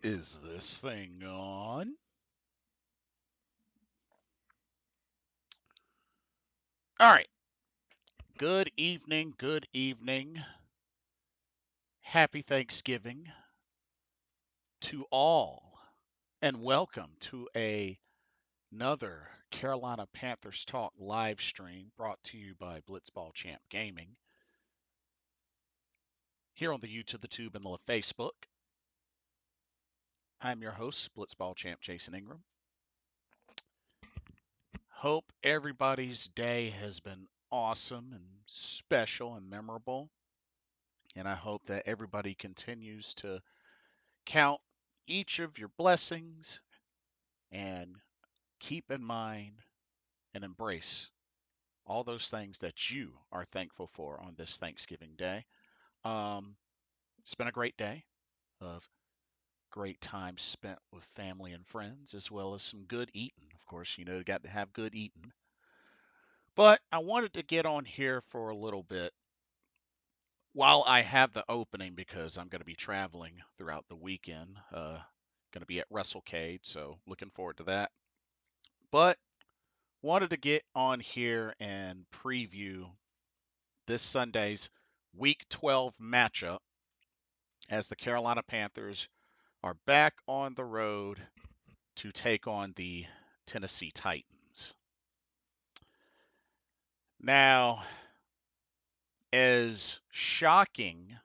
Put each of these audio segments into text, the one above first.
Is this thing on? All right. Good evening. Good evening. Happy Thanksgiving to all. And welcome to another Carolina Panthers Talk live stream brought to you by Blitzball Champ Gaming here on the YouTube, the Tube, and the Facebook. I'm your host, Blitzball Champ Jason Ingram. Hope everybody's day has been awesome and special and memorable. And I hope that everybody continues to count each of your blessings and keep in mind and embrace all those things that you are thankful for on this Thanksgiving Day. Um, it's been a great day of great time spent with family and friends, as well as some good eating. Of course, got to have good eating. But I wanted to get on here for a little bit while I have the opening because I'm going to be traveling throughout the weekend. Going to be at WrestleCade, so looking forward to that. But wanted to get on here and preview this Sunday's Week 12 matchup as the Carolina Panthers are back on the road to take on the Tennessee Titans. Now, as shocking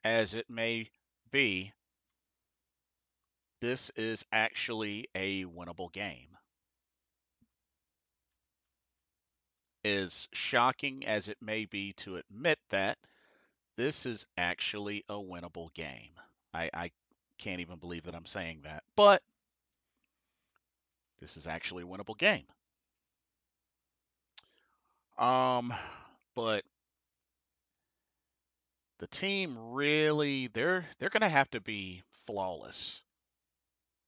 as it may be, this is actually a winnable game. As shocking as it may be to admit that, this is actually a winnable game. I can't even believe that I'm saying that, but this is actually a winnable game. Um, but the team really they're going to have to be flawless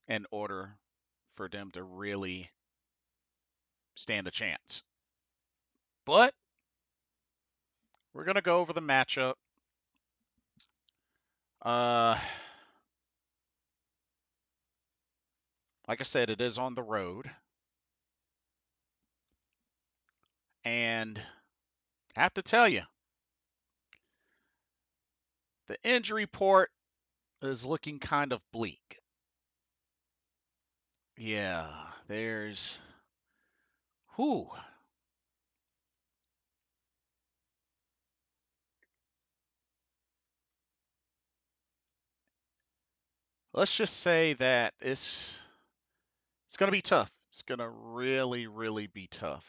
in order for them to really stand a chance. But we're going to go over the matchup. Uh, like I said, it is on the road, and I have to tell you, the injury report is looking kind of bleak. Yeah, there's who. Let's just say that it's going to be tough. It's going to really be tough.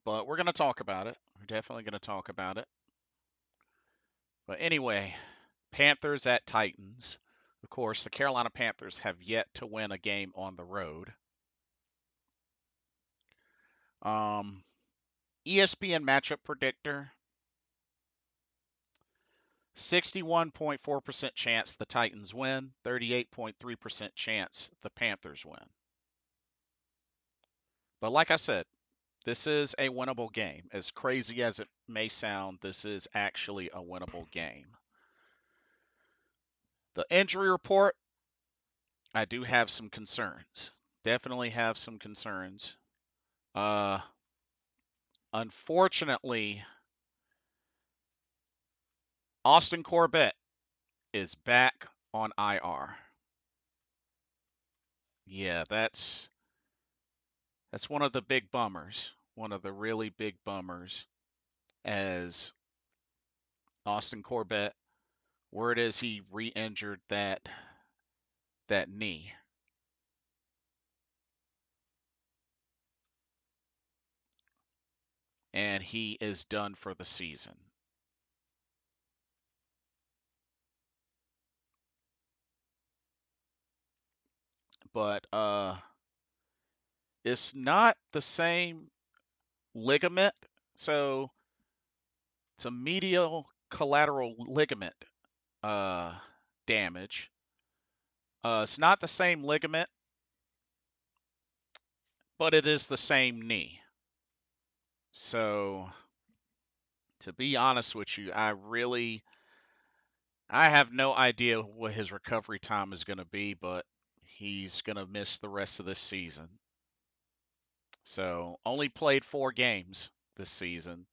But we're going to talk about it. We're definitely going to talk about it. But anyway, Panthers at Titans. Of course, the Carolina Panthers have yet to win a game on the road. ESPN matchup predictor, 61.4% chance the Titans win, 38.3% chance the Panthers win. But like I said, this is a winnable game. As crazy as it may sound, this is actually a winnable game. The injury report, I do have some concerns. Definitely have some concerns. Unfortunately, Austin Corbett is back on IR. Yeah, that's one of the big bummers. One of the really big bummers as Austin Corbett, word is he re-injured that knee. And he is done for the season. But it's not the same ligament. So it's a medial collateral ligament uh, damage. It's not the same ligament, but it is the same knee. So to be honest with you, I really I have no idea what his recovery time is going to be, but he's going to miss the rest of this season. So only played 4 games this season,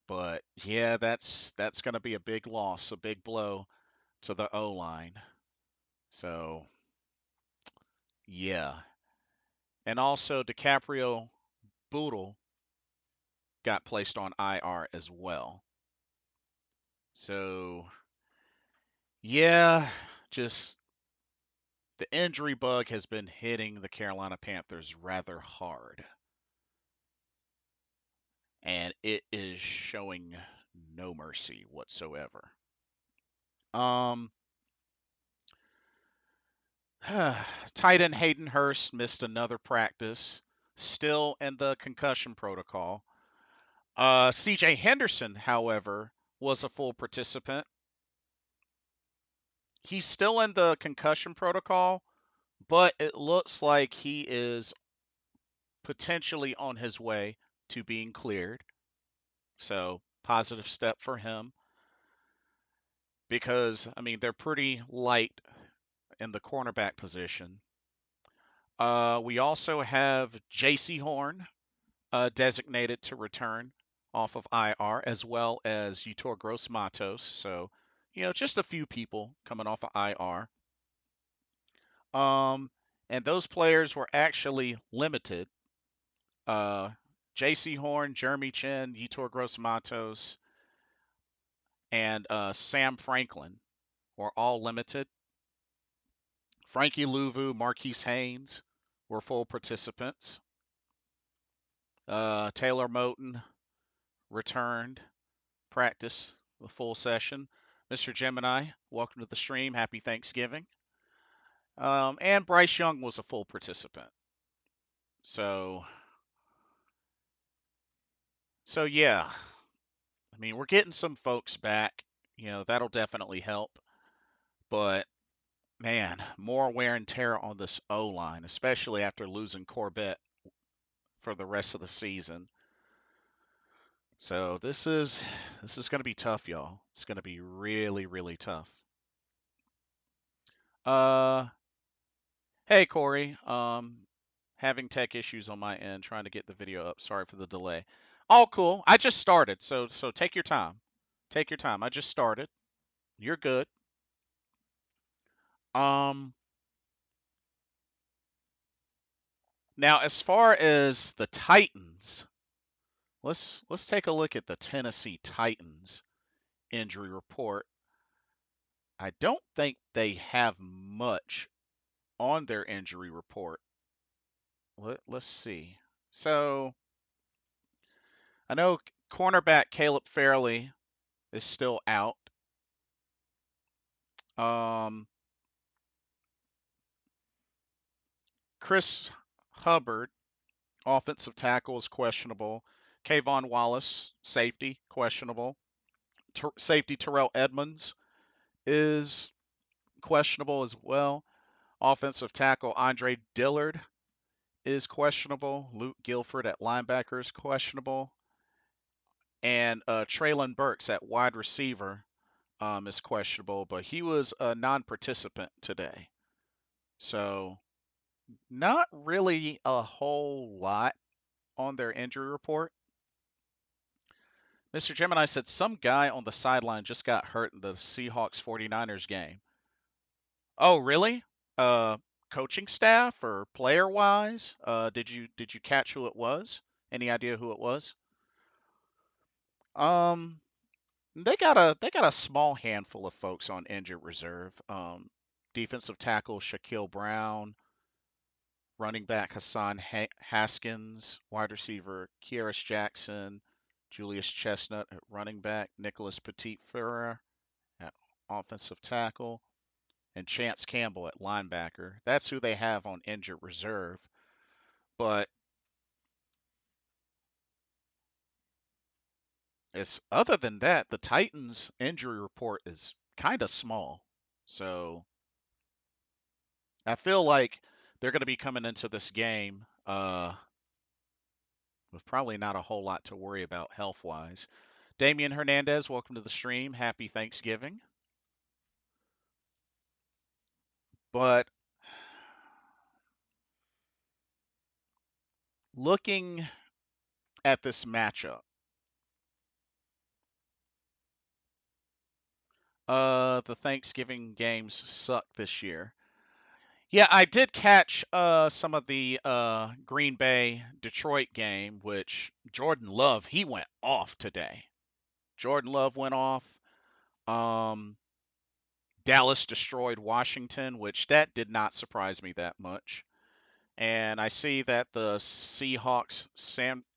but yeah, that's going to be a big loss, a big blow to the O line. So yeah, and also DiCaprio Boodle got placed on IR as well. So yeah, just the injury bug has been hitting the Carolina Panthers rather hard, and it is showing no mercy whatsoever. Um, tight end Hayden Hurst missed another practice, still in the concussion protocol. CJ Henderson, however, was a full participant. He's still in the concussion protocol, but it looks like he is potentially on his way to being cleared. So, positive step for him because, I mean, they're pretty light in the cornerback position. We also have J.C. Horn designated to return off of IR, as well as Utor Gross Matos. So, just a few people coming off of IR. Um, and those players were actually limited. Uh, J.C. Horn, Jeremy Chin, Utor Gross Matos, and Sam Franklin were all limited. Frankie Louvu, Marquise Haynes were full participants. Taylor Moton returned practice, the full session. Mr. Gemini, welcome to the stream. Happy Thanksgiving. And Bryce Young was a full participant. So, so yeah. I mean, we're getting some folks back. That'll definitely help. But man, more wear and tear on this O line, especially after losing Corbett for the rest of the season. So this is going to be tough, y'all. It's going to be really, really tough. Uh, hey Corey, having tech issues on my end, trying to get the video up. Sorry for the delay. All cool. I just started, so take your time. Take your time. I just started. You're good. Um, Now as far as the Titans, let's take a look at the Tennessee Titans injury report. I don't think they have much on their injury report. Let's see. So I know cornerback Caleb Fairley is still out. Um, Chris Hubbard, offensive tackle, is questionable. Kayvon Wallace, safety, questionable. Safety Terrell Edmonds is questionable as well. Offensive tackle Andre Dillard is questionable. Luke Guilford at linebacker is questionable. And Traylon Burks at wide receiver is questionable, but he was a non-participant today. So not really a whole lot on their injury report. Mr. Gemini said some guy on the sideline just got hurt in the Seahawks 49ers game. Oh, really? Uh, Coaching staff or player wise? Did you catch who it was? Any idea who it was? Um, they got a small handful of folks on injured reserve. Defensive tackle Shaquille Brown, running back Hassan Haskins, wide receiver Kieris Jackson, Julius Chestnut at running back, Nicholas Petit-Frere at offensive tackle, and Chance Campbell at linebacker. That's who they have on injured reserve. But it's other than that, the Titans injury report is kind of small. So I feel like they're going to be coming into this game with probably not a whole lot to worry about health wise. Damian Hernandez, welcome to the stream. Happy Thanksgiving. But looking at this matchup, the Thanksgiving games suck this year. Yeah, I did catch some of the Green Bay Detroit game, which Jordan Love, he went off today. Jordan Love went off. Um, Dallas destroyed Washington, which that did not surprise me that much. And I see that the Seahawks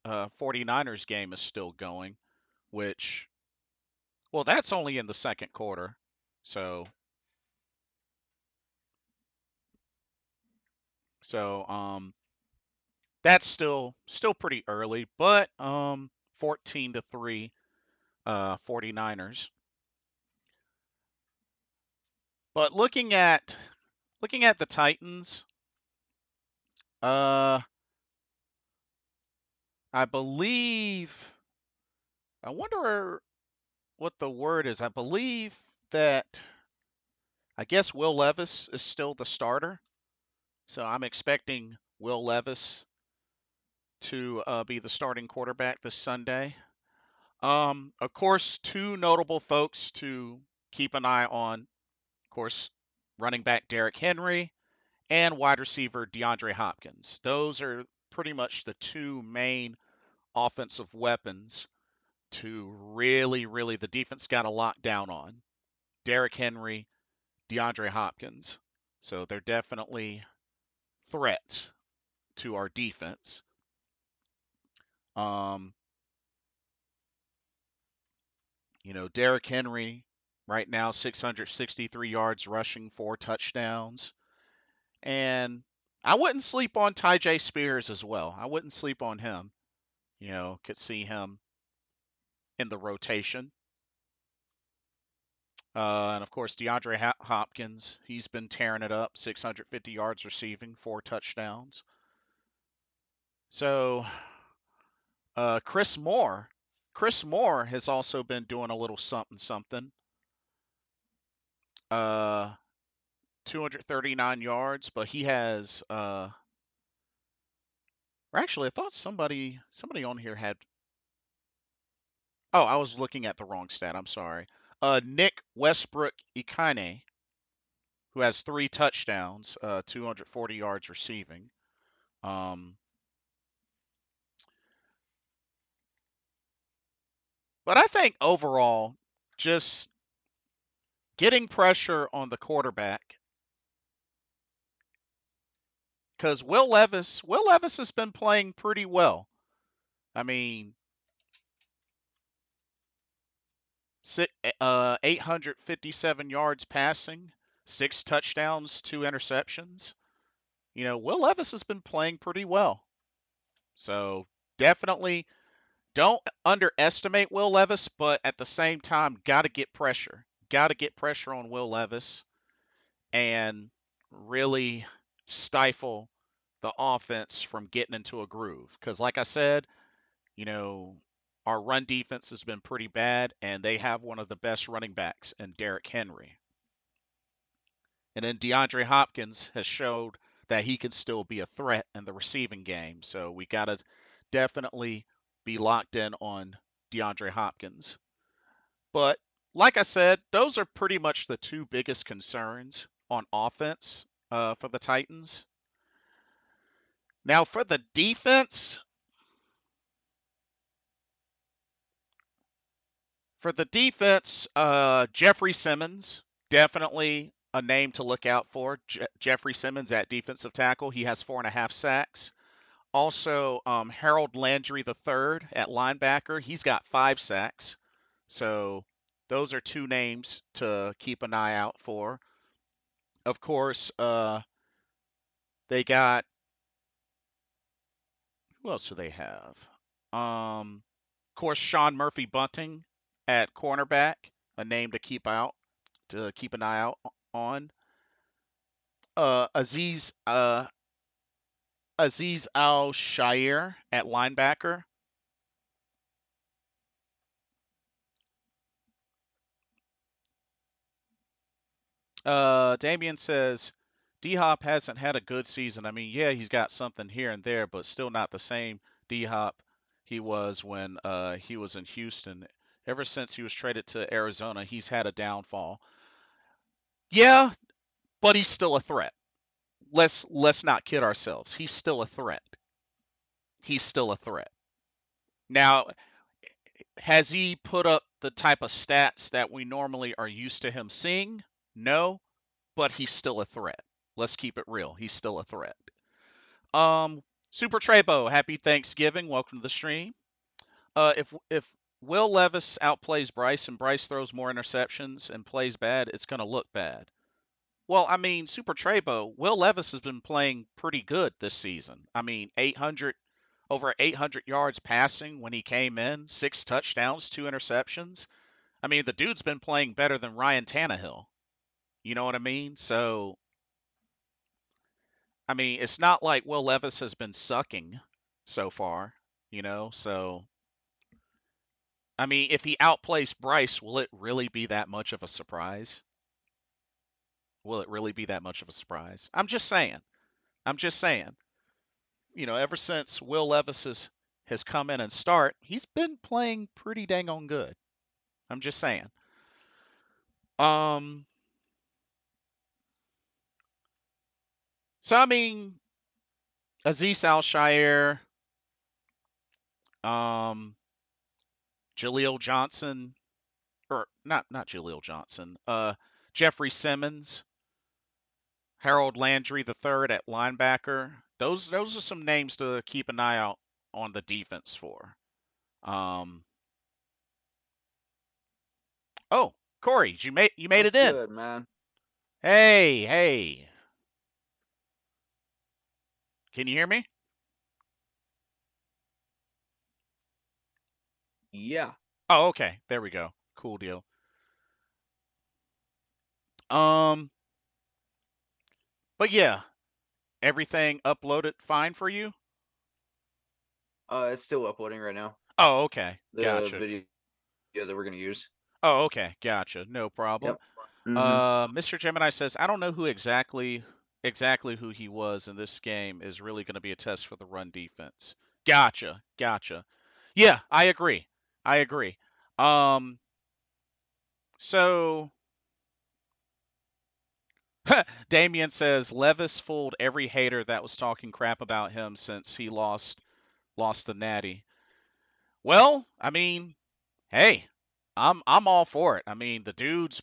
49ers game is still going, which, well, that's only in the second quarter. So, so that's still pretty early, but 14-3 49ers. But looking at the Titans, uh I believe, I wonder what the word is. I believe that, I guess Will Levis is still the starter. So I'm expecting Will Levis to be the starting quarterback this Sunday. Of course, two notable folks to keep an eye on. Of course, running back Derrick Henry and wide receiver DeAndre Hopkins. Those are pretty much the two main offensive weapons to really the defense got a lockdown on. Derrick Henry, DeAndre Hopkins. So they're definitely threats to our defense. Um, Derrick Henry right now 663 yards rushing, 4 touchdowns. And I wouldn't sleep on Tyjae Spears as well. I wouldn't sleep on him. Could see him in the rotation. And of course, DeAndre Hopkins, he's been tearing it up, 650 yards receiving, 4 touchdowns. So, Chris Moore has also been doing a little something something. Uh, 239 yards, but he has, or actually, I thought somebody on here had. Oh, I was looking at the wrong stat. I'm sorry. Nick Westbrook Ikane, who has 3 touchdowns, 240 yards receiving. Um, but I think overall, just getting pressure on the quarterback, because Will Levis has been playing pretty well. I mean, 857 yards passing, 6 touchdowns, 2 interceptions. Will Levis has been playing pretty well. So definitely don't underestimate Will Levis, but at the same time, got to get pressure. Got to get pressure on Will Levis and really stifle the offense from getting into a groove. Because, like I said, you know, our run defense has been pretty bad, and they have one of the best running backs in Derrick Henry. And then DeAndre Hopkins has showed that he can still be a threat in the receiving game. So we got to definitely be locked in on DeAndre Hopkins. But like I said, those are pretty much the two biggest concerns on offense for the Titans. Now for the defense, Jeffrey Simmons, definitely a name to look out for. Jeffrey Simmons at defensive tackle, he has 4.5 sacks. Also, Harold Landry III at linebacker, he's got 5 sacks. So those are two names to keep an eye out for. Of course, they got, who else do they have? Of course, Sean Murphy Bunting at cornerback, a name to keep an eye out on. Aziz Al Shair at linebacker. Damien says D Hop hasn't had a good season. I mean, yeah, he's got something here and there, but still not the same D Hop he was when he was in Houston. Ever since he was traded to Arizona, he's had a downfall. Yeah, but he's still a threat. Let's not kid ourselves. He's still a threat. He's still a threat. Now, has he put up the type of stats that we normally are used to him seeing? No, but he's still a threat. Let's keep it real. He's still a threat. Um, Super Trebo, happy Thanksgiving. Welcome to the stream. If Will Levis outplays Bryce and Bryce throws more interceptions and plays bad, it's going to look bad. Well, I mean, Super Trebo, Will Levis has been playing pretty good this season. I mean, 800 over 800 yards passing when he came in, 6 touchdowns, 2 interceptions. I mean, the dude's been playing better than Ryan Tannehill. You know what I mean? So, I mean, it's not like Will Levis has been sucking so far, So, I mean, if he outplays Bryce, will it really be that much of a surprise? Will it really be that much of a surprise? I'm just saying. I'm just saying. Ever since Will Levis has come in and start, he's been playing pretty dang on good. I'm just saying. Um, so I mean, Aziz Al-Shire, um, Jaleel Johnson, or not Jaleel Johnson, Jeffrey Simmons, Harold Landry the third at linebacker. Those are some names to keep an eye out on the defense for. Um, oh, Corey, you made it What's in. good, man? Hey, hey, can you hear me? Yeah. Oh, okay, there we go. Cool deal. Um, but yeah, everything uploaded fine for you? It's still uploading right now. Oh, okay, The gotcha. video that we're gonna use. Oh, okay, gotcha. No problem. Yep. Mm-hmm. Mr. Gemini says, I don't know who exactly who he was in this game is really going to be a test for the run defense. Gotcha, gotcha. Yeah, I agree. I agree. Um, so Damien says Levis fooled every hater that was talking crap about him since he lost the Natty. Well, I mean, hey, I'm all for it. I mean, the dude's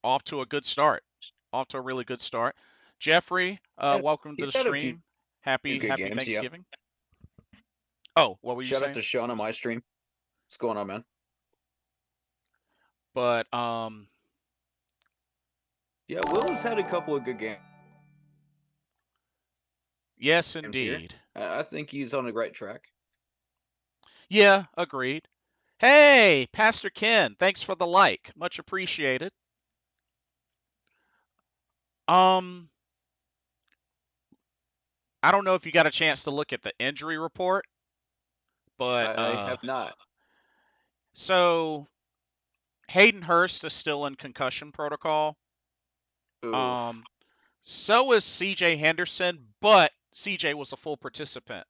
off to a good start. Off to a really good start. Jeffrey, Yeah, welcome to he's the had a few stream. Happy good Happy games. Yep. Thanksgiving. Oh, what were you Shout out saying? to Sean on my stream. What's going on, man? But Yeah, Will has had a couple of good yes, games here. indeed. I think he's on the right track. Yeah, agreed. Hey, Pastor Ken, thanks for the like. Much appreciated. Um, I don't know if you got a chance to look at the injury report, but I have not. so Hayden Hurst is still in concussion protocol. Oof. Um, so is CJ Henderson, but CJ was a full participant.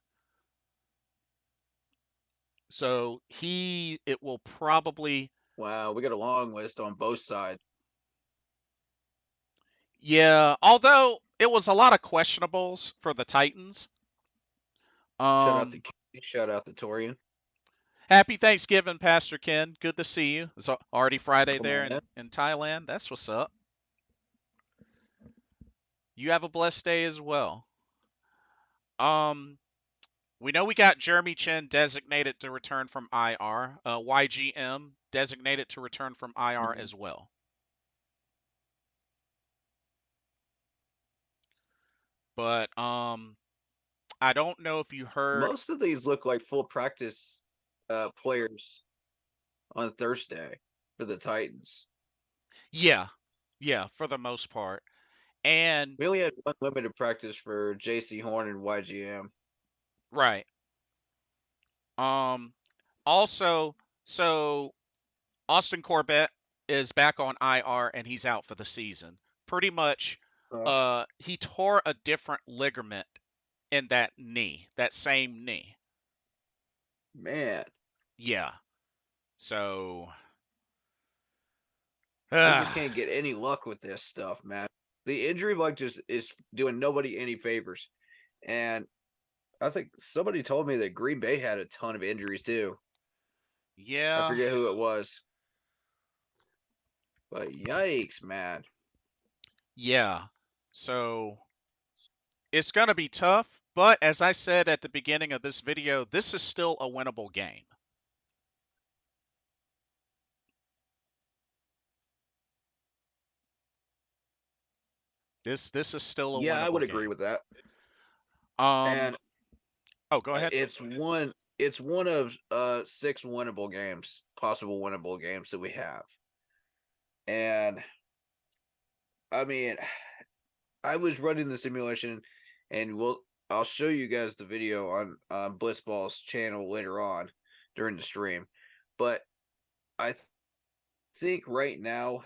So it will probably, Wow, we got a long list on both sides. yeah, although it was a lot of questionables for the Titans. Shout out to Um, Katie, shout out to Torian. Happy Thanksgiving, Pastor Ken. Good to see you. It's already Friday Come there on in. in Thailand. That's what's up. You have a blessed day as well. Um, we know we got Jeremy Chin designated to return from IR. YGM designated to return from IR Mhm. as well. But I don't know if you heard. Most of these look like full practice players on Thursday for the Titans. Yeah, yeah, for the most part. And We only had one limited practice for J.C. Horn and YGM. right. Um, Also, so Austin Corbett is back on IR and he's out for the season. Pretty much he tore a different ligament in that knee, that same knee. Man, Yeah. So, we just can't get any luck with this stuff, man. The injury bug just is doing nobody any favors. And I think somebody told me that Green Bay had a ton of injuries too. I yeah, forget who it was, but yikes, man. yeah. So it's going to be tough, but as I said at the beginning of this video, this is still a winnable game. This is still a Yeah, I would winnable agree game. with that. Um And oh, go ahead. it's one of 6 winnable games, possible winnable games that we have. And I mean, I was running the simulation, and I'll show you guys the video on Blitzball's channel later on during the stream. But I think right now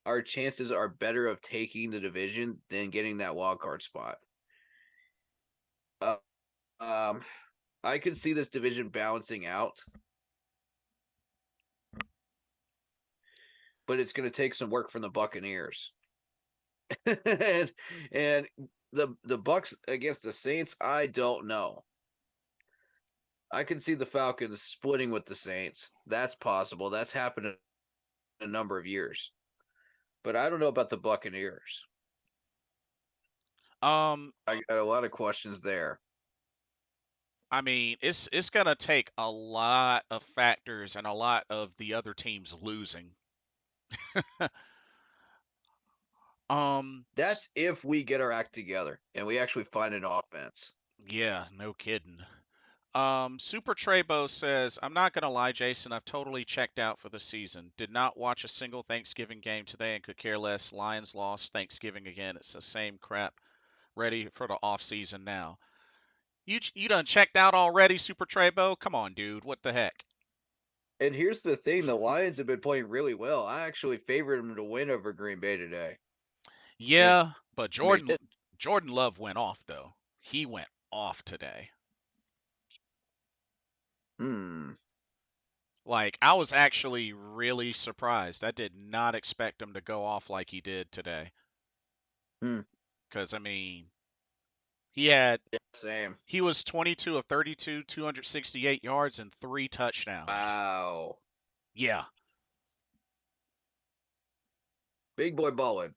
our chances are better of taking the division than getting that wild card spot. Uh, um, I could see this division balancing out, but it's going to take some work from the Buccaneers. and and the Bucks against the Saints, I don't know. I can see the Falcons splitting with the Saints. That's possible. That's happened in a number of years. But I don't know about the Buccaneers. Um I got a lot of questions there. I mean, it's going to take a lot of factors and a lot of the other teams losing. That's if we get our act together and we actually find an offense. Yeah, no kidding. Super Trebo says, I'm not gonna lie, Jason, I've totally checked out for the season. Did not watch a single Thanksgiving game today and could care less. Lions lost Thanksgiving again. It's the same crap. Ready for the off season now. You done checked out already, Super Trebo? Come on, dude. What the heck? And here's the thing, the Lions have been playing really well. I actually favored them to win over Green Bay today. And Yeah, but they did. Jordan Love went off though. He went off today. Hmm. Like I was actually really surprised. I did not expect him to go off like he did today. Hmm. Cause I mean, he had Yeah, same. he was 22 of 32, 268 yards and 3 touchdowns. Wow. Yeah. Big boy ballin'.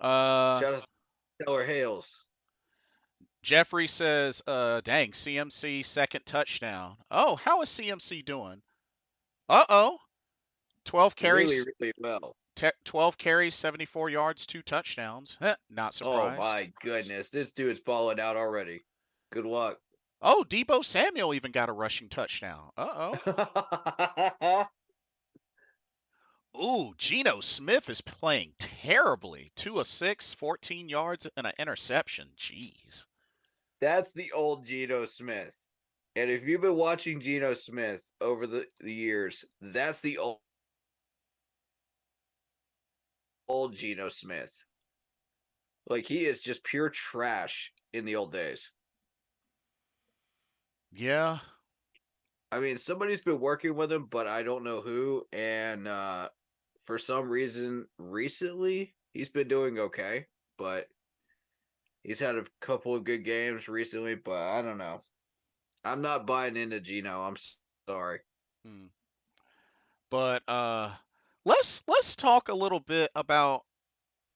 Uh Shout out to Taylor Hales. Jeffrey says, dang, CMC second touchdown. Oh, how is CMC doing? Uh-oh. 12 Really, carries, really well. 12 carries, 74 yards, 2 touchdowns. Not Oh surprised. my goodness. This dude's balling out already. Good luck. Oh, Debo Samuel even got a rushing touchdown. Uh-oh. Ooh, Geno Smith is playing terribly. 2 of 6, 14 yards and an interception. Jeez. That's the old Geno Smith. And if you've been watching Geno Smith over the years, that's the old Geno Smith. Like he is just pure trash in the old days. Yeah. I mean, somebody's been working with him, but I don't know who. And for some reason, recently he's been doing okay, but he's had a couple of good games recently. But I don't know. I'm not buying into Geno. I'm sorry. Hmm. But let's talk a little bit about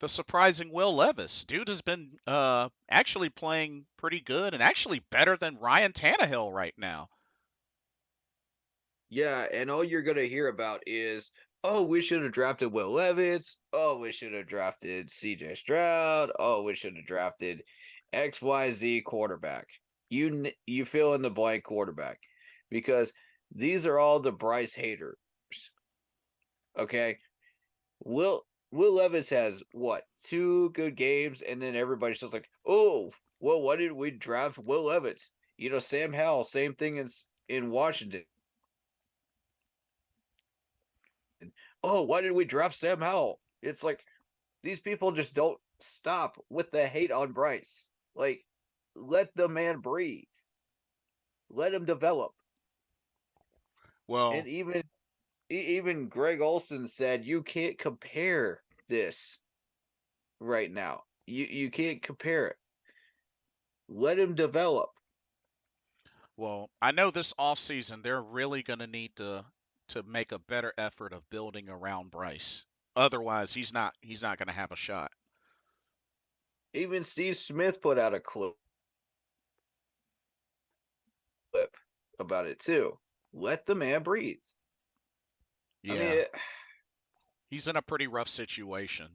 the surprising Will Levis. Dude has been actually playing pretty good and actually better than Ryan Tannehill right now. Yeah, and all you're gonna hear about is, oh, we should have drafted Will Levis. Oh, we should have drafted C.J. Stroud. Oh, we should have drafted XYZ quarterback. You fill in the blank quarterback, because these are all the Bryce haters. Okay, Will Levis has what, 2 good games, and then everybody's just like, oh, well, why did we draft Will Levis? Sam Howell, same thing in Washington. Oh, why did we draft Sam Howell? It's like, these people just don't stop with the hate on Bryce. Like, let the man breathe. Let him develop. And Well, even Greg Olson said you can't compare this right now. You can't compare it. Let him develop. I know this offseason they're really going to need to make a better effort of building around Bryce. Otherwise, he's not going to have a shot. Even Steve Smith put out a clip about it too. Let the man breathe. I mean, Yeah, he's in a pretty rough situation.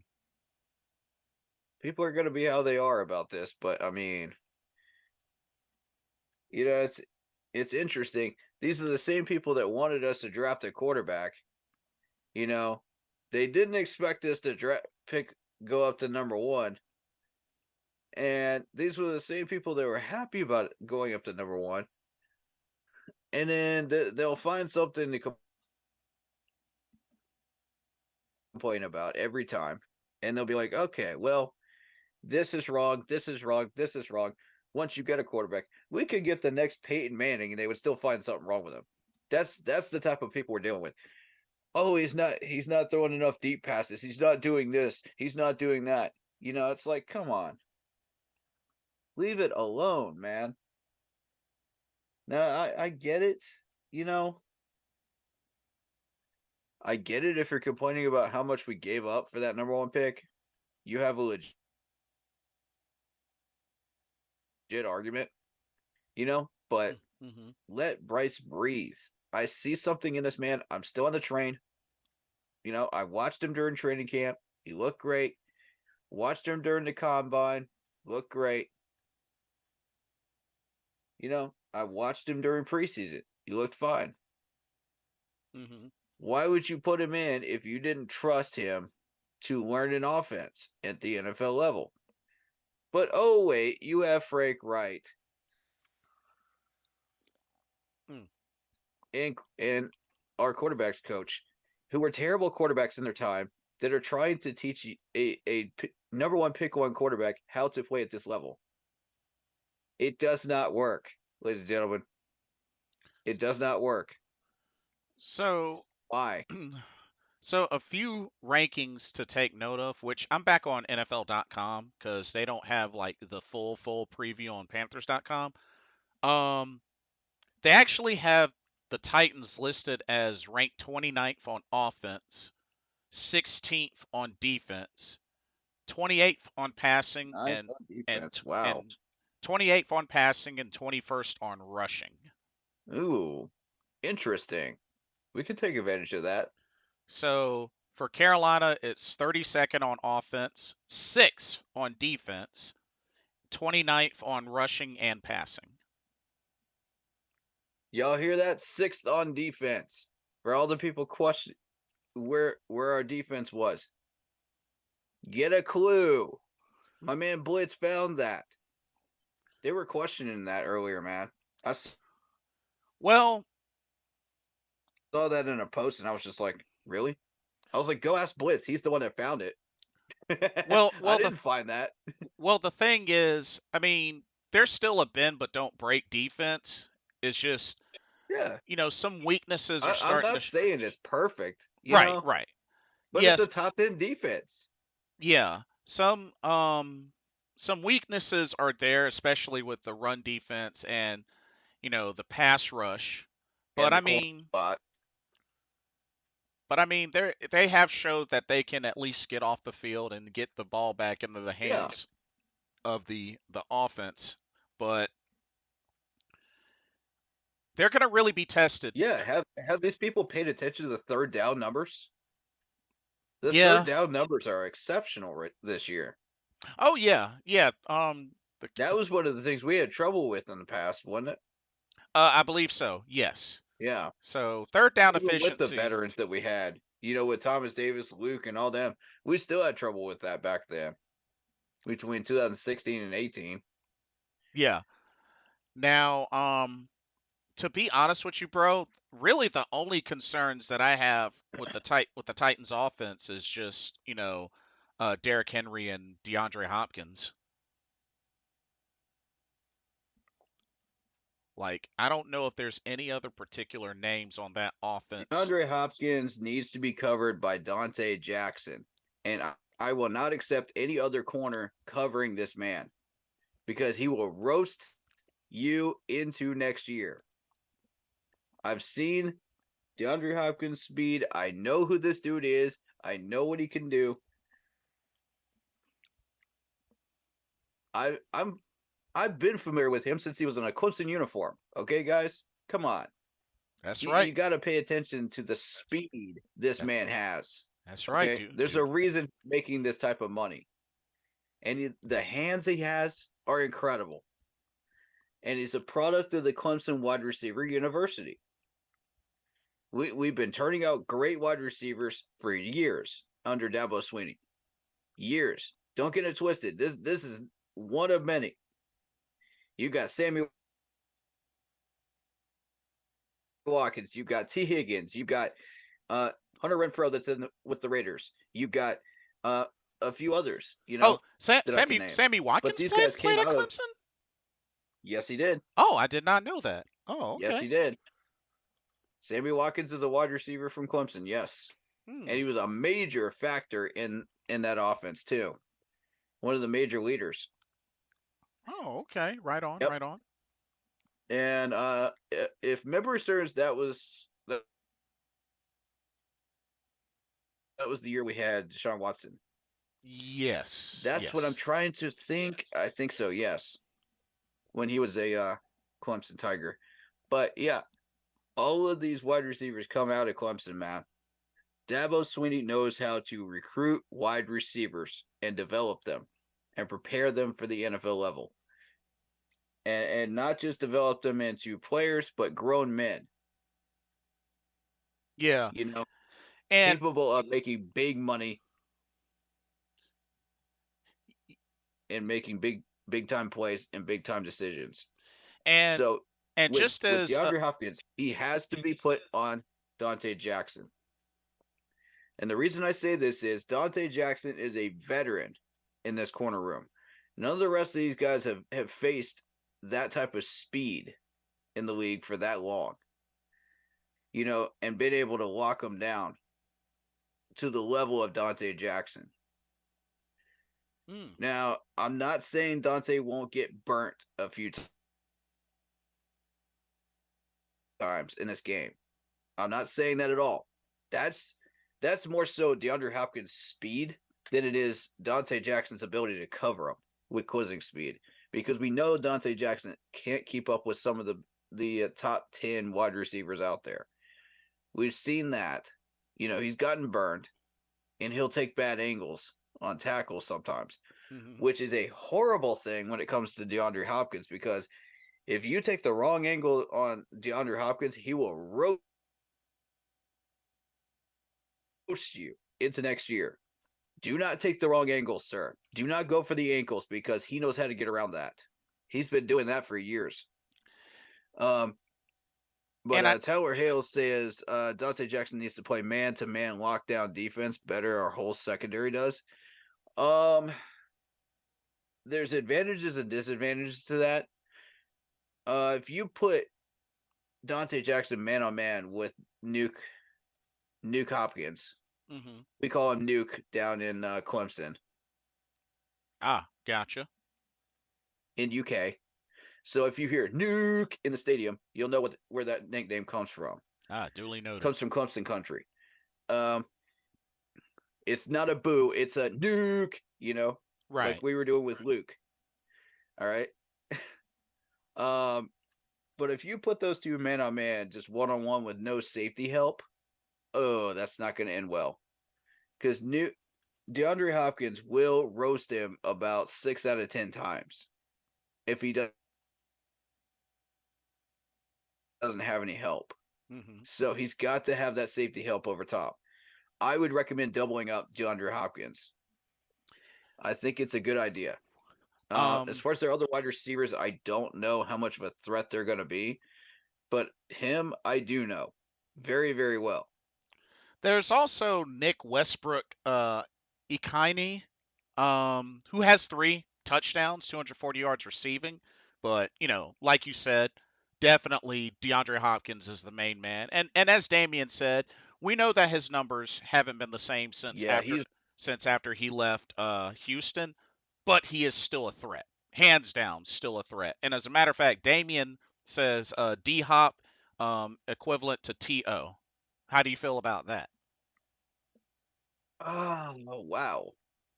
people are going to be how they are about this, but I mean, you know, it's interesting. These are the same people that wanted us to draft a quarterback. You know, they didn't expect us to go up to number one, and these were the same people that were happy about going up to number one, and then they'll find something to complain about every time, and they'll be like, okay, well, this is wrong, this is wrong, this is wrong. Once you get a quarterback, we could get the next Peyton Manning, and they would still find something wrong with him. That's the type of people we're dealing with. Oh, he's not throwing enough deep passes. He's not doing this. He's not doing that. You know, it's like, come on, leave it alone, man. Now I get it. You know, I get it if you're complaining about how much we gave up for that number one pick. You have a legit argument, you know, but Mm-hmm. let Bryce breathe. I see something in this man. I'm still on the train. You know, I watched him during training camp. He looked great. Watched him during the combine. Looked great. You know, I watched him during preseason. He looked fine. Mm-hmm. Why would you put him in if you didn't trust him to learn an offense at the NFL level? But oh wait, you have Frank Wright Mm. and our quarterbacks coach, who were terrible quarterbacks in their time, that are trying to teach a number one pick one quarterback how to play at this level. It does not work, ladies and gentlemen. It does not work. So, Why? so a few rankings to take note of, which I'm back on NFL.com because they don't have like the full preview on Panthers.com. Um, they actually have the Titans listed as ranked 29th on offense, 16th on defense, 28th on passing, I and on and defense. Wow. and 28th on passing and 21st on rushing. Ooh, interesting. We could take advantage of that. So for Carolina, it's 32nd on offense, 6th on defense, 29th on rushing and passing. Y'all hear that? Sixth on defense. For all the people question where our defense was. Get a clue. My man Blitz found that. They were questioning that earlier, man. I Well, saw that in a post and I was just like, really? I was like, go ask Blitz. He's the one that found it. well, I well the didn't find that. well the thing is, I mean, there's still a bend but don't break defense. It's just Yeah. some weaknesses are I'm starting to not saying it's perfect, right, right. but it's a Yes, top 10 defense. yeah. Some weaknesses are there, especially with the run defense and the pass rush. But And I the corner mean, spot. they have showed that they can at least get off the field and get the ball back into the Yeah. hands of the offense. But they're going to really be tested. Yeah. Have these people paid attention to the third down numbers? The third Yeah. down numbers are exceptional this year. Oh yeah. Yeah. That was one of the things we had trouble with in the past, wasn't it? I believe so. Yes. Yeah. So third down Even with the efficiency. veterans that we had, with Thomas Davis, Luke, and all them, we still had trouble with that back then between 2016 and 18. Yeah. Now, to be honest with you, bro, really the only concerns that I have with the Titans offense is just, Derrick Henry and DeAndre Hopkins. Like, I don't know if there's any other particular names on that offense. DeAndre Hopkins needs to be covered by Dante Jackson, and I will not accept any other corner covering this man because he will roast you into next year. I've seen DeAndre Hopkins' speed. I know who this dude is. I know what he can do. I've been familiar with him since he was in a Clemson uniform. Okay, guys, come on. That's You right. got to pay attention to the speed this That, man has. that's right, Okay, dude. there's a Dude. reason making this type of money, and the hands he has are incredible. And he's a product of the Clemson wide receiver university. We've been turning out great wide receivers for years under Dabo Swinney. Years. Don't get it twisted. This is one of many. You got Sammy Watkins. You got T. Higgins. You got Hunter Renfro that's with the Raiders. You got uh, a few others, Oh, that I can name. Sammy But Watkins these guys played came at out of. Clemson. Yes, he did. Oh, I did not know that. Oh, Yes, okay. he did. Sammy Watkins is a wide receiver from Clemson. Yes, and Hmm. he was a major factor in that offense too. One of the major leaders. Oh, okay. Right on. Yep. Right on. And if memory serves, that was the year we had Deshaun Watson. Yes. That's what I'm Yes. trying to think. I think so. Yes, when he was a Clemson Tiger. But yeah, all of these wide receivers come out of Clemson, man. Dabo Swinney knows how to recruit wide receivers and develop them and prepare them for the NFL level. And not just develop them into players, but grown men, Yeah. you know, And capable of making big money and making big time plays and big time decisions. and So and with just with as DeAndre Hopkins, he has to be put on Dante Jackson. And the reason I say this is Dante Jackson is a veteran in this corner room. None of the rest of these guys have faced that type of speed in the league for that long, and been able to lock them down to the level of Dante Jackson. mm, Now, I'm not saying Dante won't get burnt a few times in this game. I'm not saying that at all. That's that's more so DeAndre Hopkins' speed than it is Dante Jackson's ability to cover him with closing speed, because we know Dante Jackson can't keep up with some of the top 10 wide receivers out there. We've seen that. He's gotten burned, and he'll take bad angles on tackles sometimes, hmm which is a horrible thing when it comes to DeAndre Hopkins, because if you take the wrong angle on DeAndre Hopkins, he will roast you into next year. Do not take the wrong angles, sir. Do not go for the ankles, because he knows how to get around that. He's been doing that for years. Um, but and I Tyler Hale says Dante Jackson needs to play man-to-man lockdown defense better. Our whole secondary does. Um, there's advantages and disadvantages to that. If you put Dante Jackson man on man with Nuke Hopkins, hmm we call him Nuke down in Clemson gotcha. in UK. So if you hear Nuke in the stadium, you'll know where that nickname comes from. Duly noted. Comes from Clemson country. Um, it's not a boo, it's a Nuke. Like Right. we were doing with Luke. All right. Um, but if you put those two man on man, just one on one with no safety help, oh, that's not going to end well. Because DeAndre Hopkins will roast him about 6 out of 10 times if he doesn't have any help. hmm So he's got to have that safety help over top. I would recommend doubling up DeAndre Hopkins. I think it's a good idea. As Um, far as their other wide receivers, I don't know how much of a threat they're going to be, but him, I do know very, very well. there's also Nick Westbrook, Ikine. who has 3 touchdowns, 240 yards receiving. But, like you said, definitely DeAndre Hopkins is the main man. And as Damian said, we know that his numbers haven't been the same Yeah, he's since after he left Houston, but he is still a threat. Hands down, still a threat. And as a matter of fact, Damian says D Hop equivalent to TO. How do you feel about that? oh wow.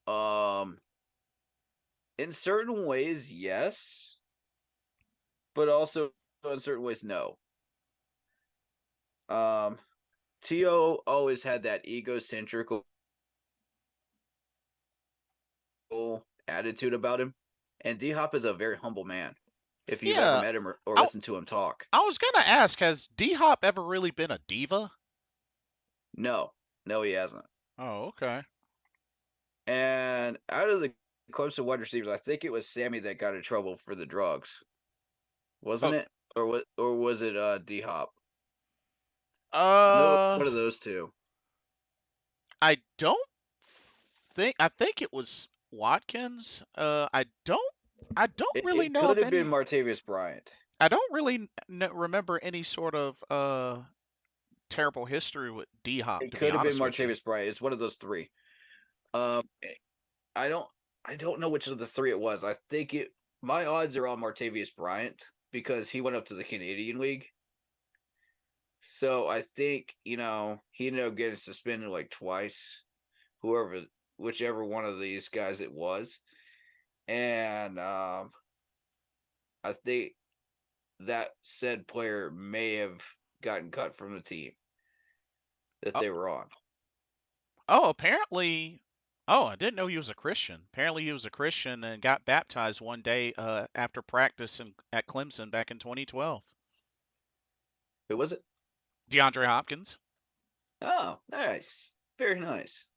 Um, in certain ways, yes, but also in certain ways, no. Um, To always had that egocentric attitude about him, and D Hop is a very humble man. If you've ever Yeah, met him or I, listened to him talk, I was gonna ask, has D Hop ever really been a diva? no, no, he hasn't. Oh, okay. And out of the Clemson wide receivers, I think it was Sammy that got in trouble for the drugs, Oh, wasn't it? Or was it D Hop? No, uh, one of those two. I don't I think it was Watkins. I don't really It know could of have been any. Martavius Bryant. I don't really remember any sort of terrible history with D Hop, It to be could have been honest with you. Martavius Bryant. It's one of those three. Um, I don't I don't know which of the three it was. I think it my odds are on Martavius Bryant because he went up to the Canadian League. So I think, he ended up getting suspended like twice, whoever whichever one of these guys it was. And I think that said player may have gotten cut from the team that Oh, they were on. oh, apparently. Oh, I didn't know he was a Christian. Apparently, he was a Christian and got baptized one day after practice at Clemson back in 2012. Who was it? DeAndre Hopkins. Oh, nice. Very nice.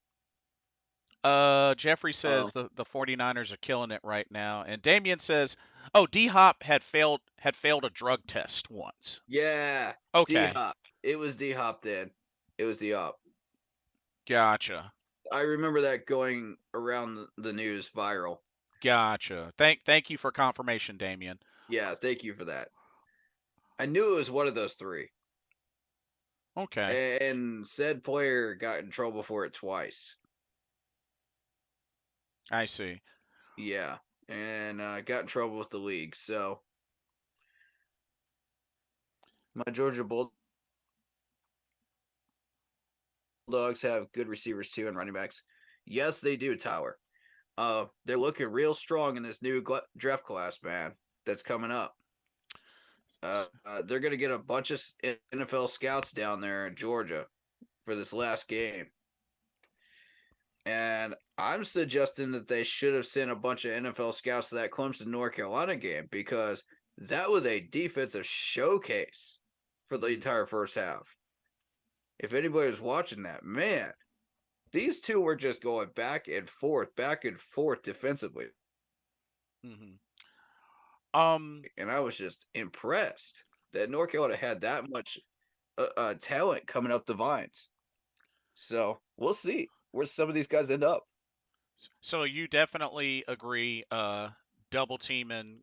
Jeffrey Um, says the 49ers are killing it right now, and Damien says, "Oh, D Hop had failed a drug test once." yeah, D Okay, Hop. It was D Hop then. It was D Hop. gotcha, I remember that going around the news viral. gotcha. Thank you for confirmation, Damien. Yeah, thank you for that. I knew it was one of those three. Okay, And said player got in trouble for it twice. I see. Yeah. And got in trouble with the league. So my Georgia Bulldogs have good receivers too and running backs. Yes, they do, Tower. They're looking real strong in this new draft class, man. That's coming up. They're going to get a bunch of NFL scouts down there in Georgia for this last game. And I'm suggesting that they should have sent a bunch of NFL scouts to that Clemson North Carolina game because that was a defensive showcase for the Hmm. entire first half. If anybody was watching that, man, these two were just going back and forth defensively. Hmm. Um, And I was just impressed that North Carolina had that much talent coming up the vines. So we'll see where some of these guys end up. so you definitely agree, double teaming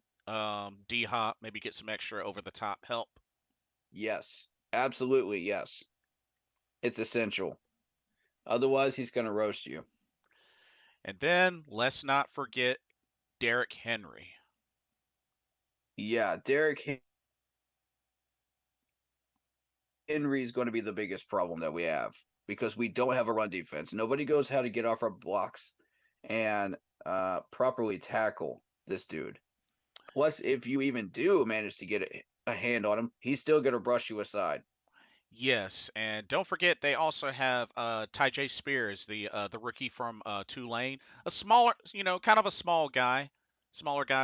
D Hop, maybe get some extra over the top help. Yes, absolutely, yes. It's essential. Otherwise, he's going to roast you. And then let's not forget Derrick Henry. Yeah, Derrick Henry is going to be the biggest problem that we have because we don't have a run defense. Nobody knows how to get off our blocks and properly tackle this dude. Plus, if you even do manage to get a hand on him, he's still going to brush you aside. Yes, and don't forget they also have Ty Spears, the rookie from Tulane, a smaller, kind of a smaller guy,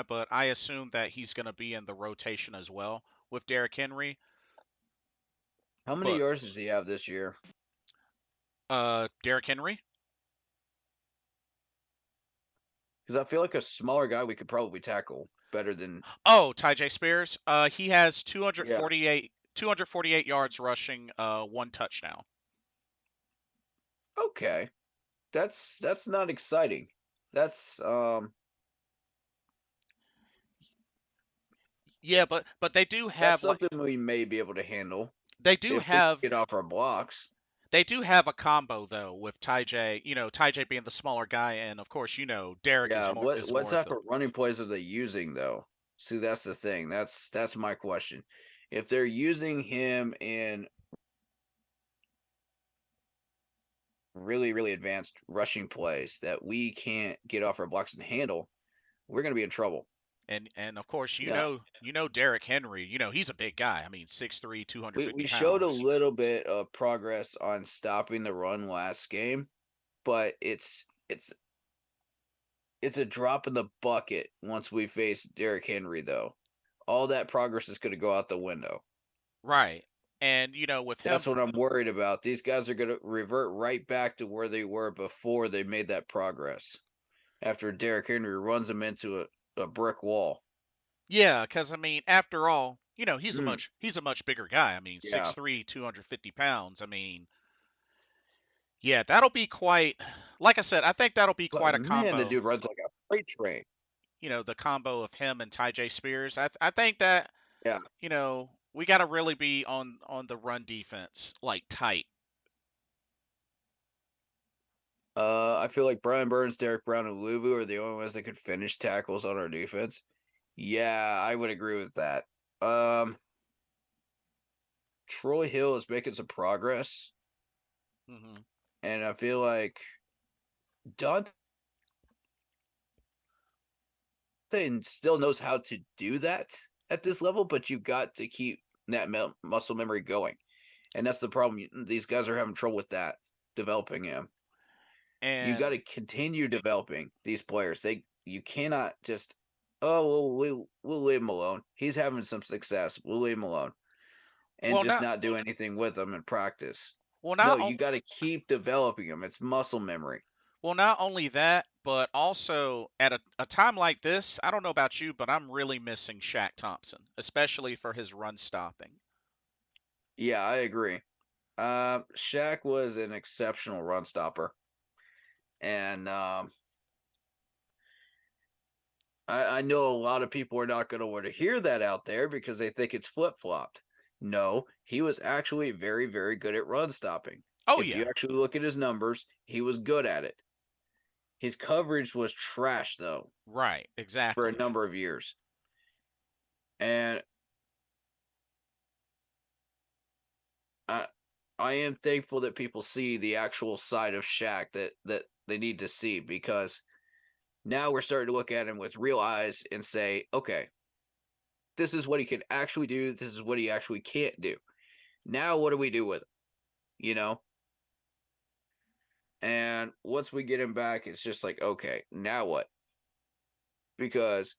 but I assume that he's going to be in the rotation as well with Derrick Henry. How many But yards does he have this year? Derrick Henry, Because I feel like a smaller guy we could probably tackle better than. oh, Ty Spears, he has Yeah. 248 yards rushing, 1 touchdown. Okay. That's not exciting. That's Yeah, but they do that's have like something we may be able to handle they do if we can have get off our blocks. they do have a combo though with Ty J. Ty J being the smaller guy, and of course Derek Yeah, is what more of type the of running plays are they using though? See, that's the thing. That's my question. If they're using him in really advanced rushing plays that we can't get off our blocks and handle, we're going to be in trouble. and of course Yeah, Derek Henry. He's a big guy. I mean 6'3", two hundred fifty we showed a pounds. little bit of progress on stopping the run last game, but it's a drop in the bucket once we face Derrick Henry though. All that progress is going to go out the window. Right. And with That's him, what I'm worried about. These guys are going to revert right back to where they were before they made that progress. After Derrick Henry runs them into a brick wall. yeah, because I mean, after all, Mm, he's a much bigger guy. I mean, yeah. 6'3", 250 pounds. I mean, yeah, that'll be quite. Like I said, I think that'll be But quite a man, the combo. dude runs like a freight train. The combo of him and Ty J Spears. I think that Yeah. we got to really be on the run defense like tight. I feel like Brian Burns, Derek Brown, and Luvu are the only ones that could finish tackles on our defense. Yeah, I would agree with that. Um, Troy Hill is making some progress, Hmm. and I feel like Dante still knows how to do that at this level, but you've got to keep that muscle memory going, and that's the problem. These guys are having trouble with that, developing him. You got And to continue developing these players. You cannot just we'll leave him alone. He's having some success. We'll leave him alone and well, just not not do anything with them in practice. well No, not you on, got to keep developing them. It's muscle memory. well not only that, but also at a time like this, I don't know about you, but I'm really missing Shaq Thompson, especially for his run stopping. Yeah, I agree. Shaq was an exceptional run stopper, and I know a lot of people are not going to want to hear that out there because they think it's flip flopped. No, he was actually very good at run stopping. Oh If you yeah, actually look at his numbers, he was good at it. His coverage was trash though right, for a exactly. number of years, and I I am thankful that people see the actual side of Shaq that they need to see because now we're starting to look at him with real eyes and say, okay, this is what he can actually do. This is what he actually can't do. Now, what do we do with him? You know? And once we get him back, it's just like, okay, now what? Because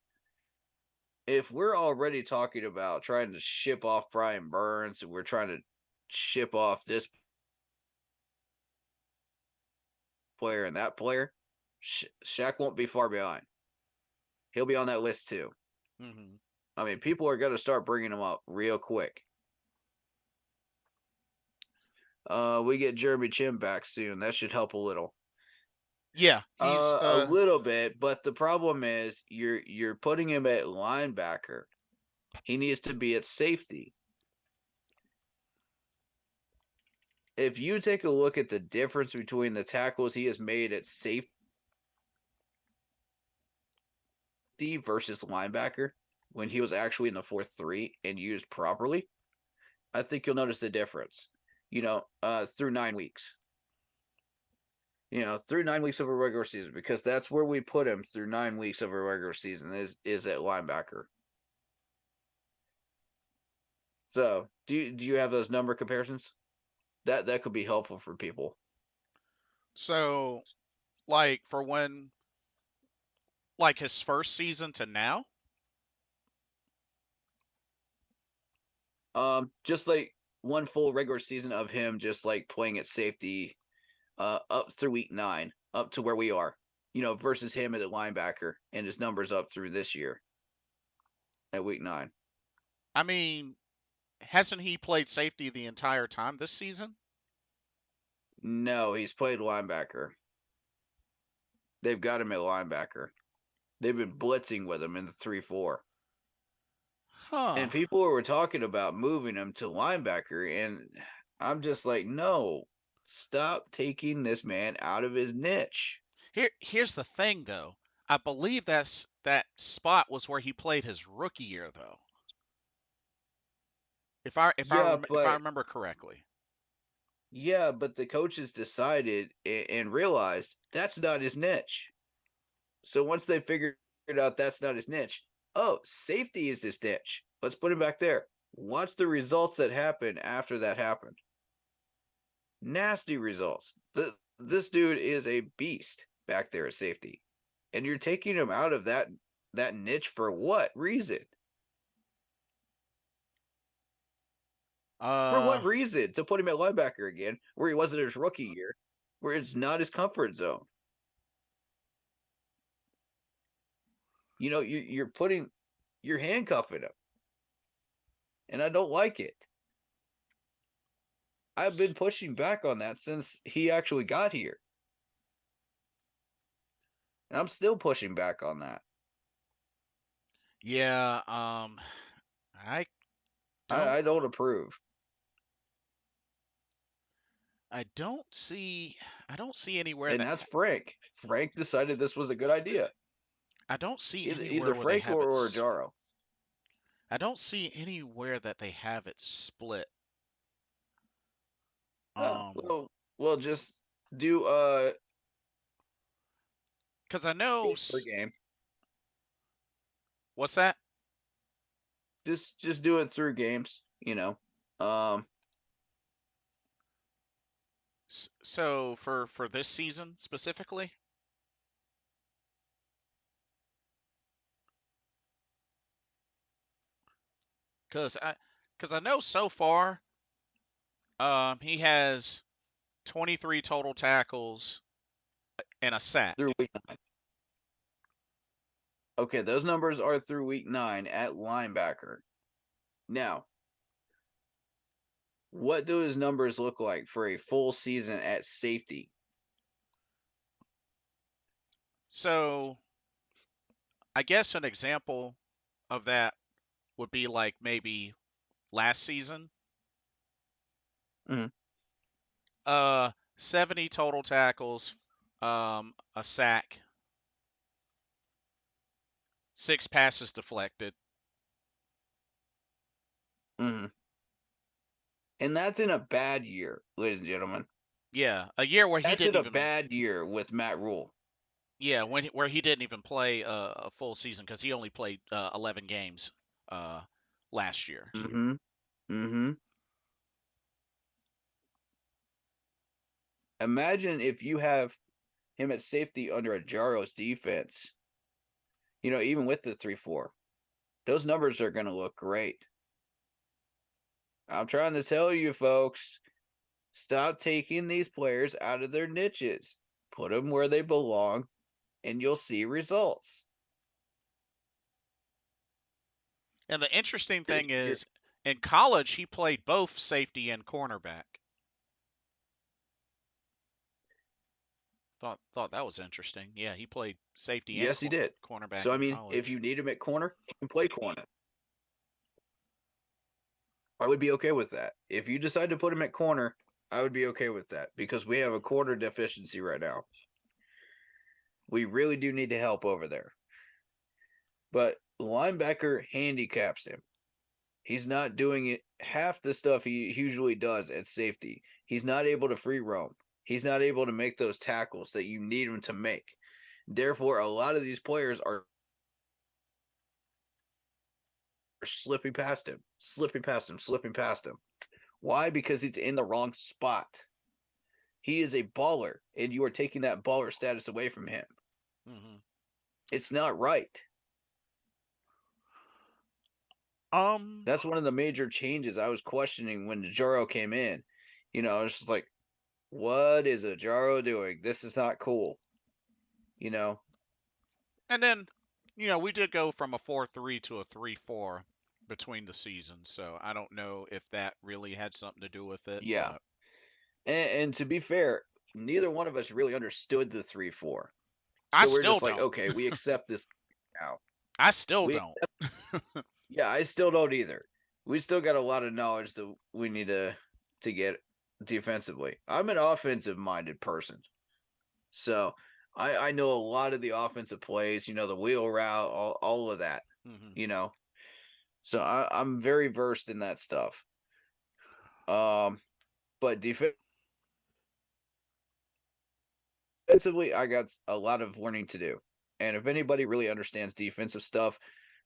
if we're already talking about trying to ship off Brian Burns and we're trying to ship off this player and that player, Shaq won't be far behind. He'll be on that list too. Hmm. I mean, people are going to start bringing him up real quick. We get Jeremy Chin back soon. That should help a little. Yeah, he's A little bit, but the problem is you're putting him at linebacker. He needs to be at safety. If you take a look at the difference between the tackles he has made at safety versus linebacker when he was actually in the 4-3 and used properly, I think you'll notice the difference. Through 9 weeks. Through 9 weeks of a regular season, because that's where we put him through 9 weeks of a regular season is at linebacker. So, do you have those number comparisons? That could be helpful for people. so like for when like his first season to now. Just like one full regular season of him just like playing at safety, up through week 9, up to where we are, versus him at the linebacker and his numbers up through this year at week 9. I mean, hasn't he played safety the entire time this season? No, he's played linebacker. they've got him at linebacker. They've been blitzing with him in the 3-4. Huh. And people were talking about moving him to linebacker, and I'm just like, no, stop taking this man out of his niche. Here's the thing though. I believe that spot was where he played his rookie year though. Yeah, If I but remember correctly. the coaches decided and realized that's not his niche. So once they figured out that's not his niche, oh, safety is his niche. Let's put him back there. Watch the results that happen after that happened. Nasty results. This dude is a beast back there at safety. And you're taking him out of that niche for what reason? For Uh what reason? To put him at linebacker again, where he wasn't his rookie year, where it's not his comfort zone. You know, you're handcuffing him, and I don't like it. I've been pushing back on that since he actually got here, and I'm still pushing back on that. yeah, I don't I don't approve, I don't see I don't see anywhere and that that's Frank. Frank decided this was a good idea. I don't see Either anywhere where they Frank have it or Jaro. I don't see anywhere that they have it split. Oh, Um, well, just do because I know per game. what's that? Just do it through games. Um, So for this season specifically, because I know so far, he has 23 total tackles and a through sack. week 9. Okay, those numbers are through week 9 at linebacker. Now, what do his numbers look like for a full season at safety? So I guess an example of that would be like maybe last season. Mm-hmm. 70 total tackles, a sack, 6 passes deflected. Mm-hmm. And that's in a bad year, ladies and gentlemen. Yeah, a year where he That's in didn't a even bad year with Matt Rule. where he didn't even play a full season because he only played 11 games uh, last year. Mm-hmm. Mm-hmm. Imagine if you have him at safety under a Jaros defense. Even with the 3-4, those numbers are going to look great. I'm trying to tell you, folks, stop taking these players out of their niches. Put them where they belong, and you'll see results. And the interesting thing You're, is, in college he played both safety and cornerback. Thought that was interesting. Yeah, he played safety and yes, he did. cornerback So, I in mean, if college. you need him at corner, he can play corner. I would be okay with that. If you decide to put him at corner, I would be okay with that because we have a corner deficiency right now. We really do need to help over there. But linebacker handicaps him. He's not doing it half the stuff he usually does at safety. He's not able to free roam. He's not able to make those tackles that you need him to make. Therefore, a lot of these players are slipping past him, slipping past him, slipping past him. Why? Because he's in the wrong spot. He is a baller, and you are taking that baller status away from him. Hmm. It's not right. Um, That's one of the major changes I was questioning when Jaro came in. I was just like, what is a Jaro doing? This is not cool. You know? and then we did go from a 4-3 to a 3-4 between the seasons, so I don't know if that really had something to do with it, Yeah. but And to be fair, neither one of us really understood the 3-4. I So we're still just like, don't. okay, we accept this now. I still We don't. Yeah, I still don't either. We still got a lot of knowledge that we need to get defensively. I'm an offensive minded person. So I know a lot of the offensive plays, the wheel route, all of that, Hmm. you know. So I'm very versed in that stuff. Um, but defensively, I got a lot of learning to do. And if anybody really understands defensive stuff,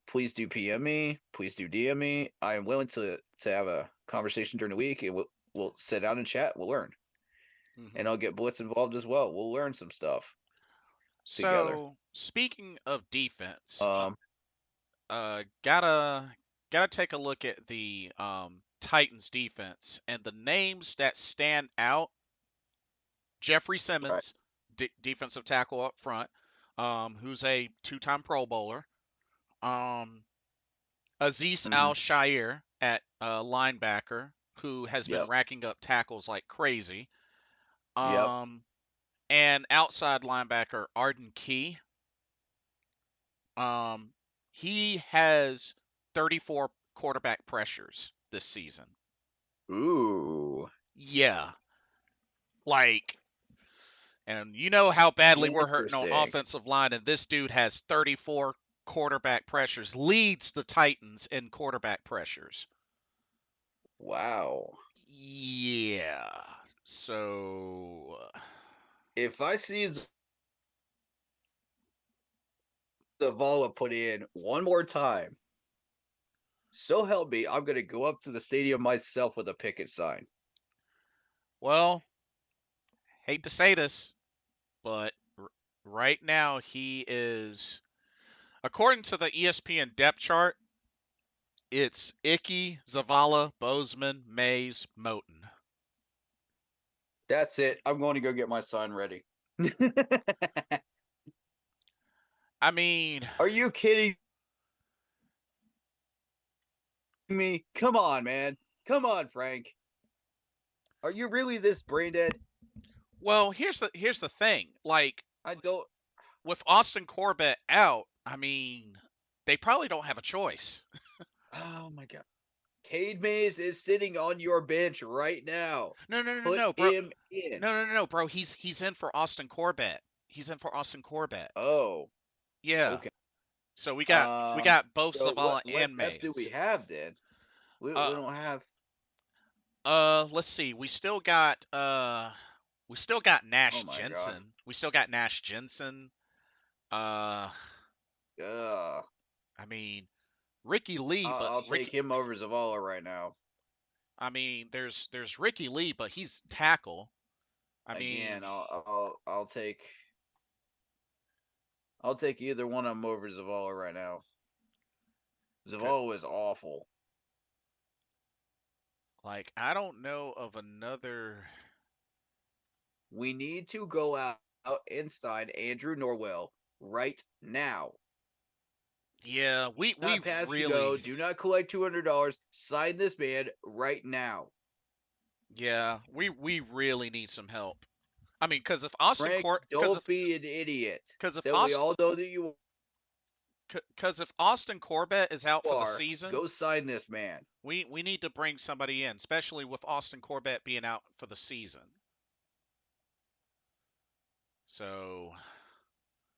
please do PM me. Please do DM me. I am willing to have a conversation during the week, and we'll sit down and chat. We'll learn, Hmm. and I'll get Blitz involved as well. We'll learn some stuff together. So speaking of defense, Um, gotta take a look at the Titans defense and the names that stand out. Jeffrey right. Simmons, defensive tackle up front, who's a two-time Pro Bowler. Um, Aziz Mm-hmm. Al Shair at linebacker, who has been Yep. racking up tackles like crazy. Yep. Um, and outside linebacker Arden Key. Um, he has 34 quarterback pressures this season. Ooh. Yeah, like, and you know how badly we're hurting on Interesting. offensive line, and this dude has 34 quarterback pressures, leads the Titans in quarterback pressures. Wow. Yeah. So, If I see Zavala put in one more time, so help me, I'm gonna go up to the stadium myself with a picket sign. well, hate to say this, but right now he is, according to the ESPN depth chart, it's Icky, Zavala, Bozeman, Mays, Moten. That's it. I'm going to go get my sign ready. I mean, Are you kidding me? Come on, man. Come on, Frank. Are you really this brain dead? well, here's the thing. Like I don't. with Austin Corbett out, I mean, they probably don't have a choice. Oh my god. Cade Mays is sitting on your bench right now. No, no, no, no, Put no, bro. him in. No, no, no, no, bro. He's in for Austin Corbett. He's in for Austin Corbett. Oh, Yeah. okay. So we got both So what Zavala what and depth do we Mays. have then? We Uh don't have. let's see. We still got Oh Nash my god. Jensen. We still got Nash Jensen. Uh Ugh. I mean, Ricky Lee, but I'll take Ricky him over Zavala right now. I mean, there's Ricky Lee, but he's tackle. I Again, mean, I'll take either one of them over Zavala right now. c- Zavala is awful. like I don't know of another. We need to go out and sign Andrew Norwell right now. Yeah, we Not pass to go. really. Do not collect $200. Sign this man right now. Yeah, we really need some help. I mean, Frank, don't be an idiot. because if That we Austin all know that you because if Austin Corbett is out for the are. season, Go sign this man. we need to bring somebody in, especially with Austin Corbett being out for the season. So,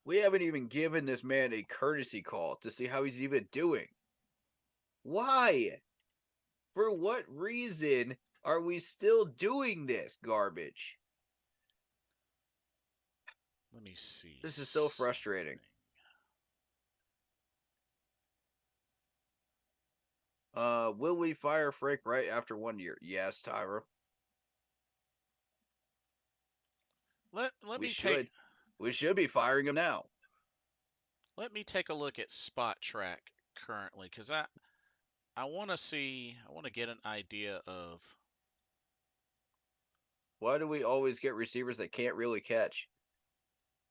We haven't even given this man a courtesy call to see how he's even doing. Why? For what reason are we still doing this garbage? let me see This is so something. frustrating. Will we fire Frank right after 1 year? Yes, Tyra. Let We me take should. We should be firing him now. let me take a look at Spot Track currently cuz I want to see, I want to get an idea of. Why do we always get receivers that can't really catch?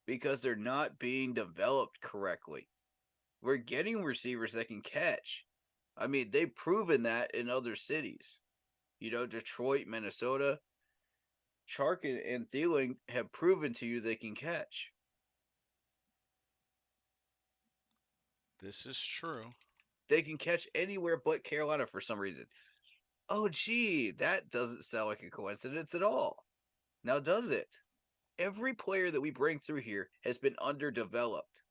Because they're not being developed correctly. We're getting receivers that can catch. I mean, they've proven that in other cities. Detroit, Minnesota, Chark and Thielen have proven to you they can catch. This is true. They can catch anywhere but Carolina for some reason. Oh, gee, that doesn't sound like a coincidence at all. Now, does it? Every player that we bring through here has been underdeveloped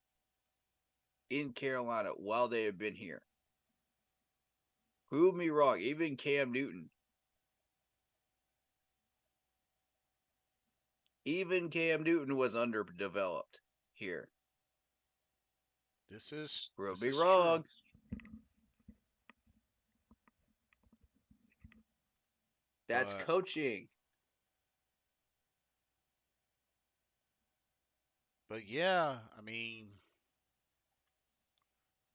in Carolina while they have been here. Prove me wrong. Even Cam Newton. Even Cam Newton was underdeveloped here. This is Prove this me is true. wrong. That's But coaching. yeah, I mean,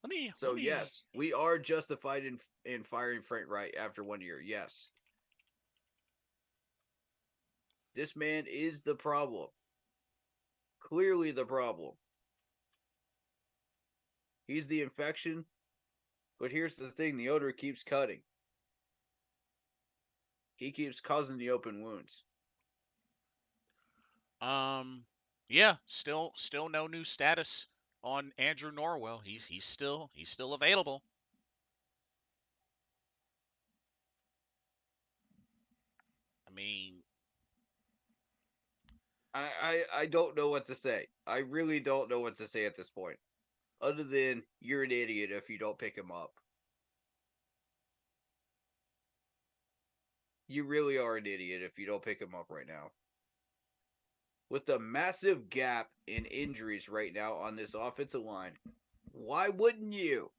let me So yes, we are justified in firing Frank Wright after 1 year. Yes, this man is the problem. Clearly the problem. He's the infection. But here's the thing: the odor keeps cutting. He keeps causing the open wounds. um yeah, still no new status on Andrew Norwell. He's still available. I mean, I don't know what to say. I really don't know what to say at this point. Other than you're an idiot if you don't pick him up. You really are an idiot if you don't pick him up right now. With the massive gap in injuries right now on this offensive line, why wouldn't you?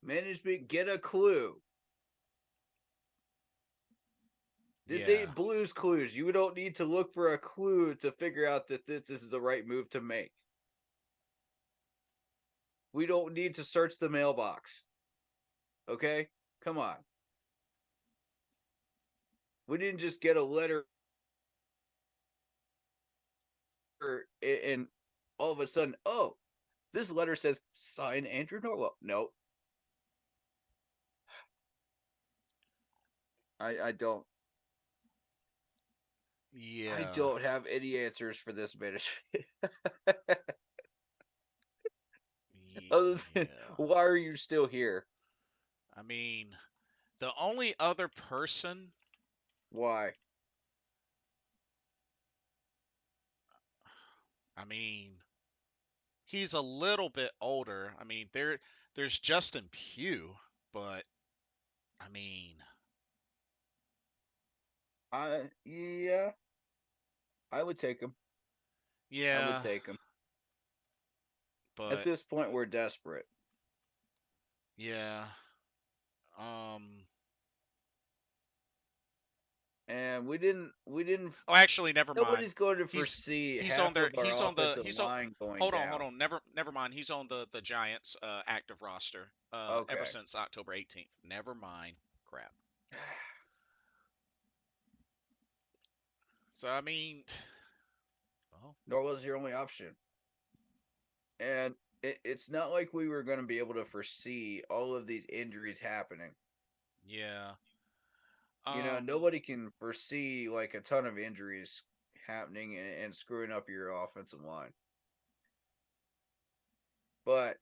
Management, get a clue. This yeah. ain't Blues Clues. You don't need to look for a clue to figure out that this is the right move to make. We don't need to search the mailbox. Okay? Come on. We didn't just get a letter and all of a sudden, oh, this letter says sign Andrew Norwell. No, I don't. I Yeah. don't have any answers for this management. Other than Yeah. why are you still here? I mean, the only other person, Why? I mean, he's a little bit older. I mean, there's Justin Pugh, but I mean, Yeah, I would take him. I would yeah, take him. At but this point, we're desperate. yeah. Um And we didn't oh, actually never mind. nobody's going to He's foresee he's on half there. of our offensive He's on line going hold down. on. Never mind. He's on the Giants active roster ever Okay. since October 18th. Never mind. Crap. So I mean, well, Nor was your only option. And it's not like we were going to be able to foresee all of these injuries happening. yeah. Um Nobody can foresee like a ton of injuries happening and screwing up your offensive line. But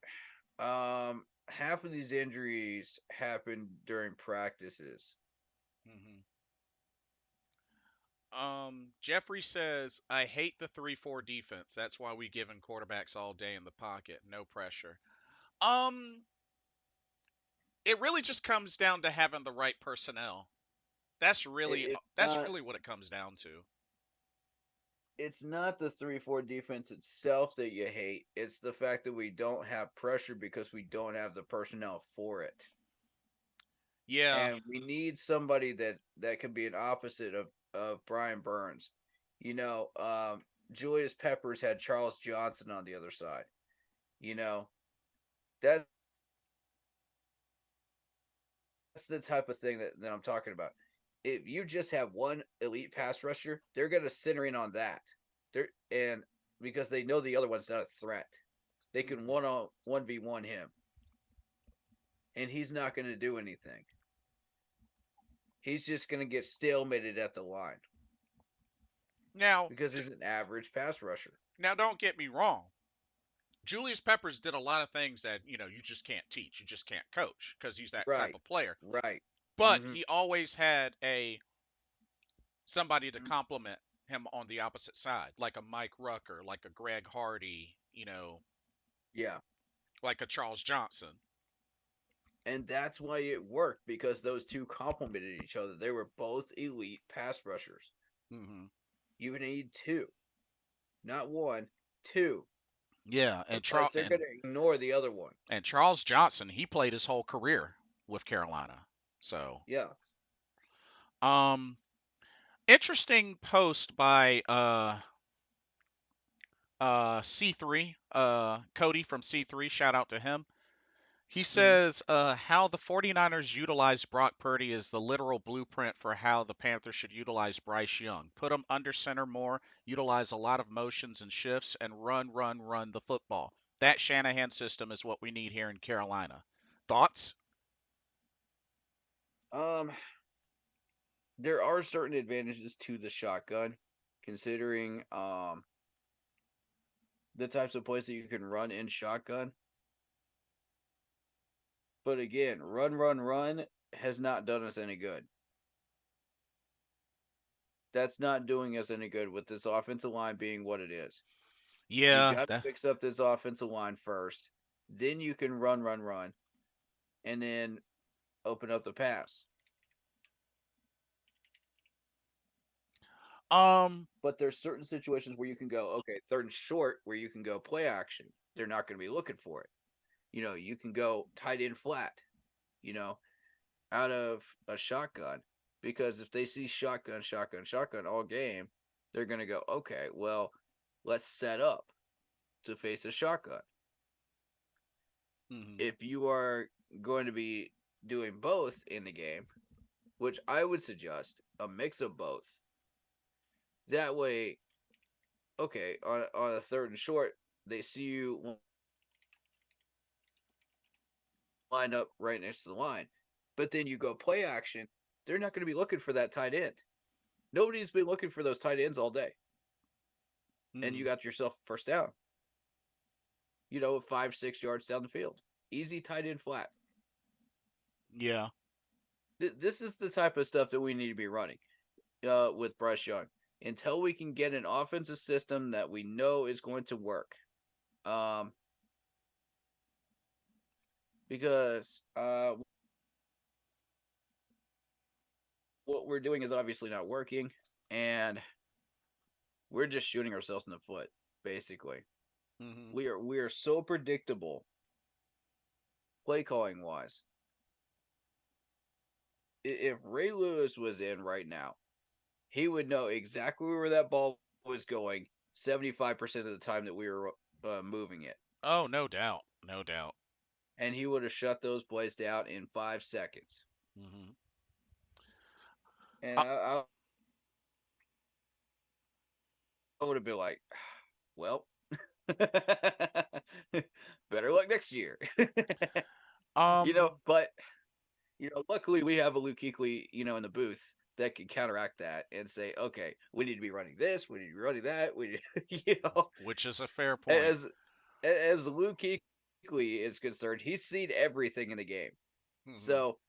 half of these injuries happen during practices. mhm. Jeffrey says, I hate the 3-4 defense. That's why we giving quarterbacks all day in the pocket, no pressure. Um, it really just comes down to having the right personnel. It's That's not really what it comes down to. it's not the 3-4 defense itself that you hate. It's the fact that we don't have pressure because we don't have the personnel for it. Yeah. And we need somebody that can be an opposite of Brian Burns. You know, Julius Peppers had Charles Johnson on the other side. You know, that's the type of thing that I'm talking about. If you just have one elite pass rusher, they're gonna center in on that. They're and because they know the other one's not a threat. They can Mhm. one v one him. And he's not gonna do anything. He's just gonna get stalemated at the line Now, because he's an average pass rusher. now don't get me wrong. Julius Peppers did a lot of things that you just can't teach, you just can't coach because he's that type Right. of player. Right. But Mm-hmm. he always had a somebody to complement him on the opposite side, like a Mike Rucker, like a Greg Hardy, Yeah. like a Charles Johnson. And that's why it worked because those two complemented each other. They were both elite pass rushers. Hmm. You need two, not one, two. Yeah, Otherwise, they're going to ignore the other one. and Charles Johnson, he played his whole career with Carolina. So, Yeah. um, interesting post by C3, Cody from C3. Shout out to him. He Mm-hmm. says how the 49ers utilize Brock Purdy is the literal blueprint for how the Panthers should utilize Bryce Young. Put him under center more, utilize a lot of motions and shifts, and run, run, run the football. That Shanahan system is what we need here in Carolina. Thoughts? Um, there are certain advantages to the shotgun, considering the types of plays that you can run in shotgun. But again, run, run, run has not done us any good. That's not doing us any good with this offensive line being what it is. You Yeah, got to that. fix up this offensive line first. Then you can run, run, run, and then open up the pass. Um. But there's certain situations where you can go, okay, third and short, where you can go play action. They're not going to be looking for it. You can go tight end flat, you know, out of a shotgun. Because if they see shotgun, shotgun, shotgun all game, they're going to go, okay, well, let's set up to face a shotgun. Mhm. If you are going to be doing both in the game, which I would suggest a mix of both, that way, okay, on a third and short, they see you lined up right next to the line. But then you go play action, they're not going to be looking for that tight end. Nobody's been looking for those tight ends all day. And you Mhm. got yourself first down, 5, 6 yards down the field. Easy tight end flat. Yeah. This is the type of stuff that we need to be running with Bryce Young until we can get an offensive system that we know is going to work. Um, because what we're doing is obviously not working, and we're just shooting ourselves in the foot. Basically, Mhm. we are so predictable play calling wise. If Ray Lewis was in right now, he would know exactly where that ball was going 75% of the time that we were moving it. Oh, no doubt. No doubt. And he would have shut those plays down in 5 seconds. Mhm. And Uh, I would have been like, well, better luck next year. um. But luckily we have a Luke Kuechly, in the booth that can counteract that and say, okay, we need to be running this, we need to be running that. We, Which is a fair point. as Luke Kuechly is concerned, he's seen everything in the game. Mhm. So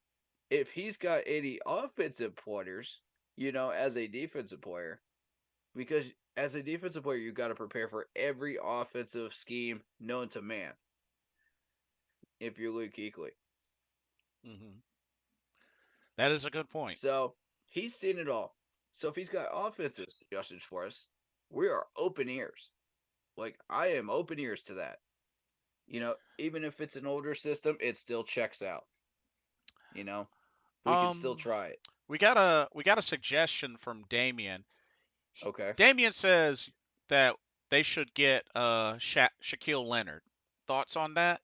if he's got any offensive pointers, as a defensive player, because as a defensive player, you got to prepare for every offensive scheme known to man. If you're Luke Kuechly, Mhm. That is a good point. so he's seen it all. So if he's got offensive suggestions for us, we are open ears. Like I am open ears to that. Even if it's an older system, it still checks out. You know, we can still Um. try it. We got a suggestion from Damien. Okay. Damien says that they should get Shaquille Leonard. Thoughts on that?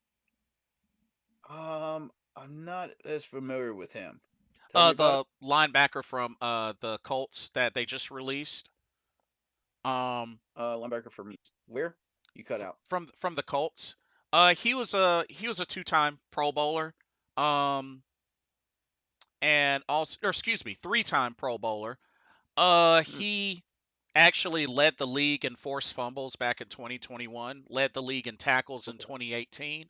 I'm not as familiar with him. Tell me about it. The linebacker from the Colts that they just released. Linebacker for me. Where? You cut out. From the Colts. He was a two-time Pro Bowler. Um, and also, or excuse me, three-time Pro Bowler. Hmm. He actually led the league in forced fumbles back in 2021, led the league in tackles in Okay. 2018.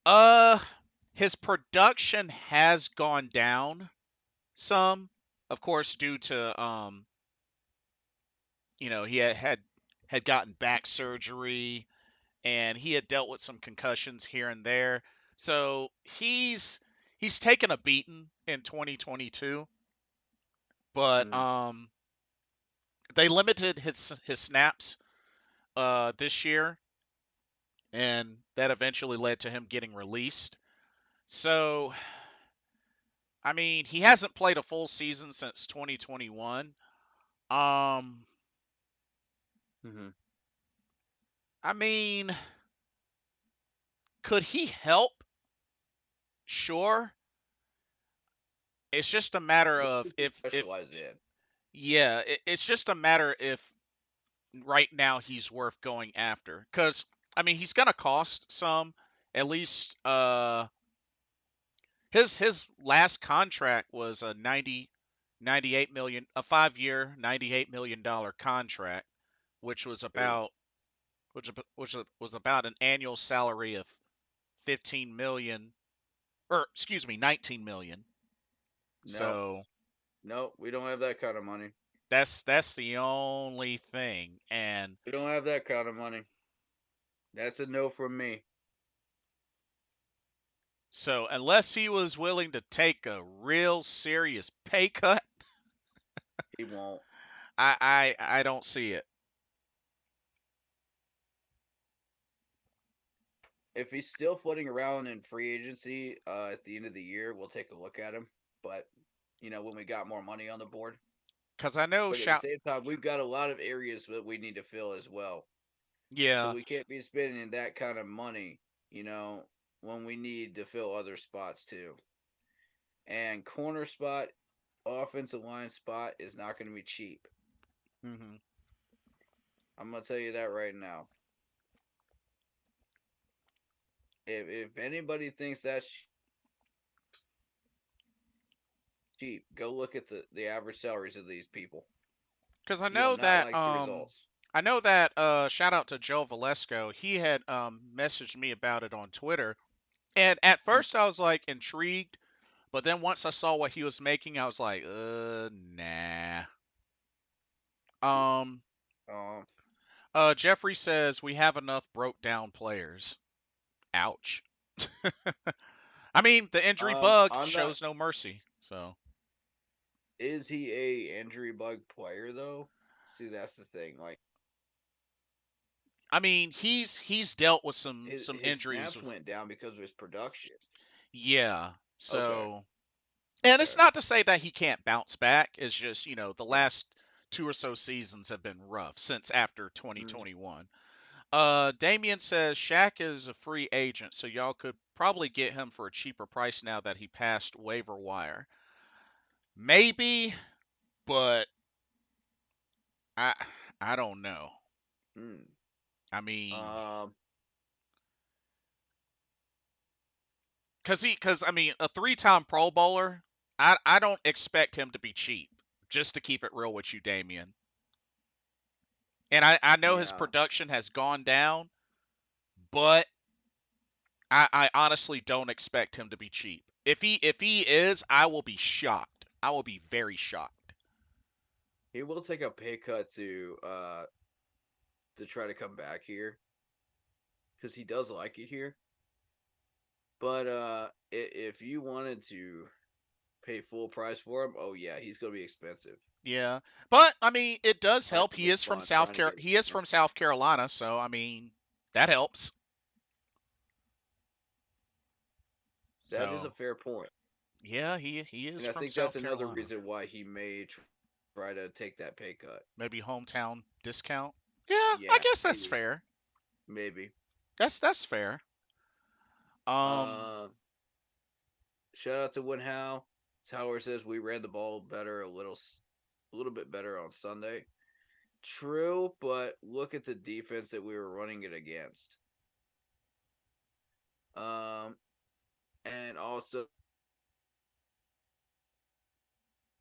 Uh, his production has gone down some, of course, due to he had gotten back surgery and he had dealt with some concussions here and there. So he's taken a beating in 2022, but Mm, they limited his snaps this year, and that eventually led to him getting released. So, I mean, he hasn't played a full season since 2021. Um, mm-hmm. I mean, could he help? Sure. It's just a matter What of does he if specialize in? yeah, it's just a matter if right now he's worth going after. Cuz I mean, he's going to cost some, at least his last contract was a 98 million, a 5-year, $98 million contract, which was Oof. about which was about an annual salary of 15 million, or excuse me, 19 million. No, So no, we don't have that kind of money. that's the only thing. And We don't have that kind of money. That's a no from me. so unless he was willing to take a real serious pay cut, He won't. I don't see it. If he's still floating around in free agency at the end of the year, we'll take a look at him. But when we got more money on the board. Cuz I know But at the shout same time, we've got a lot of areas that we need to fill as well. So yeah, we can't be spending that kind of money, you know, when we need to fill other spots too. And corner spot, offensive line spot is not going to be cheap. mhm. I'm going to tell you that right now. If anybody thinks that's cheap, go look at the average salaries of these people. Cuz You will not like the results. I know that shout out to Joe Valesco. He had messaged me about it on Twitter. And at Mm, first I was like intrigued, but then once I saw what he was making, I was like, nah. Um Um, Jeffrey says we have enough broke down players. Ouch. I mean, the injury bug I'm not. shows no mercy. So, Is he a injury bug player though? See, that's the thing. Like I mean, he's dealt with some his injuries. snaps went down because of his production. Yeah. Okay. So, and it's Okay. not to say that he can't bounce back. It's just, the Yeah. last two or so seasons have been rough since after Mm, 2021. Damien says Shaq is a free agent, so y'all could probably get him for a cheaper price now that he passed waiver wire. Maybe, but I I don't know. mm. I mean, Um. cause I mean, a 3-time Pro Bowler, I don't expect him to be cheap. Just to keep it real with you, Damien. And I know his Yeah. production has gone down, but I honestly don't expect him to be cheap. If he is, I will be shocked. I will be very shocked. He will take a pay cut to try to come back here because he does like it here. But if you wanted to pay full price for him, oh yeah, he's gonna be expensive. Yeah, but I mean, it does I help. have a fun trying to get He is him. from South Carolina, so I mean, that helps. That is a So fair point, yeah, he is and I from think that's South another Carolina. reason why he may try to take that pay cut. Maybe hometown discount. Yeah, I Yeah, guess that's maybe, fair. maybe. That's fair. Um, Uh, Shout out to Winhow. Tower says we ran the ball better a little bit better on Sunday. True, but look at the defense that we were running it against. Um, and also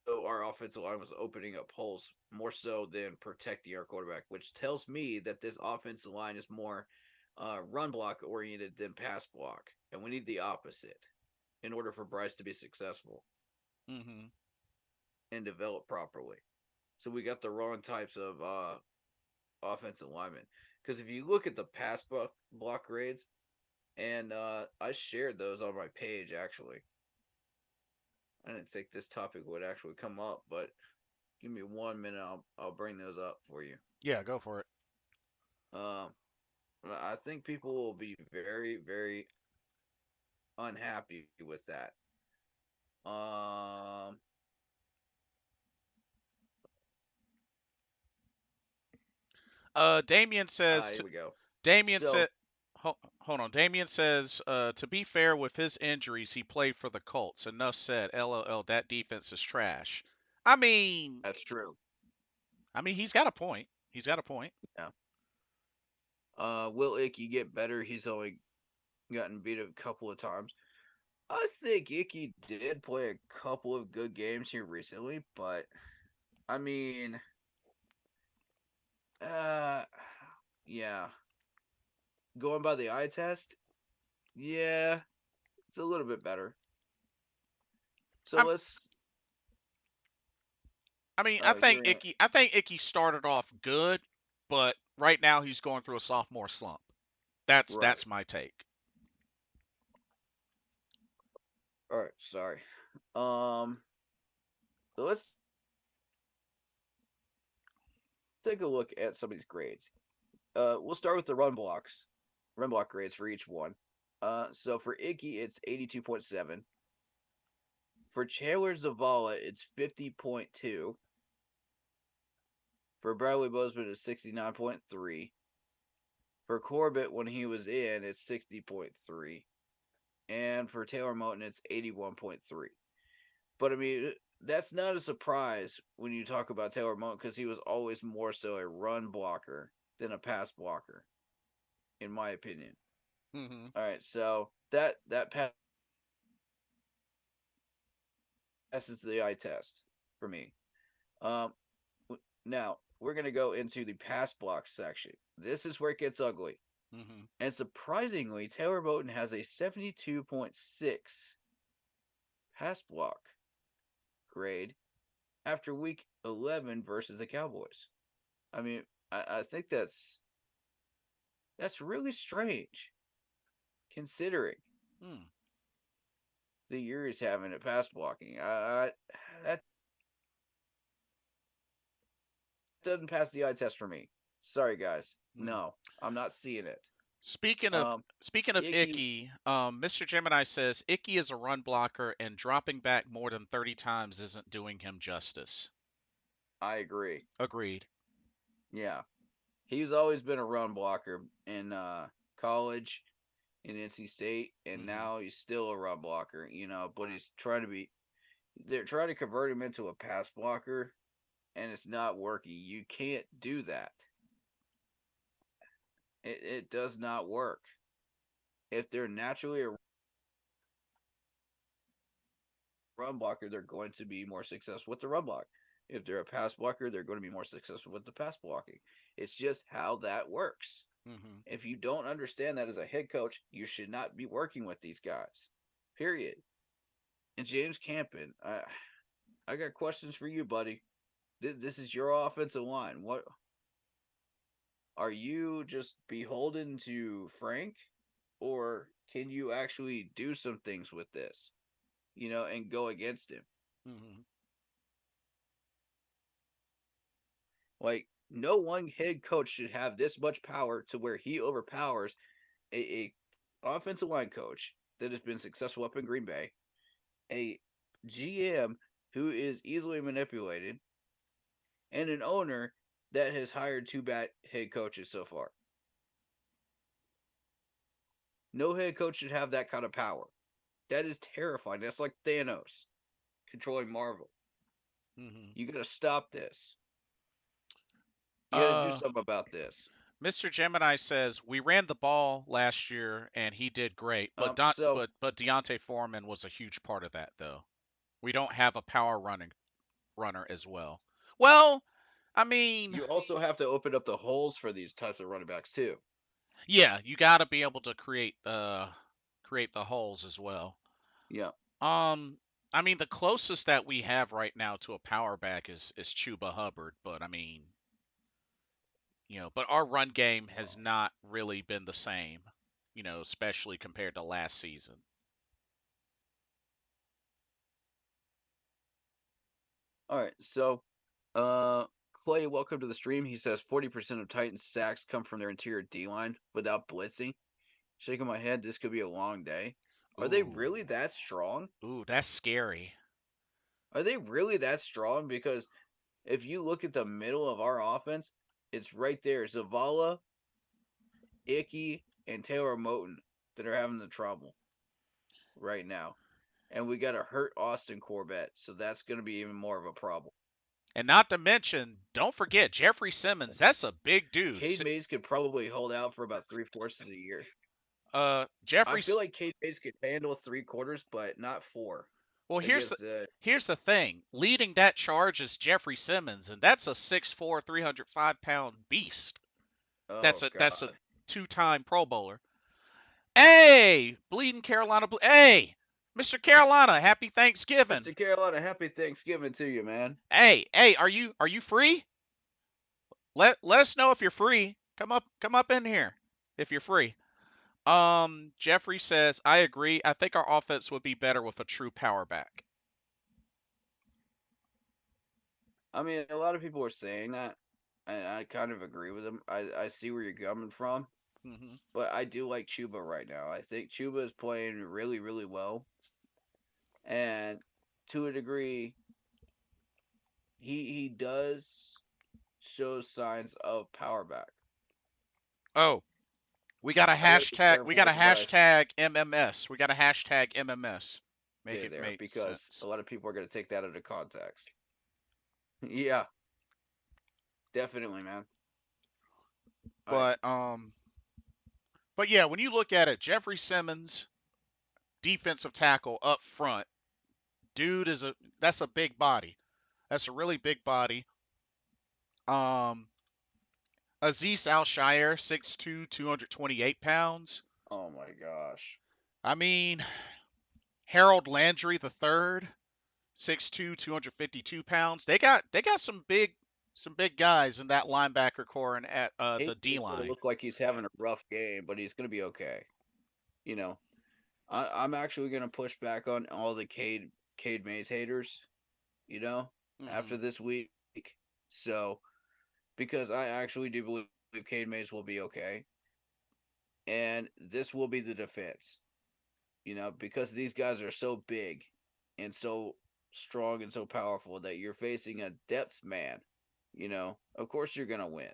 our offensive line was opening up holes more so than protecting our quarterback, which tells me that this offensive line is more run block oriented than pass block, and we need the opposite in order for Bryce to be successful Hmm. and develop properly. So we got the wrong types of offensive linemen. Because if you look at the pass block grades, and I shared those on my page actually. I didn't think this topic would actually come up, but give me 1 minute. I'll bring those up for you. Yeah, go for it. Um, I think people will be very, very unhappy with that. Um, Damien says. Here we go. Damien So said. Hold on. Damien says, to be fair, with his injuries, he played for the Colts. Enough said. LOL. That defense is trash. I mean, that's true. he's got a point. He's got a point. Yeah. Will Icky get better? He's only gotten beat a couple of times. I think Icky did play a couple of good games here recently, but I mean, uh, yeah, going by the eye test, yeah, it's a little bit better. So I'm. let's. I You're think in. Icky. I think Icky started off good, but right now he's going through a sophomore slump. Right. That's my take. All right. Sorry. Um. So let's take a look at some of these grades. We'll start with the run block grades for each one. So for Icky, it's 82.7. For Chandler Zavala, it's 50.2. For Bradley Bozeman, it's 69.3. For Corbett, when he was in, it's 60.3. And for Taylor Moton, it's 81.3. But I mean, that's not a surprise when you talk about Taylor Moton because he was always more so a run blocker than a pass blocker, in my opinion. Hmm. All right, so that passes the eye test for me. Um, Now we're gonna go into the pass block section. This is where it gets ugly. Hmm. And surprisingly, Taylor Moton has a 72.6 pass block grade after week 11 versus the Cowboys. I mean, I think that's really strange considering Mm. the year he's having at pass blocking. That doesn't pass the eye test for me. Sorry, guys. Mm. No, I'm not seeing it. Speaking of Um, speaking of Icky, Icky, Mr. Gemini says Icky is a run blocker and dropping back more than 30 times isn't doing him justice. I agree. Agreed. Yeah, he's always been a run blocker in college, in NC State, and Hmm. now he's still a run blocker. But he's trying to be. They're trying to convert him into a pass blocker, and it's not working. You can't do that. It does not work. If they're naturally a run blocker, they're going to be more successful with the run block. If they're a pass blocker, they're going to be more successful with the pass blocking. It's just how that works. Hmm. If you don't understand that as a head coach, you should not be working with these guys. Period. And James Campen, I got questions for you, buddy. This is your offensive line. What are you just beholden to Frank, or can you actually do some things with this? And go against him. Hmm. Like no one head coach should have this much power to where he overpowers a offensive line coach that has been successful up in Green Bay, a GM who is easily manipulated, and an owner that has hired two bad head coaches so far. No head coach should have that kind of power. That is terrifying. That's like Thanos controlling Marvel. Hmm. You got to stop this. You got to do Uh, something about this. Mr. Gemini says we ran the ball last year and he did great, but So Deontay Foreman was a huge part of that though. We don't have a power running. runner as well. Well, I mean, You also have to open up the holes for these types of running backs too. yeah, you got to be able to create the holes as well. Yeah. Um, I mean, the closest that we have right now to a power back is Chuba Hubbard, but I mean, but our run game has not really been the same, especially compared to last season. All right. So, uh, Clay, welcome to the stream. He says 40% of Titans sacks come from their interior D line without blitzing. Shaking my head, this could be a long day. Are they Ooh, really that strong? ooh, that's scary. Are they really that strong? Because if you look at the middle of our offense, it's right there. Zavala, Icky, and Taylor Moton that are having the trouble right now. And we got to hurt Austin Corbett, so that's going to be even more of a problem. And not to mention, don't forget Jeffrey Simmons. That's a big dude. Cade Mays could probably hold out for about 3/4 of the year. I Jeffrey. feel like Cade Mays could handle 3/4, but not four Well, here's the against here's the thing. Leading that charge is Jeffrey Simmons, and that's a 6'4", 305-pound beast. oh That's a god, 2-time Pro Bowler. Hey, bleeding Carolina. Hey, Mr. Carolina, happy Thanksgiving. Mr. Carolina, happy Thanksgiving to you, man. Hey, are you free? Let us know if you're free. Come up in here if you're free. Jeffrey says, I agree. I think our offense would be better with a true power back. I mean, a lot of people are saying that, and I kind of agree with them. I see where you're coming from, Hmm. but I do like Chuba right now. I think Chuba is playing really, really well, and to a degree, he does show signs of power back. Oh, we got a I gotta be hashtag. We careful got a with what I hashtag MMS. We got a hashtag MMS. Make say it there make because sense. a lot of people are gonna take that out of context. Yeah, definitely, man. All right. But but yeah, when you look at it, Jeffrey Simmons, defensive tackle up front, dude that's a big body. That's a really big body. Um, Aziz Al-Shire, 6'2", 228 pounds. Oh my gosh. I mean, Harold Landry the third, 6'2", 252 pounds. They got some big guys in that linebacker core and at the Cade D is gonna line. look like he's having a rough game, but he's gonna be okay. You know, I'm actually gonna push back on all the Cade Mays haters. You know, Hmm. after this week, so because I actually do believe Cade Mays will be okay, and this will be the defense. You know, because these guys are so big and so strong and so powerful that you're facing a depth man. You know, of course you're gonna win.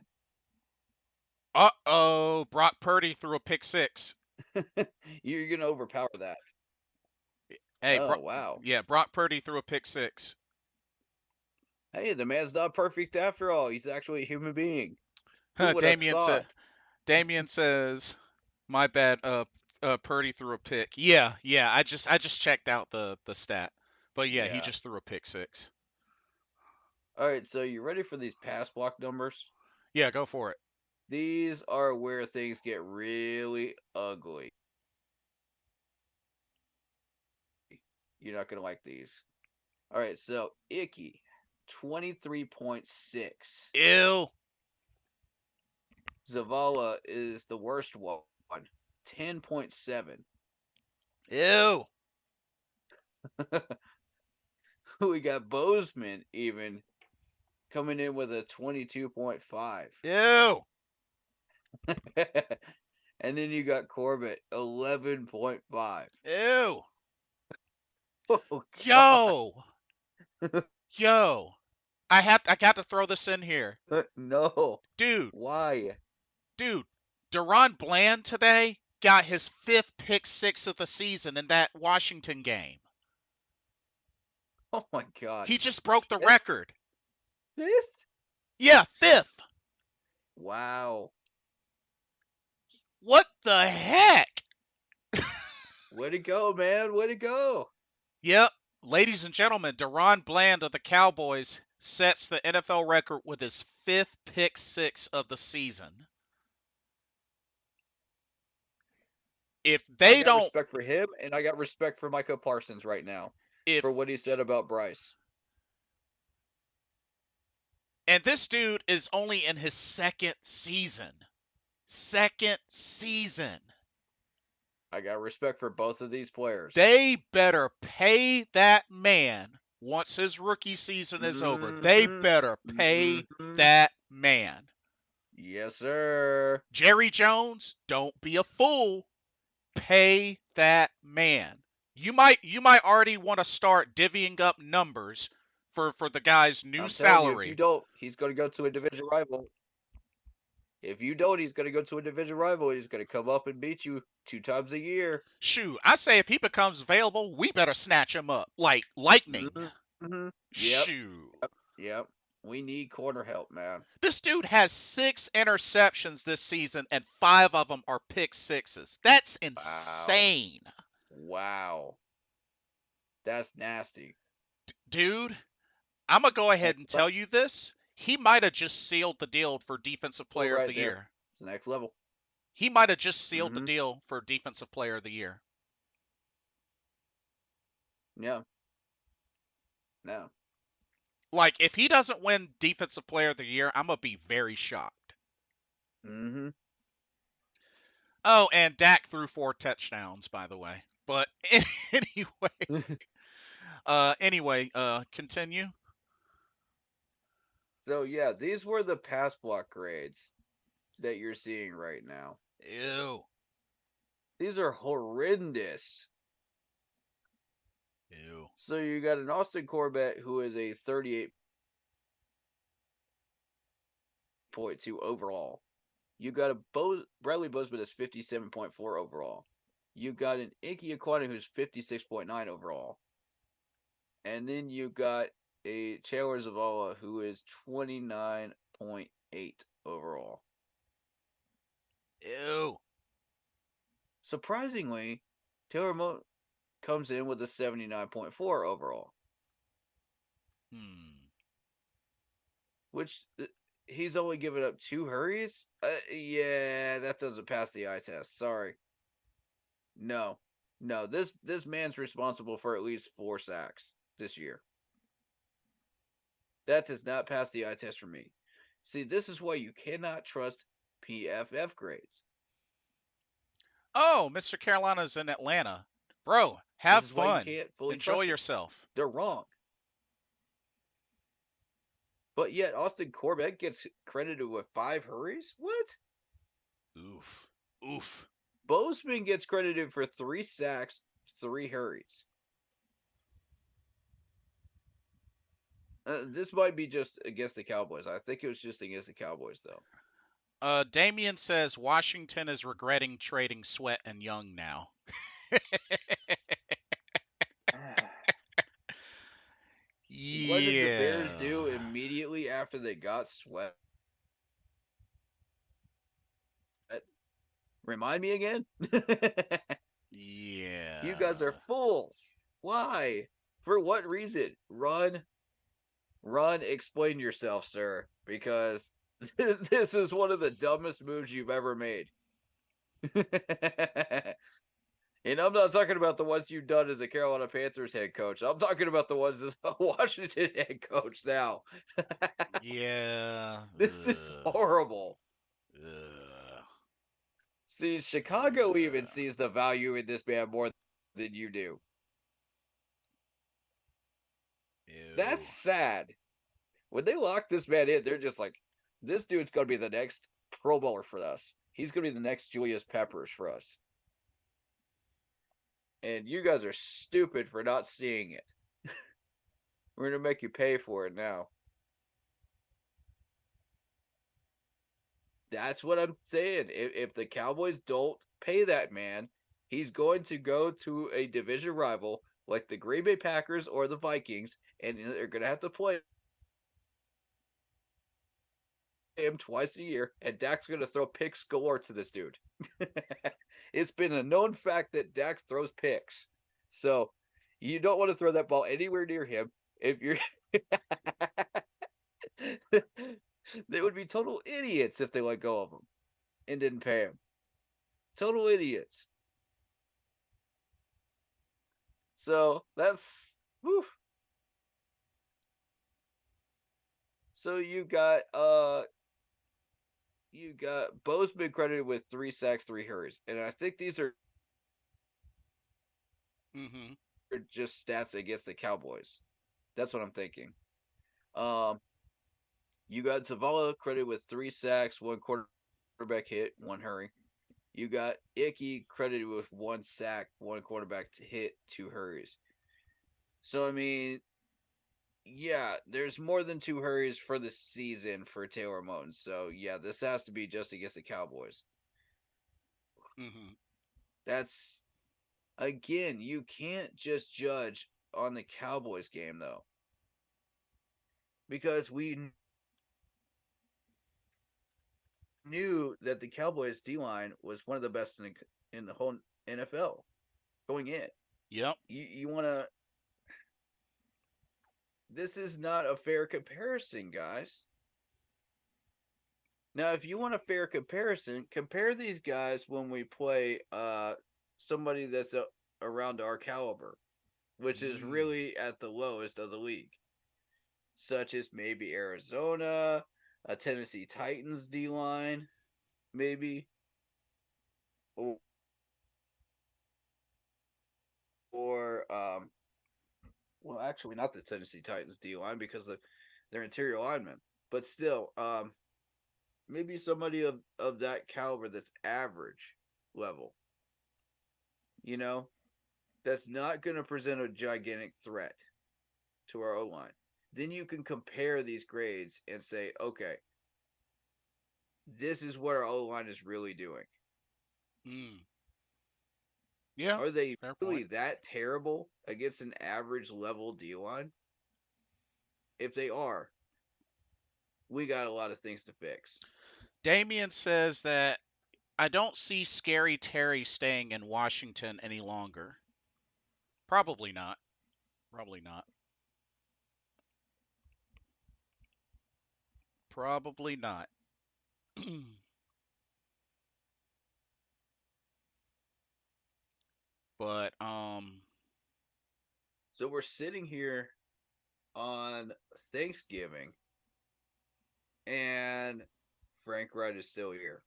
Uh-oh, Brock Purdy threw a pick six. You're gonna overpower that. Hey, Oh wow. yeah, Brock Purdy threw a pick six. Hey, the man's not perfect after all. He's actually a human being. Who would have Damien said. thought? Damien says, "My bad. Purdy threw a pick. Yeah. I just checked out the stat, but yeah, he Yeah. just threw a pick six. All right, so you ready for these pass block numbers? Yeah, go for it. These are where things get really ugly. You're not gonna like these. All right, so Icky, 23.6. Ew, Zavala is the worst one, 10.7. ew, We got Bozeman even coming in with a 22.5. ew, And then you got Corbett, 11.5. ew. Oh, God. Yo, yo. I got to throw this in here, No. dude. Why? Dude, Deron Bland today got his fifth pick six of the season in that Washington game. Oh, my God. He just broke the Fifth? record. Fifth? Yeah, fifth. Wow. What the heck? Way to go, man. Way to go. Yep. Ladies and gentlemen, Deron Bland of the Cowboys sets the NFL record with his 5th pick six of the season. If I they got don't, respect for him, and I got respect for Micah Parsons right now if for what he said about Bryce. and this dude is only in his second season. I got respect for both of these players. They better pay that man once his rookie season is over. They Mm-hmm. better pay Mm-hmm. that man. Yes, sir. Jerry Jones, don't be a fool. Pay that man. You might already want to start divvying up numbers for the guy's new I'm telling you, if you salary. don't, he's going to go to a division rival. If you don't, he's going to go to a division rival. He's going to come up and beat you 2 times a year. Shoot, I say if he becomes available, we better snatch him up like lightning. Mm-hmm. Yep. Shoot. Yep. Yep. We need corner help, man. This dude has 6 interceptions this season, and 5 of them are pick sixes. That's Wow. insane. Wow. That's nasty. Dude, I'm going to go ahead and Next tell you this. He might have just sealed the deal for Defensive level Player of right the there. Year. It's the next level. He might have just sealed the Mm-hmm. deal for Defensive Player of the Year. Yeah. No. Like, if he doesn't win Defensive Player of the Year, I'm going to be very shocked. Mm-hmm. Oh, and Dak threw 4 touchdowns, by the way. But continue. So yeah, these were the pass block grades that you're seeing right now. Ew. These are horrendous. Ew. So you got an Austin Corbett who is a 38.2 overall. You got a Bradley Bozeman is 57.4 overall. You got an Ike Aquana who's 56.9 overall. And then you got a Chandler Zavala who is 29.8 overall. Ew. Surprisingly, Taylor Moton comes in with a 79.4 overall. Which he's only given up 2 hurries? Yeah, that doesn't pass the eye test. Sorry. No. No, this man's responsible for at least 4 sacks this year. That does not pass the eye test for me. See, this is why you cannot trust PFF grades. Oh, Mr. Carolina's in Atlanta. Bro, This have is why you fun. can't fully Enjoy trust them. yourself. They're wrong. But yet Austin Corbett gets credited with 5 hurries? What? Oof. Oof. Bozeman gets credited for 3 sacks, 3 hurries. This might be just against the Cowboys. I think it was just against the Cowboys, though. Damien says Washington is regretting trading Sweat and Young now. What did the Bears Yeah. do immediately after they got Sweat? Remind me again? Yeah. You guys are fools. Why? For what reason? Run, explain yourself, sir, because this is one of the dumbest moves you've ever made. And I'm not talking about the ones you've done as a Carolina Panthers head coach. I'm talking about the ones as a Washington head coach now. Yeah. This is horrible. See, Chicago even sees the value in this man more than you do. Ew. That's sad. When they lock this man in, they're just like, this dude's going to be the next Pro Bowler for us. He's going to be the next Julius Peppers for us. And you guys are stupid for not seeing it. We're going to make you pay for it now. That's what I'm saying. If the Cowboys don't pay that man, he's going to go to a division rival like the Green Bay Packers or the Vikings, and they're going to have to play him twice a year, and Dak's going to throw picks galore to this dude. It's been a known fact that Dak throws picks. So You don't want to throw that ball anywhere near him. If you're they would be total idiots if they let go of him and didn't pay him. Total idiots. So that's whew. So you got Bo's been credited with 3 sacks, 3 hurries, and I think these are Mm-hmm. just stats against the Cowboys. That's what I'm thinking. Um, you got Zavala credited with 3 sacks, 1 quarterback hit, 1 hurry. You got Icky credited with 1 sack, 1 quarterback hit, 2 hurries. So I mean, yeah, there's more than 2 hurries for the season for Taylor Moton. So yeah, this has to be just against the Cowboys. Mm-hmm. That's again, you can't just judge on the Cowboys game though, because we knew that the Cowboys D line was one of the best in the whole NFL going in. Yep. You want to. This is not a fair comparison, guys. Now, if you want a fair comparison, compare these guys when we play somebody that's around our caliber, which is Mm. really at the lowest of the league, such as maybe Arizona, a Tennessee Titans D line, maybe, or, or well, actually, not the Tennessee Titans D line because they're interior linemen, but still, maybe somebody of that caliber that's average level, you know, that's not going to present a gigantic threat to our O line. Then you can compare these grades and say, okay, this is what our O line is really doing. Mm. Yeah. Are they Fair really point. that terrible against an average level D line? If they are, we got a lot of things to fix. Damien says that I don't see Scary Terry staying in Washington any longer. Probably not. Probably not. Probably not. But So we're sitting here on Thanksgiving, and Frank Wright is still here.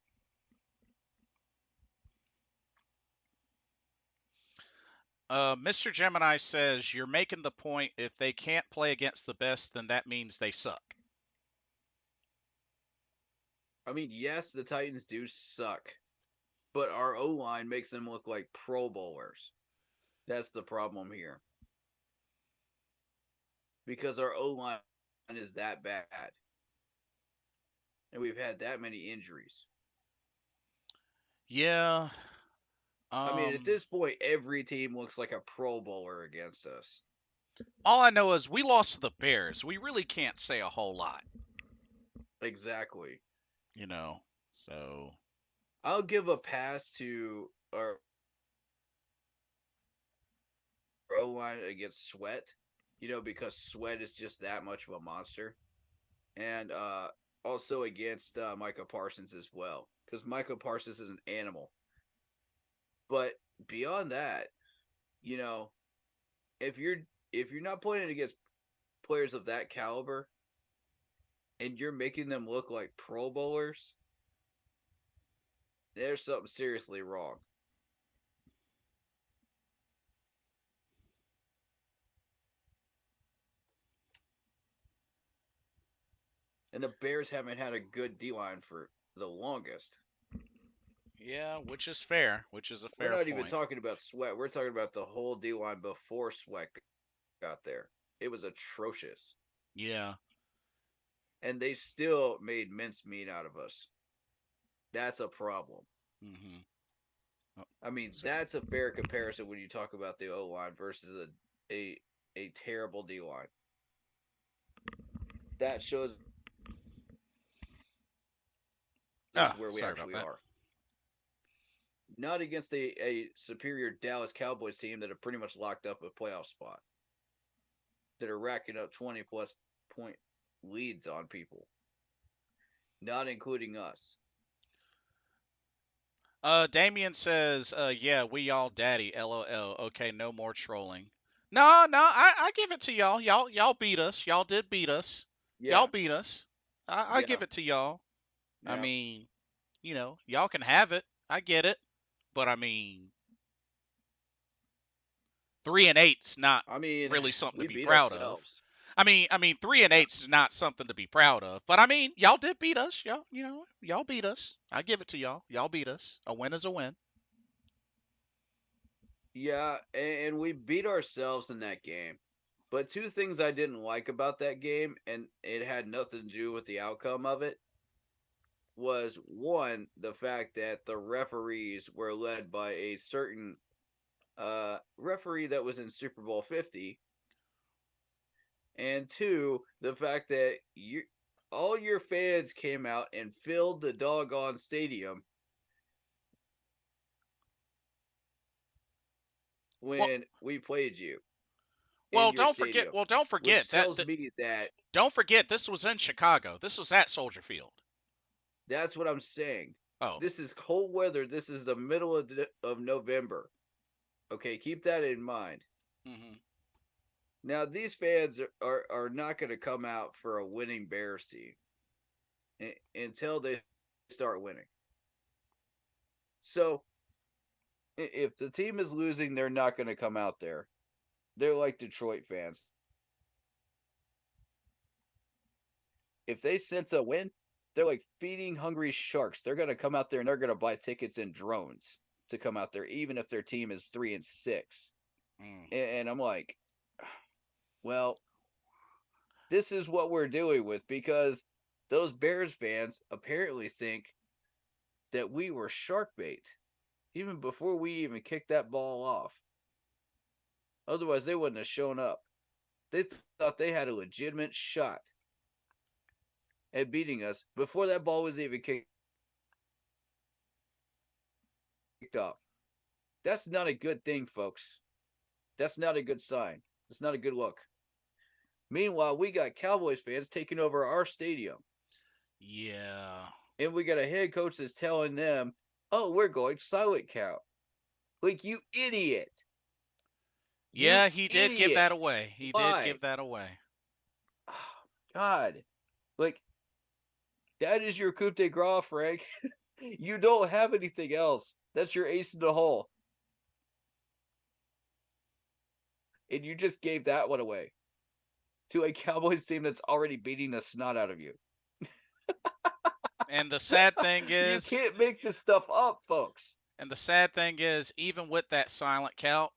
Mr. Gemini says you're making the point if they can't play against the best, then that means they suck. I mean, yes, the Titans do suck, but our O line makes them look like Pro Bowlers. That's the problem here because our O line is that bad, and we've had that many injuries. Yeah. I mean, at Um this point, every team looks like a Pro Bowler against us. all I know is we lost to the Bears. We really can't say a whole lot, Exactly. you know. So, I'll give a pass to our O line against Sweat, because Sweat is just that much of a monster. And also against Micah Parsons as well, because Micah Parsons is an animal. But beyond that, you know, if you're if you're not playing against players of that caliber and you're making them look like Pro Bowlers, there's something seriously wrong. And the Bears haven't had a good D line for the longest. yeah, which is fair, which is a We're fair not even point. talking about Sweat. We're talking about the whole D line before Sweat got there. It was atrocious. Yeah. And they still made mincemeat out of us. That's a problem. Mhm. Oh, I mean, so that's a fair comparison when you talk about the O line versus a terrible D line. That shows us where we sorry about actually that. are. not against a superior Dallas Cowboys team that are pretty much locked up a playoff spot, that are racking up 20 plus point leads on people, not including us. Damien says, yeah, we all daddy, LOL. Okay, no more trolling. No, no, I give it to y'all. Y'all beat us. Y'all did beat us. Y'all Yeah, beat us. I yeah, give it to y'all. I yeah. mean, y'all can have it. I get it. But I mean, 3-8's not I mean, really something to we be beat proud of. ourselves. I mean, 3 and Yeah, 8's not something to be proud of. But I mean, y'all did beat us. Y'all beat us. I give it to y'all. Y'all beat us. A win is a win. yeah, and we beat ourselves in that game. But two things I didn't like about that game, and it had nothing to do with the outcome of it, was one, the fact that the referees were led by a certain referee that was in Super Bowl 50, and two, the fact that all your fans came out and filled the doggone stadium Well, when we played you in well, your don't forget. stadium, Well, don't forget which that. tells me that Don't forget this was in Chicago. This was at Soldier Field. that's what I'm saying. Oh. This is cold weather. This is the middle of November. Okay, keep that in mind. Hmm. Now, these fans are not going to come out for a winning Bears team until they start winning. So, if the team is losing, they're not going to come out there. They're like Detroit fans. If they sense a win, they're like feeding hungry sharks. They're going to come out there and they're going to buy tickets in drones to come out there, even if their team is 3-6. Mm. And I'm like, well, this is what we're dealing with because those Bears fans apparently think that we were shark bait even before we even kicked that ball off. Otherwise, they wouldn't have shown up. They thought they had a legitimate shot at beating us before that ball was even kicked off. That's not a good thing, folks. That's not a good sign. It's not a good look. Meanwhile, we got Cowboys fans taking over our stadium, Yeah. and we got a head coach that's telling them, "Oh, we're going silent count." Like, you idiot! You Yeah, he did give idiot! that away. He did Why? give that away. Oh, God, like, that is your coup de grace, Frank. You don't have anything else. That's your ace in the hole, and you just gave that one away to a Cowboys team that's already beating the snot out of you. And the sad thing You is, can't make this stuff up, folks. even with that silent count,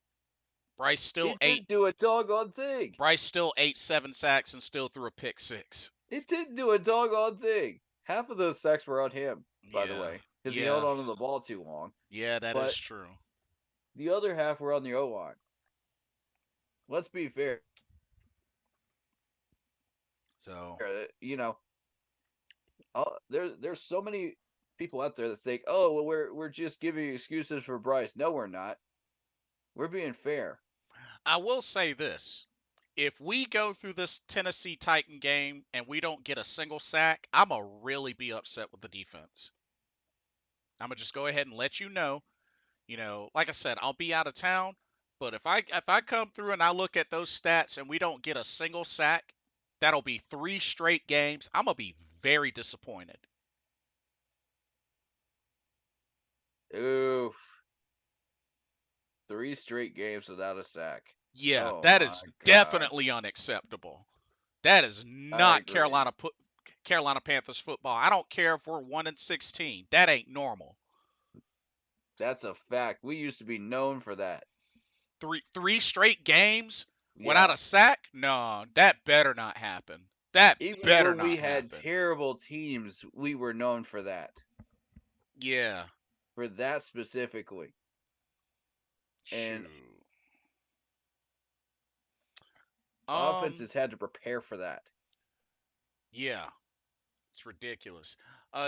Bryce still It ate didn't do a doggone thing. Bryce still ate 7 sacks and still threw a pick six. It didn't do a doggone thing. Half of those sacks were on him, by the Yeah. way, because he held Yeah. on to the ball too long. Yeah, that is But true. the other half were on the O line. Let's be fair. So, You know, there's so many people out there that think, oh, well, we're just giving excuses for Bryce. No, we're not. We're being fair. I will say this. If we go through this Tennessee Titan game and we don't get a single sack, I'm going to really be upset with the defense. I'm going to just go ahead and let you know. Like I said, I'll be out of town, but if I come through and I look at those stats and we don't get a single sack, that'll be 3 straight games. I'm going to be very disappointed. Oof. 3 straight games without a sack. Yeah, Oh that my is God. definitely unacceptable. That is I not agree. Carolina Panthers football. I don't care if we're 1-16. That ain't normal. That's a fact. We used to be known for that. Three straight games without Yeah. a sack? No, that better not happen. That Even better when we not had happen. terrible teams, we were known for that. Yeah. For that specifically. And Shoot. Um. offenses had to prepare for that. Yeah. It's ridiculous.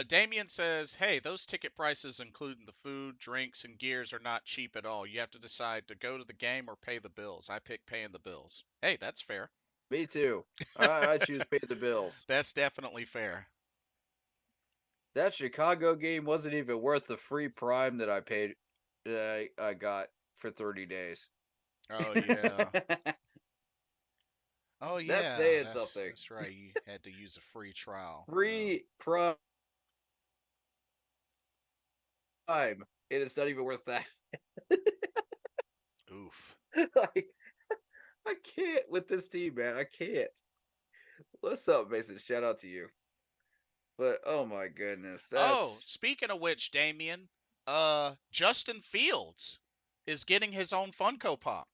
Damien says, "Hey, those ticket prices, including the food, drinks, and gears, are not cheap at all. You have to decide to go to the game or pay the bills. I pick paying the bills." Hey, that's fair. Me too. I choose pay the bills. That's definitely fair. That Chicago game wasn't even worth the free prime that I paid. I got for 30 days. Oh yeah. Oh That's yeah. saying That's something. that's right. You had to use a free trial. Free prime, and it's not even worth that. Oof. like, I can't with this team, man. I can't. What's up, Mason? Shout out to you. But oh my goodness, Oh, that's speaking of which, Damien, Justin Fields is getting his own Funko Pop.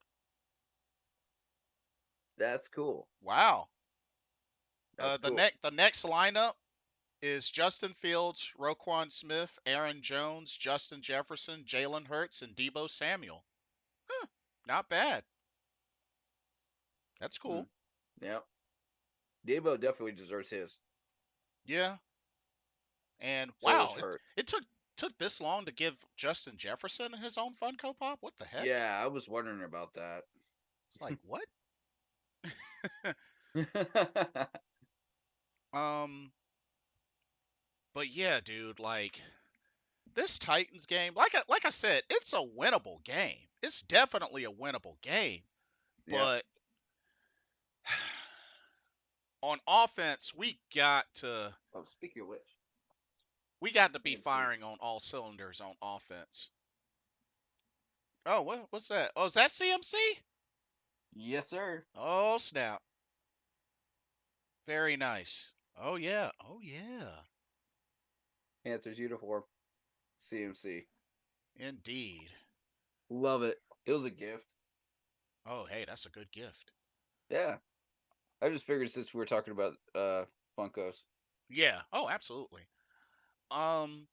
cool. Wow. That's The cool. next lineup is Justin Fields, Roquan Smith, Aaron Jones, Justin Jefferson, Jalen Hurts, and Debo Samuel. Huh, not bad. That's Hmm. cool. Yep. Debo definitely deserves his. Yeah. And So does wow, it Hurt. it took this long to give Justin Jefferson his own Funko Pop. What the heck? Yeah, I was wondering about that. It's like what? um, but yeah, dude, like this Titans game, like I said, it's a winnable game. It's definitely a winnable game. Yep. But on offense, Oh, speaking of which, we got to be AMC. firing on all cylinders on offense. Oh, what's that? Oh, is that CMC? Yes, sir. Oh, snap. Very nice. Oh yeah. Oh yeah. Panthers uniform. CMC. Indeed. Love it. It was a gift. Oh, hey, that's a good gift. Yeah. I just figured since we were talking about Funkos. Yeah. Oh, absolutely. Um,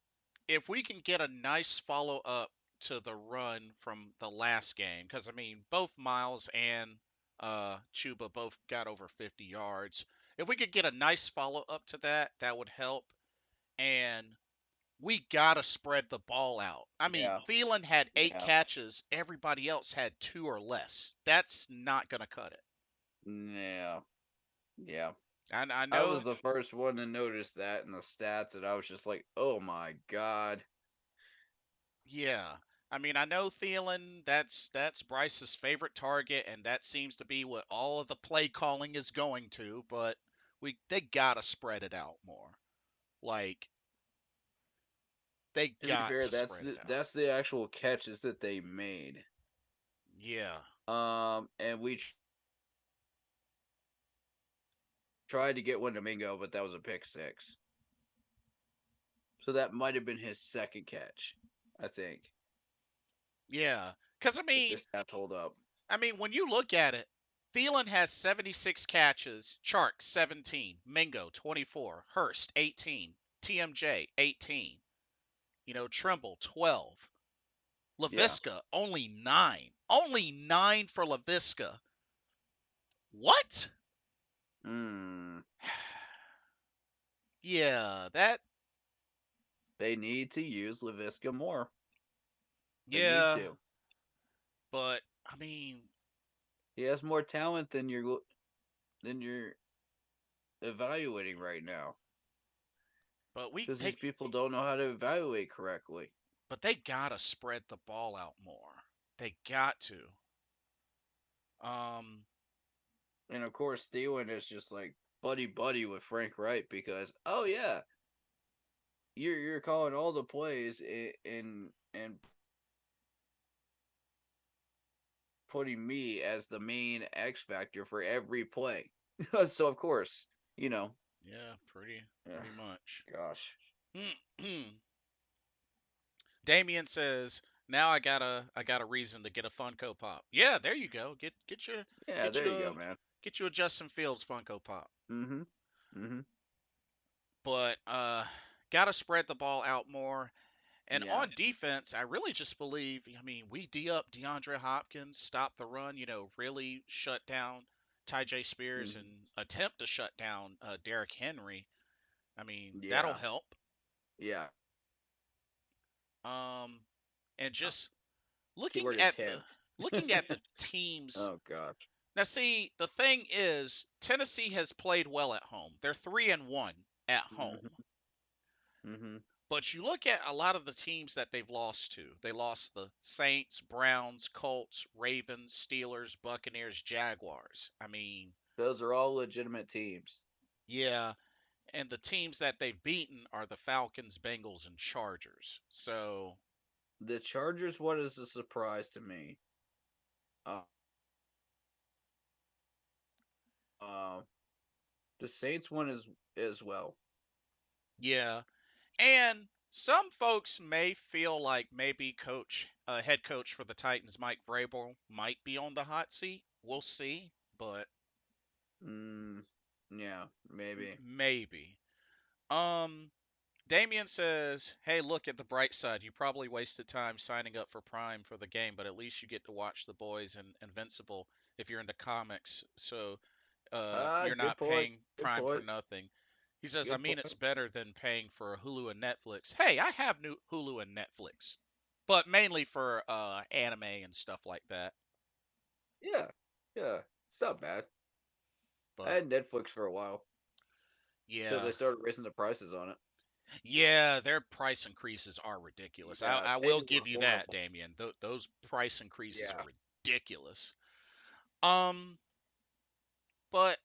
if we can get a nice follow up to the run from the last game, because I mean, both Miles and Chuba both got over 50 yards. If we could get a nice follow up to that, that would help. And we gotta spread the ball out. I mean, Yeah. Thielen had 8 Yeah. catches. Everybody else had 2 or less. That's not gonna cut it. Yeah. Yeah. And I I was know, the first one to notice that in the stats, and I was just like, oh my God. yeah. I mean, I know Thielen. That's Bryce's favorite target, and that seems to be what all of the play calling is going to. But they gotta spread it out more. Like they To be got fair, to spread it out. that's the actual catches that they made. Yeah. And we tried to get one to Mingo, but that was a pick six. So that might have been his second catch, I think, Yeah. Because if this stats hold up. when you look at it, Thielen has 76 catches, Chark 17, Mingo 24, Hurst 18, TMJ 18, Trimble 12, Yeah. LaVisca only 9. Only 9 for LaVisca. What? Hmm. Yeah, that They need to use LaVisca more. They need yeah, to. but I mean, He has more talent than you're evaluating right now. but we Because they these people don't know how to evaluate correctly. but they got to spread the ball out more. They got to. Um And of course, Thielen is just like buddy buddy with Frank Wright because oh yeah, you're calling all the plays and putting me as the main X factor for every play. So of course, you know, yeah, pretty ugh, much. gosh, Damien says, "Now I got a reason to get a Funko Pop." Yeah, there you go. yeah, get there you you go, a man. get you a Justin Fields Funko Pop. Mm-hmm. Mm-hmm. But got to spread the ball out more. And Yeah. on defense, I really just believe, I mean, we D up DeAndre Hopkins, stop the run, really shut down Ty J Spears Mm-hmm. and attempt to shut down Derrick Henry. I mean, that'll Yeah. help. Yeah. Um, and just looking Keyword at the attempt. looking at the teams. Oh gosh. Now, see, the thing is, Tennessee has played well at home. They're 3-1 at home. Hmm. Hmm. But you look at a lot of the teams that they've lost to. They lost the Saints, Browns, Colts, Ravens, Steelers, Buccaneers, Jaguars. I mean, Those are all legitimate teams. yeah, and the teams that they've beaten are the Falcons, Bengals, and Chargers. So, The Chargers one is a surprise to me. Uh, uh, the Saints one is as well. yeah. And some folks may feel like maybe head coach for the Titans, Mike Vrabel, might be on the hot seat. We'll see, but Mm, yeah, maybe. maybe. Um, Damien says, "Hey, look at the bright side. You probably wasted time signing up for Prime for the game, but at least you get to watch The Boys and Invincible if you're into comics. So you're Good not point. paying Good Prime for point. nothing." He says, "I Good mean, it's point. better than paying for Hulu and Netflix." Hey, I have new Hulu and Netflix, but mainly for anime and stuff like that. Yeah, yeah. It's not bad. I But had Netflix for a while until yeah, they started raising the prices on it. yeah, their price increases are ridiculous. Yeah, I they will were give you that, horrible. Damien. Those price increases are Yeah. ridiculous. Um, but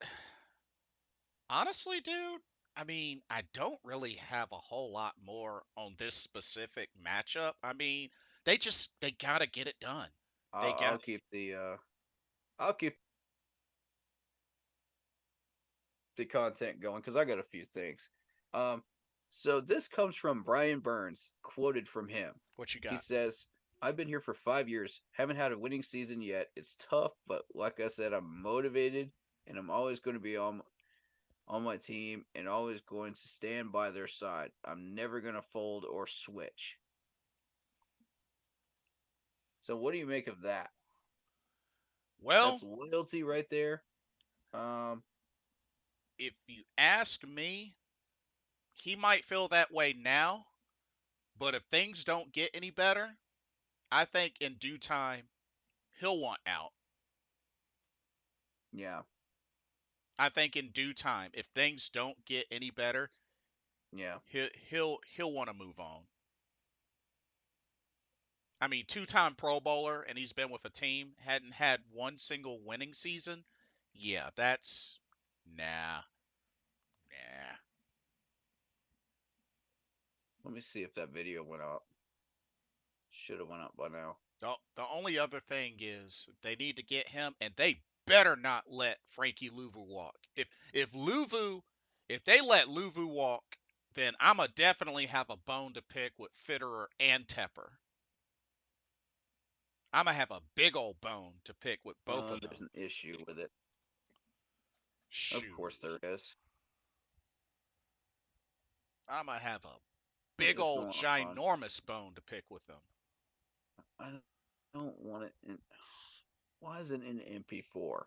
honestly, dude, I mean, I don't really have a whole lot more on this specific matchup. I mean, they gotta get it done. They I'll got keep I'll keep the content going because I got a few things. Um, so this comes from Brian Burns, quoted from him. what you He got. says, "I've been here for 5 years, haven't had a winning season yet. It's tough, but like I said, I'm motivated, and I'm always going to be on my team, and always going to stand by their side. I'm never going to fold or switch." So, what do you make of that? Well, That's loyalty right there. Um, if you ask me, he might feel that way now, but if things don't get any better, I think in due time he'll want out. yeah, I think in due time, if things don't get any better, yeah. he'll want to move on. I mean, two-time Pro Bowler, and he's been with a team hadn't had one single winning season. Yeah, that's nah, nah. Let me see if that video went up. Should have went up by now. The only other thing is they need to get him, and they better not let Frankie Louvu walk. If they let Louvu walk, then I'ma definitely have a bone to pick with Fitterer and Tepper. I'ma have a big old bone to pick with both of There's them. an issue with it. Of course Shoot, there is. I'ma have a What big is old going on? ginormous bone to pick with them. I don't want it in. Why is it in MP4?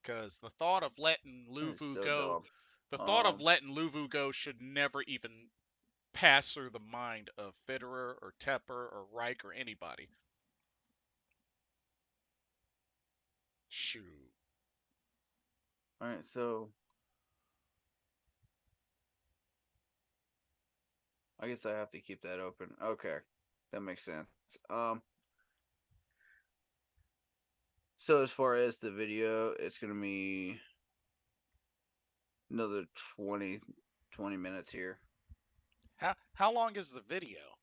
Because the thought of letting That is Louvu so go, dumb. the thought of Um, letting Louvu go should never even pass through the mind of Fitterer or Tepper or Reich or anybody. Shoot. all right, so I guess I have to keep that open. Okay, that makes sense. Um, so as far as the video, it's gonna be another 20 minutes here. How long is the video?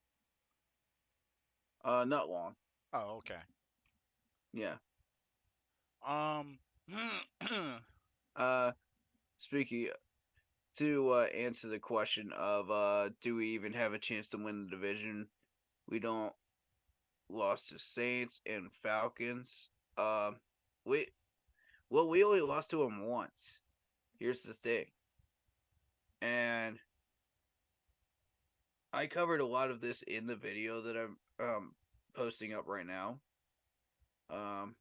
Not long. Oh, okay. Yeah. Um, Uh, speaking to answer the question of do we even have a chance to win the division? We don't. Lost to Saints and Falcons. We we only lost to them once. Here's the thing, and I covered a lot of this in the video that I'm posting up right now. Um,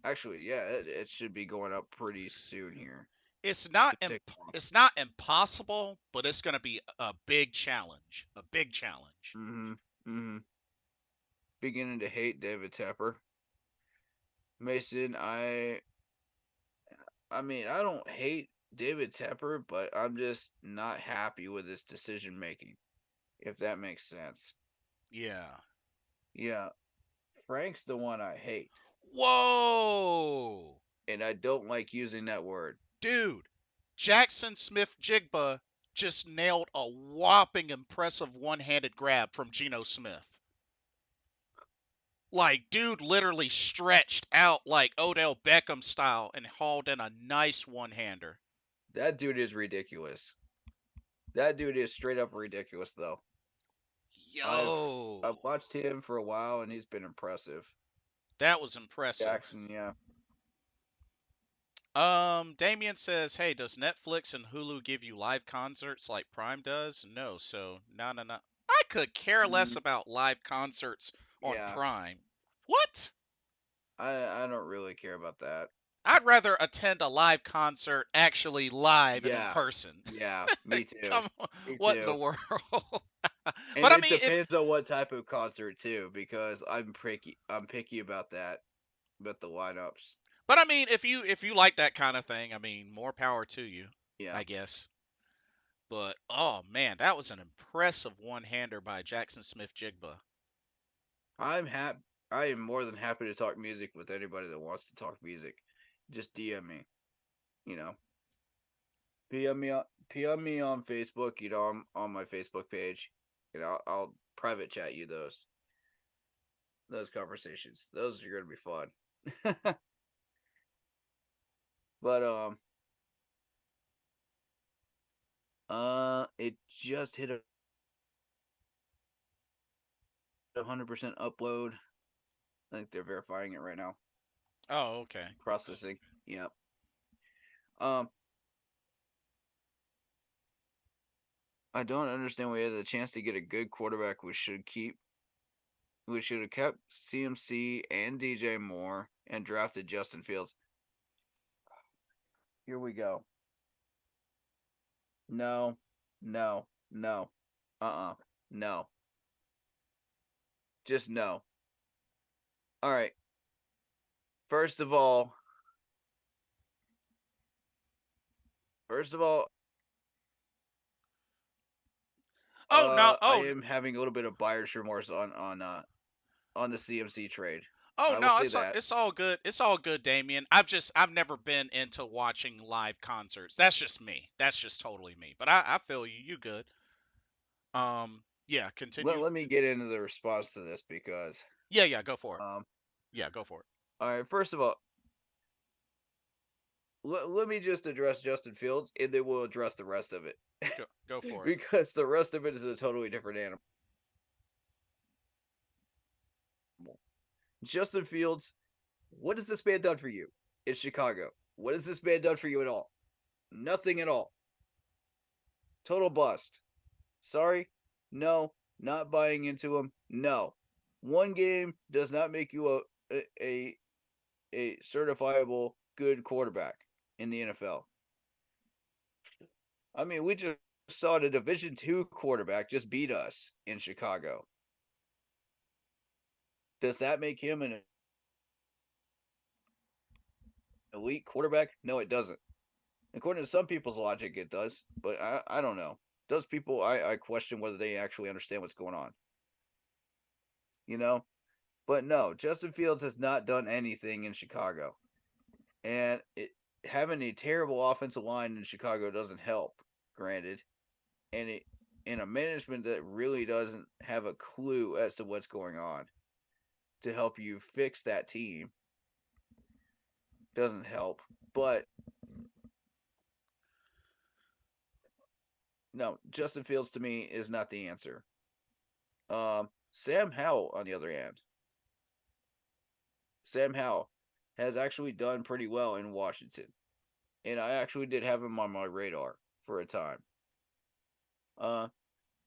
actually, yeah, it should be going up pretty soon here. It's not to tick off. it's not impossible, but it's going to be a big challenge. A big challenge. Mm-hmm. Mm-hmm. Beginning to hate David Tepper. Mason, I mean, I don't hate David Tepper, but I'm just not happy with his decision making, if that makes sense. Yeah. Yeah, Frank's the one I hate, Whoa. and I don't like using that word. Dude, Jackson Smith Jigba just nailed a whopping impressive one-handed grab from Geno Smith. Like, dude literally stretched out like Odell Beckham style and hauled in a nice one-hander. That dude is ridiculous. That dude is straight up ridiculous, though. I've Yo, I've watched him for a while, and he's been impressive. that was impressive. Jackson, yeah. Damien says, "Hey, does Netflix and Hulu give you live concerts like Prime does?" No, so no, no, no. I could care less Mm, about live concerts on yeah, Prime. What? I don't really care about that. I'd rather attend a live concert actually live and in Yeah, person. yeah, me too. Come on, Me what in the too. world? And But I it mean, if depends on what type of concert too, because I'm picky about that, about the lineups. if you like that kind of thing, I mean, more power to you, Yeah, I guess. But oh man, that was an impressive one-hander by Jackson Smith Jigba. I'm happy. I am more than happy to talk music with anybody that wants to talk music. Just DM me. You know, PM me on Facebook. You know, I'm on my Facebook page. You know, I'll private chat you those conversations. Those are gonna be fun. But it just hit 100% upload. I think they're verifying it right now. Oh, okay. Okay. Processing. Yep. Um, I don't understand. We had the chance to get a good quarterback. We should have kept CMC and DJ Moore and drafted Justin Fields. Here we go. No, no, no. No. Just no. All right. First of all, first of all, Oh no. I Oh, am having a little bit of buyer's remorse on the CMC trade. oh I will no. say It's that. it's all good. It's all good, Damien. I've never been into watching live concerts. That's just me. That's just totally me. But I feel you. You good? Yeah. Continue. Let me get into the response to this because Yeah. Yeah. Go for it. um Yeah. Go for it. all right, first of all, let me just address Justin Fields and then we'll address the rest of it. Go for it. Because the rest of it is a totally different animal. Justin Fields, what has this man done for you in Chicago? What has this man done for you at all? Nothing at all. Total bust. Sorry? No, not buying into him. No. One game does not make you a certifiable good quarterback in the NFL. I mean, we just saw the Division II quarterback just beat us in Chicago. Does that make him an elite quarterback? No, it doesn't. According to some people's logic, it does, but I don't know. Those people, I question whether they actually understand what's going on. You know? But no, Justin Fields has not done anything in Chicago. And having a terrible offensive line in Chicago doesn't help, granted. And a management that really doesn't have a clue as to what's going on to help you fix that team doesn't help. But no, Justin Fields to me is not the answer. Sam Howell, on the other hand, Sam Howell has actually done pretty well in Washington, and I actually did have him on my radar for a time. Uh,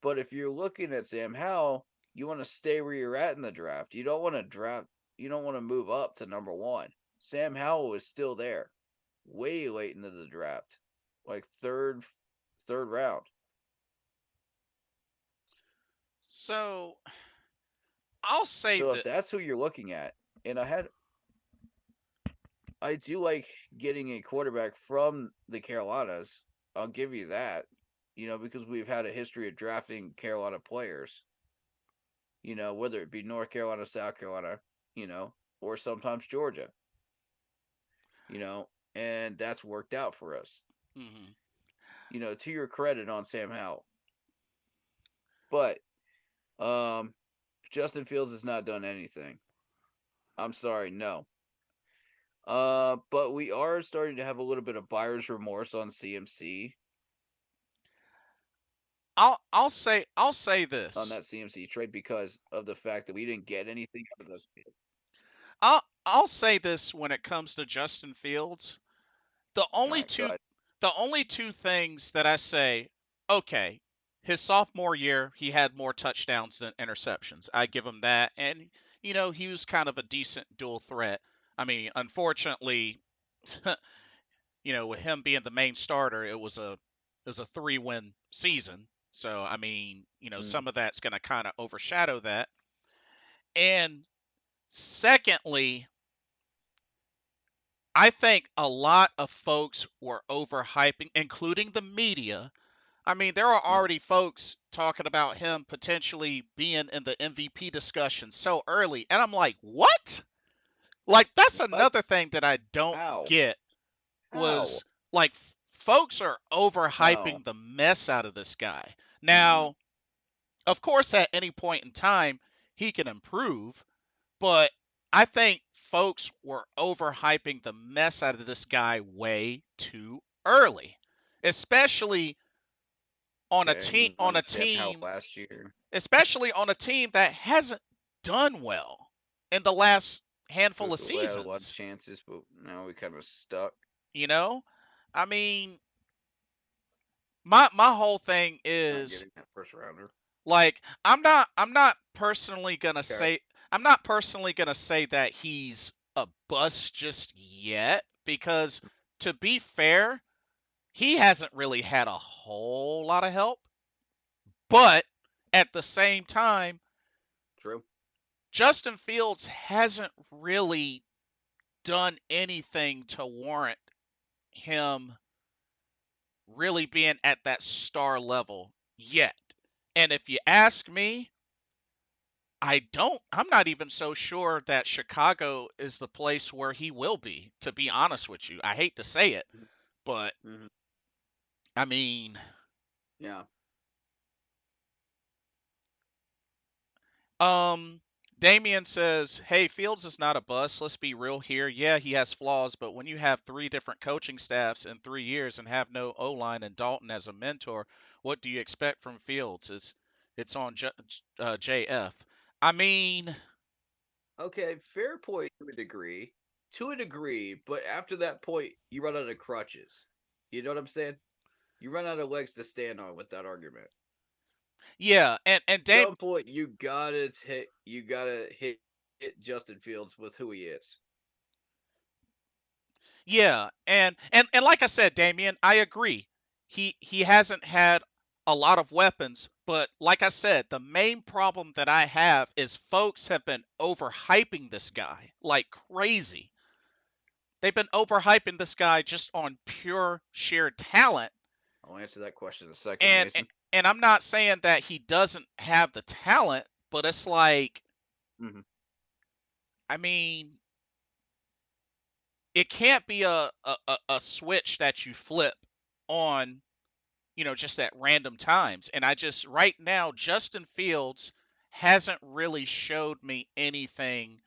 but if you're looking at Sam Howell, you want to stay where you're at in the draft. You don't want to draft. You don't want to move up to number one. Sam Howell is still there, way late into the draft. like third round. So I'll say So if that that's who you're looking at, and I do like getting a quarterback from the Carolinas. I'll give you that. Because we've had a history of drafting Carolina players. Whether it be North Carolina, South Carolina, or sometimes Georgia. You know, and that's worked out for us. mhm. To your credit on Sam Howell, but um, Justin Fields has not done anything. I'm sorry, no. But we are starting to have a little bit of buyer's remorse on CMC I'll say on this. that CMC trade because of the fact that we didn't get anything out of those people. I'll say this when it comes to Justin Fields. The All only right, go two ahead. the only two things that I say, okay, his sophomore year he had more touchdowns than interceptions. I give him that, and he was kind of a decent dual threat. I mean, unfortunately, with him being the main starter, it was a 3-win season. So I mean, Mm, some of that's going to kind of overshadow that. And secondly, I think a lot of folks were overhyping, including the media. I mean, there are mm. already folks talking about him potentially being in the MVP discussion so early. And I'm like, what? Like, that's What? another thing that I don't How? get How? was like, folks are No. overhyping the mess out of this guy. Mm-mm. Now, of course, at any point in time, he can improve, but I think folks were overhyping the mess out of this guy way too early, especially on a Okay, team moved on on to a Sam Howell team last year. especially on a team that hasn't done well in the last handful of We had a lot of seasons. chances, but now we kind of stuck. You know, I mean, my whole thing Not is getting that first rounder. like I'm not personally gonna Okay. say I'm not personally gonna say that he's a bust just yet because to be fair, he hasn't really had a whole lot of help. But at the same time, True. Justin Fields hasn't really done anything to warrant him really being at that star level yet. And if you ask me, I'm not even so sure that Chicago is the place where he will be, to be honest with you. I hate to say it, but Mm-hmm. I mean, Yeah. um, Damien says, "Hey, Fields is not a bust. Let's be real here. Yeah, he has flaws, but when you have three different coaching staffs in 3 years and have no O line and Dalton as a mentor, what do you expect from Fields? It's on JF. I mean, Okay, fair point to a degree. To a degree, but after that point, you run out of crutches. You know what I'm saying? You run out of legs to stand on with that argument. yeah, and Dame, Some point, you gotta hit Justin Fields with who he is. yeah, and like I said, Damien, I agree. He hasn't had a lot of weapons, but like I said, the main problem that I have is folks have been overhyping this guy like crazy. They've been overhyping this guy just on pure sheer talent. I'll answer that question in a second, And Mason. and I'm not saying that he doesn't have the talent, but it's like, Mm-hmm. I mean, it can't be a switch that you flip on, just at random times. And I just right now, Justin Fields hasn't really showed me anything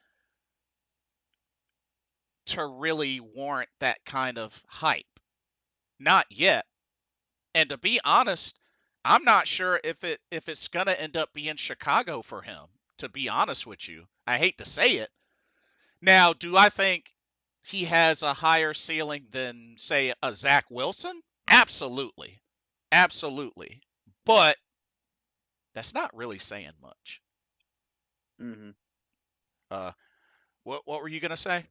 to really warrant that kind of hype. Not yet. And to be honest, I'm not sure if it's gonna end up being Chicago for him. To be honest with you, I hate to say it. Now, do I think he has a higher ceiling than say a Zach Wilson? Absolutely, absolutely. Yeah. But that's not really saying much. Mm-hmm. Uh, what were you gonna say?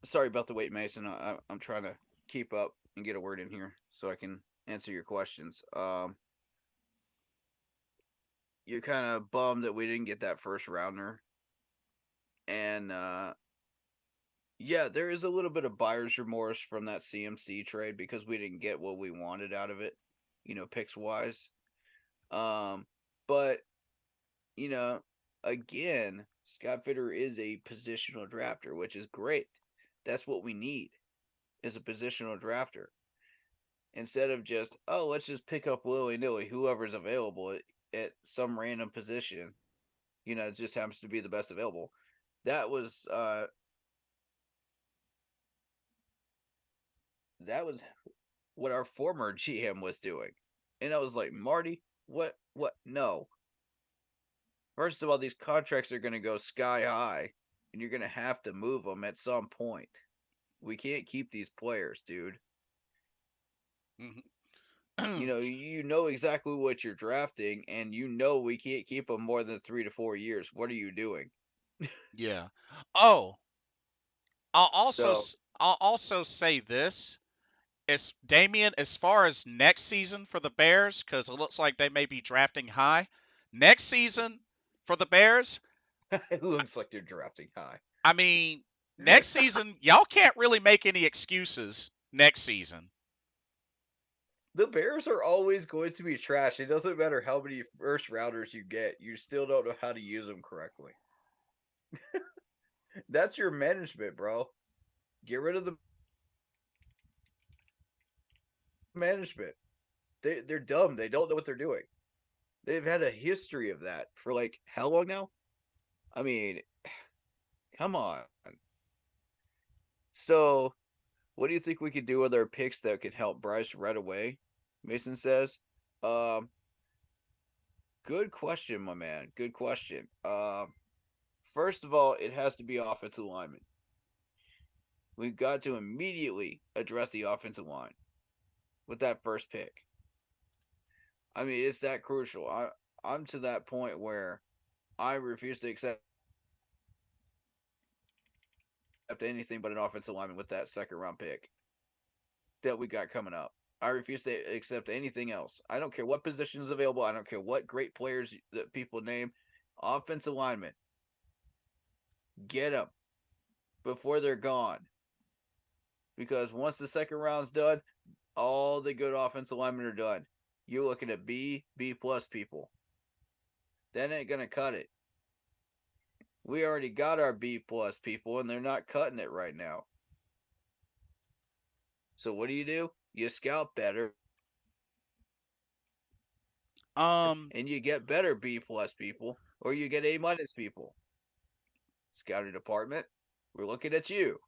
Sorry about the wait, Mason. I'm trying to keep up and get a word in here so I can answer your questions. You're kind of bummed that we didn't get that first rounder, and yeah, there is a little bit of buyer's remorse from that CMC trade because we didn't get what we wanted out of it, picks wise. Um, but you know, again, Scott Fitter is a positional drafter, which is great. That's what we need is a positional drafter instead of just let's just pick up willy nilly whoever's available at some random position. It just happens to be the best available. That was what our former GM was doing, and I was like, Marty, what? No. First of all, these contracts are going to go sky high, and you're going to have to move them at some point. We can't keep these players, dude. Mhm. You know exactly what you're drafting, and we can't keep them more than 3 to 4 years. What are you doing? Yeah. Oh, So I'll also say this. As Damien, as far as next season for the Bears, because it looks like they may be drafting high. Next season for the Bears, it looks like they're drafting high. I mean, next season, y'all can't really make any excuses next season. The Bears are always going to be trash. It doesn't matter how many first rounders you get, you still don't know how to use them correctly. That's your management, bro. Get rid of the management. They're dumb. They don't know what they're doing. They've had a history of that for like how long now? I mean, come on. So, what do you think we could do with our picks that could help Bryce right away? Mason says. Um, Good question, my man. Good question. First of all, it has to be offensive lineman. We've got to immediately address the offensive line with that first pick. I mean, it's that crucial. I'm to that point where I refuse to accept anything but an offensive lineman with that second round pick that we got coming up. I refuse to accept anything else. I don't care what position is available. I don't care what great players that people name. Offensive lineman, get them before they're gone. Because once the second round's done, all the good offensive linemen are done. You're looking at B plus people. That ain't gonna cut it. We already got our B plus people, and they're not cutting it right now. So what do? You scout better, Um, and you get better B plus people, or you get A minus people. Scouting department, we're looking at you.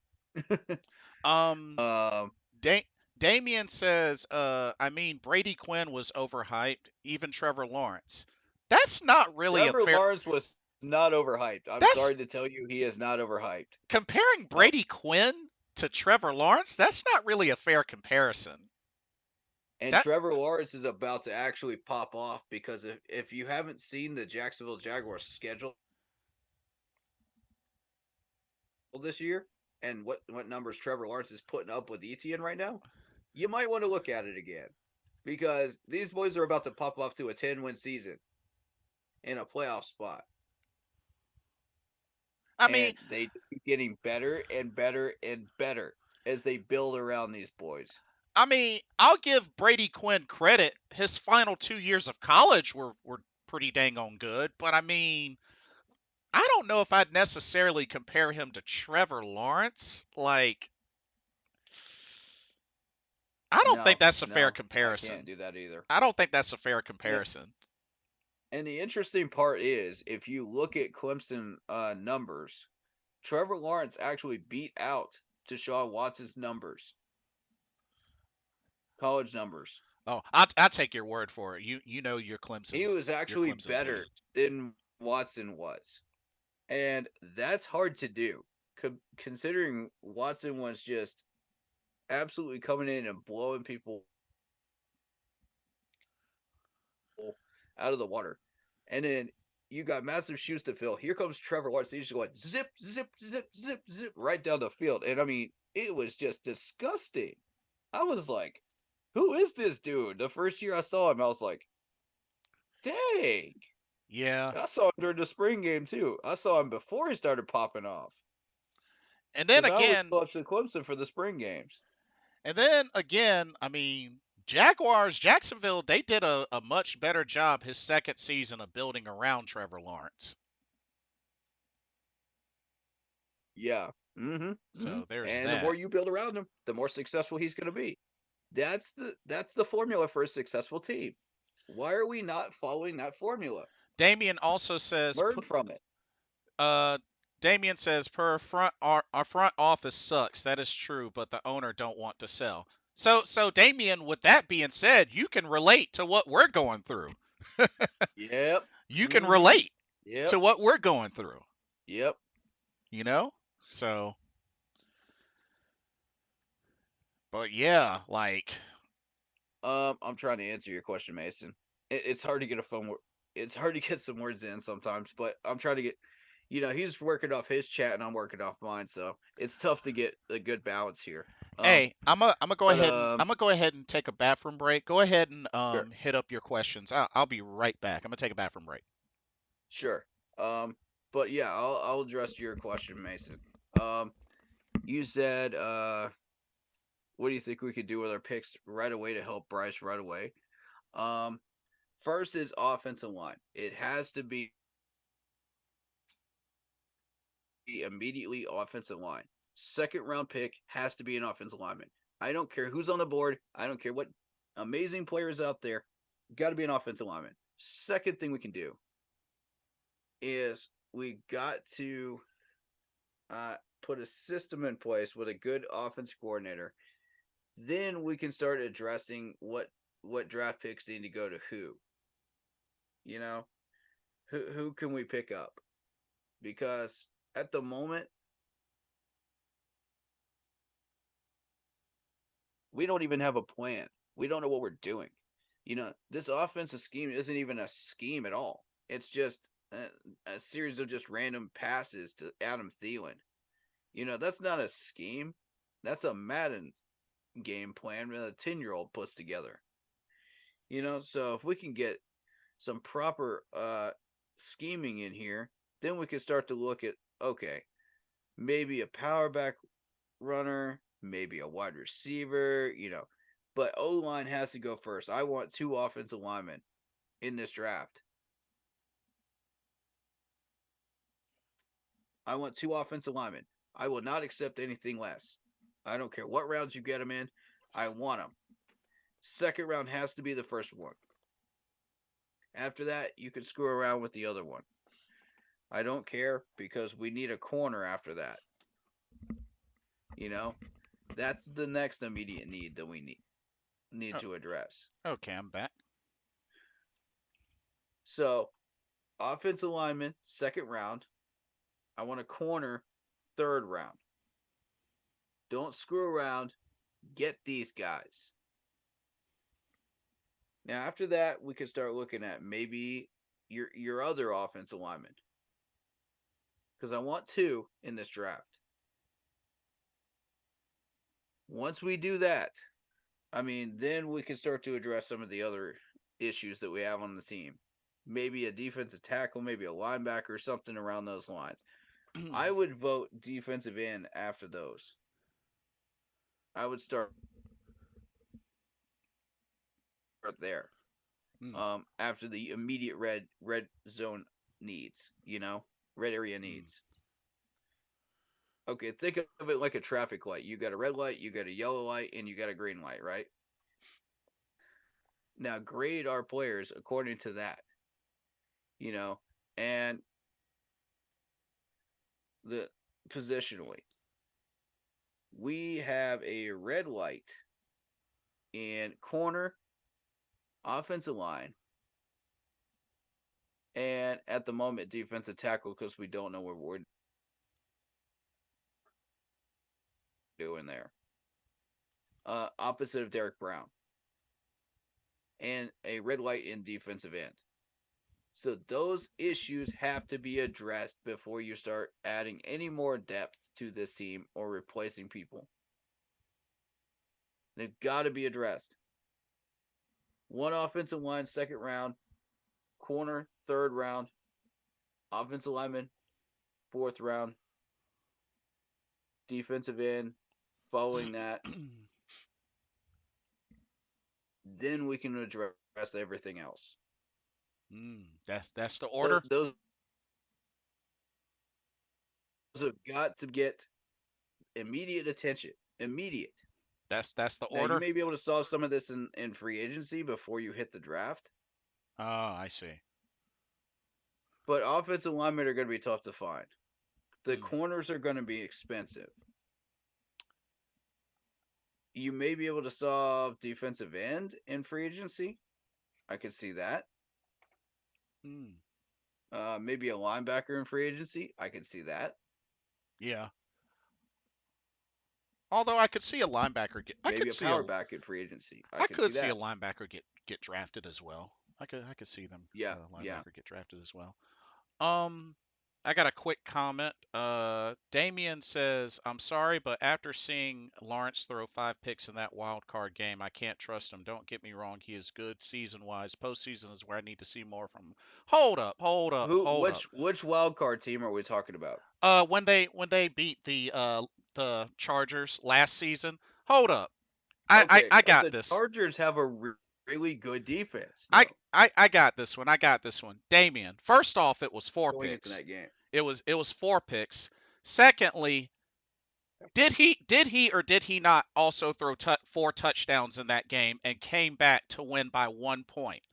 um, um, da- Damien says, I mean, Brady Quinn was overhyped, even Trevor Lawrence. That's not really a Trevor fair. Lawrence was not overhyped. I'm That's sorry to tell you, he is not overhyped. comparing Uh, Brady Quinn to Trevor Lawrence. That's not really a fair comparison. and That Trevor Lawrence is about to actually pop off because if you haven't seen the Jacksonville Jaguars schedule this year and what numbers Trevor Lawrence is putting up with ETN right now, you might want to look at it again because these boys are about to pop off to a 10-win season in a playoff spot, I mean, and they keep getting better and better and better as they build around these boys. I'll give Brady Quinn credit. His final 2 years of college were pretty dang on good, but I mean, I don't know if I'd necessarily compare him to Trevor Lawrence. Like, I don't think No, that's a fair no, I can't comparison. do that either. I don't think that's a fair And comparison. and the interesting part is if you look at Clemson numbers, Trevor Lawrence actually beat out Deshaun Watson's numbers, college numbers. Oh, I'll take your word for it. You know He was your actually Clemson team. better than Watson was. And that's hard to do, considering Watson was just absolutely coming in and blowing people out of the water. And then you got massive shoes to fill. Here comes Trevor Lawrence. He's just going zip, zip, zip, zip, zip right down the field. And I mean, it was just disgusting. I was like, who is this dude? The first year I saw him, I was like, dang. Yeah. I saw him during the spring game too. I saw him before he started popping off. And then Because I always again, go up to Clemson for the spring games. I mean, Jacksonville, they did a much better job his second season of building around Trevor Lawrence. Yeah. Mm-hmm. Mm-hmm. So there's And the more that. you build around him, the more successful he's going to be. That's the formula for a successful team. Why are we not following that formula? Damien also says, Learn from it. uh, Damien says, our front office sucks. That is true, but the owner don't want to sell. So Damien, with that being said, you can relate to what we're going through. Yep. You can Mm-hmm. relate Yep. to what we're going through. Yep. You know. So, but yeah, like, I'm trying to answer your question, Mason. It's hard to get a phone. It's hard to get some words in sometimes, but I'm trying to get. He's working off his chat and I'm working off mine, so it's tough to get a good balance here. hey, But I'm gonna go ahead and take a bathroom break. Go ahead and sure, hit up your questions. I'll be right back. I'm gonna take a bathroom break. sure. Um, but yeah, I'll address your question, Mason. Um, you said, what do you think we could do with our picks right away to help Bryce right away? Um, First is offensive line. It has to be immediately offensive line. Second round pick has to be an offensive lineman. I don't care who's on the board. I don't care what amazing players out there. Got to be an offensive lineman. Second thing we can do is we got to put a system in place with a good offense coordinator. Then we can start addressing what draft picks need to go to who. You know, who can we pick up? Because at the moment we don't even have a plan. We don't know what we're doing. This offensive scheme isn't even a scheme at all. It's just a series of just random passes to Adam Thielen. That's not a scheme. That's a Madden game plan that a 10-year-old puts together. So if we can get some proper scheming in here, then we can start to look at, okay, maybe a power back runner, maybe a wide receiver. But O line has to go first. I want two offensive linemen in this draft. I want two offensive linemen. I will not accept anything less. I don't care what rounds you get them in. I want them. Second round has to be the first one. After that, you can screw around with the other one. I don't care because we need a corner after that. You know, that's the next immediate need that we need Oh, to address. okay, I'm back. So, offensive lineman, second round. I want a corner, third round. Don't screw around. Get these guys. Now, after that, we can start looking at maybe your other offensive lineman. Because I want two in this draft. Once we do that, then we can start to address some of the other issues that we have on the team. Maybe a defensive tackle, maybe a linebacker, something around those lines. I would vote defensive end after those. I would start there. Mm, After the immediate red zone needs, red area mm, needs. Okay, think of it like a traffic light. You got a red light, you got a yellow light, and you got a green light, right? Now grade our players according to that, you know, and the positionally. We have a red light in corner, offensive line, and at the moment defensive tackle because we don't know what we're doing there. Opposite of Derek Brown, and a red light in defensive end. So those issues have to be addressed before you start adding any more depth to this team or replacing people. They've got to be addressed. One offensive line, second round, corner, third round, offensive lineman, fourth round, defensive end, following that. Then we can address everything else. That's the order. Those have got to get immediate attention. Immediate. That's the Now, you order. may be able to solve some of this in free agency before you hit the draft, Oh, I see. but offensive linemen are going to be tough to find. The Mm, corners are going to be expensive. You may be able to solve defensive end in free agency. I could see that. mm, Maybe a linebacker in free agency. I could see that. yeah. Although I could see a linebacker get, Maybe a power back in free agency. I I could see could see a that. linebacker get drafted as well. I could see them Yeah, yeah. linebacker get drafted as well. Um, I got a quick comment. Damien says, "I'm sorry, but after seeing Lawrence throw 5 picks in that wild card game, I can't trust him. Don't get me wrong; he is good season wise. Postseason is where I need to see more from him." Hold up, hold up, Who? hold up. Which wild card team are we talking about? When they beat the Chargers last season, hold up. I I, Okay, I but got the this. Chargers have a really good defense, I, though, I got this one. I got this one. Damien. First off, it was four going into picks. that game. It was 4 picks. Secondly, did he or did he not also throw 4 touchdowns in that game and came back to win by 1 point?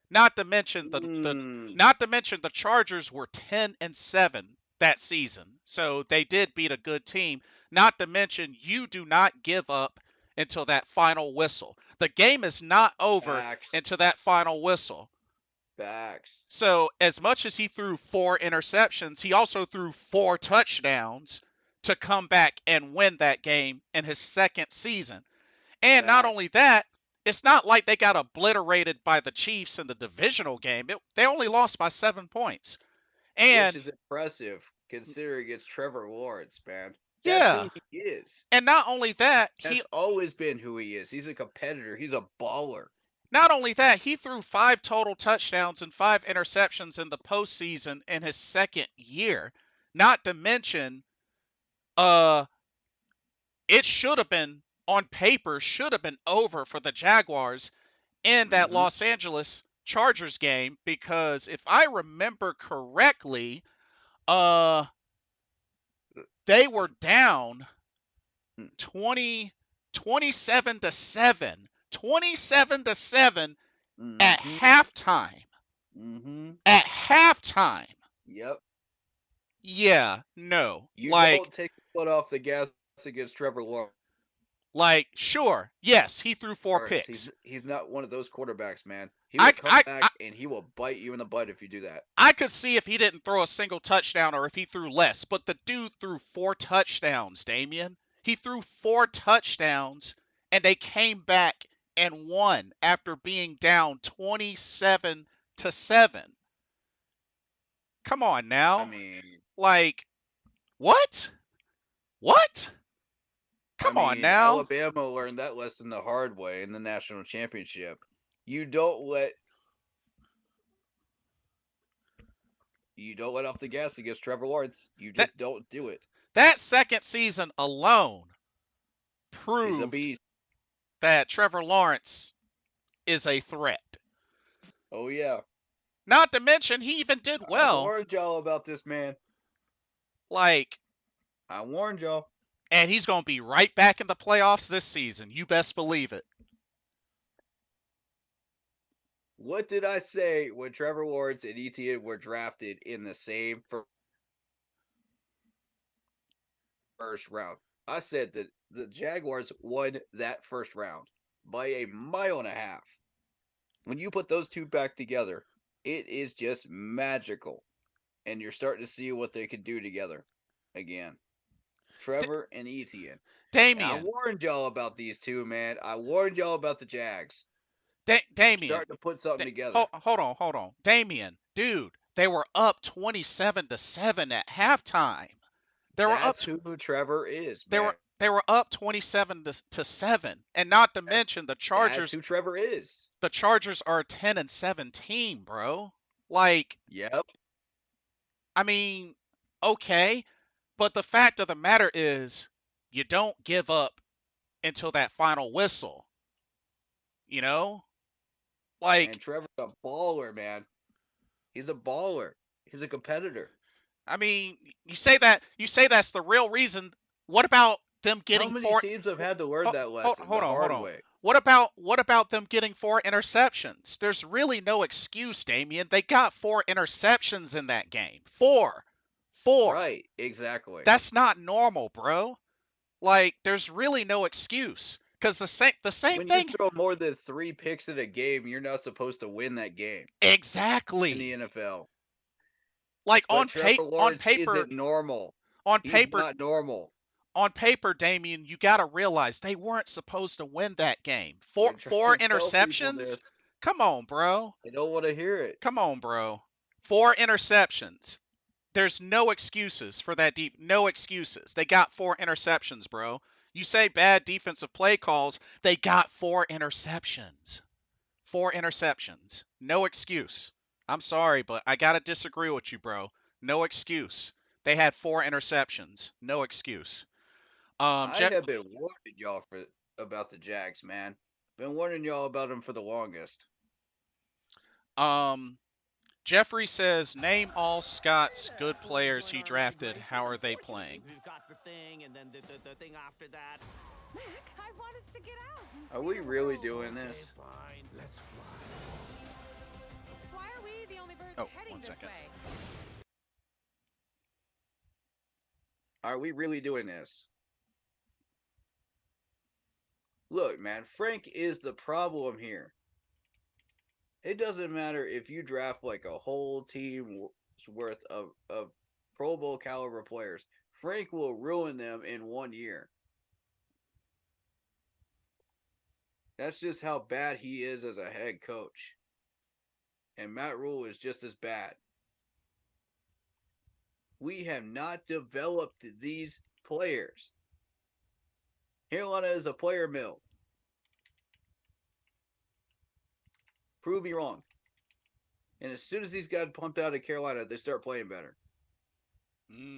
Not to mention the Mm, not to mention the Chargers were 10-7 that season. So they did beat a good team. Not to mention you do not give up until that final whistle. The game is not over Facts. until that final whistle. Facts. So as much as he threw 4 interceptions, he also threw 4 touchdowns to come back and win that game in his second season. And not Facts. only that, it's not like they got obliterated by the Chiefs in the divisional game. They only lost by 7 points. Which And is impressive considering it's Trevor Lawrence, man. That's yeah, who he is. and not only that, he That's always been who he is. He's a competitor. He's a baller. not only that, he threw 5 total touchdowns and 5 interceptions in the postseason in his second year. Not to mention, uh, it should have been on paper should have been over for the Jaguars in that Mm-hmm. Los Angeles Chargers game because if I remember correctly, uh they were down 20 27 to 7. 27 to 7 at Mm-hmm. halftime. Mm-hmm. At halftime. Yep. Yeah, no. You don't take the foot off the gas against Trevor Lawrence. Sure. Yes, he threw 4 He's picks. he's not one of those quarterbacks, man. He will I come I back and he will bite you in the butt if you do that. I could see if he didn't throw a single touchdown or if he threw less, but the dude threw 4 touchdowns, Damien. He threw 4 touchdowns and they came back and won after being down 27 to 7. Come on I now. mean, Like, what? What? Come on now. Alabama learned that lesson the hard way in the national championship. You don't let off the gas against Trevor Lawrence. You That just don't do it. that second season alone He's a proved beast. that Trevor Lawrence is a threat. Oh yeah. Not to mention he even did I well. warned y'all about this, man. Like, I warned y'all. and he's going to be right back in the playoffs this season. You best believe it. What did I say when Trevor Lawrence and Etienne were drafted in the same first round? I said that the Jaguars won that first round by a mile and a half. When you put those two back together, it is just magical. And you're starting to see what they can do together again. D- Trevor and Etienne. And I Damien, warned y'all about these two, man. I warned y'all about the Jags. Damien, Starting to put something hold, together. hold on, hold on. Damien, Dude, they were up 27-7 at halftime. They were up That's who Trevor is, they were man. they were up 27 to 7. And not to mention That's who Trevor is. the Chargers are a 10-17, bro. Like, Yep. I mean, okay, but the fact of the matter is you don't give up until that final whistle, you know? And Like, Trevor's a baller, man. He's a baller. He's a competitor. I mean, you say that's the real reason. What about them How getting many four? teams have had to learn that lesson Hold the on, hold hard on. way? What about them getting four interceptions? There's really no excuse, Damian. They got four interceptions in that game. Four. Right, exactly. That's not normal, bro. Like, there's really no excuse. Cause the same When you thing. throw more than 3 picks in a game, you're not supposed to win that game in the Exactly. NFL. Like But Trevor on Lawrence paper isn't normal. on He's paper not normal. on paper, Damien, you got to realize they weren't supposed to win that game. Four When four Trevor tell people interceptions? this, Come on, bro. they don't want to hear it. Come on, bro. Four interceptions. There's no excuses for that deep. No excuses. They got four interceptions, bro. You say bad defensive play calls, they got four interceptions. Four interceptions. No excuse. I'm sorry, but I got to disagree with you, bro. No excuse. They had four interceptions. No excuse. I Je- have been warning y'all about the Jags, man. Been warning y'all about them for the longest. um, Jeffrey says, name all Scott's good players he drafted. How are they playing? We've got the thing, and then the thing after that. Mac, I want us to get out and Are see we the really world. doing Okay, this? fine. Let's fly. Why are we the only birds Oh, heading one this second. way? Are we really doing this? Look, man, Frank is the problem here. It doesn't matter if you draft like a whole team's worth of Pro Bowl caliber players. Frank will ruin them in 1 year. That's just how bad he is as a head coach. And Matt Rule is just as bad. We have not developed these players. Carolina is a player mill. Prove me wrong. And as soon as these guys pumped out of Carolina, they start playing better.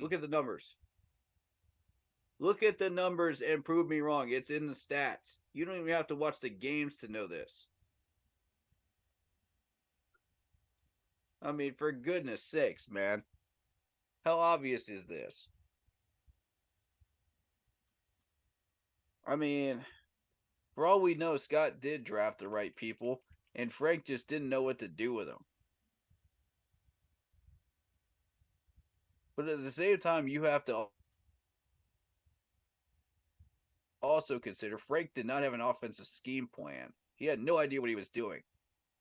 Look at the numbers. Look at the numbers and prove me wrong. It's in the stats. You don't even have to watch the games to know this. I mean, for goodness sakes, man. How obvious is this? I mean, for all we know, Scott did draft the right people, and Frank just didn't know what to do with them. But at the same time, you have to also consider Frank did not have an offensive scheme plan. He had no idea what he was doing.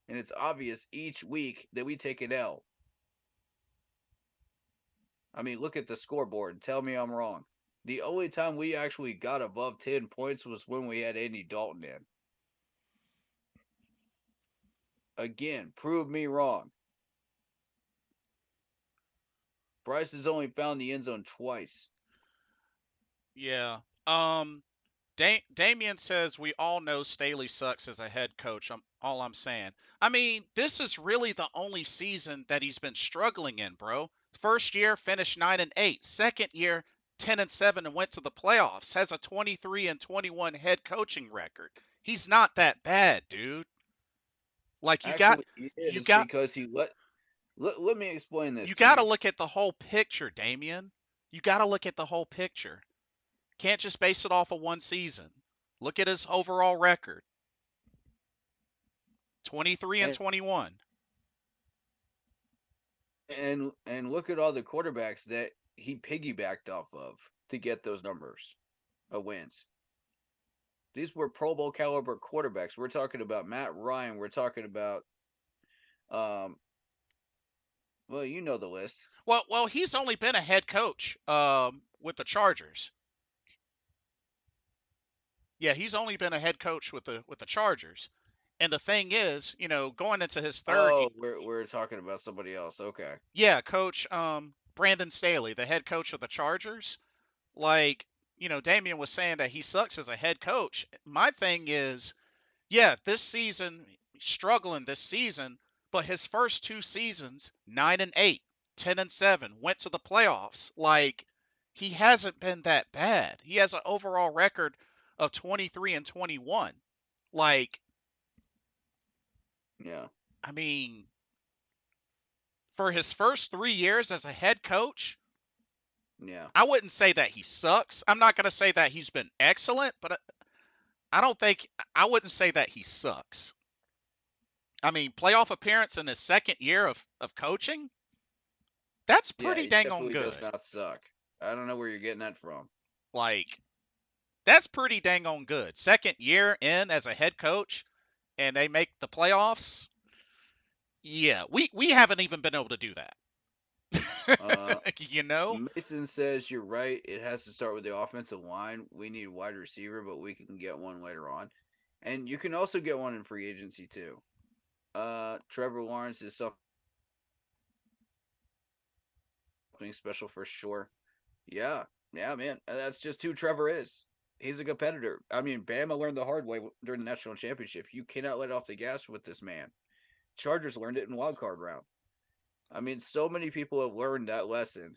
And it's obvious each week that we take an L. I mean, look at the scoreboard and tell me I'm wrong. The only time we actually got above 10 points was when we had Andy Dalton in. Again, prove me wrong. Bryce has only found the end zone twice. Yeah. Damien says we all know Staley sucks as a head coach. All I'm saying. I mean, this is really the only season that he's been struggling in, bro. First year finished 9-8. Second year 10-7 and went to the playoffs. Has a 23-21 head coaching record. He's not that bad, dude. Like Actually, he you is got because he let me explain this you to got to you. look at the whole picture, Damien. You got to look at the whole picture. Can't just base it off of one season. Look at his overall record. 23 and And 21. and look at all the quarterbacks that he piggybacked off of to get those numbers of wins. These were Pro Bowl caliber quarterbacks. We're talking about Matt Ryan. We're talking about, um, well, you know the list. Well, he's only been a head coach with the Chargers. Yeah, he's only been a head coach with the Chargers. And the thing is, going into his third, Oh, we're talking about somebody else. Okay. yeah, coach Brandon Staley, the head coach of the Chargers, like, Damian was saying that he sucks as a head coach. My thing is, yeah, this season, struggling this season, but his first two seasons, 9-8, 10-7, went to the playoffs. Like, he hasn't been that bad. He has an overall record of 23-21. Like, Yeah. I mean, for his first 3 years as a head coach, Yeah. I wouldn't say that he sucks. I'm not going to say that he's been excellent, but I don't think I wouldn't say that he sucks. I mean, playoff appearance in his second year of coaching, that's Yeah, pretty he dang on definitely does good. not suck. I don't know where you're getting that from. Like, that's pretty dang on good. Second year in as a head coach and they make the playoffs. Yeah, we haven't even been able to do that. Uh, you know? Mason says you're right. It has to start with the offensive line. We need a wide receiver, but we can get one later on. And you can also get one in free agency too. Trevor Lawrence is something special for sure. Yeah, yeah, man. That's just who Trevor is. He's a competitor. I mean, Bama learned the hard way during the national championship. You cannot let off the gas with this man. Chargers learned it in wild card round. I mean, so many people have learned that lesson,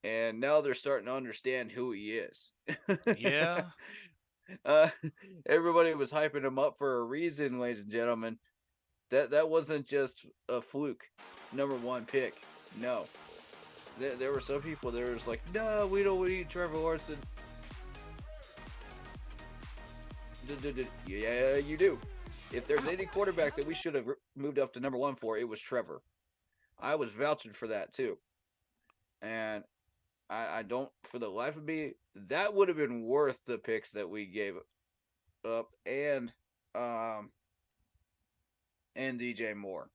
and now they're starting to understand who he is. Yeah. uh, Everybody was hyping him up for a reason, ladies and gentlemen. That wasn't just a fluke. Number one pick. No, there were some people that was like, no, we don't need Trevor Lawrence. Yeah, you do. If there's any quarterback that we should have moved up to number one for, it was Trevor. I was vouching for that too. And I don't, for the life of me, that would have been worth the picks that we gave up um and DJ Moore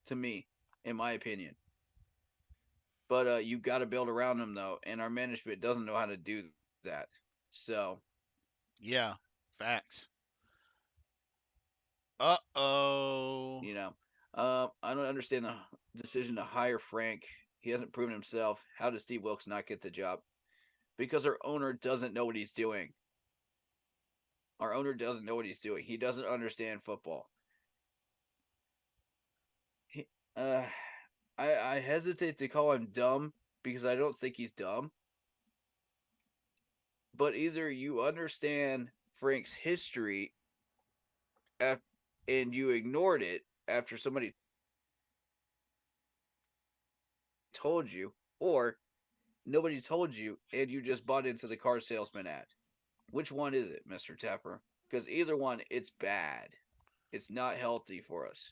to me, in my opinion. But you got to build around him though, and our management doesn't know how to do that. So Yeah. Facts. Uh-oh. you know, I don't understand the decision to hire Frank. He hasn't proven himself. How does Steve Wilkes not get the job? Because our owner doesn't know what he's doing. Our owner doesn't know what he's doing. He doesn't understand football. He, uh, I hesitate to call him dumb because I don't think he's dumb. But either you understand Frank's history and you ignored it after somebody told you, or nobody told you and you just bought into the car salesman ad. Which one is it, Mr. Tapper? Because either one, it's bad. It's not healthy for us.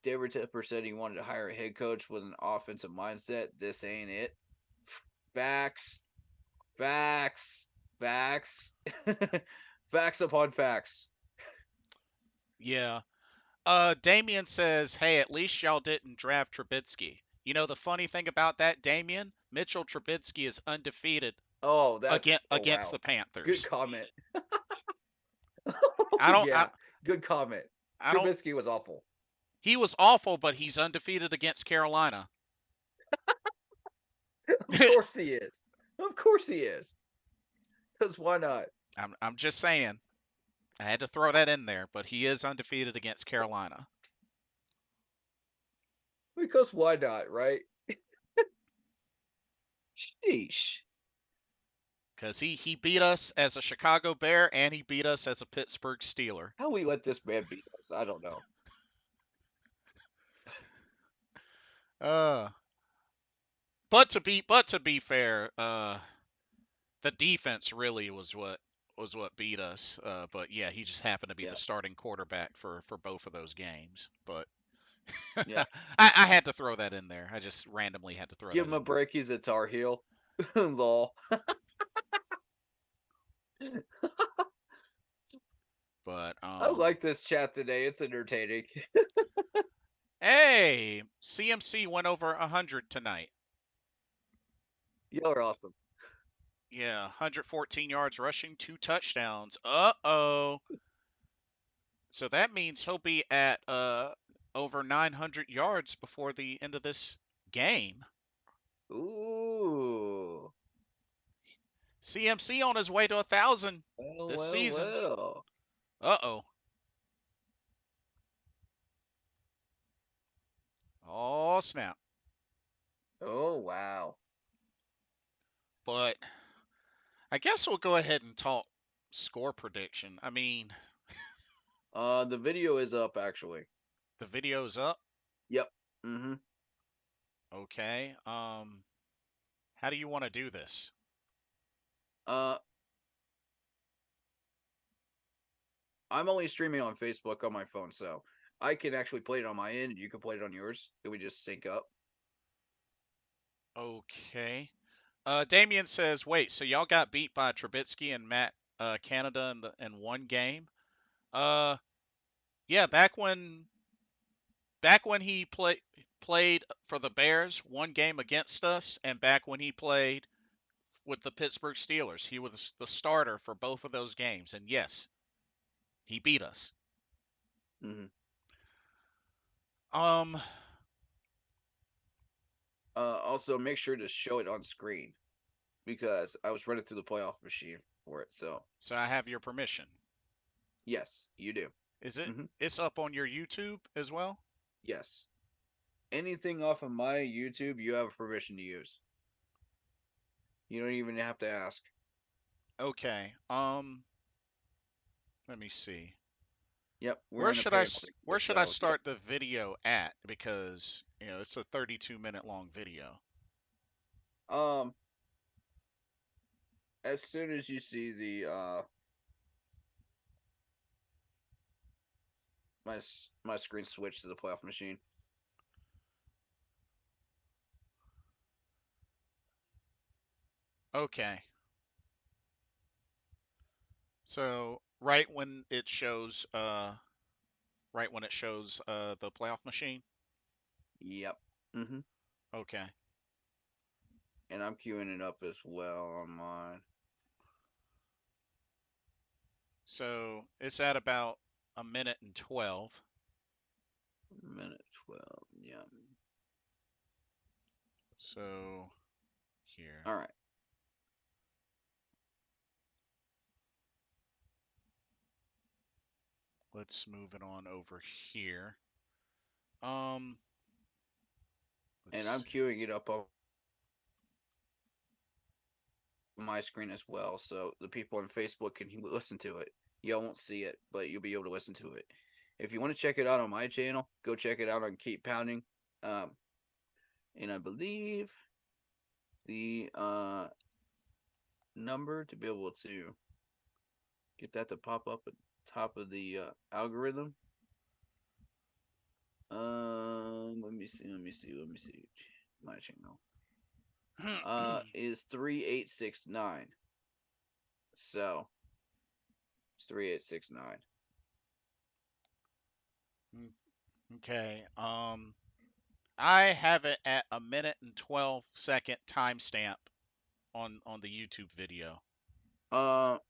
David Tepper said he wanted to hire a head coach with an offensive mindset. This ain't it. Facts. Facts. Facts. Facts upon facts. Yeah. Damien says, hey, at least y'all didn't draft Trubisky. You know the funny thing about that, Damien? Mitchell Trubisky is undefeated Oh, against wow. the Good Panthers. comment. I don't Yeah, good comment. I don't Trubisky was awful. he was awful, but he's undefeated against Carolina. Of course he is. Of course he is. Because why not? I'm just saying. I had to throw that in there, but he is undefeated against Carolina. Because why not, right? Sheesh. Because he beat us as a Chicago Bear and he beat us as a Pittsburgh Steeler. How we let this man beat us? I don't know. Uh but to be fair, the defense really was what beat us. But yeah, he just happened to be Yeah. the starting quarterback for both of those games. But Yeah. I had to throw that in there. I just randomly had to throw Give that him a in there. break. He's a Tar Heel. Lol. But I like this chat today. It's entertaining. hey, CMC went over 100 tonight. Y'all are awesome. Yeah, 114 yards rushing, 2 touchdowns. Uh-oh. So that means he'll be at over 900 yards before the end of this game. Ooh. CMC on his way to 1,000 Well, this well, season. well. Uh-oh. Oh, snap. Oh, wow. But I guess we'll go ahead and talk score prediction. I mean, The video is up actually. the video's up. Yep. Mm-hmm. Okay. How do you want to do this? Uh, I'm only streaming on Facebook on my phone, so I can actually play it on my end. You can play it on yours. It would just sync up. Okay. Damien says, wait, so y'all got beat by Trubisky and Matt Canada in one game? Uh, yeah, back when he played for the Bears, one game against us, and back when he played with the Pittsburgh Steelers, he was the starter for both of those games, and yes, he beat us. Mm-hmm. Um, Also, make sure to show it on screen because I was running through the playoff machine for it. So, so I have your permission. yes, you do. Is it? Mm-hmm. It's up on your YouTube as well? Yes. Anything off of my YouTube, you have permission to use. You don't even have to ask. Okay. Let me see. Yep, we're Where in a should I pay s- market, where should I so yep. start the video at? Because it's a 32-minute long video. Um, as soon as you see the my screen switch to the playoff machine. Okay. So right when it shows the playoff machine. Yep. Mm-hmm. Okay. And I'm queuing it up as well on mine. So it's at about a minute and 12. Minute 12. Yeah. So here. All right. Let's move it on over here. Um, let's And I'm see. queuing it up on my screen as well, so the people on Facebook can listen to it. Y'all won't see it, but you'll be able to listen to it. If you want to check it out on my channel, go check it out on Keep Pounding. Um, and I believe the number to be able to get that to pop up at the top of the algorithm. Let me see. My channel. Is 3869. So it's 3869. Okay. I have it at a minute and 12-second timestamp on the YouTube video.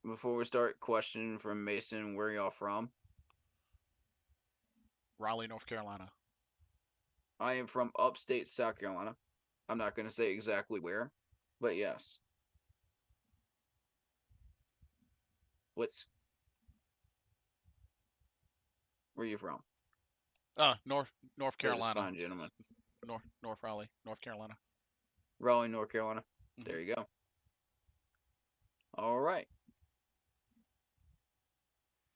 Before we start, question from Mason, where y'all from? Raleigh, North Carolina. I am from upstate South Carolina. I'm not gonna say exactly where, but yes. What's where you from? North That is Carolina. fine, gentlemen. North Raleigh, North Carolina. Raleigh, North Carolina. Hmm. There you go. All right.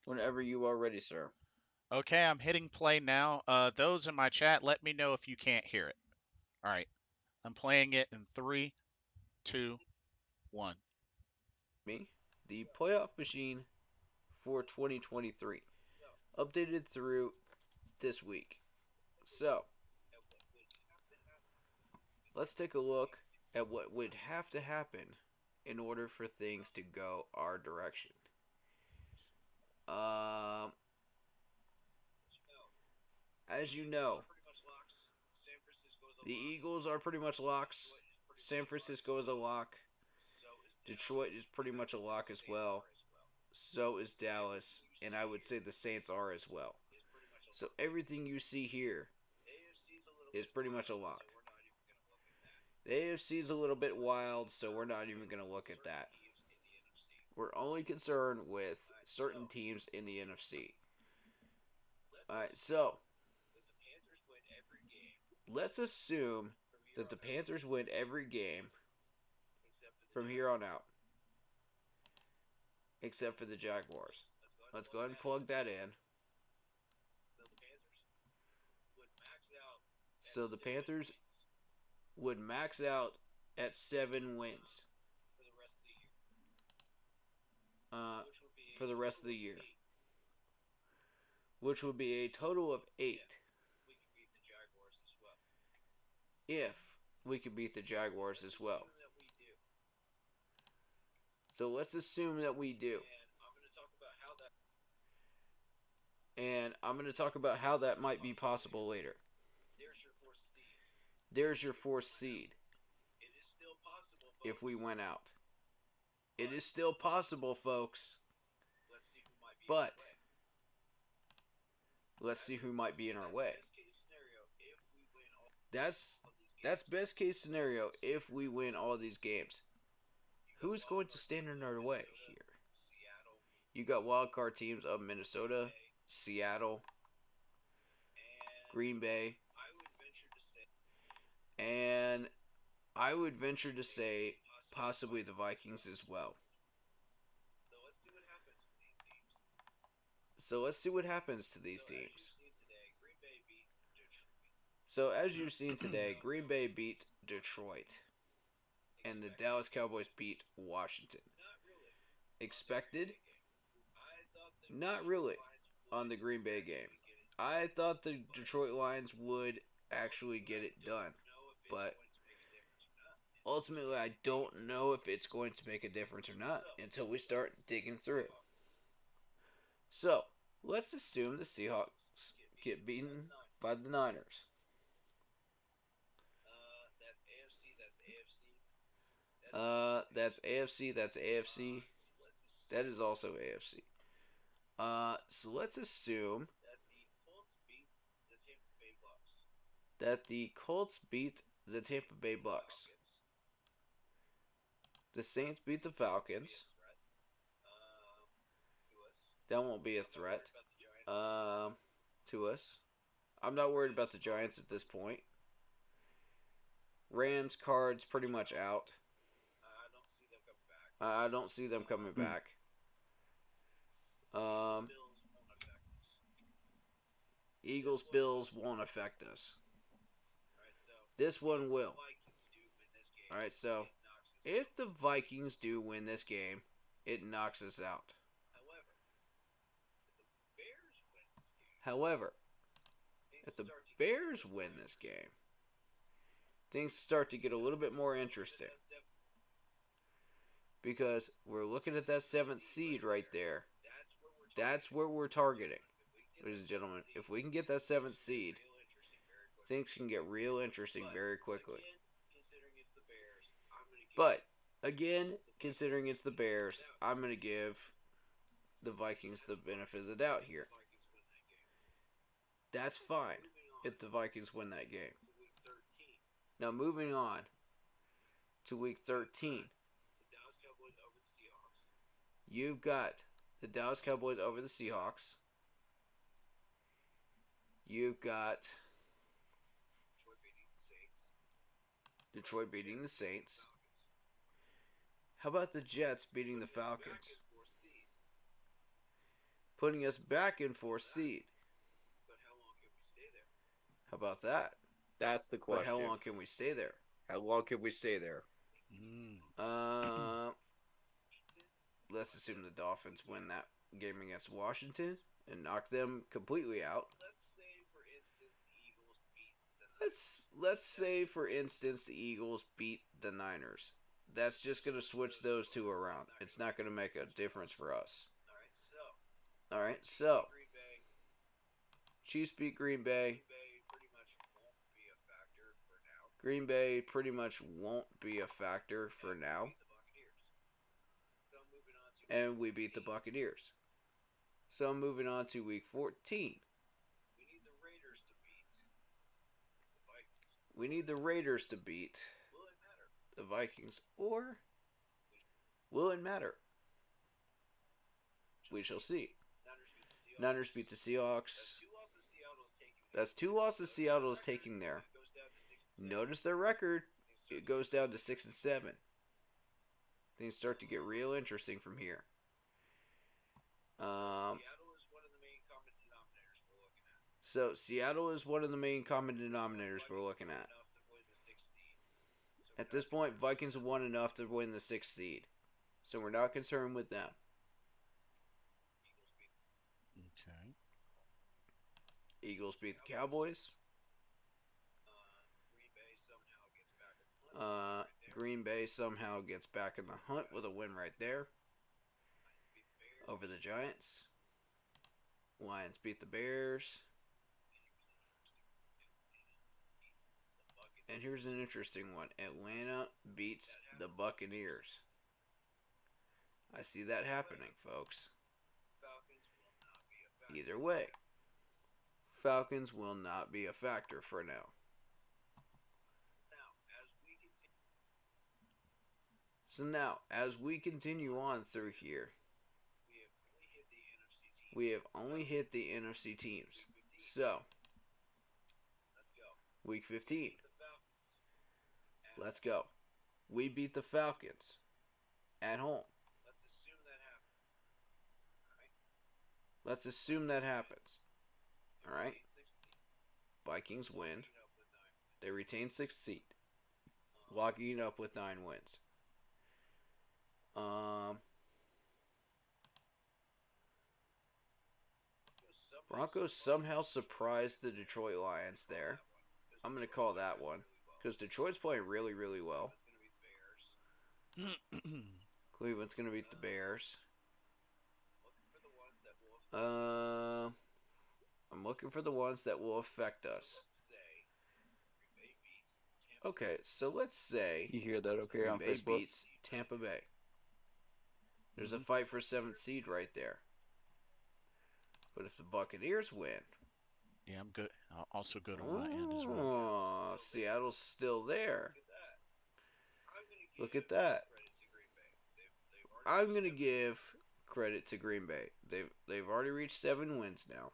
Whenever you are ready, sir. Okay, I'm hitting play now. Those in my chat, let me know if you can't hear it. All right, I'm playing it in 3, 2, 1. Me, the playoff machine for 2023, updated through this week. So let's take a look at what would have to happen in order for things to go our direction. Um, as you know, the Eagles are pretty much locks. San Francisco is a lock. Detroit is pretty much a lock as well. So is Dallas, and I would say the Saints are as well. So everything you see here is pretty much a lock. The AFC is a little bit wild, so we're not even going to look at that. We're only concerned with certain teams in the NFC. Alright, so let's assume that the Panthers win every game from here on out, except for the Jaguars. Let's go ahead and plug that in. So the Panthers would max out at 7 wins for the rest of the year, which would be a total of 8 if we could beat the Jaguars as well. So let's assume that we do. And I'm going to talk about how that might be possible later. There's your fourth seed. If we went out. It is still possible, folks. But let's see who might be in our way. That's best case scenario if we win all these games. Who is going to stand in our way here? You got wildcard teams of Minnesota, Seattle, Green Bay, and I would venture to say possibly the Vikings as well. So let's see what happens to these teams. So as you've seen today, Green Bay beat Detroit, and the Dallas Cowboys beat Washington. Expected? Not really on the Green Bay game. I thought the Detroit Lions would actually get it done, but ultimately I don't know if it's going to make a difference or not until we start digging through. So, let's assume the Seahawks get beaten by the Niners. That's AFC, that's AFC. That is also AFC. So let's assume that the Colts beat the Tampa Bay Bucks. The Saints beat the Falcons. That won't be a threat to us. I'm not worried about the Giants at this point. Rams, Cards, pretty much out. I don't see them coming back. Eagles, Bills won't affect us. This one will. Alright, so if the Vikings do win this game, it knocks us out. However, if the Bears win this game, things start to get a little bit more interesting. Because we're looking at that 7th seed right there. That's where we're targeting. Ladies and gentlemen, if we can get that 7th seed, things can get real interesting very quickly. But, again, considering it's the Bears, I'm going to give the Vikings the benefit of the doubt here. That's fine if the Vikings win that game. Now, moving on to Week 13. You've got the Dallas Cowboys over the Seahawks. You've got Detroit beating the Saints. How about the Jets beating the Falcons? Putting us back in 4th seed. How about that? That's the question. But how long can we stay there? How long can we stay there? Let's assume the Dolphins win that game against Washington and knock them completely out. Let's say, for instance, the Eagles beat the Niners. That's just going to switch those two around. It's not going to make a difference for us. Alright, so Chiefs beat Green Bay. Green Bay pretty much won't be a factor for now. and we beat the Buccaneers. So moving on to week 14. We need the Raiders to beat the Vikings, or will it matter? We shall see. Niners beat the Seahawks. That's 2 losses Seattle is taking there. Notice their record. It goes down to 6-7. Things start to get real interesting from here. So Seattle is one of the main common denominators we're looking at. At this point, Vikings have won enough to win the 6th seed. So we're not concerned with them. Okay. Eagles beat the Cowboys. Green Bay somehow gets back in the hunt with a win right there over the Giants. Lions beat the Bears. And here's an interesting one. Atlanta beats the Buccaneers. I see that happening, folks. Either way, Falcons will not be a factor for now. So now, as we continue on through here, we have only hit the NFC teams. So, week 15. Let's go. We beat the Falcons at home. Let's assume that happens. Alright? Vikings win. They retain 6th seed. Locking up with 9 wins. Broncos somehow surprised the Detroit Lions there. I'm going to call that one. Because Detroit's playing really, really well. Cleveland's going to beat the Bears. I'm looking for the ones that will affect us. Okay, so let's say You hear that okay on Green Bay Facebook? beats Tampa Bay. There's a fight for 7th seed right there. But if the Buccaneers win... Yeah, I'm good. Also good on my end as well. Oh, Seattle's still there. Look at that. I'm going to give credit to Green Bay. They've already reached 7 wins now.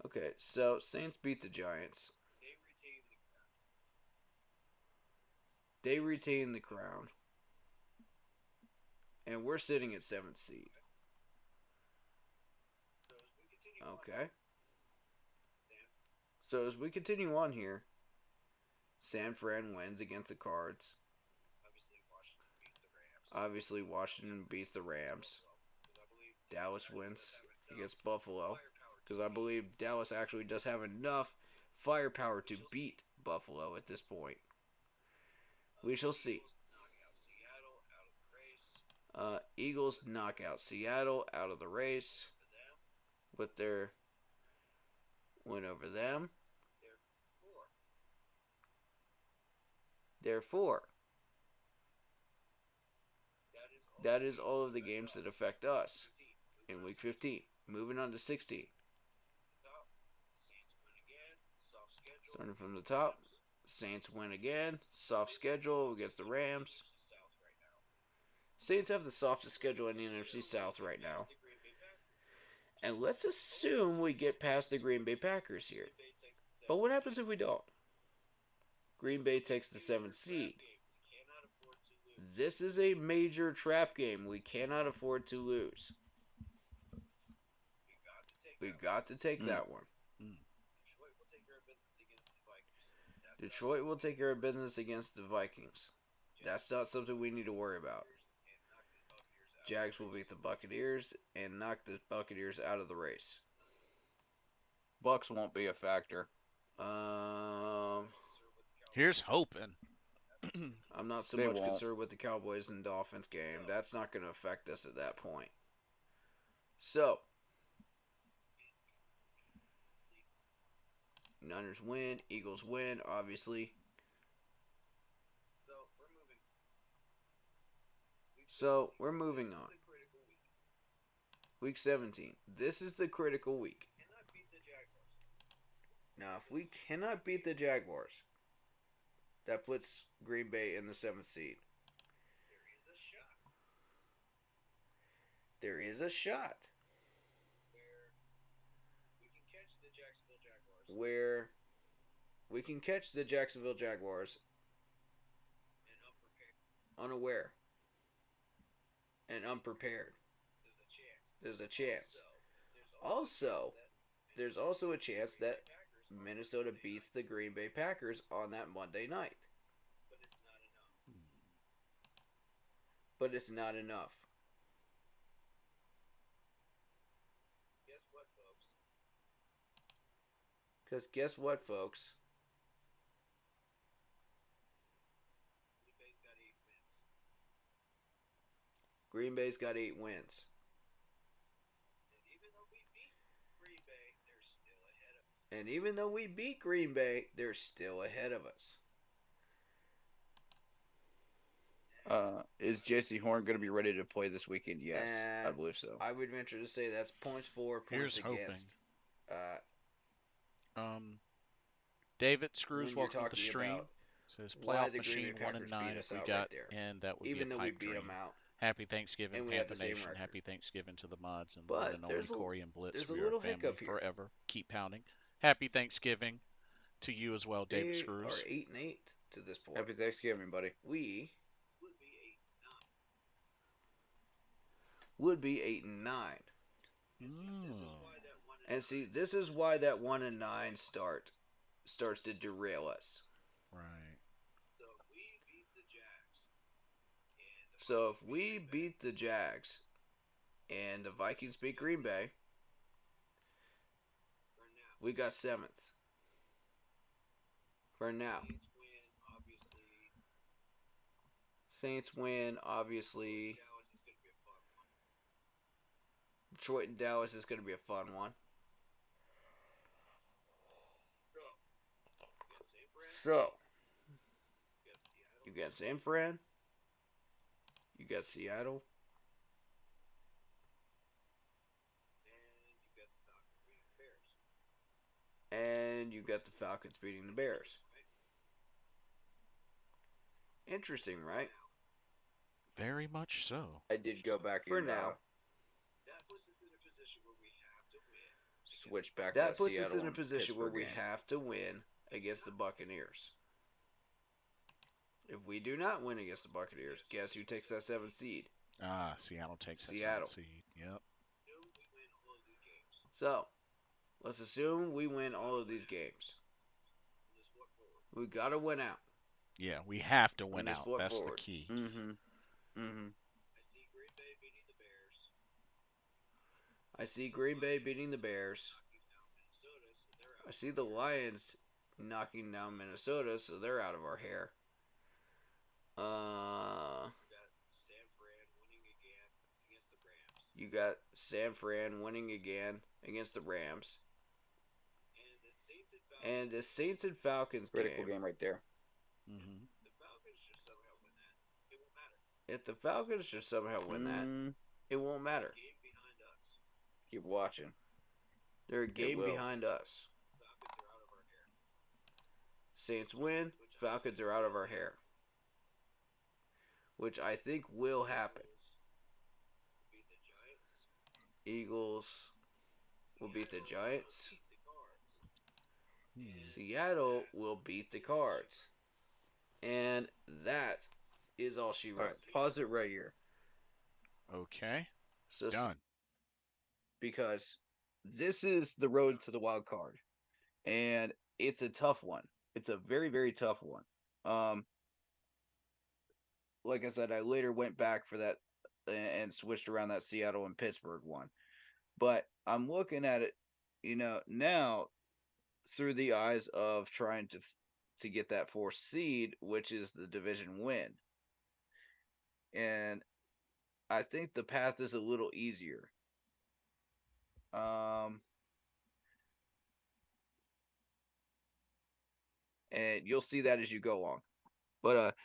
Okay, so Saints beat the Giants. They retain the crown. And we're sitting at 7th seed. Okay. So as we continue on here, San Fran wins against the Cards. Obviously, Washington beats the Rams. Dallas wins against Buffalo. Because I believe Dallas actually does have enough firepower to beat Buffalo at this point. We shall see. Eagles knock out Seattle out of the race with their win over them. Therefore, that is all of the games that affect us in week 15. Moving on to 16. Starting from the top, Saints win again. Soft schedule against the Rams. Saints have the softest schedule in the NFC South right now. And let's assume we get past the Green Bay Packers here. But what happens if we don't? Green Bay takes the 7th seed. This is a major trap game. We cannot afford to lose. We've got to take that one. Detroit will take care of business against the Vikings. That's not something we need to worry about. Jags will beat the Buccaneers and knock the Buccaneers out of the race. Bucks won't be a factor. Here's hoping. I'm not so They much won't. concerned with the Cowboys and Dolphins game. That's not going to affect us at that point. So, Niners win, Eagles win, obviously. So we're moving on. Week 17. This is the critical week. Now, if we cannot beat the Jaguars, that puts Green Bay in the 7th seed. There is a shot where we can catch the Jacksonville Jaguars unaware and unprepared. There's a chance. Also, there's also a chance that Minnesota beats the Green Bay Packers on that Monday night. But it's not enough. Because guess what, folks? Green Bay's got 8 wins. And even though we beat Green Bay, they're still ahead of us. Is Jesse Horn going to be ready to play this weekend? Yes, I And believe so. I would venture to say that's points for, points Here's hoping. against. David Screws, When you're welcome to the talking stream. about Says why playoff the Green Bay machine 1 and Packers beat 9 us if we out got, right there. and that would Even be a though we pipe beat dream. them out. Happy Thanksgiving, And we had Panther the same Nation. record. Happy Thanksgiving to the mods and But one and only there's a- Corey and Blitz. there's a We little are family hiccup here. forever. Keep pounding. Happy Thanksgiving to you as well, David They Screws. are 8-8 to this point. Happy Thanksgiving, buddy. We would be 8-9. And see, this is why that 1-9 starts to derail us. Right. So if we beat the Jags and the Vikings beat Green Bay, we got 7th. For now. Saints win, obviously. Detroit and Dallas is going to be a fun one. So, you got San Fran. You got Seattle. And you got the Falcons beating the Bears. Interesting, right? Very much so. I did go back For and now. switch back That puts Seattle us in a and position where Pittsburgh we game. have to win against the Buccaneers. If we do not win against the Buccaneers, guess who takes that 7th seed? Seattle takes that Seattle. 7th seed. Yep. So, let's assume we win all of these games. We got to win out. Yeah, we have to win this out. split That's forward. the key. Mm-hmm. Mm-hmm. I see Green Bay beating the Bears. I see the Lions knocking down Minnesota, so they're out of our hair. You got San Fran winning again against the Rams. And the Saints and Falcons Critical game. game right there. Mm-hmm. If the Falcons should somehow win that, it won't matter. Keep watching. They're a game will. behind us. Saints win, Falcons are out of our hair. Which I think will happen. Eagles will beat the Giants. Seattle will beat the Cards. And that is all she All wrote. right, pause it right here. Okay. So Done. Because this is the road to the wild card, and it's a tough one. It's a very, very tough one. Like I said, I later went back for that and switched around that Seattle and Pittsburgh one. But I'm looking at it, now through the eyes of trying to get that 4th seed, which is the division win. And I think the path is a little easier. And you'll see that as you go on. But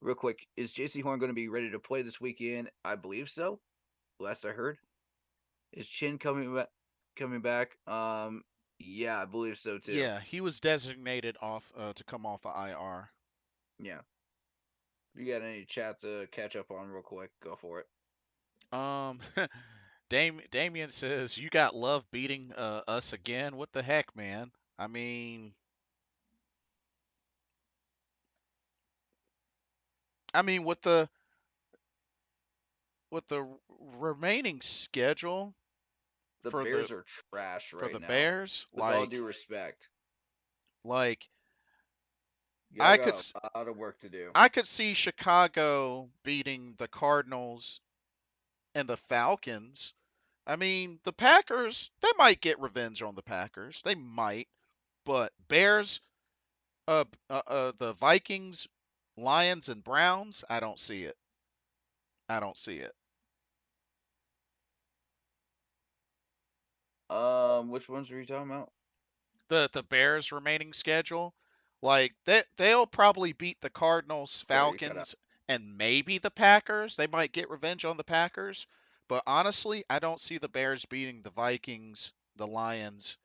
real quick, is JC Horn going to be ready to play this weekend? I believe so. Last I heard, is Chin coming back? Coming back? Yeah, I believe so too. Yeah, he was designated off to come off of IR. Yeah. If you got any chat to catch up on real quick, go for it. Um, Damien says you got love beating us again. What the heck, man? I mean, with the remaining schedule The for Bears are trash right the now. Bears, With all due respect, like y'all I could got a lot of work to do. I could see Chicago beating the Cardinals and the Falcons. I mean, the Packers, they might get revenge on the Packers. They might, but Bears, the Vikings, Lions, and Browns, I don't see it. I don't see it. Which ones are you talking about? The Bears' remaining schedule, like they'll probably beat the Cardinals, Sorry, you cut out. Falcons, and maybe the Packers. They might get revenge on the Packers, but honestly, I don't see the Bears beating the Vikings, the Lions,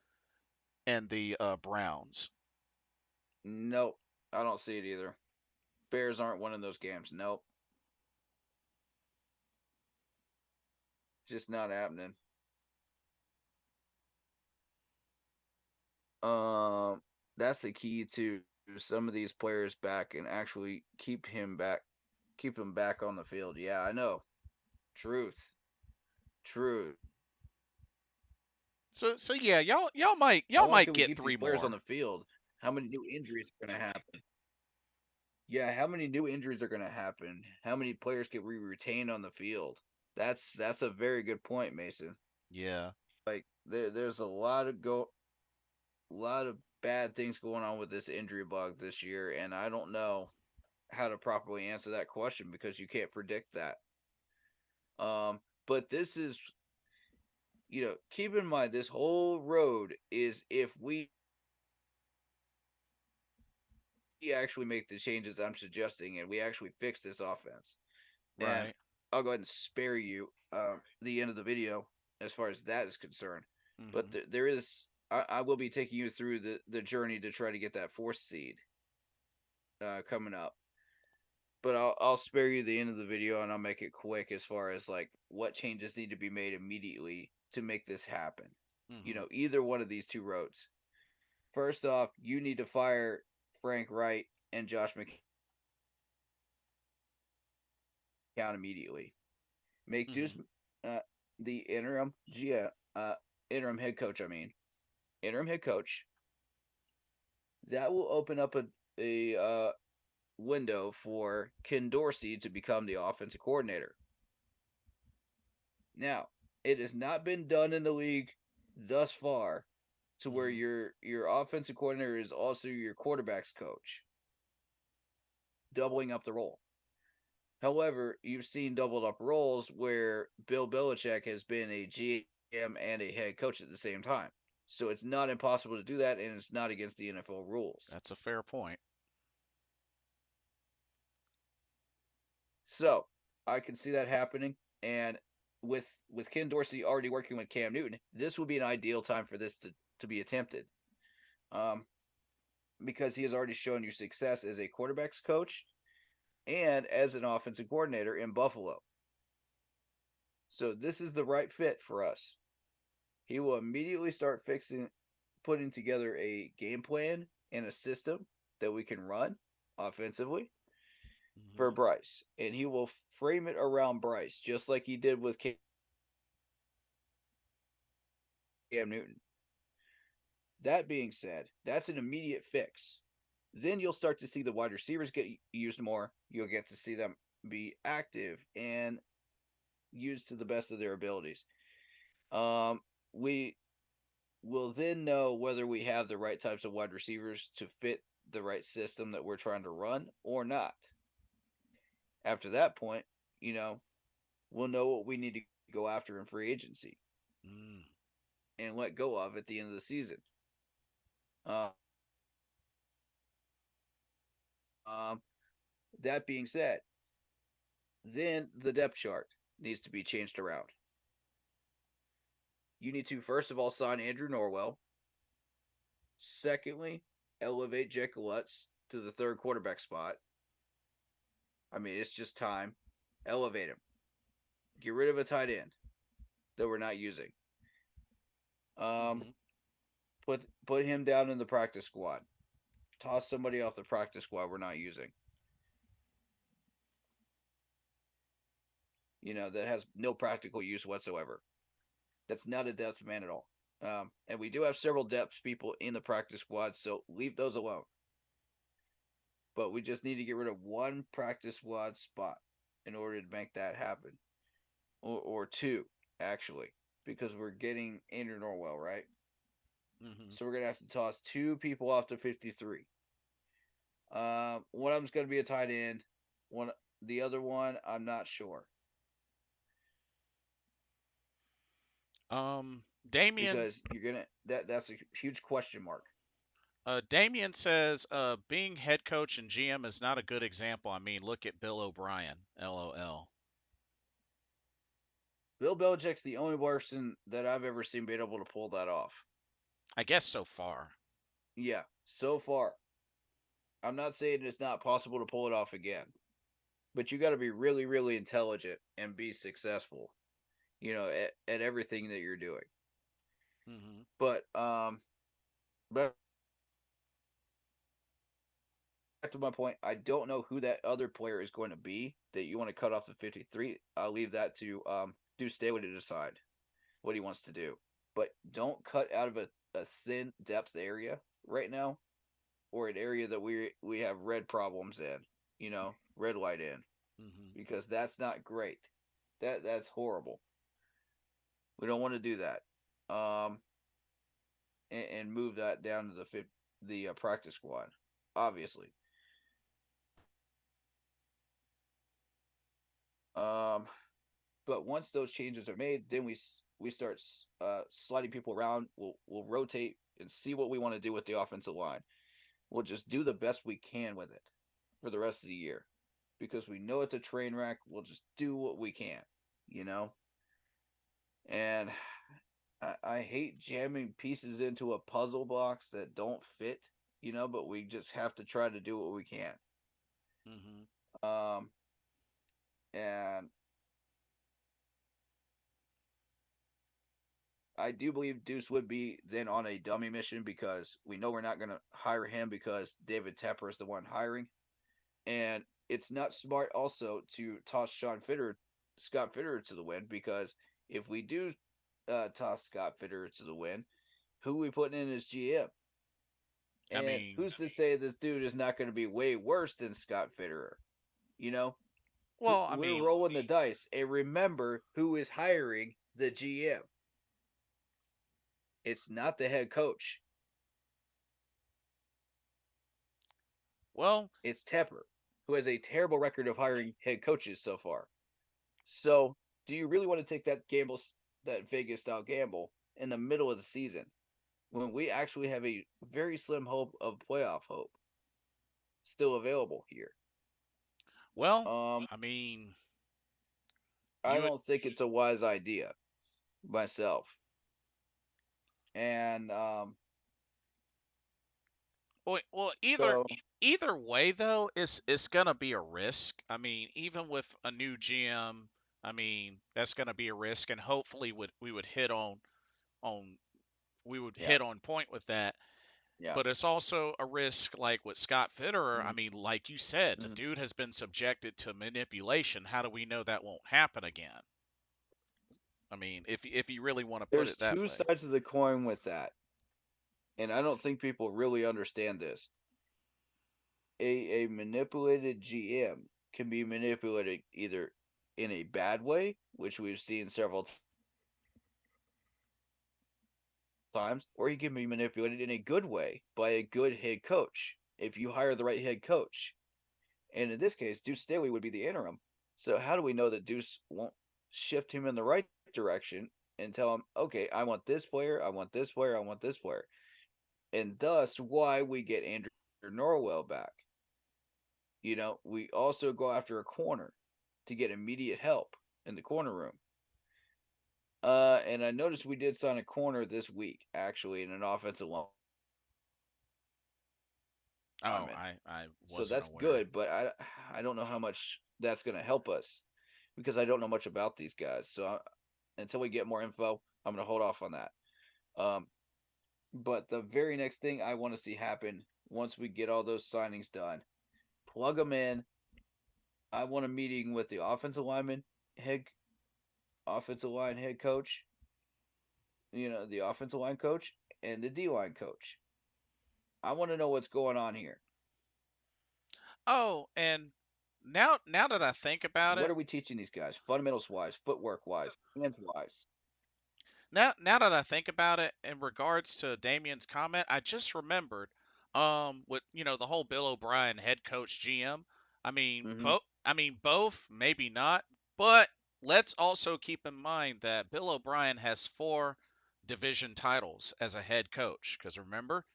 and the Browns. Nope, I don't see it either. Bears aren't winning those games. Nope, just not happening. Um, that's the key to some of these players back and actually keep him back on the field. Yeah, I know. Truth, truth. So yeah, y'all How long might can we get keep these three players on more. the field? How many new injuries are going to happen? Yeah, how many new injuries are going to happen? How many players can we retain on the field? That's a very good point, Mason. Yeah. Like there's a lot of bad things going on with this injury bug this year, and I don't know how to properly answer that question because you can't predict that. But this is, keep in mind this whole road is if we actually make the changes I'm suggesting and we actually fix this offense. And Right. I'll go ahead and spare you the end of the video as far as that is concerned. But Mhm. there is, I will be taking you through the journey to try to get that fourth seed coming up. But I'll spare you the end of the video and I'll make it quick as far as like what changes need to be made immediately to make this happen. Mhm. Either one of these two roads. First off, you need to fire Frank Wright and Josh McCown immediately. Make Deuce Mhm. uh, the interim head coach. I mean, interim head coach. That will open up a window for Ken Dorsey to become the offensive coordinator. Now, it has not been done in the league thus far to where Mhm. your offensive coordinator is also your quarterback's coach, doubling up the role. However, you've seen doubled up roles where Bill Belichick has been a GM and a head coach at the same time. So it's not impossible to do that, and it's not against the NFL rules. That's a fair point. So I can see that happening, and with Ken Dorsey already working with Cam Newton, this would be an ideal time for this to be attempted. Um, because he has already shown you success as a quarterback's coach and as an offensive coordinator in Buffalo. So this is the right fit for us. He will immediately start putting together a game plan and a system that we can run offensively for Mhm. Bryce. And he will frame it around Bryce, just like he did with Cam Newton. That being said, that's an immediate fix. Then you'll start to see the wide receivers get used more. You'll get to see them be active and used to the best of their abilities. We will then know whether we have the right types of wide receivers to fit the right system that we're trying to run or not. After that point, you know, we'll know what we need to go after in free agency Mm. and let go of at the end of the season. Uh, um, That being said, then the depth chart needs to be changed around. You need to, first of all, sign Andrew Norwell. Secondly, elevate Jake Lutz to the third quarterback spot. I mean, it's just time. Elevate him. Get rid of a tight end that we're not using. Um, Hmm. put him down in the practice squad. Toss somebody off the practice squad we're not using. That has no practical use whatsoever. That's not a depth man at all. And we do have several depth people in the practice squad, so leave those alone. But we just need to get rid of one practice squad spot in order to make that happen, or two actually, because we're getting Andrew Norwell, right? Hmm. So we're gonna have to toss two people off to 53. One of them's gonna be a tight end. The other one, I'm not sure Damien because you're gonna that's a huge question mark. Damien says being head coach and GM is not a good example. I mean, look at Bill O'Brien. LOL. Bill Belichick's the only person that I've ever seen being able to pull that off. I guess so far. Yeah, so far. I'm not saying it's not possible to pull it off again, but you got to be really, really intelligent and be successful, at everything that you're doing. Hmm. But back to my point, I don't know who that other player is going to be that you want to cut off the 53. I'll leave that to Deuce Staley to decide what he wants to do. But don't cut out of a thin depth area right now, or an area that we have red problems in, red light in, Hmm. because that's not great. That's horrible. We don't want to do that. And move that down to the practice squad, obviously. Um, but once those changes are made, then we start sliding people around. We'll rotate and see what we want to do with the offensive line. We'll just do the best we can with it for the rest of the year, because we know it's a train wreck. We'll just do what we can, you know. And I hate jamming pieces into a puzzle box that don't fit, but we just have to try to do what we can. Hmm. Um, and I do believe Deuce would be then on a dummy mission, because we know we're not going to hire him because David Tepper is the one hiring. And it's not smart also to toss Scott Fitterer to the wind, because if we do toss Scott Fitterer to the wind, who are we putting in as GM? I And mean, who's to say this dude is not going to be way worse than Scott Fitterer? You know, well, I we're mean, rolling the dice. And remember who is hiring the GM. It's not the head coach. well, It's Tepper, who has a terrible record of hiring head coaches so far. So, do you really want to take that Vegas style gamble in the middle of the season, when we actually have a very slim hope of playoff hope still available here? well, Um, I mean, I you would, don't think it's a wise idea myself. And well, so either way though, it's gonna be a risk. I mean, even with a new GM, I mean, that's gonna be a risk, and hopefully we would hit on we would yeah, hit on point with that. yeah. But it's also a risk, like with Scott Fitterer. I Mm-hmm. mean, like you said, the Mm-hmm. dude has been subjected to manipulation. How do we know that won't happen again? I mean, if you really want to put There's it that two way. sides of the coin with that, and I don't think people really understand this. A manipulated GM can be manipulated either in a bad way, which we've seen several times, or he can be manipulated in a good way by a good head coach if you hire the right head coach. And in this case, Deuce Staley would be the interim. So how do we know that Deuce won't shift him in the right direction and tell him, okay, I want this player, I want this player, I want this player, and thus why we get Andrew Norwell back. We also go after a corner to get immediate help in the corner room. And I noticed we did sign a corner this week, actually, in an offensive Oh, lineman. I So wasn't that's aware. good, but I don't know how much that's going to help us because I don't know much about these guys. So until we get more info, I'm going to hold off on that. Um, but the very next thing I want to see happen once we get all those signings done, plug them in. I want a meeting with the head offensive line head coach, the offensive line coach and the D line coach. I want to know what's going on here. Oh, and now that I think about What it, are we teaching these guys, fundamentals wise, footwork wise, hands wise? now that I think about it, in regards to Damien's comment, I just remembered, with the whole Bill O'Brien head coach GM. Mm-hmm. I mean both, maybe not, but let's also keep in mind that Bill O'Brien has 4 division titles as a head coach. Because remember,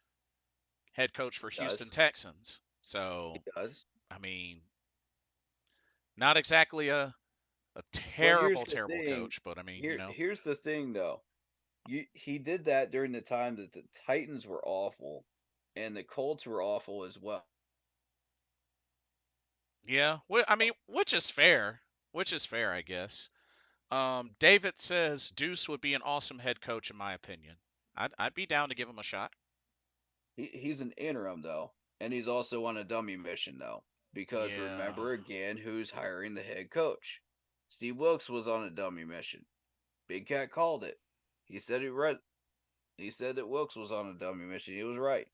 head coach for He Houston does. Texans. He So does. I mean, not exactly a But here's terrible, the terrible thing. coach, but I mean, Here's the thing, though. He did that during the time that the Titans were awful, and the Colts were awful as well. yeah. I mean, which is fair. Which is fair, I guess. David says Deuce would be an awesome head coach, in my opinion. I'd be down to give him a shot. He's an interim though, and he's also on a dummy mission though, because Yeah. remember again who's hiring the head coach. Steve Wilkes was on a dummy mission. Big Cat called it. He said it right. He said that Wilkes was on a dummy mission. He was right.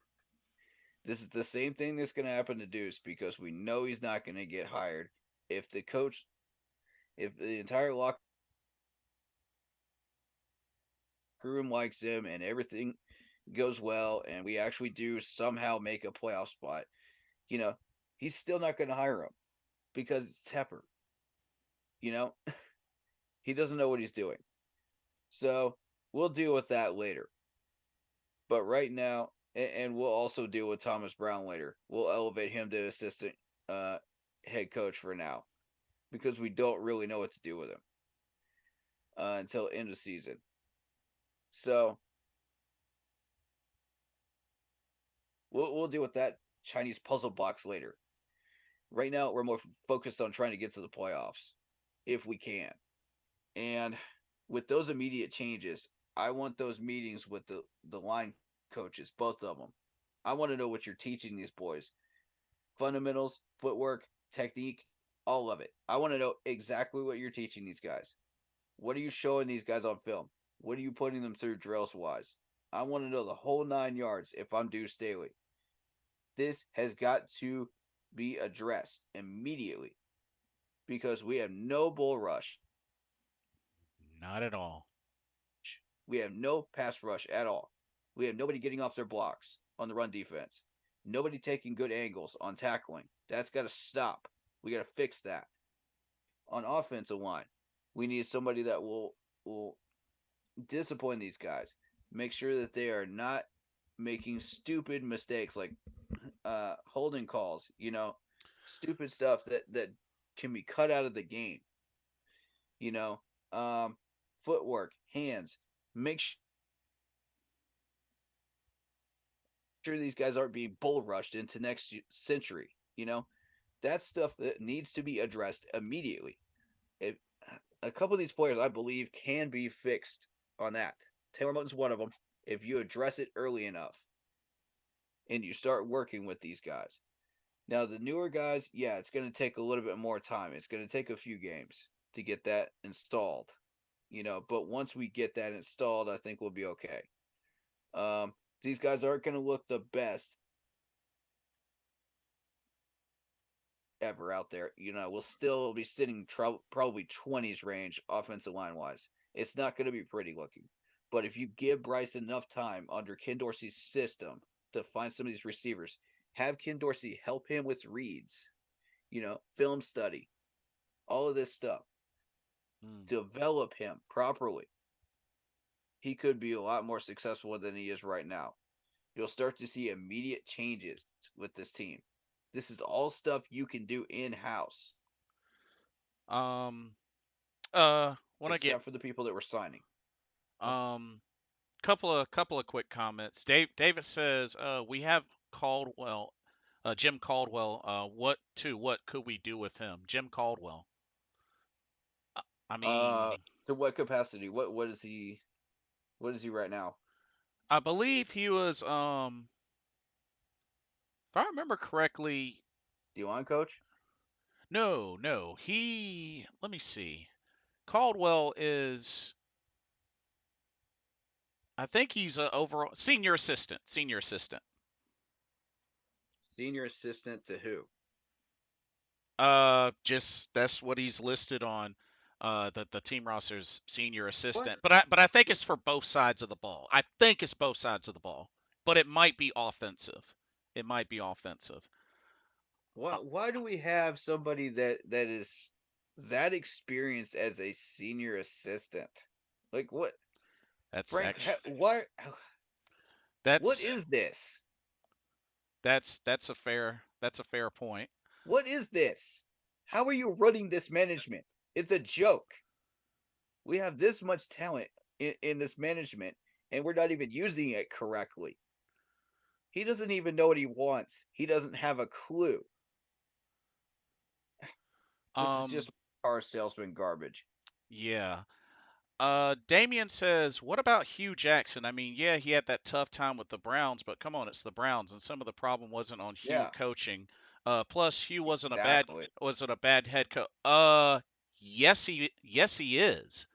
This is the same thing that's going to happen to Deuce because we know he's not going to get hired if the coach, if the entire locker room likes him and everything goes well, and we actually do somehow make a playoff spot. You know, he's still not going to hire him because it's Tepper. You know, he doesn't know what he's doing. So we'll deal with that later. But right now, and we'll also deal with Thomas Brown later. We'll elevate him to assistant uh, head coach for now because we don't really know what to do with him until end of season. So we'll deal with that Chinese puzzle box later. Right now, we're more focused on trying to get to the playoffs if we can. And with those immediate changes, I want those meetings with the line coaches, both of them. I want to know what you're teaching these boys: fundamentals, footwork, technique, all of it. I want to know exactly what you're teaching these guys. What are you showing these guys on film? What are you putting them through drills wise? I want to know the whole 9 yards if I'm Deuce Staley. This has got to be addressed immediately because we have no bull rush. Not at all. We have no pass rush at all. We have nobody getting off their blocks on the run defense. Nobody taking good angles on tackling. That's got to stop. We got to fix that. On offensive line, we need somebody that will discipline these guys. Make sure that they are not making stupid mistakes like holding calls, stupid stuff that can be cut out of the game. You know, um, footwork, hands. Make sure these guys aren't being bull rushed into next century. That's stuff that needs to be addressed immediately. If a couple of these players, I believe, can be fixed on that. Taylor Moton's one of them. If you address it early enough and you start working with these guys. Now, the newer guys, yeah, it's going to take a little bit more time. It's going to take a few games to get that installed, but once we get that installed, I think we'll be okay. Um, these guys aren't going to look the best ever out there. We'll still be sitting probably 20s range offensive line wise. It's not going to be pretty looking. But if you give Bryce enough time under Ken Dorsey's system to find some of these receivers, have Ken Dorsey help him with reads, film study, all of this stuff, Mm. develop him properly, he could be a lot more successful than he is right now. You'll start to see immediate changes with this team. This is all stuff you can do in house, Um, when I get except for the people that were signing. um, couple of quick comments. David says, we have Caldwell, Jim Caldwell. What could we do with him? Jim Caldwell. I mean, To what capacity? What is he? What is he right now? I believe he was, if I remember correctly, D-line coach? no, let me see. Caldwell is, I think he's a overall senior assistant. Senior assistant to who? Just that's what he's listed on the team roster's senior What? assistant. But I think it's for both sides of the ball. I think it's both sides of the ball. But it might be offensive. It might be offensive. Why do we have somebody that is that experienced as a senior assistant? Like what? That's Frank, actually why? What that's is this? that's a fair point. What is this? How are you running this management? It's a joke. We have this much talent in this management, and we're not even using it correctly. He doesn't even know what he wants. He doesn't have a clue. This is Um just car salesman garbage. yeah. Damien says, what about Hugh Jackson? I mean, yeah, he had that tough time with the Browns, but come on, it's the Browns, and some of the problem wasn't on Hugh Yeah, coaching. Plus Hugh exactly. wasn't a bad head coach. Yes he is.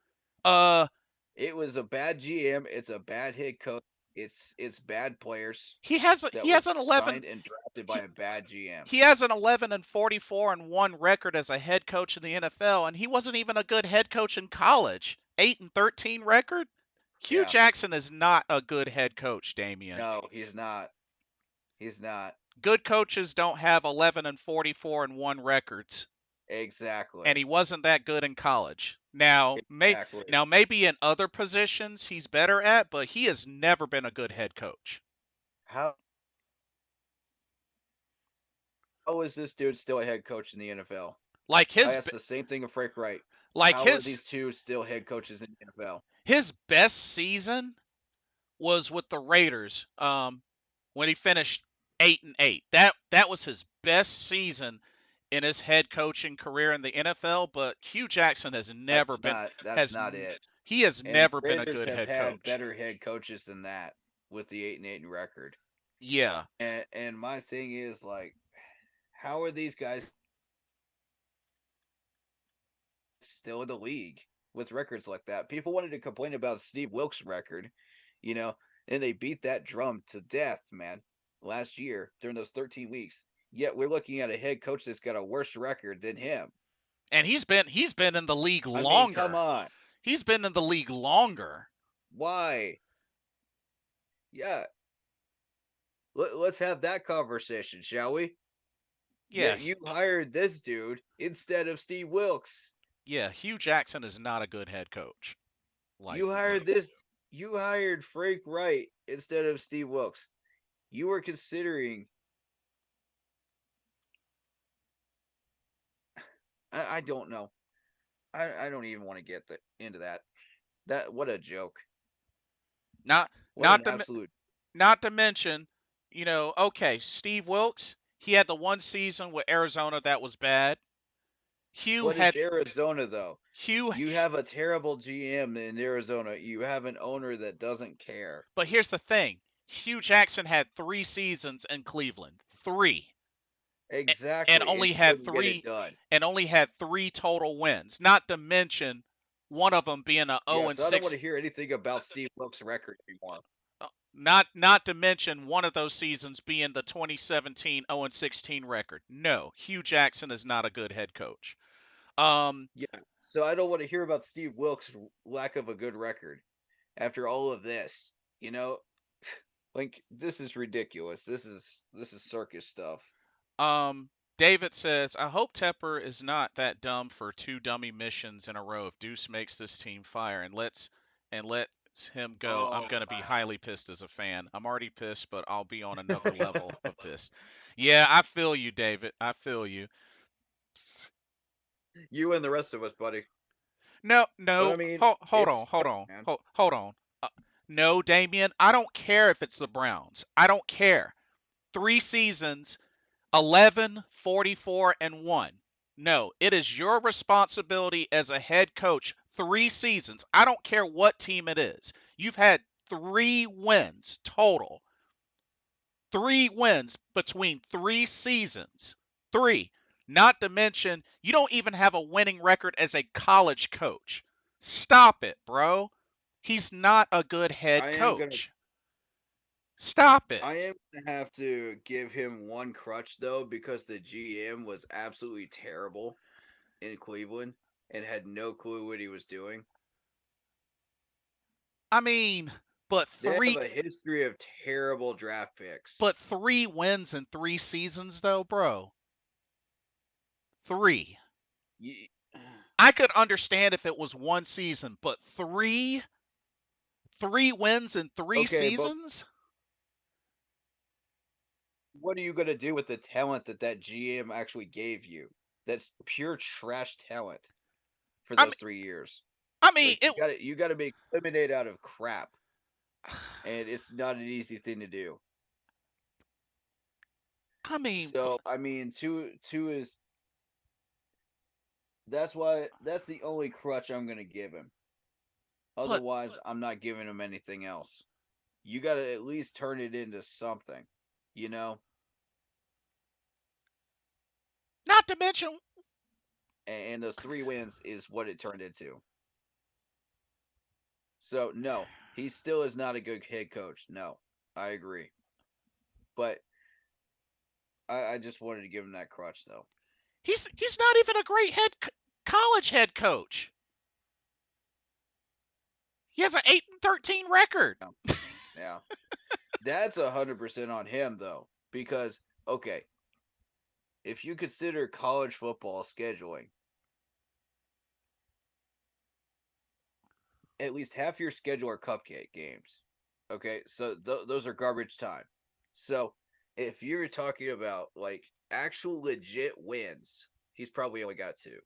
Uh, It was a bad GM. It's a bad head coach. It's bad players that he were has an 11 signed and drafted by he, a bad GM. he has an 11 and 44 and 1 record as a head coach in the NFL, and he wasn't even a good head coach in college. 8 and 13 record. Hugh Yeah. Jackson is not a good head coach, Damien. No, he's not. He's not. Good coaches don't have 11 and 44 and 1 records, and Exactly. he wasn't that good in college. Exactly. Now maybe in other positions he's better at, but he has never been a good head coach. How is this dude still a head coach in the NFL? Like I his asked the same thing of Frank Wright. like How are his these two still head coaches in the NFL? his best season was with the Raiders, when he finished 8-8. That was his best season in his head coaching career in the NFL. But Hugh Jackson has never been That's has not it. he has And never been a Raiders good have head had coach. better head coaches than that with the 8-8 record. Yeah, And my thing is like, how are these guys still in the league with records like that? People wanted to complain about Steve Wilkes' record, you know, and they beat that drum to death, man, last year during those 13 weeks. Yet we're looking at a head coach that's got a worse record than him. and he's been in the league I mean, come longer. on. He's been in the league longer. Why? Yeah. Let's have that conversation, shall we? Yeah, Yet you hired this dude instead of Steve Wilkes. yeah. Hugh Jackson is not a good head coach. Like, You hired this. You hired Frank Wright instead of Steve Wilkes. You were considering. I don't know. I don't even want to get into that. What a joke. not What not an to absolute. not to mention, okay, Steve Wilkes, he had the one season with Arizona that was bad. Hugh But had it's Arizona though. Hugh, You have a terrible GM in Arizona. You have an owner that doesn't care. but here's the thing: Hugh Jackson had 3 seasons in Cleveland, three, and Exactly, and only he had couldn't get it three, done. and only had three total wins. Not to mention one of them being a Yeah, 0 and so I don't want 6. to hear anything about Steve Wilkes' record anymore. Not to mention one of those seasons being the 2017 0 and 16 record. No, Hugh Jackson is not a good head coach. Um, Yeah, so I don't want to hear about Steve Wilkes' lack of a good record after all of this. You know, like this is ridiculous. This is circus stuff. Um, David says, I hope Tepper is not that dumb for two dummy missions in a row if Deuce makes this team fire and lets and let him go, I'm Oh going to be wow. highly pissed as a fan. I'm already pissed, but I'll be on another level of pissed. Yeah, I feel you, David. I feel you. You and the rest of us, buddy. No, But no. I mean, Hold on, it's hold on, man. hold on. No, Damien, I don't care if it's the Browns. I don't care. 3 seasons, 11, 44, and 1. No, it is your responsibility as a head coach. 3 seasons. I don't care what team it is. You've had 3 wins total. 3 wins between 3 seasons. Three. Not to mention, you don't even have a winning record as a college coach. Stop it, bro. He's not a good head I am gonna coach. Stop it. I am gonna have to give him one crutch though, because the GM was absolutely terrible in Cleveland and had no clue what he was doing. I mean, but They have three a history of terrible draft picks. but 3 wins in 3 seasons though, bro. Three. Ye- I could understand if it was 1 season, but three wins in three Okay, but seasons? what are you gonna do with the talent that GM actually gave you? That's pure trash talent for I mean, those 3 years. I mean Like it. you gotta make lemonade out of crap, and it's not an easy thing to do. I mean, So I mean, two is that's the only crutch I'm gonna give him. but Otherwise, I'm not giving him anything else. You gotta at least turn it into something, you know. not to mention, And those 3 wins is what it turned into. So no, he still is not a good head coach. No, I agree. But I just wanted to give him that crutch though. he's not even a great college head coach. He has an 8-13 record. Yeah, yeah. That's 100% on him though, because okay, if you consider college football scheduling, at least half your schedule are cupcake games. Okay, so those are garbage time. So if you're talking about like actual legit wins, he's probably only got 2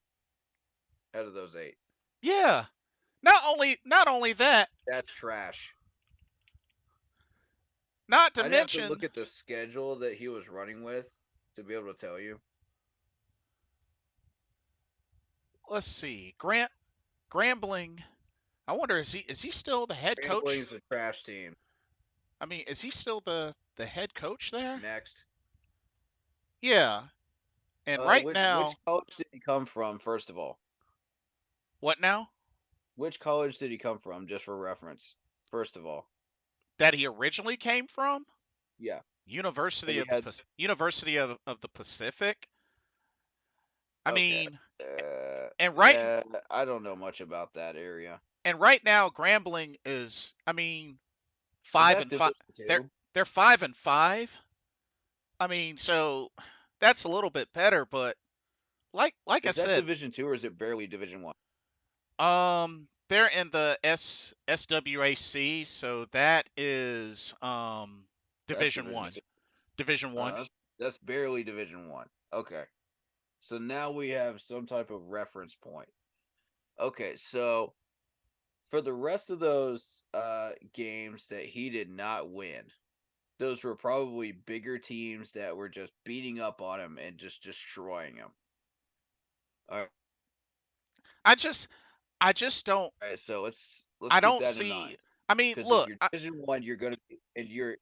out of those 8. Yeah. Not only that, That's trash. not to I'd have to look mention, at the schedule that he was running with to be able to tell you. let's see, Grambling. I wonder is he still the head coach? Rambling's a trash team. I mean, is he still the head coach there? Next. Yeah. And right Which now, college did he come from? First of all, what now? which college did he come from? Just for reference. First of all, That he originally came from? yeah. That University he of the had. University of the Pacific. I Okay. mean, Uh, and right I don't know much about that area. and right now Grambling is, I mean, Is five that and five. Division They're Two? they're 5-5. I mean, so that's a little bit better, but like I Is that said, Division Two or is it barely Division One? they're in the SWAC, so that is That's Division Division 1. Two. Division 1. That's barely Division One. Okay, so now we have some type of reference point. Okay, so for the rest of those games that he did not win, those were probably bigger teams that were just beating up on him and just destroying him. All I just I just don't right, so let's I keep don't that in see. mind. I mean, Because if look, you're Division One, you're gonna and you're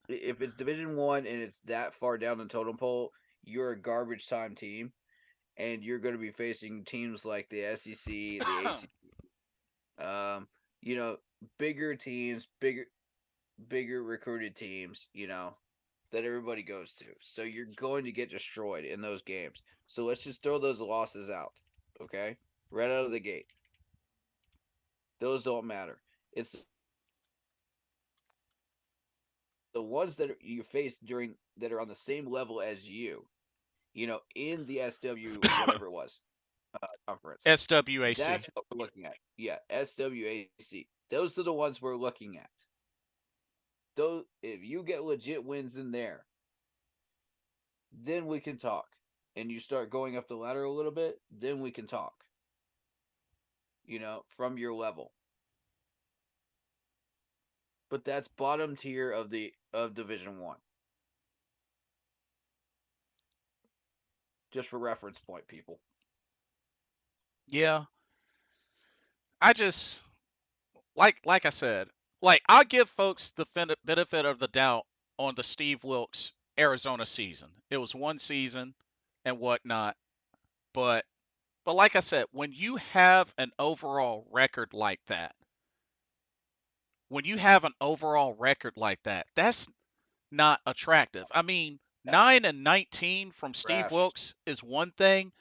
if it's Division One and it's that far down the totem pole, you're a garbage time team, and you're going to be facing teams like the SEC, the ACC, you know, bigger teams, bigger recruited teams, you know, that everybody goes to. So you're going to get destroyed in those games. So let's just throw those losses out, okay? Right out of the gate. Those don't matter. It's the ones that you face during that are on the same level as you know, in the SW, whatever it was. conference. SWAC. That's what we're looking at. Yeah, SWAC. Those are the ones we're looking at. Those, if you get legit wins in there, then we can talk. And you start going up the ladder a little bit, then we can talk. From your level. But that's bottom tier of Division 1. Just for reference point, people. Yeah, I just like I said, like I'll give folks the benefit of the doubt on the Steve Wilkes Arizona season. It was one season and whatnot, but like I said, when you have an overall record like that, that's not attractive. I mean, That's 9-19 from Steve trash. Wilkes is one thing,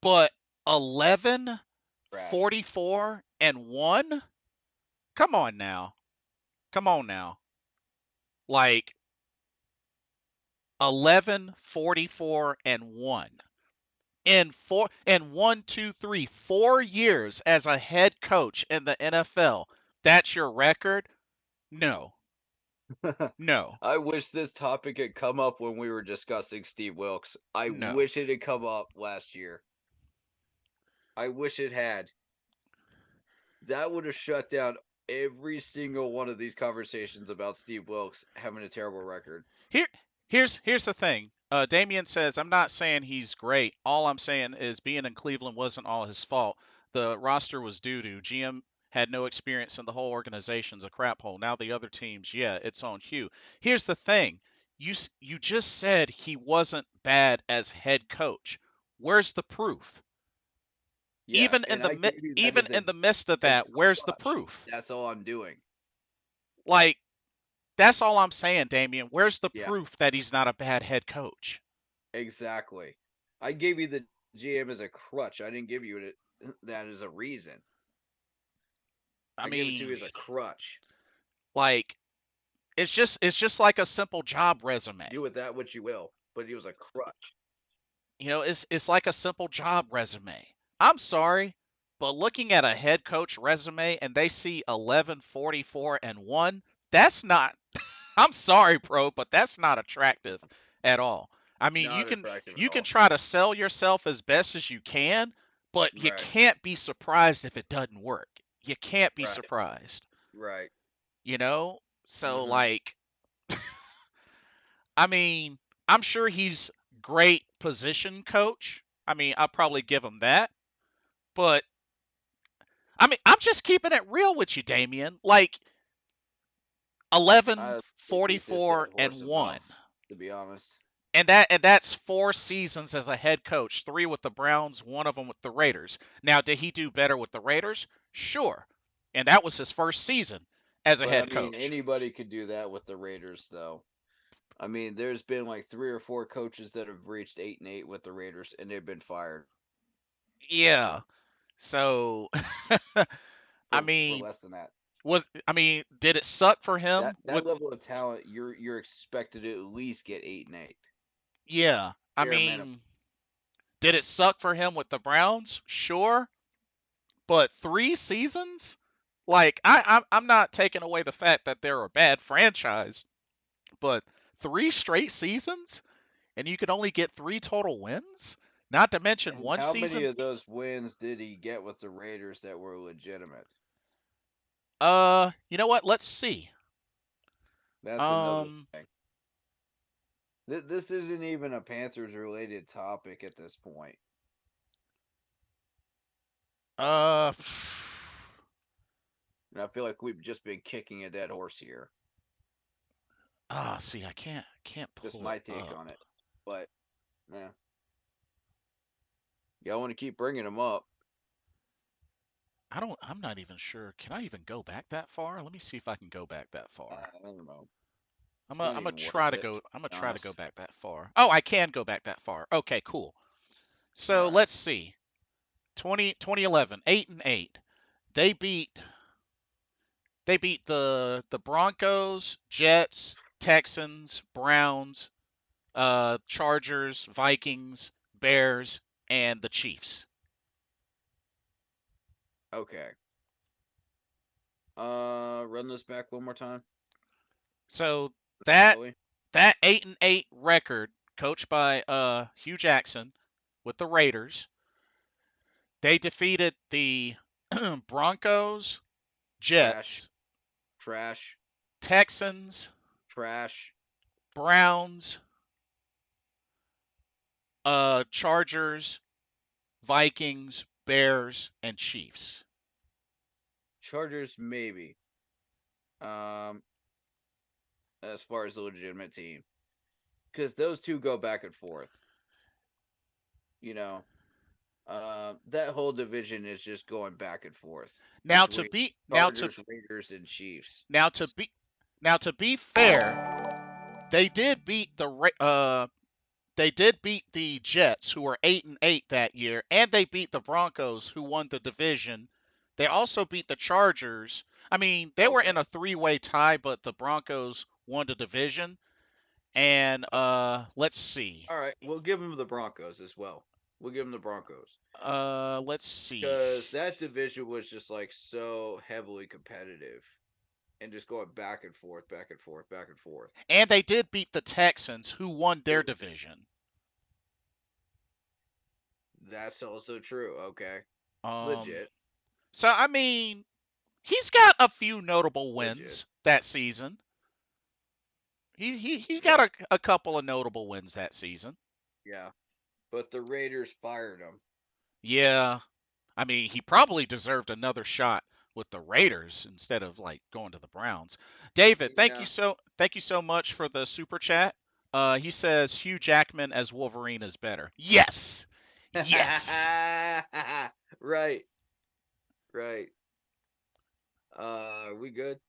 but 11, Trash. 44, and 1? Come on now. Come on now. Like 11, 44, and 1. In 4 years as a head coach in the NFL, that's your record? No. No. I wish this topic had come up when we were discussing Steve Wilkes. I No. wish it had come up last year. I wish it had. That would have shut down every single one of these conversations about Steve Wilkes having a terrible record. Here's the thing. Damien says, I'm not saying he's great. All I'm saying is being in Cleveland wasn't all his fault. The roster was doo-doo. GM had no experience and the whole organization's a crap hole. Now the other teams, yeah, it's on Hugh. Here's the thing. You just said he wasn't bad as head coach. Where's the proof? Yeah, and I gave you that Even as in the midst of a that, where's the crutch. proof? That's all I'm doing. Like, that's all I'm saying, Damien. Where's the Yeah. proof that he's not a bad head coach? Exactly. I gave you the GM as a crutch. I didn't give you that as a reason. I gave it to mean, you as a crutch. like, it's just like a simple job resume. Do with that what you will, but it was a crutch. It's like a simple job resume. I'm sorry, but looking at a head coach resume and they see 11, 44, and 1, that's not I'm sorry, bro, but that's not attractive at all. I mean, Not attractive you at can all. try to sell yourself as best as you can, but you Right. can't be surprised if it doesn't work. You can't be Right. surprised. Right. So Mhm. like I mean, I'm sure he's great position coach. I mean, I'll probably give him that. But I mean, I'm just keeping it real with you, Damien. Like 11, I beat this 44, dead and horse 1. enough, to be honest. And that's 4 seasons as a head coach, 3 with the Browns, 1 of them with the Raiders. Now, did he do better with the Raiders? Sure. And that was his first season as a But I head mean, coach. anybody could do that with the Raiders, though. I mean, there's been like 3 or 4 coaches that have reached 8-8 with the Raiders, and they've been fired. Yeah. So I For mean, less than that. did it suck for him That level of talent, you're expected to at least get 8-8. Yeah. I Bare minimum. mean, did it suck for him with the Browns? Sure. But 3 seasons? Like I'm not taking away the fact that they're a bad franchise, but 3 straight seasons and you could only get 3 total wins? Not to mention And one how many season. of those wins did he get with the Raiders that were legitimate? You know what? Let's see. That's another Um thing. This isn't even a Panthers related topic at this point. uh And I feel like we've just been kicking a dead horse here. see, I can't Just pull my it take up. on it. But yeah. Y'all want to keep bringing them up. I'm not even sure. Can I even go back that far? Let me see if I can go back that far. I don't know. I'm It's not gonna even try worth to it, go. I'm gonna to be try to go honest. back that far. Oh, I can go back that far. Okay, cool. So All right. let's see. 2011, 8-8. They beat the Broncos, Jets, Texans, Browns, Chargers, Vikings, Bears, and the Chiefs. Okay. Run this back one more time. So that Chloe? that 8-8 record, coached by Hugh Jackson with the Raiders, they defeated the Broncos, Trash. Jets, Trash. Texans, Trash. Browns, Chargers, Vikings, Bears, and Chiefs. Chargers, maybe. Um, as far as a legitimate team, because those two go back and forth. You know, that whole division is just going back and forth Now to between be now to Chargers, Raiders, and Chiefs. now to be now to be fair, they did beat they did beat the Jets, who were 8-8 that year, and they beat the Broncos, who won the division. They also beat the Chargers. I mean, they were Okay. in a three-way tie, but the Broncos won the division. And let's see. All right, we'll give them the Broncos as well. We'll give them the Broncos Let's see. because that division was just like so heavily competitive and just going back and forth, back and forth, back and forth. And they did beat the Texans, who won their division. That's also true. Okay, Um, legit. so I mean, he's got a few notable Legit. wins that season. He's got Yeah. a couple of notable wins that season. Yeah, but the Raiders fired him. Yeah, I mean, he probably deserved another shot with the Raiders instead of like going to the Browns. David, Yeah. thank you so much for the super chat. He says Hugh Jackman as Wolverine is better. Yes. Yes. Right. Right. We good?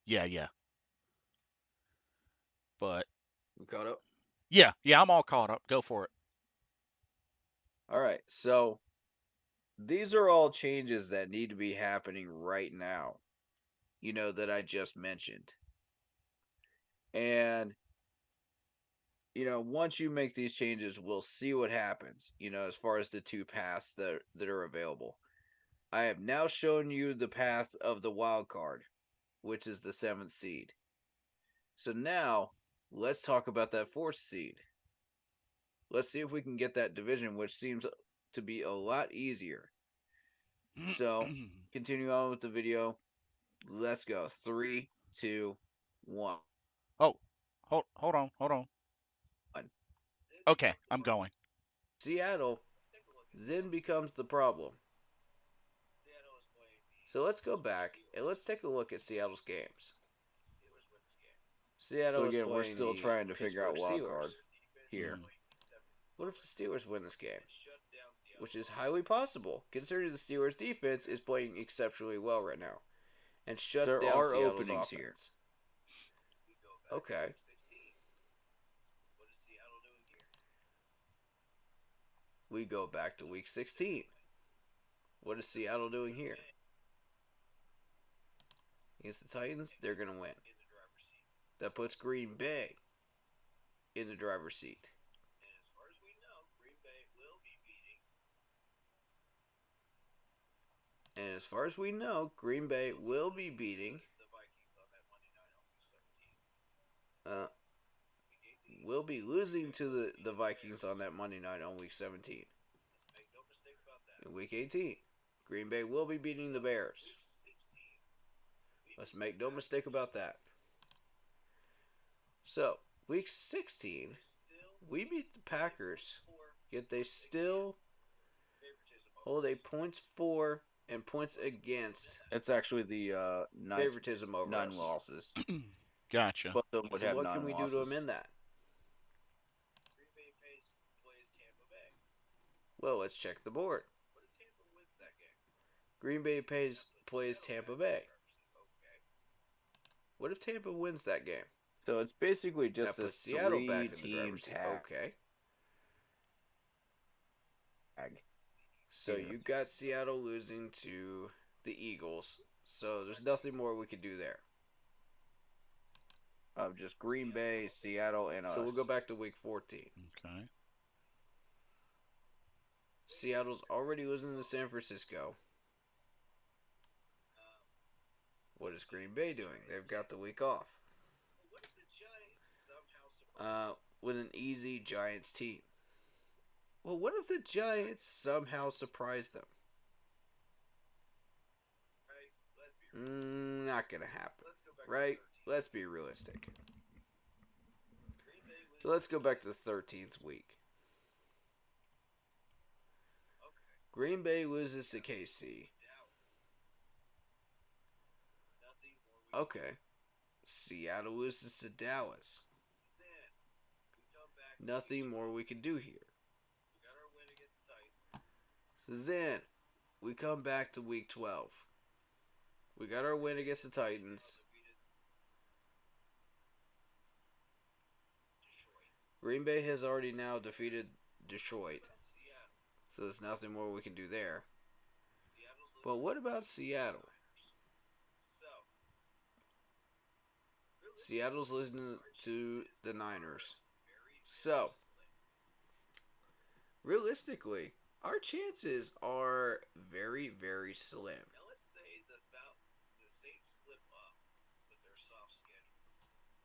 Yeah, yeah. But We caught up? yeah, I'm all caught up. Go for it. All right. So these are all changes that need to be happening right now, that I just mentioned. And, once you make these changes, we'll see what happens, as far as the two paths that are available. I have now shown you the path of the wild card, which is the seventh seed. So now let's talk about that fourth seed. Let's see if we can get that division, which seems to be a lot easier. So continue on with the video. Let's go. 3, 2, 1. Oh, hold on. Okay, I'm going. Seattle then becomes the problem. So let's go back and let's take a look at Seattle's games. Seattle So again, is we're playing still the trying to figure out Pittsburgh wild Steelers card. here. Mm. What if the Steelers win this game? Which is highly possible, considering the Steelers' defense is playing exceptionally well right now and shuts There down are Seattle's openings offense. here. Okay. We go back to week 16. What is Seattle doing here? Against the Titans, they're going to win. That puts Green Bay in the driver's seat. And as far as we know, Green Bay will be beating will be losing to the Vikings on that Monday night on week 17. In week 18, Green Bay will be beating the Bears. Let's make no mistake about that. So, week 16, we beat the Packers, yet they still hold a points for and points against It's actually the favoritism over nine us. losses. Gotcha. Both of them would So have what 9 can we do losses. to amend that? Well, let's check the board. Green Bay plays Tampa Bay. What if Tampa wins that game? So it's basically just That this puts Seattle back in the 3-team driver's seat. tag. Okay. So you got Seattle losing to the Eagles. So there's nothing more we could do there. Of just Green Bay, Seattle, and us. So we'll go back to week 14. Okay. Seattle's already losing to San Francisco. What is Green Bay doing? They've got the week off. With an easy Giants team. Well, what if the Giants somehow surprise them? Not gonna happen, right? Let's be realistic. So let's go back to the 13th week. Green Bay loses to KC. Okay. Seattle loses to Dallas. Nothing more we can do here. So then, we come back to week 12. We got our win against the Titans. Green Bay has already now defeated Detroit. So there's nothing more we can do there. But what about Seattle? Seattle's losing to the Niners. So, realistically, our chances are very, very slim.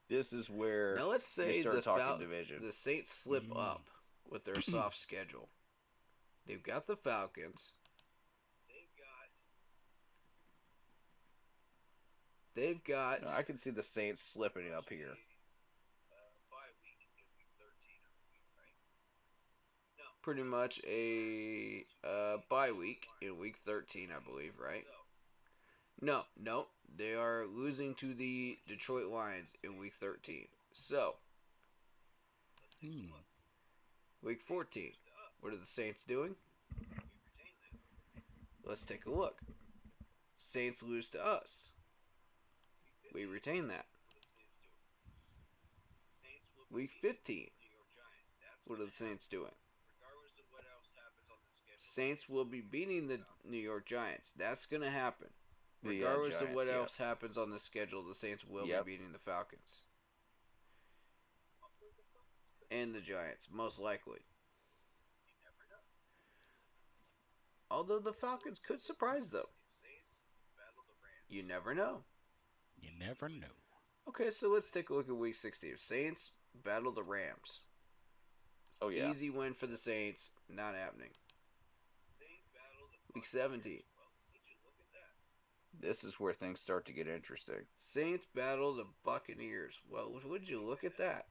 This is where Now let's say you start talking division. the Saints slip up with their soft schedule. They've got the Falcons. They've got... No, I can see the Saints slipping up here. pretty much a bye week in week 13, I believe, right? No, they are losing to the Detroit Lions in week 13. So, week 14, what are the Saints doing? Let's take a look. Saints lose to us. We retain that. Week 15, what are the Saints doing? Saints will be beating the New York Giants. That's going to happen. Regardless of what else happens on the schedule, the Saints will be beating the Falcons. And the Giants, most likely. Although the Falcons could surprise them. You never know. You never know. Okay, so let's take a look at week 16. Saints battle the Rams. Oh, yeah. Easy win for the Saints. Not happening. Week 17. This is where things start to get interesting. Saints battle the Buccaneers. Well, would you look at that?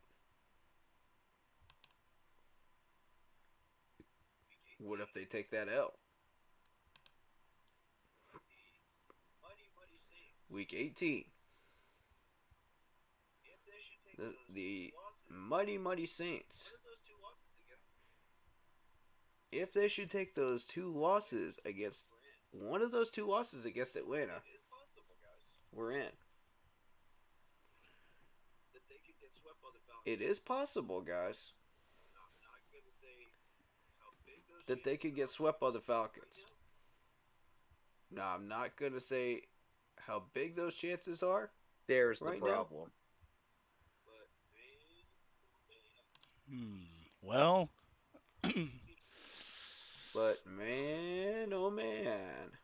What if they take that L? Week 18. The Mighty Saints. If they should take those two losses against one of those two losses against Atlanta, we're in. It is possible, guys, that they could get swept by the Falcons. Now, I'm not going to say how big those chances are. There's the right problem. Well, But man, oh man,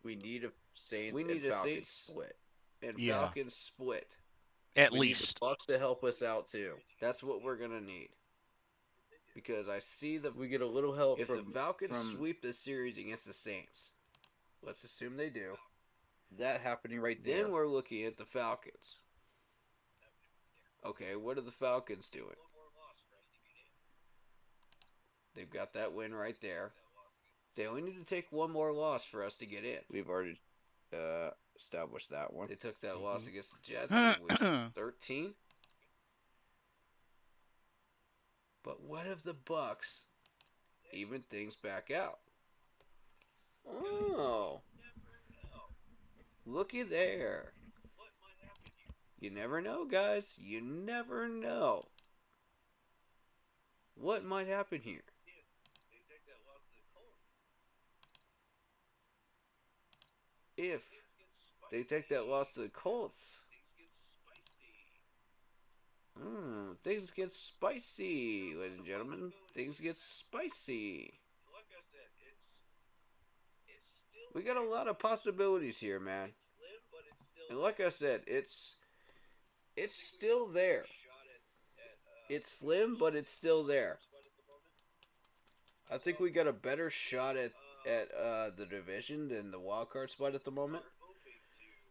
We need a Saints we need and a Falcons Saints split. and Yeah. Falcons split. at We least. need the Bucks to help us out too. That's what we're gonna need. Because I see If we get a little help if from the Falcons from sweep the series against the Saints, let's assume they do. that happening right there. Then we're looking at the Falcons. Okay, what are the Falcons doing? They've got that win right there. They only need to take one more loss for us to get in. We've already established that one. They took that loss against the Jets in week 13. But what if the Bucks even things back out? Oh, looky there. You never know, guys. You never know. What might happen here? If they take that loss to the Colts, things get spicy, ladies and gentlemen. Things get spicy. We got a lot of possibilities here, man. And like I said, it's still there. It's slim, but it's still there. I think we got a better shot at the division than the wild card spot at the moment.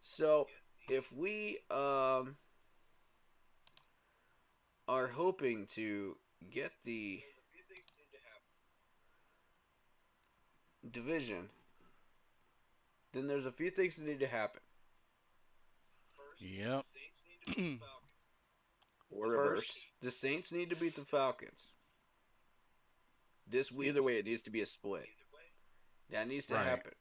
So if we are hoping to get the division, then there's a few things that need to happen. Yep. Or First, reverse. the Saints need to beat the Falcons this week. Either way, it needs to be a split. That needs to Right. happen.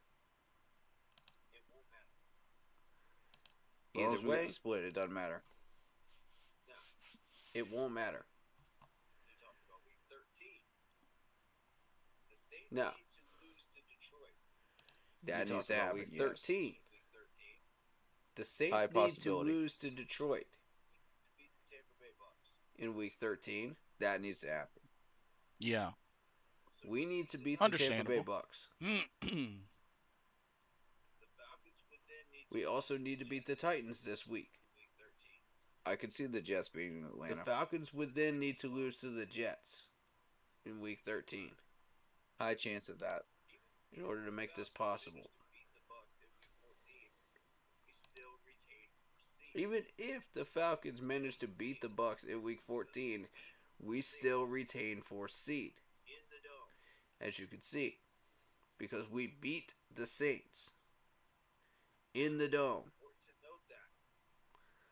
As long as Either we get way, the split, it doesn't matter. it won't matter. No. That You needs talked to about happen. week Yes. 13. The Saints High need to possibility. lose to Detroit in week 13. That needs to happen. Yeah. We need to beat the Tampa Bay Understandable. Bucks. We also need to beat the Titans this week. I could see the Jets beating The Atlanta. Falcons would then need to lose to the Jets in week 13 High chance of that. in order to make this possible. Even if the Falcons manage to beat the Bucks in week 14, we still retain 4th seed. As you can see, because we beat the Saints in the Dome.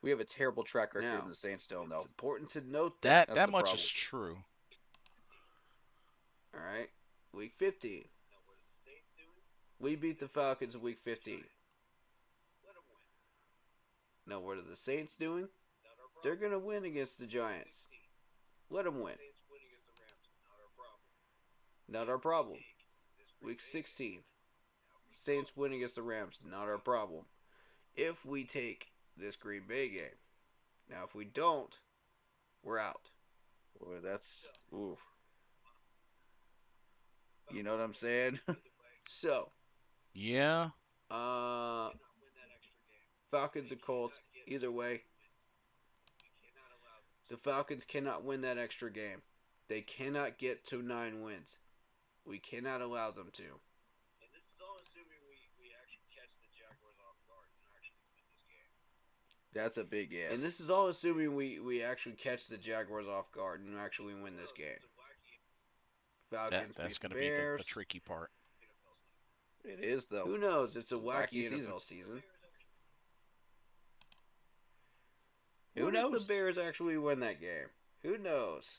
We have a terrible track record Now, in the Saints Dome, It's though. important to note That That's that the much problem. is true. All right, week 15. We beat the Falcons in week 15. Now, what are the Saints doing? They're going to win against the Giants. Let them win. Not our problem. Week 16. Saints win against the Rams. Not our problem. If we take this Green Bay game. Now, if we don't, we're out. Boy, that's oof. You know what I'm saying? So, Yeah. Falcons and Colts, either way, the Falcons cannot win that extra game. They cannot get to 9 wins. We cannot allow them to. That's a big if. And this is all assuming we actually catch the Jaguars off guard and actually win this game. Falcons That's beat going the to be Bears. the tricky part. It is, though. Who knows? It's a wacky, Wacky NFL season. Who What if knows? the Bears actually win that game? Who knows?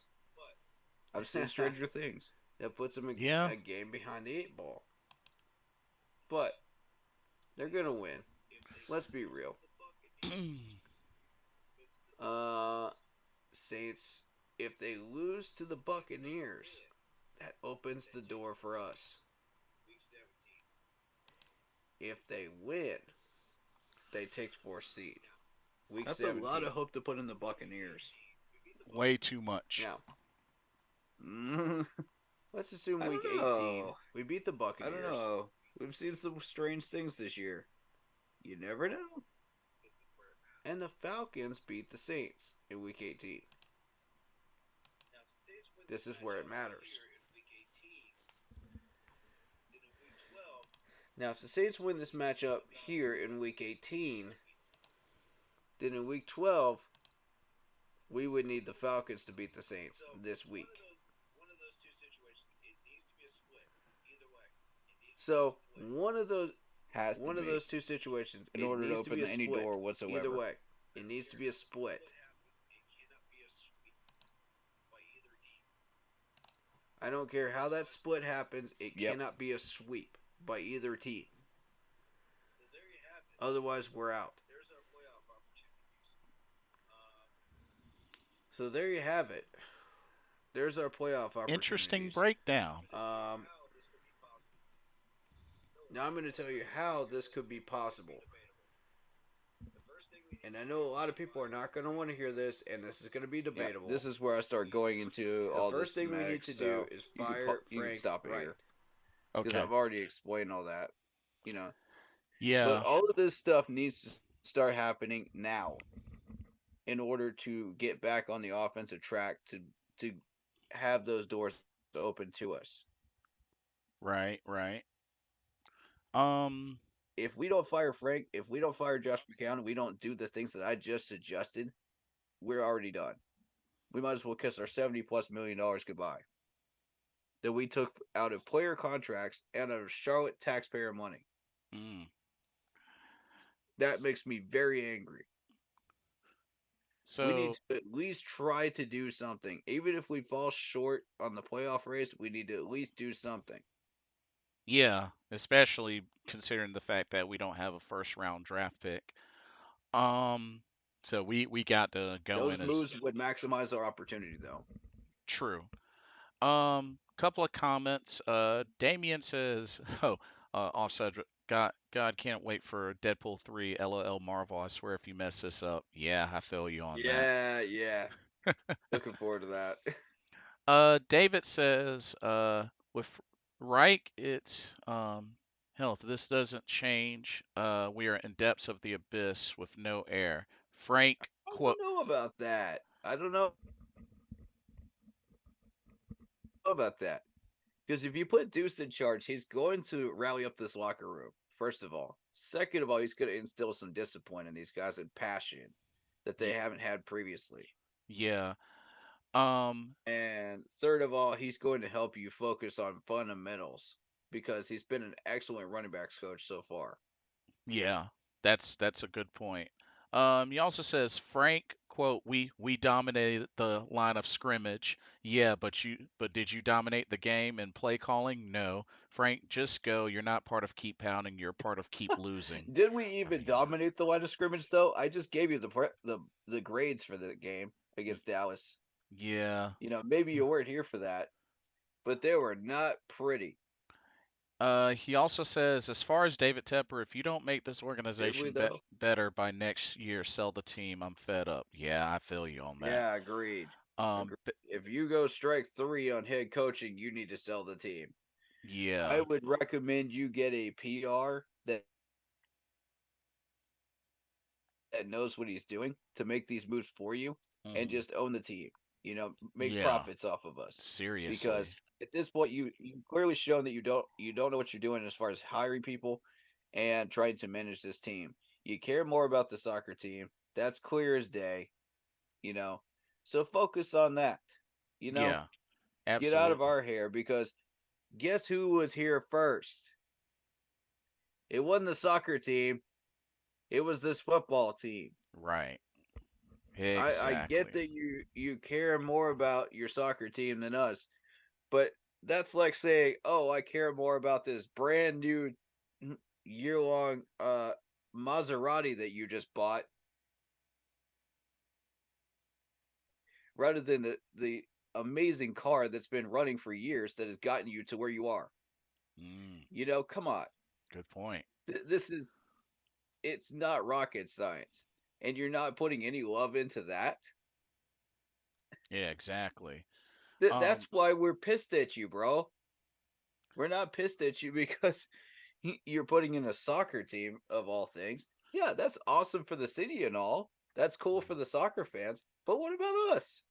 I've seen stranger things. That puts them Yeah. a game behind the 8 ball. But they're gonna win. Let's be real. Saints, if they lose to the Buccaneers, that opens the door for us. If they win, they take 4th seed. Week That's 17. a lot of hope to put in the Buccaneers. Way too much. Now, Mm, let's assume I week don't 18. know. We beat the I Buccaneers. don't know. We've seen some strange things this year. You never know. And the Falcons beat the Saints in week 18. This is where it matters. Now, if the Saints win this matchup here in week 18, then in week 12, we would need the Falcons to beat the Saints this week. So, one of those Has to one of be. those two situations, In it order to needs open be a any split. door whatsoever. Either way, it needs to be a split. I don't care how that split happens, it Yep. cannot be a sweep by either team. Otherwise, we're out. So there you have it. There's our playoff opportunities. Interesting breakdown. Now I'm going to tell you how this could be possible. And I know a lot of people are not going to want to hear this, and this is going to be Yeah, debatable. this is where I start going into the all first this. thing we need to do is fire you can Frank stop it Wright. here because Okay. I've already explained all that. You know, Yeah. but all of this stuff needs to start happening now in order to get back on the offensive track to have those doors open to us. Right, right. Um, If we don't fire Frank, if we don't fire Josh McCown, we don't do the things that I just suggested, we're already done. We might as well kiss our $70+ million goodbye that we took out of player contracts and out of Charlotte taxpayer money. mm, That makes me very angry. We need so to at least try to do something. Even if we fall short on the playoff race, we need to at least do something. yeah, especially considering the fact that we don't have a first round draft pick. Um, so we got to go Those in as moves would maximize our opportunity, though. true. Couple of comments. Damien says, "Oh, offside. God can't wait for Deadpool 3. LOL Marvel. I swear if you mess this up, yeah, I feel you on that." Yeah, yeah. Looking forward to that. David says, with Reich, it's hell. If this doesn't change, we are in depths of the abyss with no air. Frank I quote, don't know about that. I don't know about that. Because if you put Deuce in charge, he's going to rally up this locker room, first of all. Second of all, he's going to instill some discipline in these guys and passion that they haven't had previously. yeah, um, And third of all, he's going to help you focus on fundamentals because he's been an excellent running backs coach so far. yeah, that's a good point. He also says Frank quote we dominated the line of scrimmage. Yeah, but did you dominate the game and play calling? No. Frank, just go. You're not part of keep pounding. You're part of keep losing. Did we I even mean, dominate the line of scrimmage though? I just gave you the grades for the game y- against Dallas. yeah. Maybe you weren't here for that, but they were not pretty. He also says, as far as David Tepper, if you don't make this Did we organization though? better by next year, sell the team. I'm fed up. Yeah, I feel you on that. Yeah, agreed. Um, Agreed. but If you go strike three on head coaching, you need to sell the team. I yeah. would recommend you get a PR that knows what he's doing to make these moves for you and Hmm. just own the team. Make Yeah. profits off of us. Seriously. Because at this point you clearly shown that you don't know what you're doing as far as hiring people and trying to manage this team. You care more about the soccer team. That's clear as day, you know. So focus on that. You know, Yeah. get out of Absolutely. our hair because guess who was here first? It wasn't the soccer team. It was this football team. Right. I get Exactly. that you care more about your soccer team than us, but that's like saying, "Oh, I care more about this brand new year long Maserati that you just bought rather than the amazing car that's been running for years that has gotten you to where you are." Mm, Come on. good point. This is it's not rocket science. And you're not putting any love into that. Yeah, exactly. That's Um, why we're pissed at you, bro. We're not pissed at you because you're putting in a soccer team of all things. Yeah, that's awesome for the city and all. That's cool for the soccer fans. But what about us?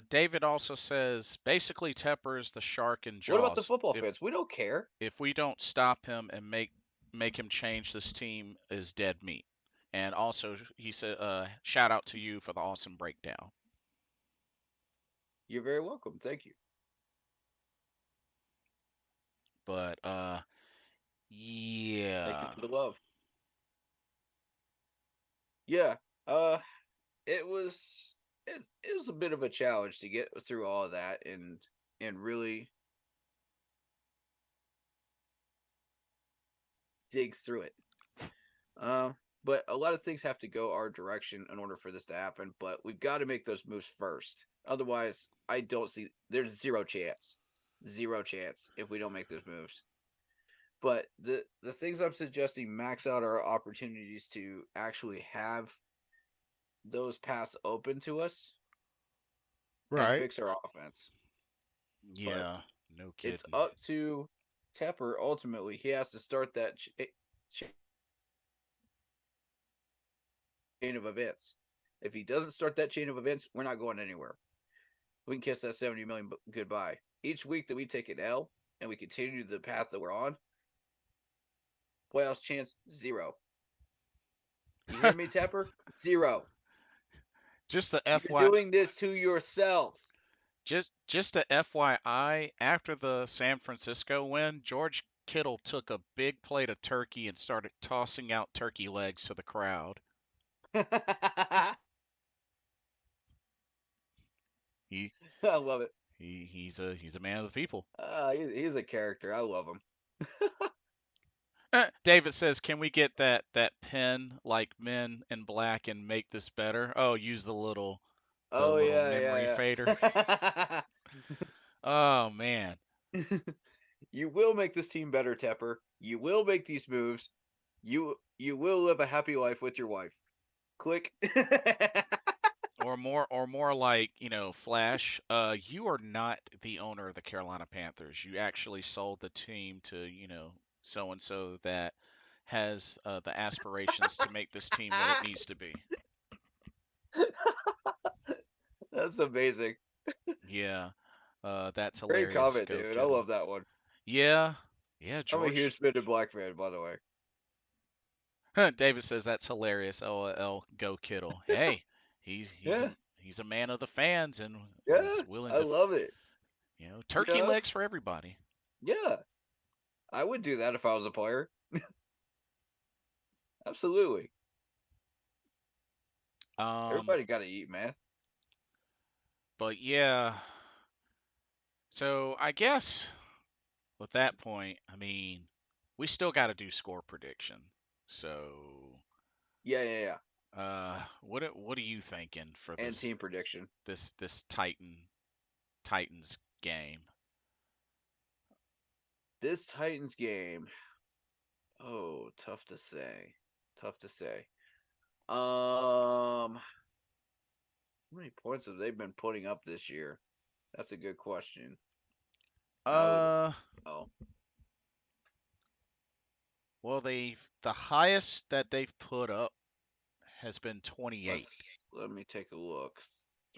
David also says basically Tepper's the shark in What about the Jaws. football fans? We don't care. If we don't stop him and make him change, this team is dead meat. And also he said, shout out to you for the awesome breakdown. You're very welcome. Thank you. But Thank you yeah. for the love. Yeah. Uh it was it was a bit of a challenge to get through all of that and really dig through it. But a lot of things have to go our direction in order for this to happen. But we've got to make those moves first. Otherwise, I don't see there's zero chance if we don't make those moves. But the things I'm suggesting max out our opportunities to actually have those paths open to us and Right. fix our offense. But Yeah, no it's kidding. up to Tepper ultimately. He has to start that of events. If he doesn't start that chain of events, we're not going anywhere. We can kiss that 70 million goodbye. Each week that we take an L and we continue the path that we're on, playoffs chance 0. You hear me, Tepper? 0. Just the You're FY, doing this to yourself. just the FYI, after the San Francisco win, George Kittle took a big plate of turkey and started tossing out turkey legs to the crowd. He I love it. he's a man of the people. He's a character. I love him. David says, "Can we get that pen like Men in Black and make this better?" Oh, use the Oh little memory yeah, fader. yeah. Oh man. You will make this team better, Tepper. You will make these moves. You will live a happy life with your wife. Click. Or more like, Flash, you are not the owner of the Carolina Panthers. You actually sold the team to, so and so that has the aspirations to make this team what it needs to be. That's amazing. Yeah, that's Great hilarious. comment, Go dude. I Kittle. love that one. Yeah, yeah, I'm a George. huge Men in Black fan, by the way. David says that's hilarious. LOL, go Kittle. Hey, he's he's a Yeah, he's a man of the fans and yeah. is willing I to, love it. turkey legs for everybody. Yeah. I would do that if I was a player. Absolutely. Um, Everybody got to eat, man. but yeah. So I guess with that point, I mean, we still got to do score prediction. So, Yeah. what are you thinking for And this team prediction. this Titans game? This Titans game. Oh, tough to say. Tough to say. How many points have they been putting up this year? That's a good question. Uh, Oh, well, the highest that they've put up has been let's 28. let me take a look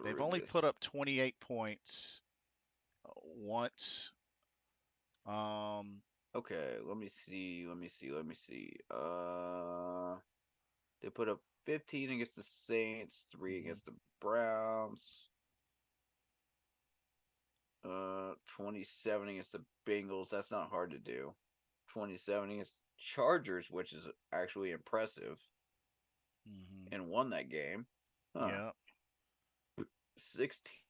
They've through only put this. up 28 points once. Okay, let me see. They put up 15 against the Saints, 3 Mhm. against the Browns, 27 against the Bengals. That's not hard to do. 27 against Chargers, which is actually impressive, Mhm. and won that game. Huh. Yeah. 16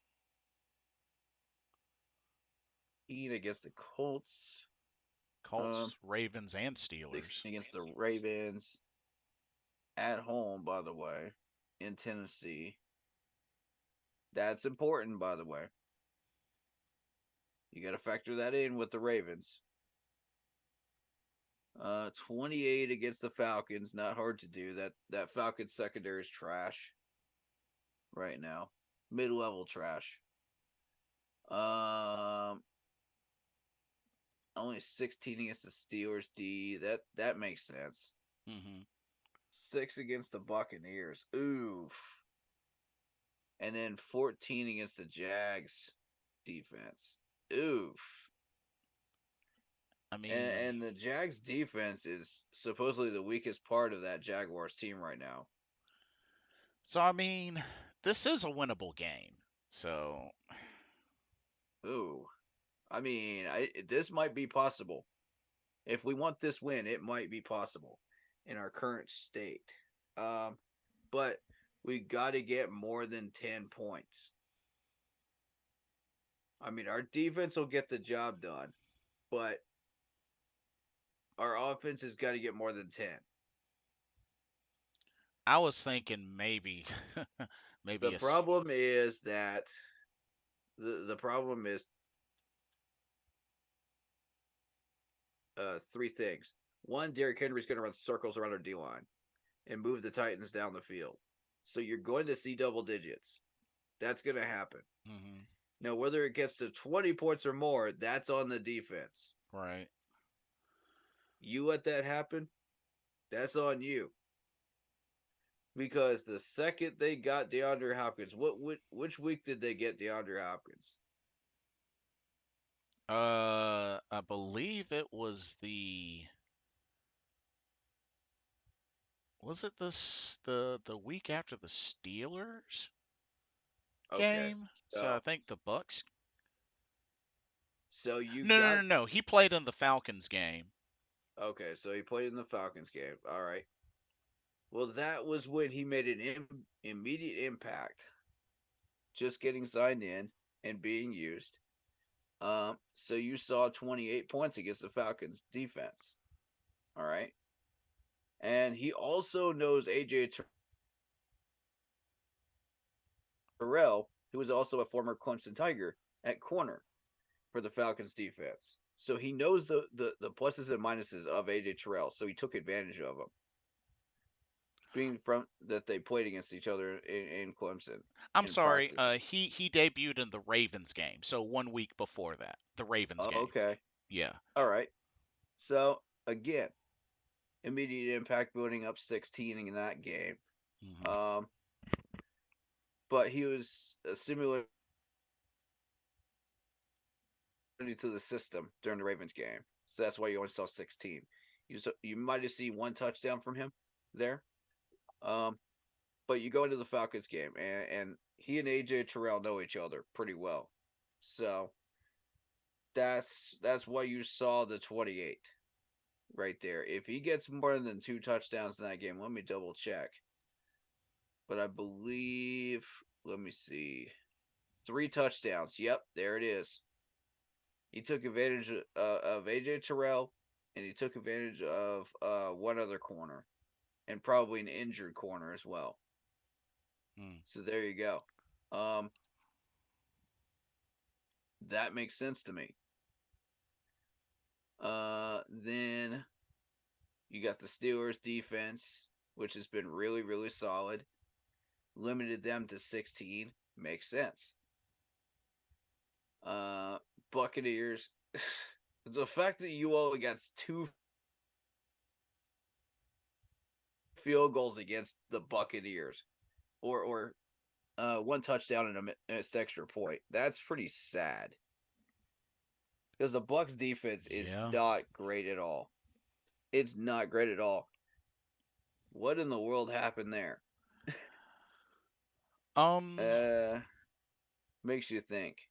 against the Colts. Colts, Ravens, and 16 Steelers. against the Ravens. At home, by the way, in Tennessee. That's important, by the way. You got to factor that in with the Ravens. 28 against the Falcons. Not hard to do. That Falcons secondary is trash right now. Mid-level trash. Um, only 16 against the Steelers D. That makes sense. Mhm. 6 against the Buccaneers. Oof. And then 14 against the Jags defense. Oof. I And, mean, and the Jags defense is supposedly the weakest part of that Jaguars team right now. so I mean, this is a winnable game. So, Ooh. I mean, this might be possible. If we want this win, it might be possible in our current state. But we got to get more than 10 points. I mean, our defense will get the job done, but our offense has got to get more than 10. I was thinking maybe maybe The a problem is that the problem is 3 things. One, Derrick Henry's going to run circles around our D line and move the Titans down the field. So you're going to see double digits. That's going to happen. Mhm. Now, whether it gets to 20 points or more, that's on the defense. Right. You let that happen, that's on you. Because the second they got DeAndre Hopkins, which week did they get DeAndre Hopkins? I believe it was was it the week after the Steelers Okay, game? So I so think the Bucks. you No, no, got no, no. He played in the Falcons game. okay, so he played in the Falcons game. All right. Well, that was when he made an immediate impact, just getting signed in and being used. So you saw 28 points against the Falcons defense. All right. And he also knows AJ Terrell, who was also a former Clemson Tiger at corner for the Falcons defense. So he knows the pluses and minuses of AJ Terrell. So he took advantage of them. Being from that they played against each other in Clemson I'm in sorry. practice. He debuted in the Ravens game. So 1 week before that, the Ravens Oh, game. okay. Yeah. All right. So again, immediate impact building up 16 in that game. Hmm. Um, but he was similar to the system during the Ravens game. So that's why you only saw 16. You might have seen one touchdown from him there. Um, but you go into the Falcons game and he and AJ Terrell know each other pretty well. So that's why you saw the 28 right there. If he gets more than 2 touchdowns in that game, let me double check. But I believe, let me see, 3 touchdowns. Yep, there it is. He took advantage of AJ Terrell, and he took advantage of one other corner, and probably an injured corner as well. Mm. So there you go. That makes sense to me. Then you got the Steelers defense, which has been really, really solid. Limited them to 16. Makes sense. Buccaneers. The fact that you only got 2 field goals against the Buccaneers, or 1 touchdown and a missed extra point. That's pretty sad because the Bucks defense is Yeah. not great at all. It's not great at all. What in the world happened there? Um. Uh, Makes you think.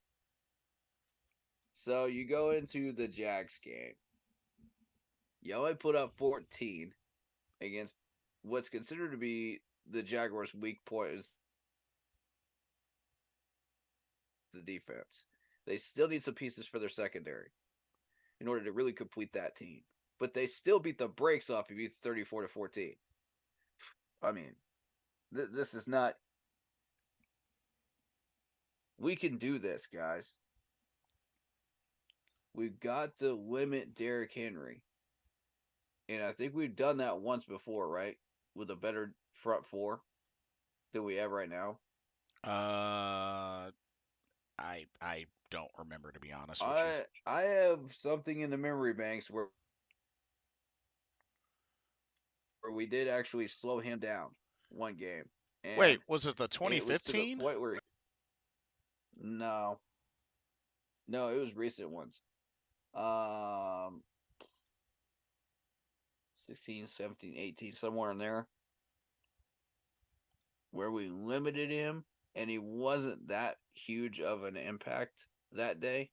So you go into the Jags game. You only put up 14 against what's considered to be the Jaguars' weak point is the defense. They still need some pieces for their secondary in order to really complete that team. But they still beat the brakes off you, 34-14. I mean, this is not. We can do this, guys. We've got to limit Derrick Henry. And I think we've done that once before, right? With a better front four than we have right now. Uh. I don't remember, to be honest with you. I have something in the memory banks where we did actually slow him down one game. Wait, And was it the it was to the 2015? point where no. No, it was recent ones. Um 16, 17, 18, somewhere in there. Where we limited him and he wasn't that huge of an impact that day.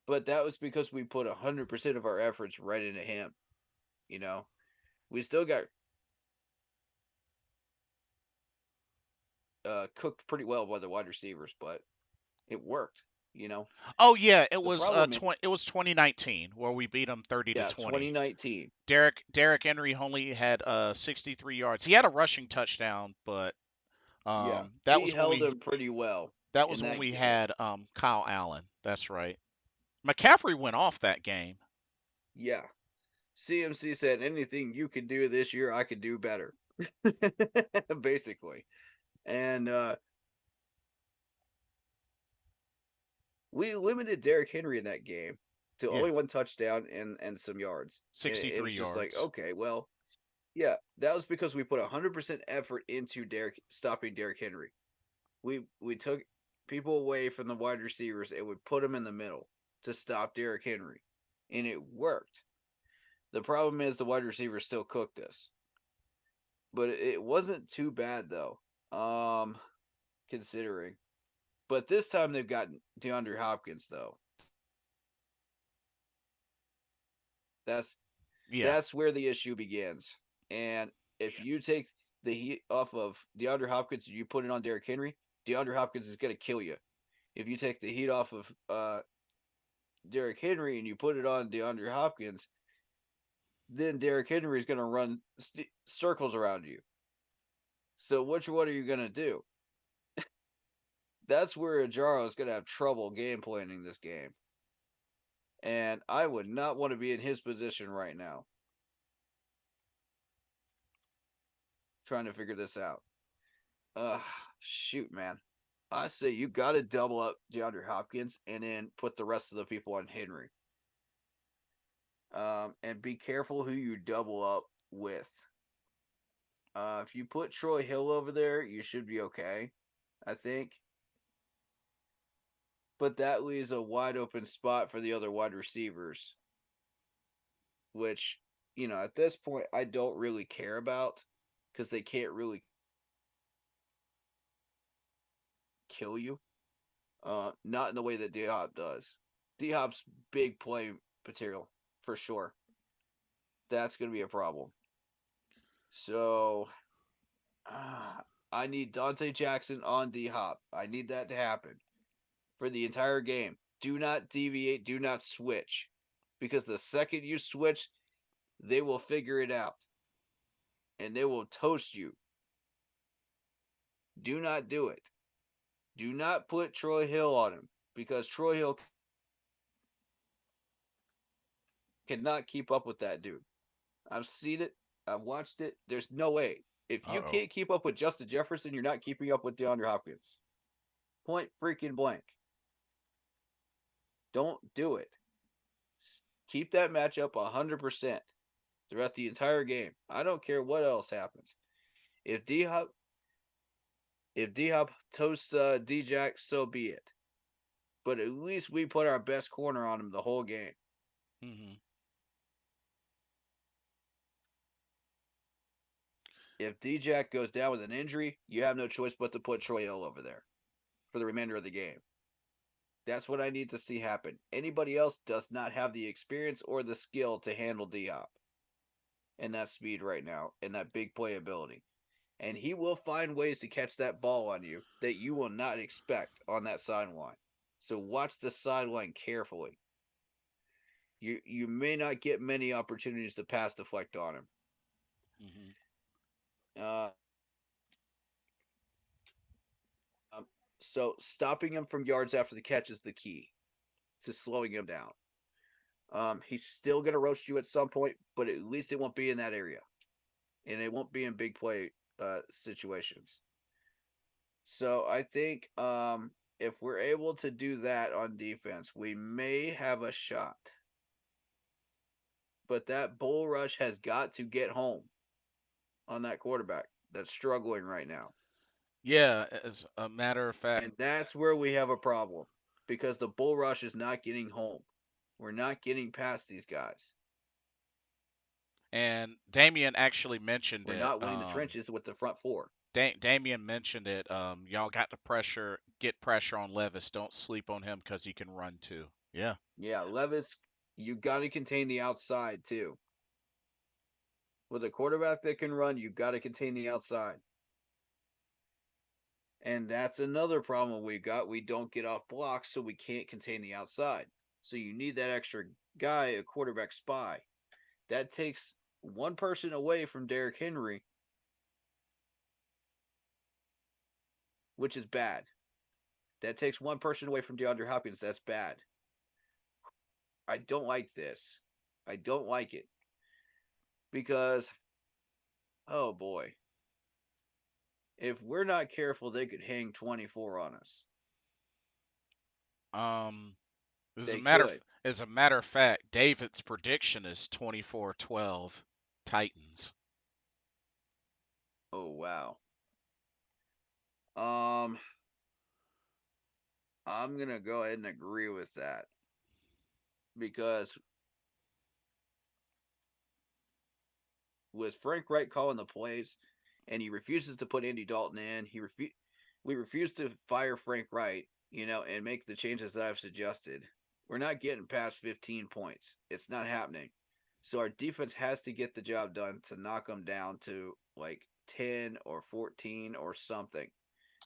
But that was because we put 100% of our efforts right into him. You know, we still got cooked pretty well by the wide receivers, but it worked. You know, Oh yeah, it the was problem is, it was 2019 where we beat them 30 to yeah, 20. 2019. Derrick Henry only had 63 yards. He had a rushing touchdown, but Yeah, that we was when held him pretty well in that we game. had Kyle Allen. That's right. McCaffrey went off that game. Yeah, CMC said anything you could do this year, I could do better. Basically. And we limited Derrick Henry in that game to Yeah, only 1 touchdown and some yards. It 63 was just like, yards. okay, well, Yeah, that was because we put 100% effort into stopping Derrick Henry. We took people away from the wide receivers and we put them in the middle to stop Derrick Henry, and it worked. The problem is the wide receivers still cooked us, but it wasn't too bad though. Considering, but this time they've got DeAndre Hopkins though. That's Yeah. that's where the issue begins. And if you take the heat off of DeAndre Hopkins and you put it on Derrick Henry, DeAndre Hopkins is going to kill you. If you take the heat off of Derrick Henry and you put it on DeAndre Hopkins, then Derrick Henry is going to run circles around you. So which one are you going to do? That's where Ajaro is going to have trouble game planning this game. And I would not want to be in his position right now, trying to figure this out. Shoot, man. I say you got to double up DeAndre Hopkins and then put the rest of the people on Henry. And be careful who you double up with. If you put Troy Hill over there, you should be okay, I think. But that leaves a wide open spot for the other wide receivers, which, at this point, I don't really care about because they can't really kill you. Not in the way that D Hop does. D Hop's big play material, for sure. That's going to be a problem. So, I need Dante Jackson on D Hop. I need that to happen for the entire game. Do not deviate. Do not switch. Because the second you switch, they will figure it out. And they will toast you. Do not do it. Do not put Troy Hill on him. Because Troy Hill cannot keep up with that dude. I've seen it. I've watched it. There's no way. If you Uh-oh. can't keep up with Justin Jefferson, you're not keeping up with DeAndre Hopkins. Point freaking blank. Don't do it. Keep that matchup 100% throughout the entire game. I don't care what else happens. If D Hop toasts D Jack, so be it. But at least we put our best corner on him the whole game. Mm-hmm. If D Jack goes down with an injury, you have no choice but to put Troy Hill over there for the remainder of the game. That's what I need to see happen. Anybody else does not have the experience or the skill to handle D Hop and that speed right now and that big playability. And he will find ways to catch that ball on you that you will not expect on that sideline. So watch the sideline carefully. You may not get many opportunities to pass deflect on him. Mm-hmm. Uh, so stopping him from yards after the catch is the key to slowing him down. He's still going to roast you at some point, but at least it won't be in that area. And it won't be in big play situations. So I think if we're able to do that on defense, we may have a shot. But that bull rush has got to get home on that quarterback that's struggling right now. Yeah, as a matter of fact. And that's where we have a problem because the bull rush is not getting home. We're not getting past these guys. And Damien actually mentioned We're it. not winning the trenches with the front four. Damien mentioned it. Y'all got to get pressure on Levis. Don't sleep on him because he can run too. Yeah. Yeah, Levis, you got to contain the outside too. With a quarterback that can run, you got to contain the outside. And that's another problem we've got. We don't get off blocks, so we can't contain the outside. So you need that extra guy, a quarterback spy. That takes one person away from Derrick Henry, which is bad. That takes one person away from DeAndre Hopkins. That's bad. I don't like this. I don't like it. Because, oh boy. If we're not careful, they could hang 24 on us. As a They matter could. as a matter of fact, David's prediction is 24-12 Titans. wow. Um, I'm gonna go ahead and agree with that because with Frank Wright calling the plays, and he refuses to put Andy Dalton in, we refuse to fire Frank Wright, and make the changes that I've suggested. We're not getting past 15 points. It's not happening. So our defense has to get the job done to knock them down to like 10 or 14 or something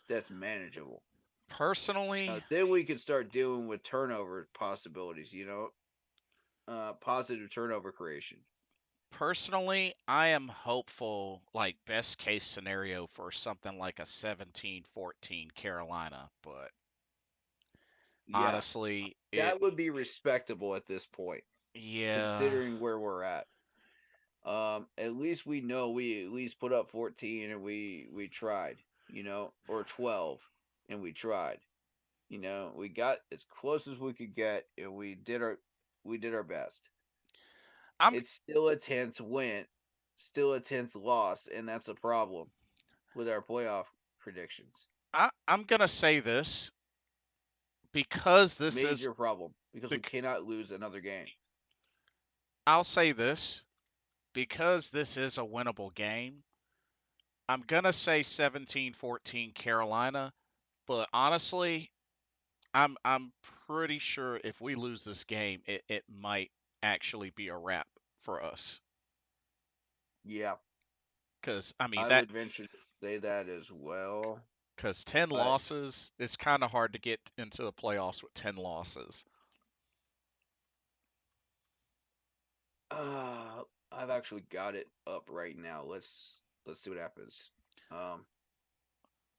that's manageable. Personally, Then we can start dealing with turnover possibilities, positive turnover creation. I am hopeful, like best case scenario for something like a 17-14 Carolina, but Yeah, honestly, it that would be respectable at this point, yeah, considering where we're at. At least we know we at least put up 14 and we tried, or 12 and we tried. We got as close as we could get and we did our best. I'm It's still a 10th win, still a 10th loss, and that's a problem with our playoff predictions. I'm gonna say this because this is Major problem because we bec- cannot lose another game. I'll say this because this is a winnable game. I'm gonna say 17-14 Carolina, but honestly, I'm pretty sure if we lose this game, it might actually be a wrap for us. Yeah, Because I mean I that would venture to say that as well. because 10 But losses, it's kind of hard to get into the playoffs with 10 losses. uh, I've actually got it up right now. Let's see what happens. Um,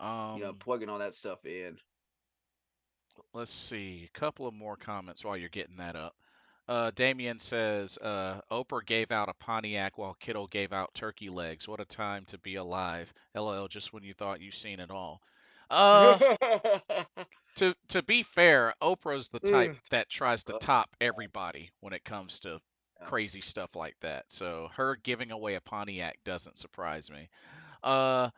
Um, plugging all that stuff in. let's see, a couple of more comments while you're getting that up. Damien says, Oprah gave out a Pontiac while Kittle gave out turkey legs. What a time to be alive. LOL, just when you thought you've seen it all. Uh, to be fair, Oprah's the type Ugh. that tries to Oh, top everybody when it comes to yeah. crazy stuff like that. So her giving away a Pontiac doesn't surprise me. Uh,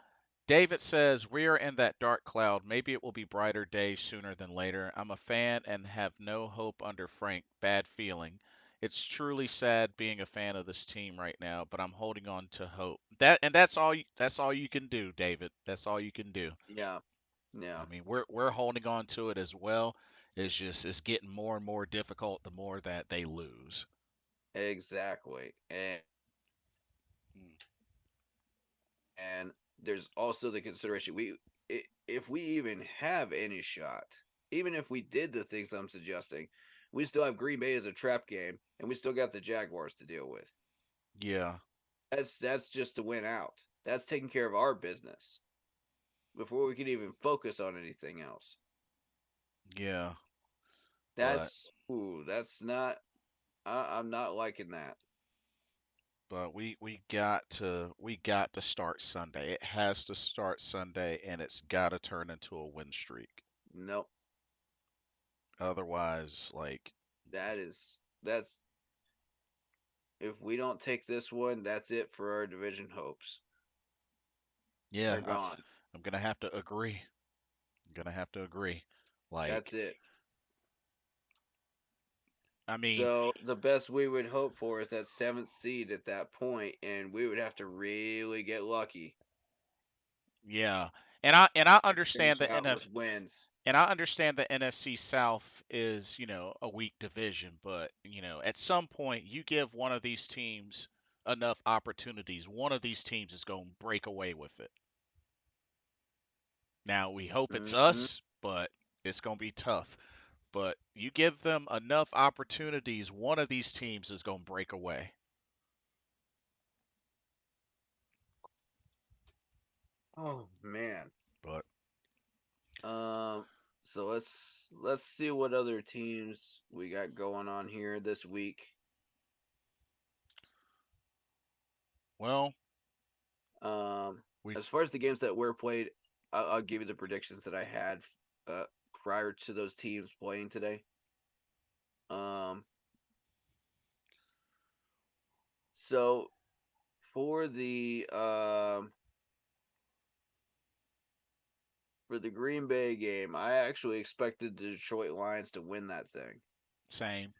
David says, we are in that dark cloud. Maybe it will be brighter days sooner than later. I'm a fan and have no hope under Frank. Bad feeling. It's truly sad being a fan of this team right now, but I'm holding on to hope. That's all you can do, David. That's all you can do. Yeah. Yeah. I mean, we're holding on to it as well. It's getting more and more difficult the more that they lose. Exactly. Mm. And there's also the consideration if we even have any shot, even if we did the things I'm suggesting, we still have Green Bay as a trap game, and we still got the Jaguars to deal with. Yeah, That's just to win out. That's taking care of our business before we can even focus on anything else. yeah, but That's not. I'm not liking that. we got to start Sunday. It has to start Sunday, and it's got to turn into a win streak. Nope. Otherwise, like, That's if we don't take this one, that's it for our division hopes. yeah, They're gone. I'm gonna have to agree. I'm gonna have to agree. That's Like, it. I mean, So the best we would hope for is that seventh seed at that point, and we would have to really get lucky yeah, and I to understand finish the out NF with wins. and I understand the NFC South is, a weak division, but, at some point you give one of these teams enough opportunities, one of these teams is going to break away with it. Now, we hope it's Hmm. us, but it's going to be tough. But you give them enough opportunities, one of these teams is going to break away. Oh man. But, Um. So let's see what other teams we got going on here this week. well, Um. we, As far as the games that were played, I'll give you the predictions that I had uh, prior to those teams playing today. Um. So for the for the Green Bay game, I actually expected the Detroit Lions to win that thing. Same.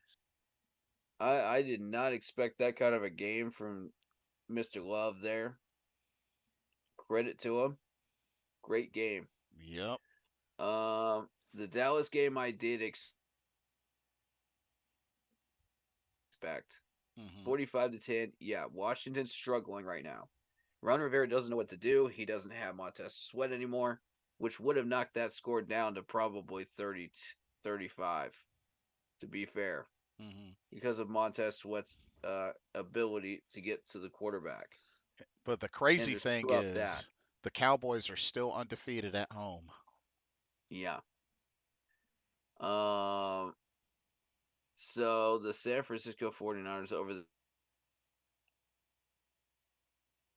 I did not expect that kind of a game from Mr. Love there. Credit to him. Great game. Yep. The Dallas game I did expect. Hmm. 45-10. Yeah, Washington's struggling right now. Ron Rivera doesn't know what to do. He doesn't have Montez Sweat anymore, which would have knocked that score down to probably 30-35, to be fair, Hmm. because of Montez Sweat's ability to get to the quarterback But the and crazy to thing screw up that. is, the Cowboys are still undefeated at home. Yeah. Um. So the San Francisco 49ers over the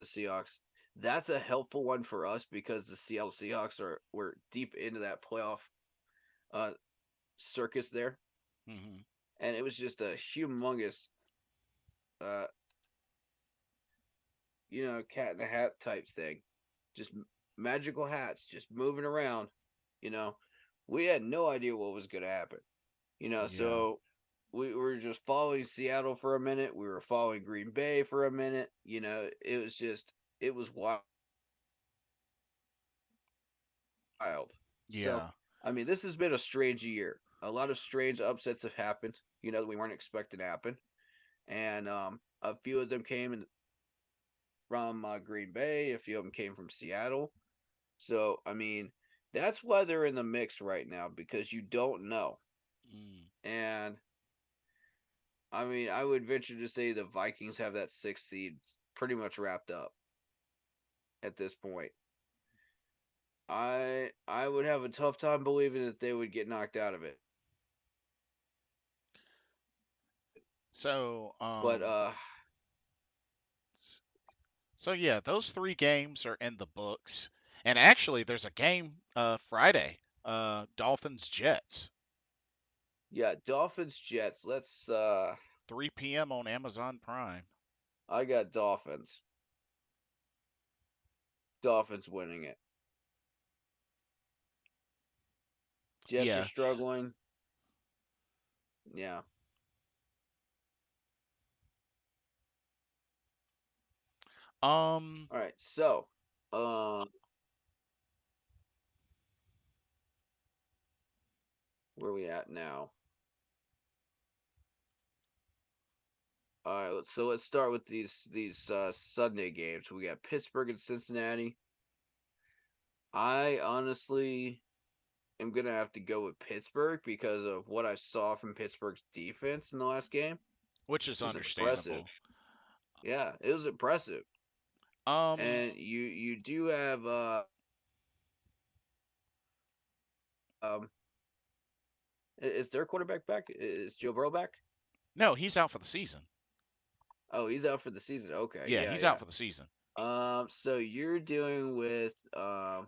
Seahawks. That's a helpful one for us because the Seattle Seahawks were deep into that playoff uh, circus there, Hmm. and it was just a humongous, uh, cat in the hat type thing, just magical hats just moving around. You know, we had no idea what was going to happen. Yeah. So we were just following Seattle for a minute. We were following Green Bay for a minute. It was wild. So, Yeah. I mean, this has been a strange year. A lot of strange upsets have happened, that we weren't expecting to happen. And a few of them from Green Bay, a few of them came from Seattle. So, I mean, that's why they're in the mix right now because you don't know. Mm. And I mean, I would venture to say the Vikings have that sixth seed pretty much wrapped up at this point. I would have a tough time believing that they would get knocked out of it. So, But s- so yeah, those three games are in the books. And actually, there's a game Friday, Dolphins Jets, yeah, Dolphins Jets. Let's 3 p.m. on Amazon Prime. I got Dolphins. Dolphins winning it. Jets are Yeah. struggling. Yeah. Um, All right. So, uh where are we at now? All right, let's start with these Sunday games. We got Pittsburgh and Cincinnati. I honestly am gonna have to go with Pittsburgh because of what I saw from Pittsburgh's defense in the last game. which is It was impressive. understandable. Yeah, it was impressive. Um, And you do have um is their quarterback back? Is Joe Burrow back? no, he's out for the season. Oh, he's out for the season. Okay, Yeah, yeah, he's out yeah. for the season. So you're dealing with oh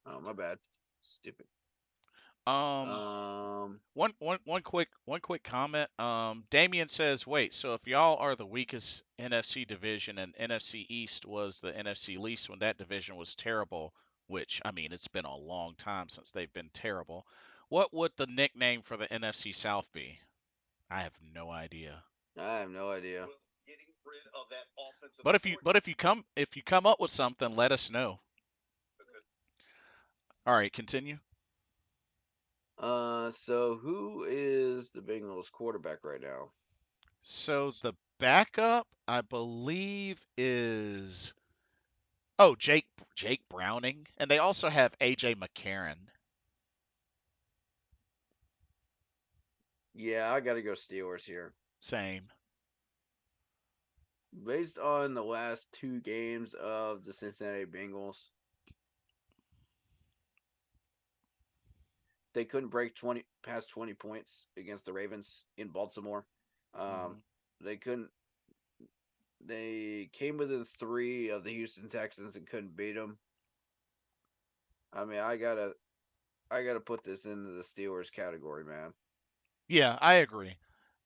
my bad, stupid. Um, Um, one quick comment. Damien says, wait, so if y'all are the weakest NFC division and NFC East was the NFC least when that division was terrible, which I mean it's been a long time since they've been terrible, what would the nickname for the NFC South be? I have no idea. I have no idea. But if you come up with something, let us know. All right, continue. So who is the Bengals quarterback right now? So the backup, I believe, is Jake Browning, and they also have AJ McCarron. Yeah, I got to go Steelers here. Same. Based on the last two games of the Cincinnati Bengals, they couldn't break 20 past 20 points against the Ravens in Baltimore. Um, Hmm. they couldn't. They came within three of the Houston Texans and couldn't beat them. I mean, I gotta put this into the Steelers category, man. Yeah, I agree.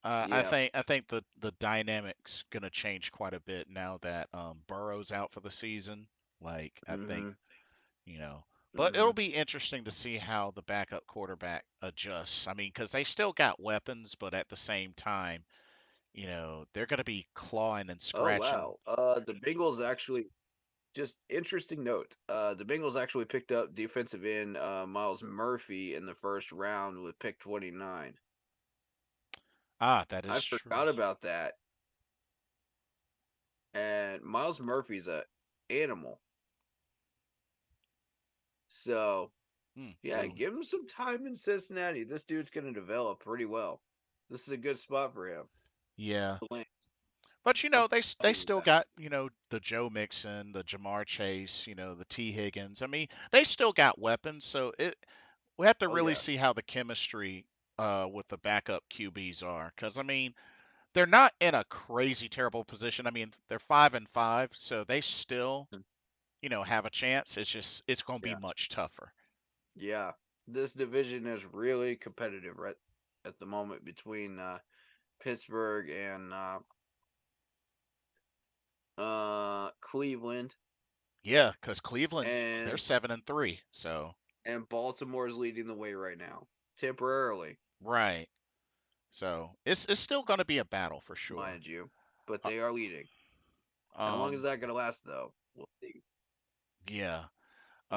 I Yeah. think I think the dynamics gonna change quite a bit now that Burrow's out for the season. Like I think Mm-hmm. you know. But Mm-hmm. it'll be interesting to see how the backup quarterback adjusts. I mean, because they still got weapons, but at the same time, they're going to be clawing and Oh scratching. wow. The Bengals actually just interesting note. The Bengals actually picked up defensive end Miles Murphy in the first round with pick 29. Ah, that I is true. forgot about that. And Miles Murphy's a animal. So yeah, Totally. give him some time in Cincinnati. This dude's going to develop pretty well. This is a good spot for him Yeah. to land. But I'm they happy with still that. got, the Joe Mixon, the Jamar Chase, the T Higgins. I mean, they still got weapons, so we have to Oh really yeah. see how the chemistry with the backup QBs are, cuz I mean, they're not in a crazy terrible position. I mean, they're 5-5, so they still, Hmm. have a chance. It's just it's going to be Yeah. much tougher. Yeah. This division is really competitive right at the moment between Pittsburgh and Cleveland, Yeah, cuz Cleveland, they're and 7-3. So, Baltimore is leading the way right now temporarily, right. So, it's still going to be a battle for sure. mind you, but Uh, they are leading. How long is Um that going to last though? We'll see. yeah.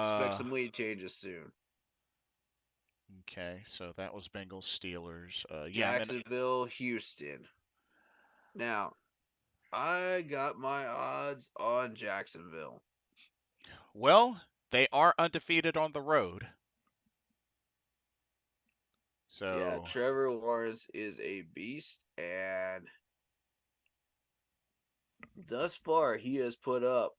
Expect Uh some lead changes soon. okay, so that was Bengals Steelers. Yeah, I'm in. Jacksonville, Houston. Now, I got my odds on Jacksonville. Well, they are undefeated on the road. Yeah, So, Trevor Lawrence is a beast, and thus far he has put up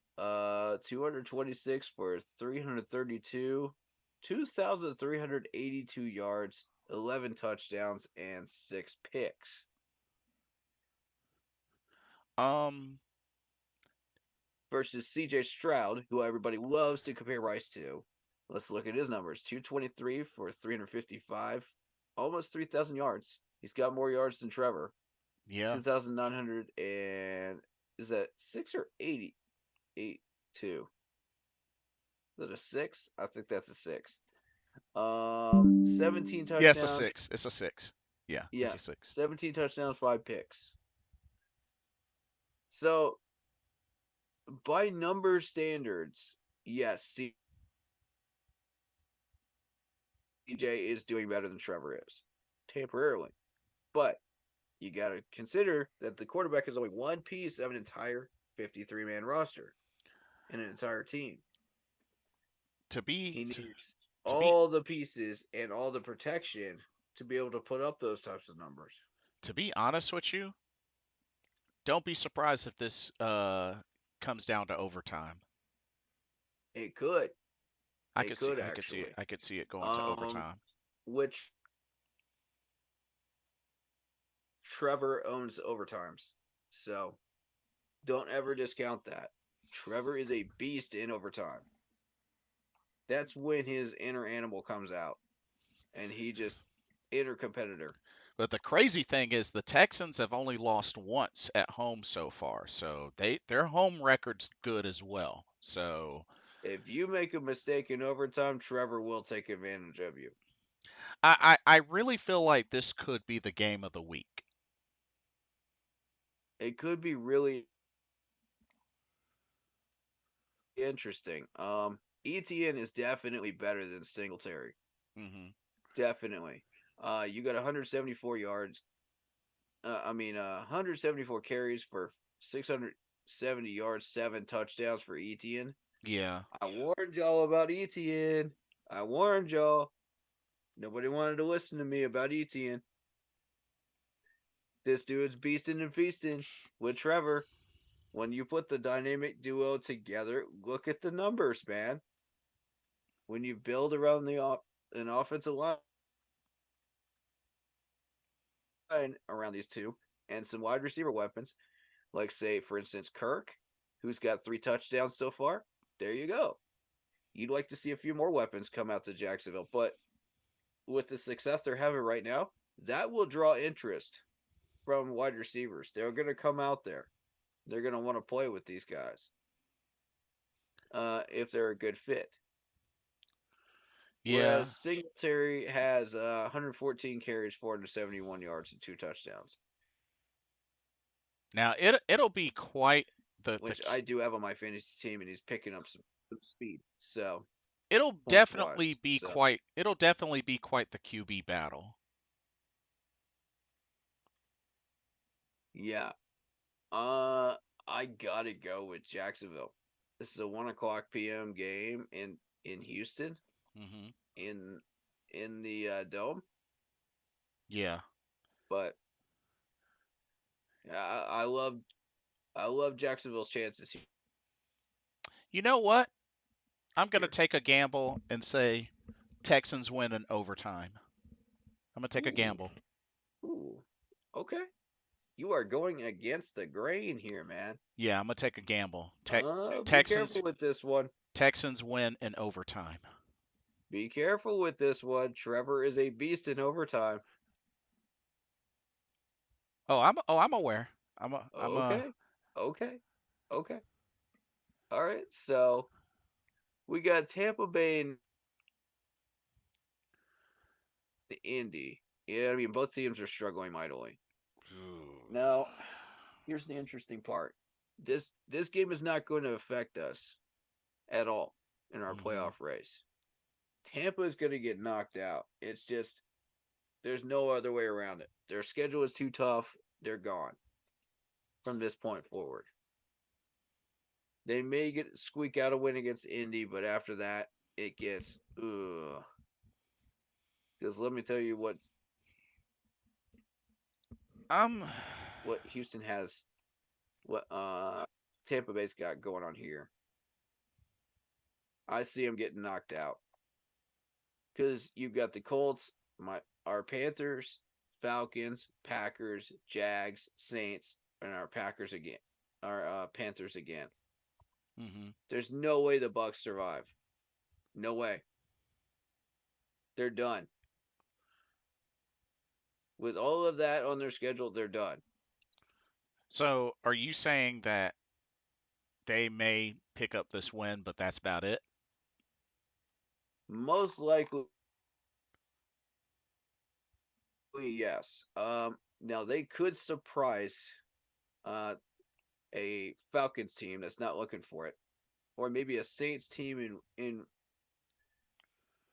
226 for 332, 2,382 yards, 11 touchdowns, and 6 picks. um Versus CJ Stroud, who everybody loves to compare Rice to. Let's look at his numbers 223 for 355, almost 3,000 yards. He's got more yards than Trevor. yeah. 2,900 and is that 6 or 80? 8, 2. Is that a 6? I think that's a 6. 17 Yeah, it's a touchdowns. 6. It's a 6. Yeah, it's Yeah, a 6. 17 touchdowns, 5 picks. So, by number standards, yes, CJ is doing better than Trevor is temporarily. But you got to consider that the quarterback is only one piece of an entire 53-man roster in an entire team. To be He to, needs to be all the pieces and all the protection to be able to put up those types of numbers. to be honest with you, don't be surprised if this comes down to overtime. It could. I It could see could I could see it actually. I could see it going to Um, overtime. which Trevor owns overtimes. So don't ever discount that. Trevor is a beast in overtime. That's when his inner animal comes out and he just inner competitor. But the crazy thing is the Texans have only lost once at home so far. So their home record's good as well. So If you make a mistake in overtime, Trevor will take advantage of you. I really feel like this could be the game of the week. It could be really interesting. ETN is definitely better than Singletary. Hmm. Definitely. You got 174 yards. 174 carries for 670 yards, 7 touchdowns for ETN. Yeah. I warned y'all about ETN. I warned y'all. Nobody wanted to listen to me about ETN. This dude's beasting and feasting with Trevor. When you put the dynamic duo together, look at the numbers, man. When you build around an offensive line around these two and some wide receiver weapons, like say for instance Kirk, who's got 3 touchdowns so far. There you go. You'd like to see a few more weapons come out to Jacksonville, but with the success they're having right now, that will draw interest from wide receivers. They're going to come out there. They're going to want to play with these guys if they're a good fit. Yeah. whereas Singletary has 114 carries, 471 yards, and 2 touchdowns, Now it'll be quite the which I do have on my fantasy team, and he's picking up some speed. So it'll points definitely wise, be so quite the QB battle. yeah. I gotta go with Jacksonville. This is a 1 o'clock p.m. game in Houston Hmm. in the dome, Yeah. but I love Jacksonville's chances You know what? I'm gonna here. take a gamble and say Texans win in overtime. I'm gonna take a Ooh, gamble. ooh, okay. You are going against the grain here, man. Yeah, I'm gonna take a gamble. Be careful Texans with this one. Texans win in overtime. Be careful with this one. Trevor is a beast in overtime. I'm aware. I'm a Okay, okay, okay. All right. So we got Tampa Bay and Indy. Yeah, I mean both teams are struggling mightily. Now, here's the interesting part. This game is not going to affect us at all in our hmm playoff race. Tampa is going to get knocked out. It's just there's no other way around it. Their schedule is too tough. They're gone from this point forward. They may get squeak out a win against Indy, but after that, it gets ugh. Because let me tell you I'm what Houston has, what Tampa Bay's got going on here. I see them getting knocked out because you've got the Colts, our Panthers, Falcons, Packers, Jags, Saints, and our Packers again, our Panthers again. hmm There's no way the Bucks survive. No way. They're done. With all of that on their schedule, they're done. So are you saying that they may pick up this win, but that's about it? Most likely, yes. Now they could surprise uh a Falcons team that's not looking for it, or maybe a Saints team in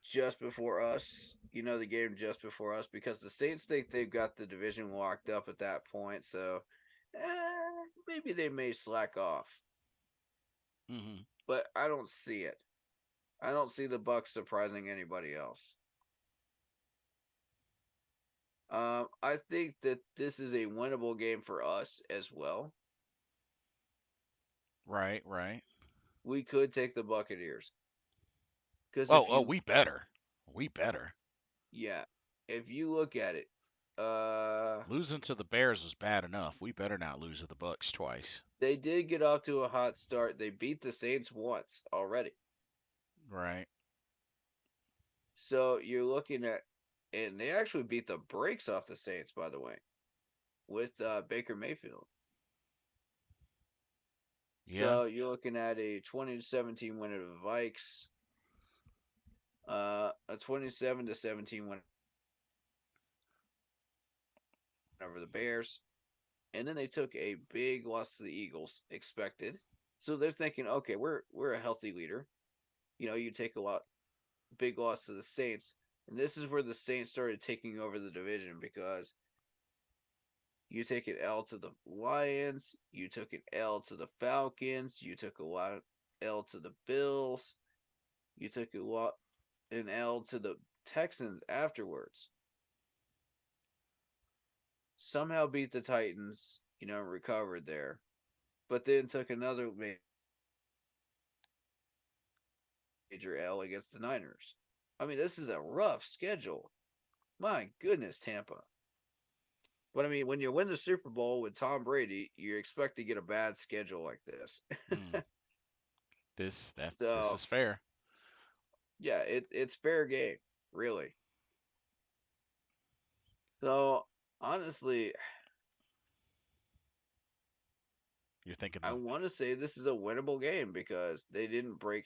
just before us. You know, the game just before us because the Saints think they've got the division locked up at that point. So maybe they may slack off, hmm but I don't see it. I don't see the Bucks surprising anybody else. I think that this is a winnable game for us as well. Right, right. We could take the Buccaneers because Oh, we better. We better. yeah, if you look at it, uh, Losing to the Bears was bad enough. We better not lose to the Bucks twice. they did get off to a hot start. They beat the Saints once already, Right. so you're looking at, and they actually beat the brakes off the Saints, by the way, with Baker Mayfield. Yeah. So you're looking at a 20-17 win of the Vikes, a 27-17 win over the Bears, and then they took a big loss to the Eagles, expected. So they're thinking, okay, we're a healthy leader. You know, you take a big loss to the Saints, and this is where the Saints started taking over the division because you take an L to the Lions, you took an L to the Falcons, you took a lot L to the Bills, you took an L to the Texans afterwards. Somehow beat the Titans, you know, recovered there, but then took another major L against the Niners. I mean, this is a rough schedule. My goodness, Tampa. But I mean, when you win the Super Bowl with Tom Brady, you expect to get a bad schedule like this. Mm. This So is fair. yeah, it's fair game, really. So honestly, You're thinking I want to say this is a winnable game because they didn't break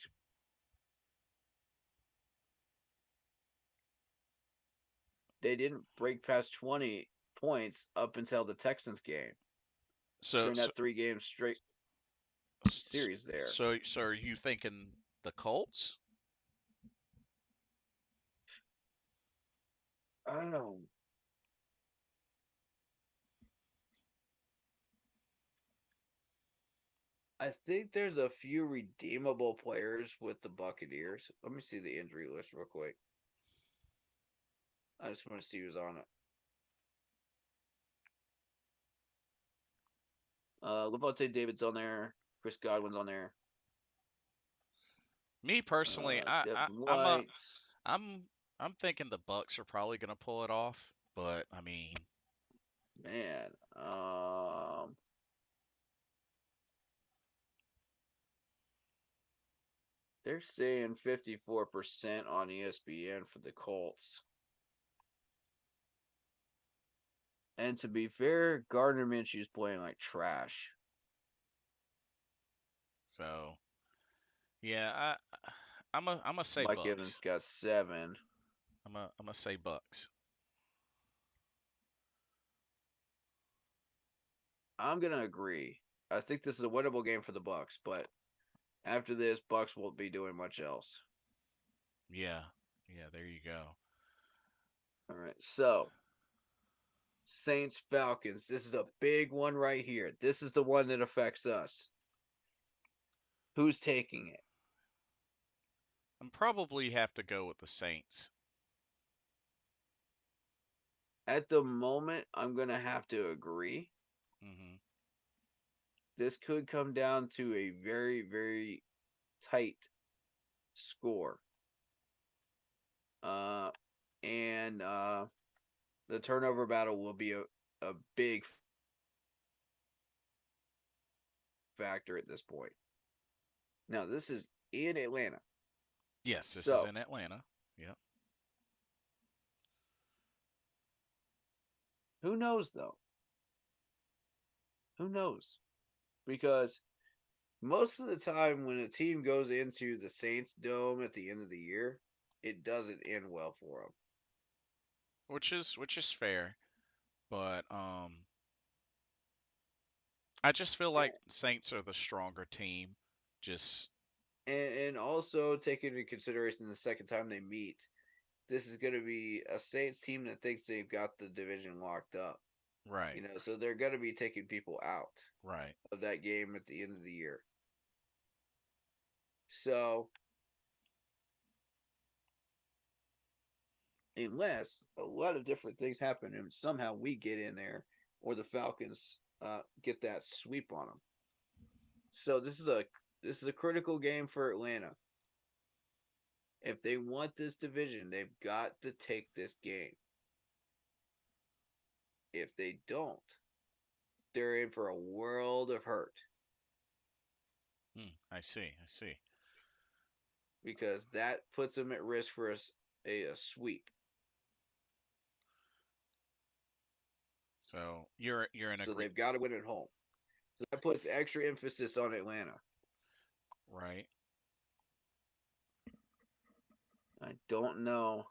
they didn't break past 20 points up until the Texans game So during so that 3 game straight s- series there. so are you thinking the Colts? I don't know. I think there's a few redeemable players with the Buccaneers. Let me see the injury list real quick. I just want to see who's on it. Levante David's on there. Chris Godwin's on there. Me personally, Devin I'm a White. I'm I'm thinking the Bucks are probably gonna pull it off, but I mean, Man. They're saying 54% on ESPN for the Colts. And to be fair, Gardner Minshew's playing like trash. so yeah, I'm gonna say Mike Evans Bucks. got 7. I'm gonna say Bucks. I'm gonna agree. I think this is a winnable game for the Bucks, but after this, Bucks won't be doing much else. Yeah, yeah. There you go. All right, so Saints Falcons. This is a big one right here. This is the one that affects us. Who's taking it? I'm probably have to go with the Saints. At the moment, I'm gonna have to agree. Hmm. This could come down to a very, very tight score. Uh, and the turnover battle will be a big factor at this point. Now, this is in Atlanta. Yes, this is So, in Atlanta. Yep. who knows, though? Who knows? Because most of the time, when a team goes into the Saints Dome at the end of the year, it doesn't end well for them. Which is fair, but I just feel like Saints are the stronger team. Just And also take into consideration the second time they meet, this is going to be a Saints team that thinks they've got the division locked up. right, So they're going to be taking people out right. of that game at the end of the year. So, unless a lot of different things happen and somehow we get in there or the Falcons get that sweep on them. So this is a critical game for Atlanta. If they want this division, they've got to take this game. If they don't, they're in for a world of hurt I see. I see. because that puts them at risk for a sweep. So you're in So agree, they've got to win at home. So that puts extra emphasis on Atlanta. right? I don't know.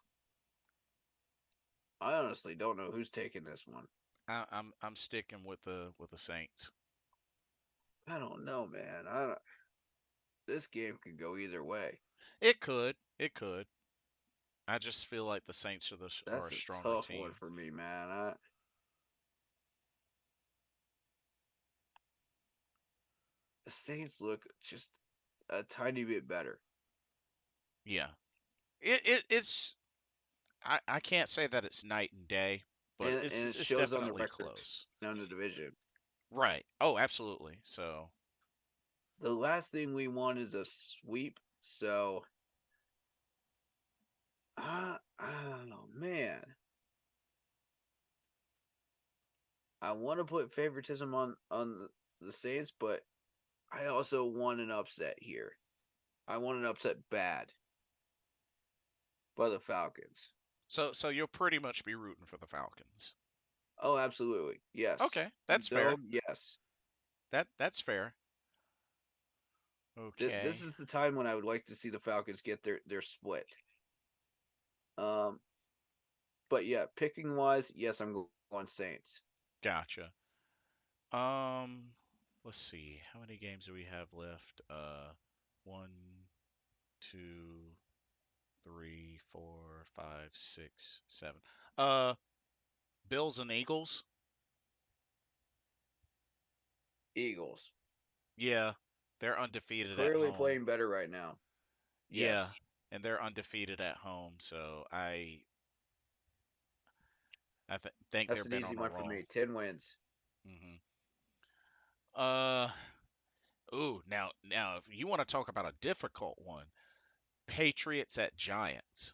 I honestly don't know who's taking this one. I'm sticking with the Saints. I don't know, man. This game could go either way. It could. It could. I just feel like the Saints are That's a a stronger tough one team. for me, man. The Saints look just a tiny bit better. Yeah. It's I can't say that it's night and day, but And it it's shows on the definitely record, close. on the division. Right. Oh, absolutely. So, The last thing we want is a sweep. So, oh man, I want to put favoritism on the Saints, but I also want an upset here. I want an upset bad by the Falcons. so you'll pretty much be rooting for the Falcons. Oh, absolutely, yes. Okay, In that's fair. Dome, yes. That's fair. This Okay. is the time when I would like to see the Falcons get their split. Um, But yeah, picking wise, yes, I'm going Saints. Gotcha. Um, let's see. How many games do we have left? One, two, three, four, five, six, seven. Uh, Bills and Eagles. Eagles. Yeah, they're undefeated at Clearly home. playing better right now. Yeah, Yes. and they're undefeated at home, so think That's they've an been easy on a one for roll. me. 10 wins. Hmm. Uh, ooh, now if you want to talk about a difficult one, Patriots at Giants.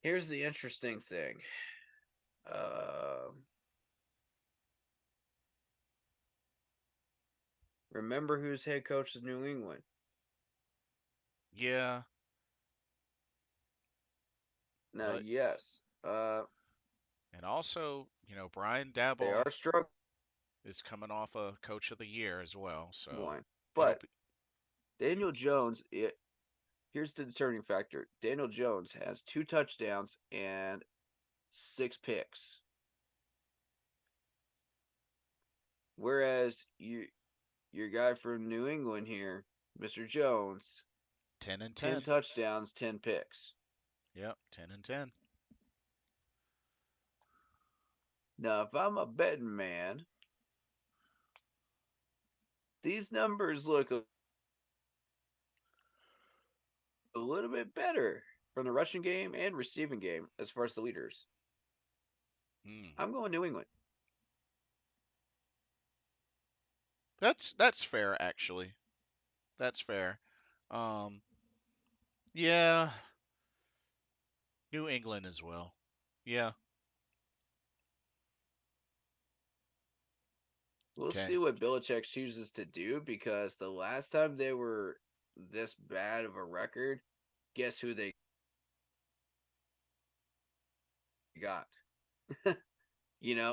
Here's the interesting thing. Remember who's head coach of New England? Yeah, Now, but yes, and also, Brian they Daboll are struggling, is coming off a Coach of the Year as well, so it'll but be Daniel Jones. Here's the determining factor. Daniel Jones has 2 touchdowns and 6 picks, whereas your guy from New England here, Mr. Jones, 10 and 10 10. touchdowns, 10 picks. Yep, 10 and 10. Now, if I'm a betting man, these numbers look a little bit better from the rushing game and receiving game as far as the leaders. Hmm. I'm going New England. That's fair actually. That's fair. Um, yeah, New England as well. Yeah. We'll Okay. see what Belichick chooses to do because the last time they were this bad of a record, guess who they got?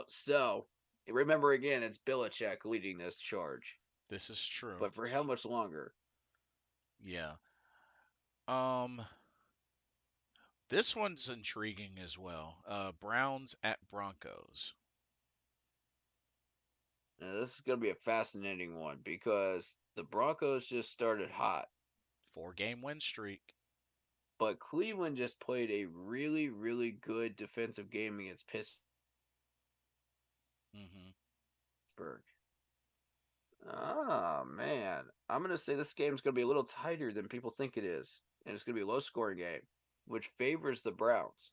So remember again, it's Belichick leading this charge. This is true. But for how much longer? Yeah. Um, this one's intriguing as well. Browns at Broncos. Now, this is going to be a fascinating one because the Broncos just started hot, 4-game win streak. but Cleveland just played a really, really good defensive game against Hmm. Pittsburgh. Ah, man. I'm going to say this game's going to be a little tighter than people think it is. And it's going to be a low scoring game, which favors the Browns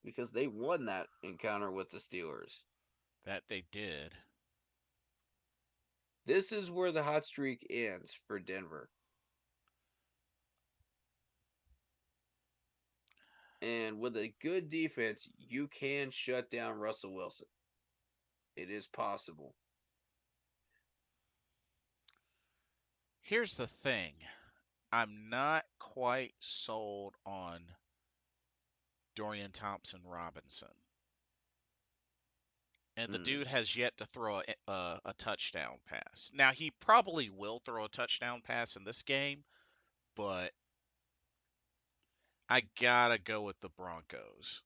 because they won that encounter with the Steelers. That they did. This is where the hot streak ends for Denver. And with a good defense, you can shut down Russell Wilson. It is possible. Here's the thing. I'm not quite sold on Dorian Thompson Robinson. And the Mm. dude has yet to throw a touchdown pass. Now, he probably will throw a touchdown pass in this game, but I gotta go with the Broncos.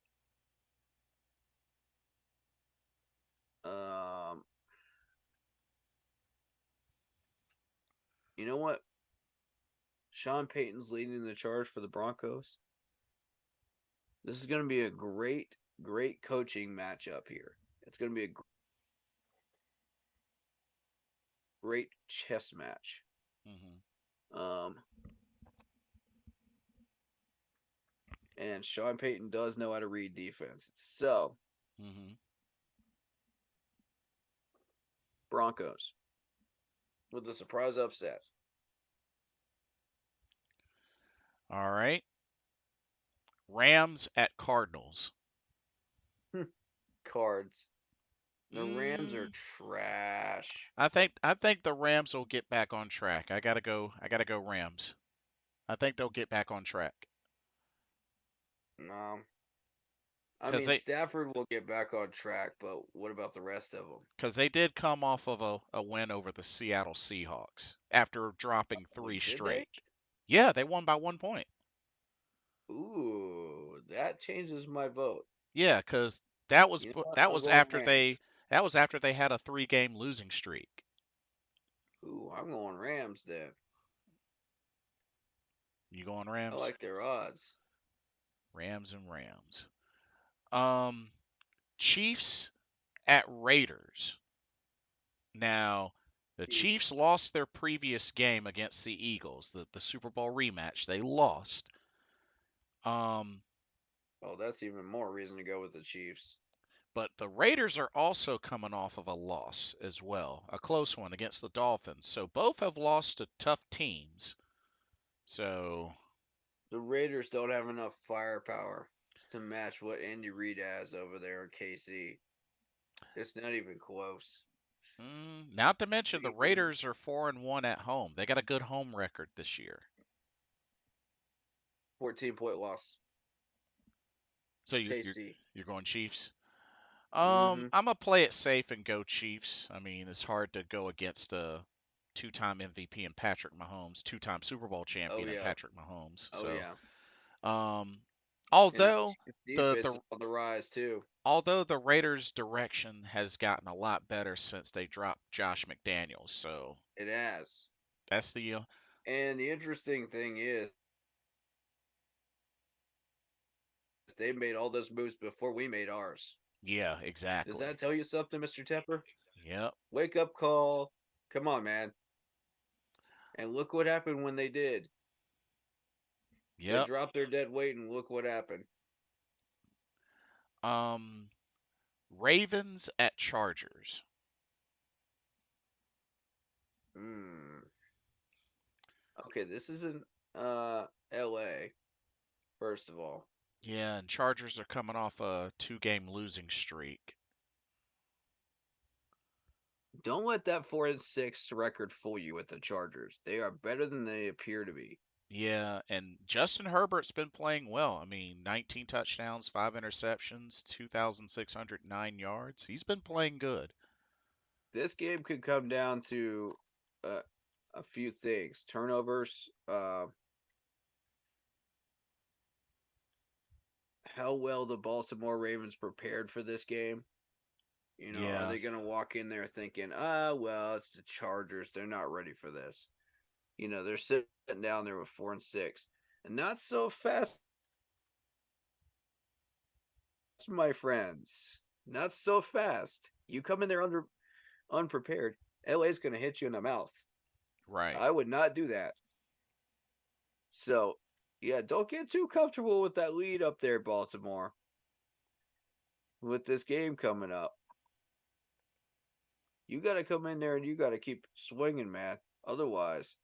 Um, you know what? Sean Payton's leading the charge for the Broncos. This is going to be a great, great coaching matchup here. It's going to be a great chess match. Hmm. Um, and Sean Payton does know how to read defense. So, Hmm. Broncos with the surprise upset. All right. Rams at Cardinals. Cards. The Rams are Mm, trash. I think the Rams will get back on track. I gotta go Rams. I think they'll get back on track. No, I mean, Stafford will get back on track, but what about the rest of them? because they did come off of a win over the Seattle Seahawks after dropping Wait, three did they? straight. Yeah, they won by 1 point. Ooh, that changes my vote. Yeah, because that was You know what? that I'm was going after Rams. they had a 3 game losing streak. Ooh, I'm going Rams then. You going I Rams? like their odds. Rams and Rams. Um, Chiefs at Raiders. Now, the Chiefs. Chiefs lost their previous game against the Eagles, the Super Bowl rematch. They lost. Um, Oh, that's even more reason to go with the Chiefs. but the Raiders are also coming off of a loss as well, a close one against the Dolphins. So both have lost to tough teams. So, The Raiders don't have enough firepower to match what Andy Reid has over there in KC. It's not even close. not to mention the They can Raiders are 4-1 at home. They got a good home record this year. 14-point loss. So KC. you're going Chiefs. Mm-hmm. I'm gonna play it safe and go Chiefs. I mean, it's hard to go against a two-time MVP and Patrick Mahomes, two-time Super Bowl Oh champion and yeah. Patrick Mahomes. Oh So, yeah. um, And that although Chiefs the defense the is on the rise too. although the Raiders' direction has gotten a lot better since they dropped Josh McDaniels. So It has. that's the And the interesting thing is they made all those moves before we made ours. yeah, Does exactly. that tell you something, Mr. Tepper? Yep, Wake up call. Come on, man. And look what happened when they did. They yep. dropped their dead weight and look what happened. Um, Ravens at Chargers. Hmm. Okay, this is in LA, first of all. Yeah, and Chargers are coming off a 2 game losing streak. Don't let that 4-6 record fool you with the Chargers. They are better than they appear to be. Yeah, and Justin Herbert's been playing well. I mean, 19 touchdowns, 5 interceptions, 2,609 yards. He's been playing good. This game could come down to uh, a few things: turnovers, how well the Baltimore Ravens prepared for this game. You know, are Yeah, they going to walk in there thinking, well, it's the Chargers. They're not ready for this. You know, they're sitting down there with 4-6. And not so fast, my friends. Not so fast. You come in there unprepared. LA's going to hit you in the mouth. right. I would not do that. So, yeah, don't get too comfortable with that lead up there, Baltimore, with this game coming up. You got to come in there and you got to keep swinging, man. Otherwise,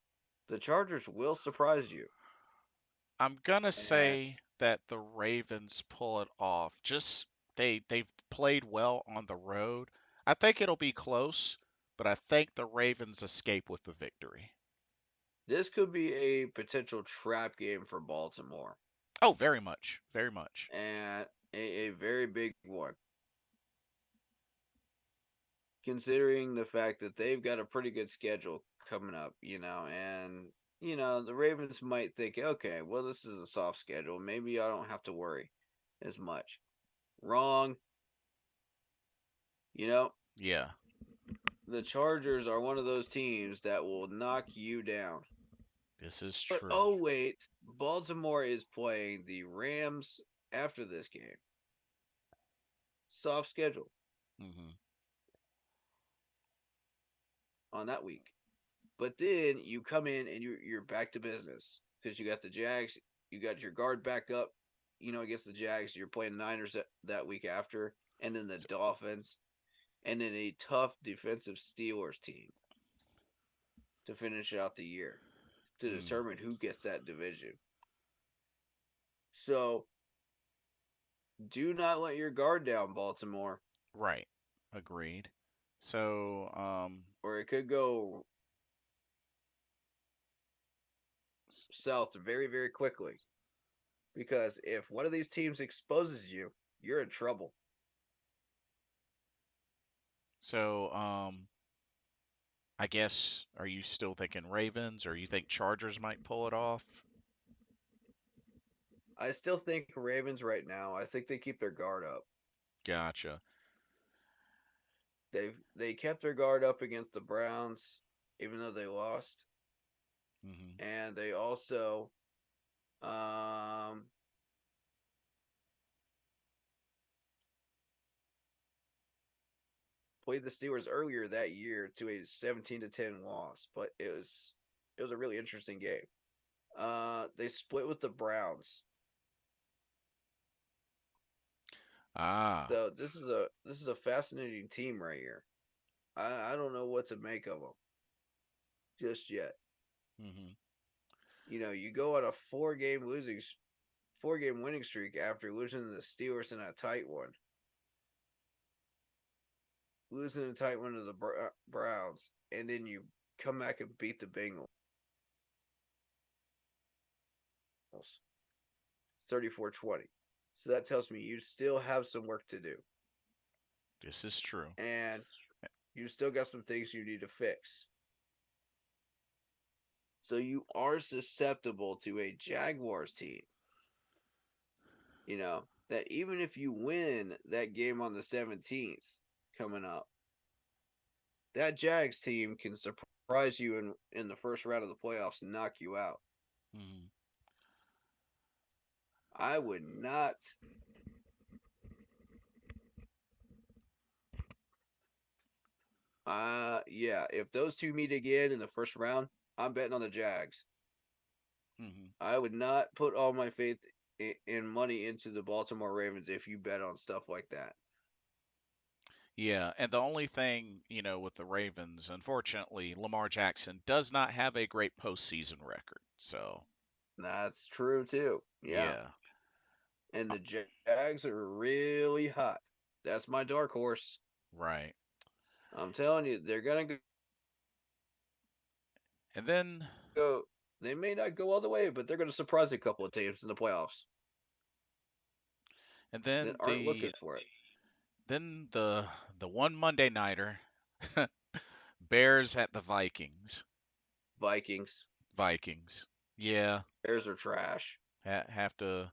the Chargers will surprise you. I'm gonna And say that the Ravens pull it off. Just they've played well on the road. I think it'll be close, but I think the Ravens escape with the victory. this could be a potential trap game for Baltimore, Oh, very much, very much. and a very big one, considering the fact that they've got a pretty good schedule coming up, and the Ravens might think, okay, well, this is a soft schedule. Maybe I don't have to worry as much. Wrong. You know, Yeah, the Chargers are one of those teams that will knock you down. this is But true. oh wait, Baltimore is playing the Rams after this game. Soft schedule Hmm. on that week. But then you come in and you're back to business because you got the Jags, you got your guard back up, against the Jags. You're playing the Niners that week after, and then the Dolphins, and then a tough defensive Steelers team to finish out the year to Mm, determine who gets that division. So do not let your guard down, Baltimore, right, agreed. So, or it could go south very, very quickly. Because if one of these teams exposes you, you're in trouble. So, I guess, are you still thinking Ravens, or you think Chargers might pull it off? I still think Ravens right now. I think they keep their guard up. Gotcha. They kept their guard up against the Browns, even though they lost, Hmm. and they also um, played the Steelers earlier that year to a 17-10 loss. But it was a really interesting game. They split with the Browns. Ah. So this is a fascinating team right here. I don't know what to make of them just yet. Hmm. You go on a four game winning streak after losing to the Steelers in a tight one, losing a tight one to the Browns, and then you come back and beat the Bengals 34-20. So that tells me you still have some work to do, This is true. and you still got some things you need to fix. So you are susceptible to a Jaguars team. That even if you win that game on the 17th coming up, that Jags team can surprise you in the first round of the playoffs and knock you out. Hmm. I would not. Yeah, if those two meet again in the first round, I'm betting on the Jags. Hmm. I would not put all my faith in money into the Baltimore Ravens if you bet on stuff like that. Yeah, and the only thing, with the Ravens, unfortunately, Lamar Jackson does not have a great postseason record. So, That's true too. Yeah, yeah. and Uh, the Jags are really hot. That's my dark horse. Right. I'm telling you, they're gonna And then go. They may not go all the way, but they're gonna surprise a couple of teams in the playoffs and that then aren't looking for it. the one Monday nighter, Bears at the Vikings. Vikings, Vikings. Yeah, Bears are trash. have to.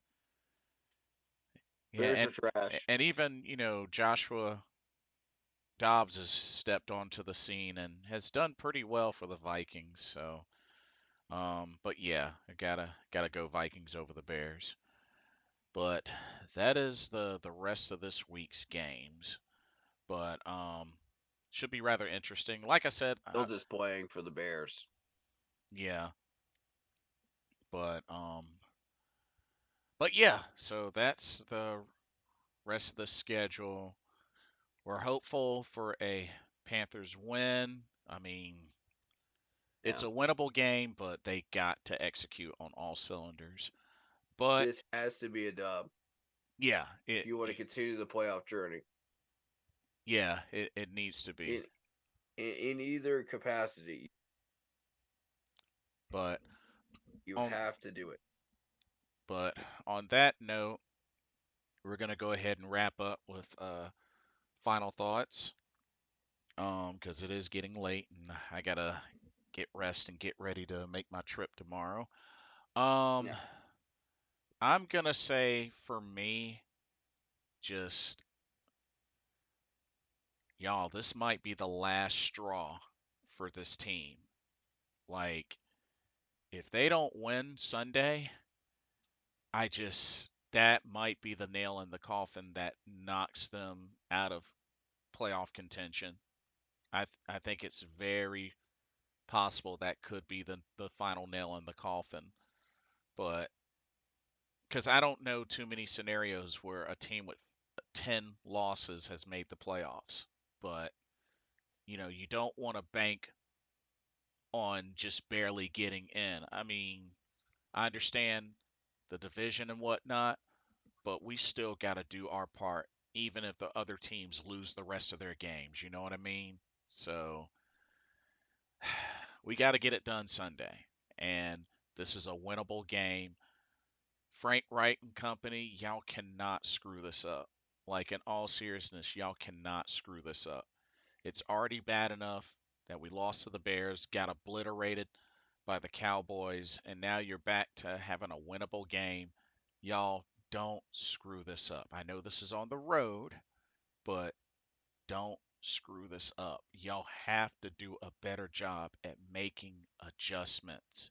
Yeah, Bears are trash. and even, Joshua Dobbs has stepped onto the scene and has done pretty well for the Vikings. So, but yeah, I gotta go Vikings over the Bears. But that is the rest of this week's games. But should be rather interesting. Like I said, Still just playing for the Bears. yeah, but yeah. So that's the rest of the schedule. We're hopeful for a Panthers win. I mean, Yeah, it's a winnable game, but they got to execute on all cylinders. But this has to be a dub yeah, if you want to continue the playoff journey it needs to be. in in either capacity. But You on have to do it. but on that note, we're gonna go ahead and wrap up with final thoughts. Because it is getting late and I gotta get rest and get ready to make my trip tomorrow. Um, Yeah, I'm gonna say for me, just y'all, this might be the last straw for this team. Like, if they don't win Sunday, that might be the nail in the coffin that knocks them out of playoff contention. I think it's very possible that could be the final nail in the coffin. But because I don't know too many scenarios where a team with 10 losses has made the playoffs. But, you don't want to bank on just barely getting in. I mean, I understand the division and whatnot, but we still got to do our part, even if the other teams lose the rest of their games. You know what I mean? So we got to get it done Sunday. And this is a winnable game. Frank Wright and company, y'all cannot screw this up. Like, in all seriousness, y'all cannot screw this up. It's already bad enough that we lost to the Bears, got obliterated by the Cowboys, and now you're back to having a winnable game. Y'all don't screw this up. I know this is on the road, but don't screw this up. Y'all have to do a better job at making adjustments.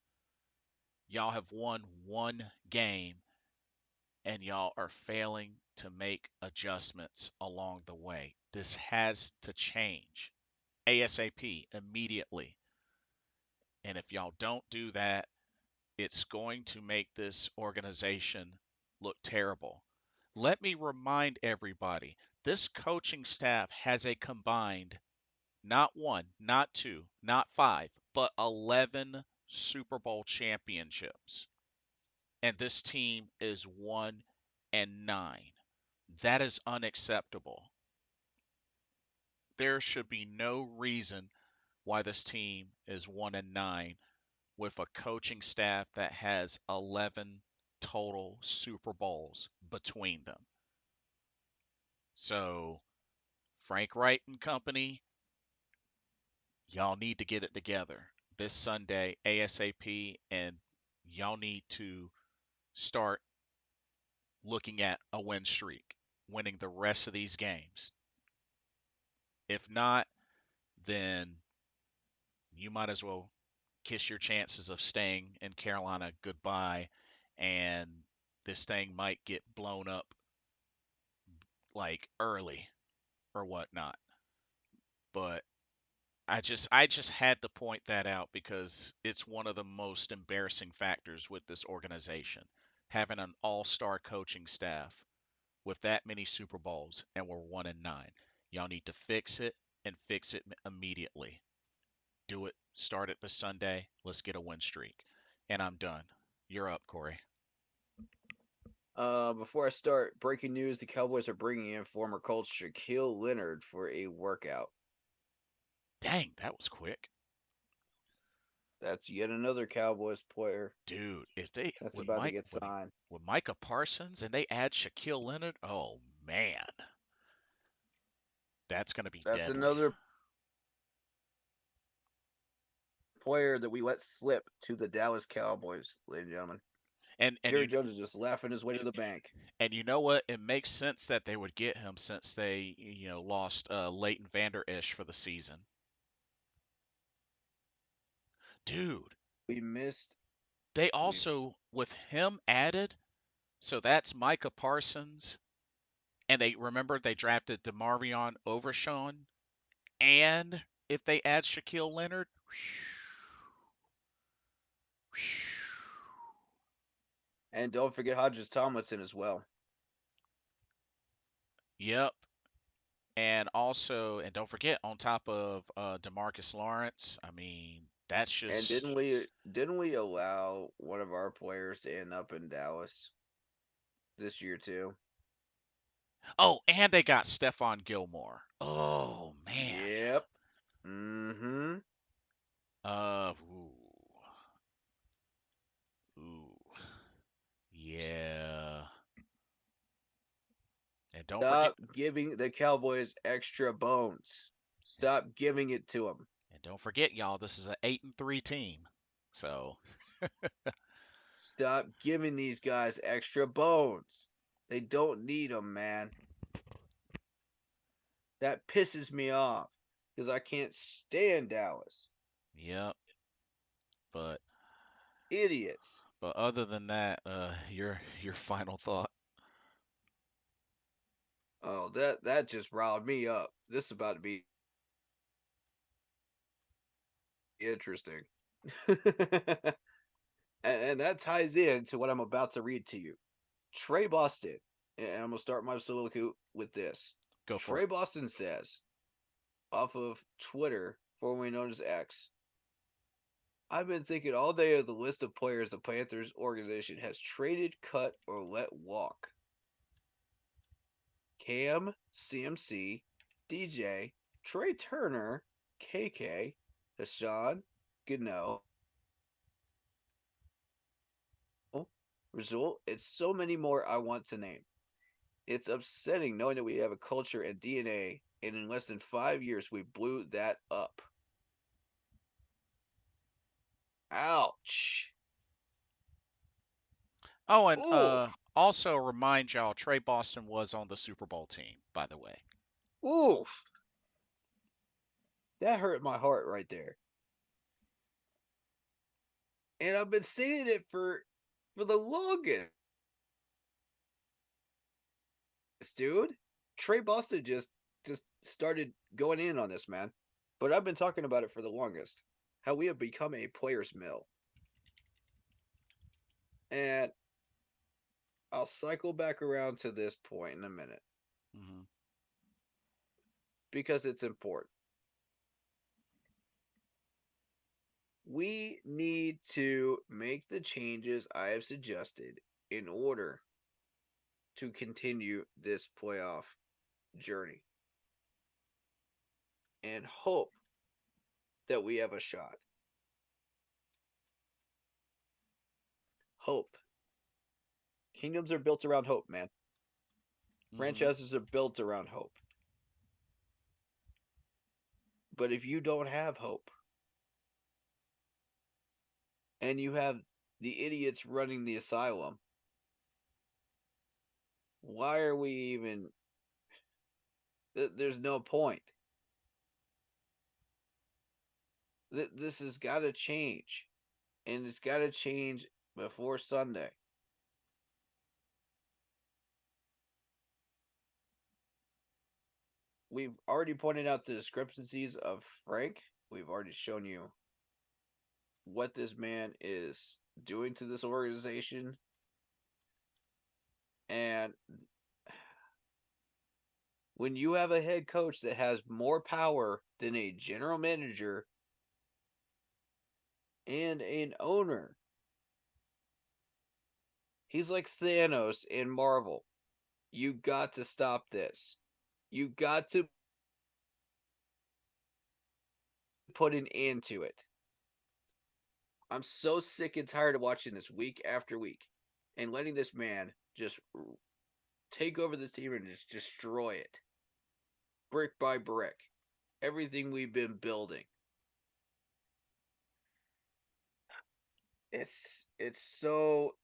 Y'all have won one game and y'all are failing to make adjustments along the way. This has to change ASAP immediately. And if y'all don't do that, it's going to make this organization look terrible. Let me remind everybody this coaching staff has a combined not one, not two, not five, but 11 Super Bowl championships. And this team is 1-9. That is unacceptable. There should be no reason why this team is 1-9 with a coaching staff that has 11 total Super Bowls between them. So, Frank Wright and company, y'all need to get it together this Sunday ASAP, and y'all need to start looking at a win streak, winning the rest of these games. If not, then you might as well kiss your chances of staying in Carolina goodbye, and this thing might get blown up like early or whatnot. But I just had to point that out because it's one of the most embarrassing factors with this organization. Having an all-star coaching staff with that many Super Bowls and we're 1-9. Y'all need to fix it and fix it immediately. Do it. Start it this Sunday. Let's get a win streak. And I'm done. You're up, Corey. Before I start, breaking news: the Cowboys are bringing in former Colts Shaquille Leonard for a workout. Dang, that was quick. That's yet another Cowboys player Dude, if they that's about to get signed. with Micah Parsons and they add Shaquille Leonard, oh man, that's gonna be That's deadly. another player that we let slip to the Dallas Cowboys, ladies and gentlemen. And Jerry Jones is just laughing his way to the bank. and you know what? It makes sense that they would get him since they lost Leighton Vander Esch for the season. Dude, We missed. they We also with him added, so that's Micah Parsons, and they remember they drafted DeMarvion Overshawn, and if they add Shaquille Leonard, and don't forget Hodges Tomlinson as well. yep. And don't forget, on top of Demarcus Lawrence, I mean, that's And just. didn't we allow one of our players to end up in Dallas this year too? Oh, and they got Stephon Gilmore. Oh man. Yep. Mm-hmm. Ooh, ooh, yeah. And don't forget, Stop giving the Cowboys extra bones. Stop giving it to them. and don't forget, y'all. This is an 8-3 team, so Stop giving these guys extra bones. They don't need them, man. That pisses me off because I can't stand Dallas. yep. But Idiots. but other than that, your final thought. Oh, that just riled me up. This is about to be interesting. And that ties into what I'm about to read to you. Trey Boston, and I'm gonna start my soliloquy with this. Go for Trey it. Boston says, off of Twitter, formerly known as X, I've been thinking all day of the list of players the Panthers organization has traded, cut, or let walk. Cam, CMC, DJ, Trey Turner, KK, Hassan, Gano, Result. It's so many more I want to name. It's upsetting knowing that we have a culture and DNA, and in less than 5 years, we blew that up. Ouch. Oh, and Ooh. also remind y'all, Trey Boston was on the Super Bowl team, by the way. Oof. That hurt my heart right there. And I've been saying it for the longest, dude. Trey Boston just started going in on this, man. But I've been talking about it for the longest. How we have become a player's mill. And I'll cycle back around to this point in a minute Hmm. because it's important. We need to make the changes I have suggested in order to continue this playoff journey and hope that we have a shot. Hope. Kingdoms are built around hope, man. Hmm. Franchises are built around hope. But if you don't have hope and you have the idiots running the asylum, why are we even. There's no point. This has got to change. And it's got to change before Sunday. We've already pointed out the discrepancies of Frank. We've already shown you what this man is doing to this organization. And when you have a head coach that has more power than a general manager and an owner, he's like Thanos in Marvel. You got to stop this. You got to put an end to it. I'm so sick and tired of watching this week after week and letting this man just take over this team and just destroy it brick by brick. Everything we've been building. It's so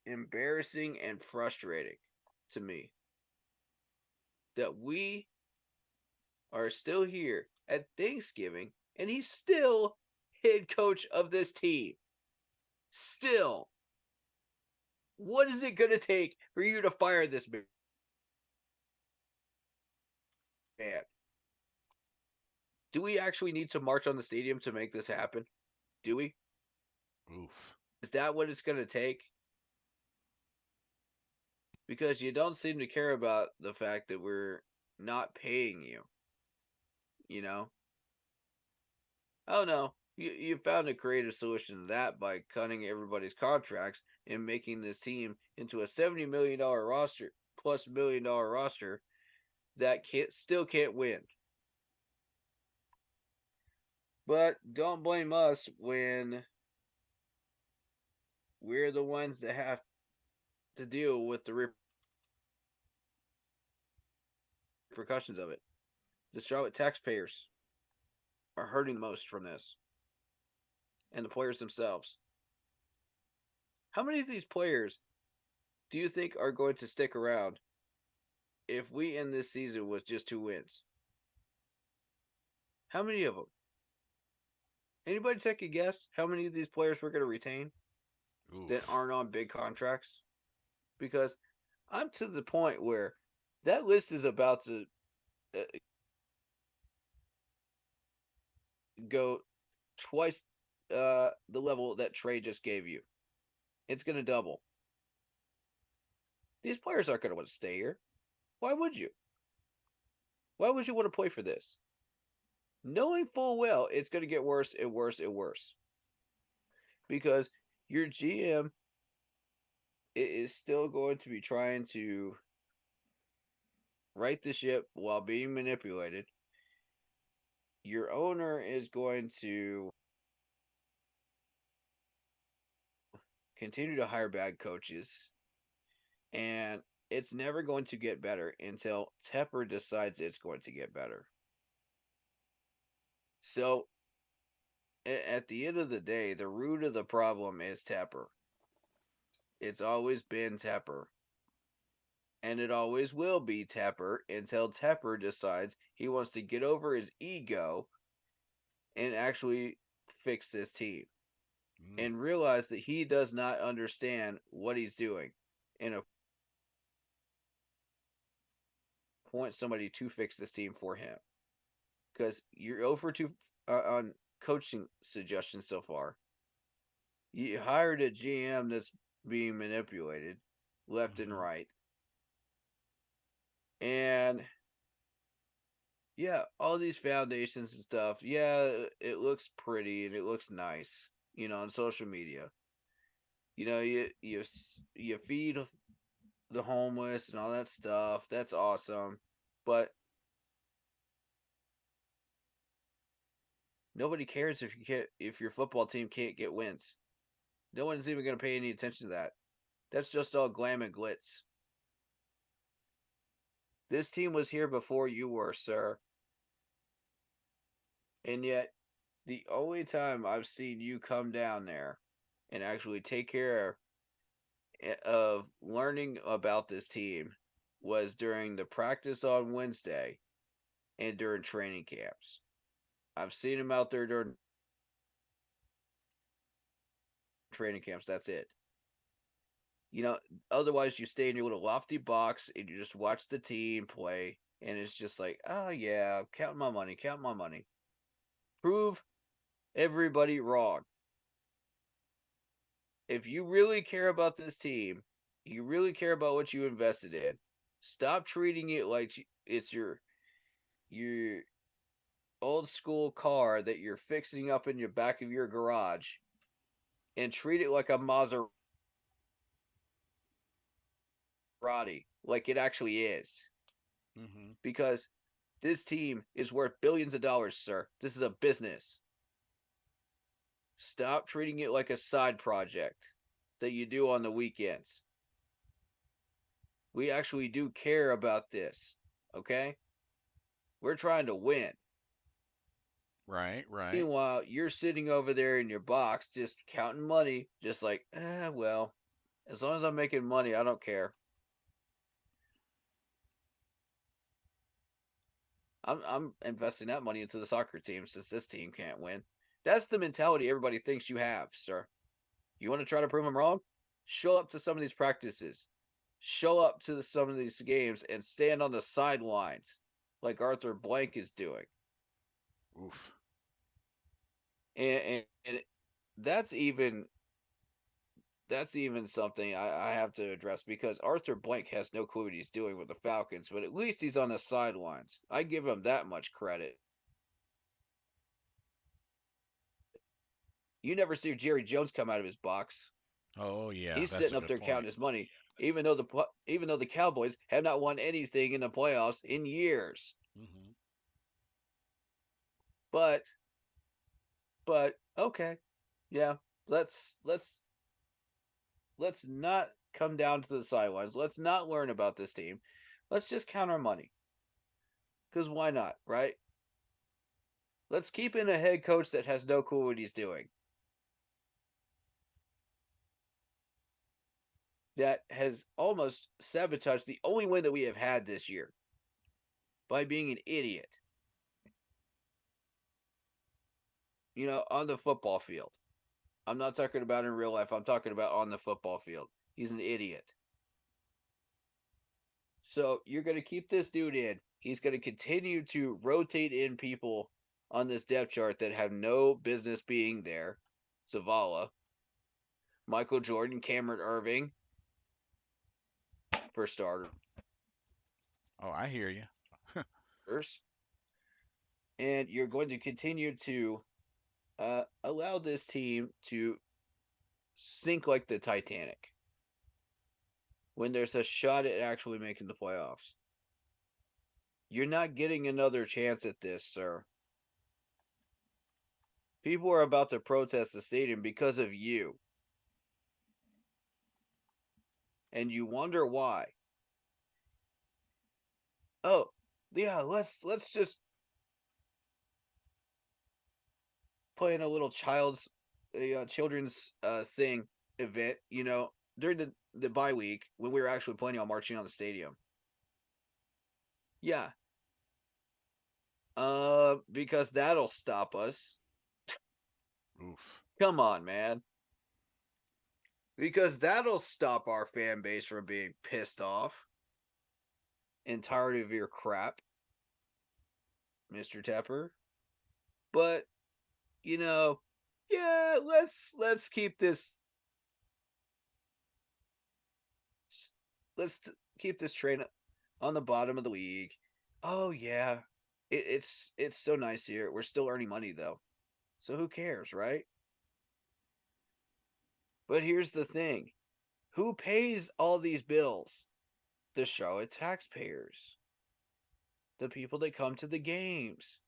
embarrassing and frustrating to me that we are still here at Thanksgiving and he's still head coach of this team. Still. What is it going to take for you to fire this man? Do we actually need to march on the stadium to make this happen? Do we? Oof. Is that what it's going to take? Because you don't seem to care about the fact that we're not paying you. You know? Oh no. You found a creative solution to that by cutting everybody's contracts and making this team into a $70 million roster plus $1 million roster that still can't win. But don't blame us when we're the ones that have to deal with the repercussions of it. The Charlotte taxpayers are hurting most from this, and the players themselves. How many of these players do you think are going to stick around if we end this season with just 2 wins? How many of them? Anybody take a guess how many of these players we're going to retain that Oof. aren't on big contracts? Because I'm to the point where that list is about to go twice the level that Trey just gave you. It's going to double. These players aren't going to want to stay here. Why would you? Why would you want to play for this? Knowing full well it's going to get worse and worse and worse. Because your GM is still going to be trying to right the ship while being manipulated. Your owner is going to continue to hire bad coaches. And it's never going to get better until Tepper decides it's going to get better. So at the end of the day, the root of the problem is Tepper. It's always been Tepper. And it always will be Tepper until Tepper decides he wants to get over his ego and actually fix this team. Mm. And realize that he does not understand what he's doing and appoint somebody to fix this team for him. Because you're over 2 on coaching suggestions so far. You hired a GM that's being manipulated left and Mhm. right. And yeah, all these foundations and stuff, yeah, it looks pretty and it looks nice, on social media. You feed the homeless and all that stuff. That's awesome. But nobody cares if your football team can't get wins. No one's even going to pay any attention to that. That's just all glam and glitz. This team was here before you were, sir. And yet, the only time I've seen you come down there and actually take care of learning about this team was during the practice on Wednesday and during training camps. I've seen him out there during training camps. That's it. Otherwise you stay in your little lofty box and you just watch the team play, and it's just like, oh yeah, count my money, count my money. Prove everybody wrong. If you really care about this team, you really care about what you invested in, stop treating it like it's your old school car that you're fixing up in your back of your garage, and treat it like a Maserati, like it actually is. Mhm. Because this team is worth billions of dollars, sir. This is a business. Stop treating it like a side project that you do on the weekends. We actually do care about this, okay? We're trying to win. Right, right. Meanwhile, you're sitting over there in your box just counting money, just like, well, as long as I'm making money, I don't care. I'm investing that money into the soccer team since this team can't win. That's the mentality everybody thinks you have, sir. You want to try to prove them wrong? Show up to some of these practices. Show up to some of these games and stand on the sidelines like Arthur Blank is doing. Oof. And that's even something I have to address, because Arthur Blank has no clue what he's doing with the Falcons, but at least he's on the sidelines. I give him that much credit. You never see Jerry Jones come out of his box. Oh yeah, He's that's sitting a up good there counting point. his money, even though the Cowboys have not won anything in the playoffs in years. Mhm. But okay, yeah, let's not come down to the sidelines. Let's not learn about this team. Let's just count our money. Because why not, right? Let's keep in a head coach that has no clue what he's doing. That has almost sabotaged the only win that we have had this year by being an idiot. On the football field. I'm not talking about in real life. I'm talking about on the football field. He's an idiot. So you're going to keep this dude in. He's going to continue to rotate in people on this depth chart that have no business being there. Zavala, Michael Jordan, Cameron Irving, for starters. Oh, I hear you. And you're going to continue to allow this team to sink like the Titanic when there's a shot at actually making the playoffs. You're not getting another chance at this, sir. People are about to protest the stadium because of you. And you wonder why. oh yeah, let's just play in a little children's thing event, during the bye week when we were actually planning on marching on the stadium. Yeah, because that'll stop us. Oof. Come on, man. Because that'll stop our fan base from being pissed off and tired of your crap, Mr. Tepper. But, you know, yeah, let's keep this let's keep this train on the bottom of the league. Oh yeah. It's so nice here. We're still earning money though. So who cares, right? But here's the thing. Who pays all these bills? The Charlotte taxpayers. The people that come to the games.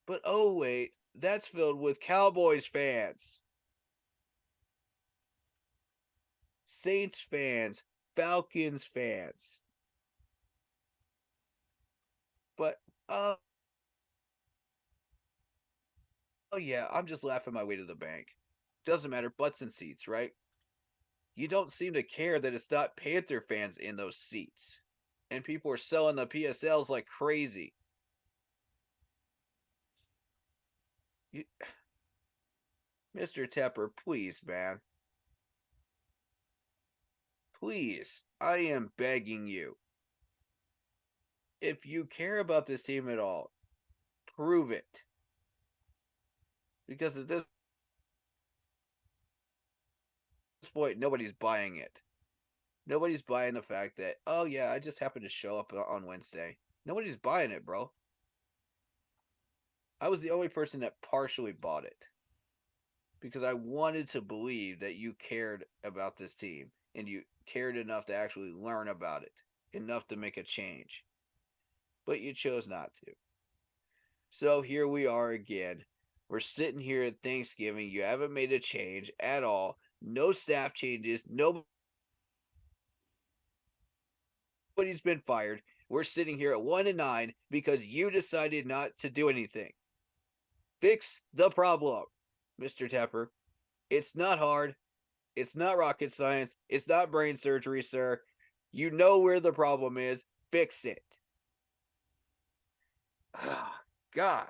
But oh wait, that's filled with Cowboys fans, Saints fans, Falcons fans. But oh yeah, I'm just laughing my way to the bank. Doesn't matter, butts and seats, right? You don't seem to care that it's not Panther fans in those seats. And people are selling the PSLs like crazy. You, Mr. Tepper, please, man. Please, I am begging you. If you care about this team at all, prove it. Because at this point, nobody's buying it. Nobody's buying the fact that, oh yeah, I just happened to show up on Wednesday. Nobody's buying it, bro. I was the only person that partially bought it because I wanted to believe that you cared about this team and you cared enough to actually learn about it, enough to make a change. But you chose not to. So here we are again. We're sitting here at Thanksgiving. You haven't made a change at all. No staff changes. Nobody's been fired. We're sitting here at 1-9 because you decided not to do anything. Fix the problem, Mr. Tepper. It's not hard. It's not rocket science. It's not brain surgery, sir. You know where the problem is. Fix it. God.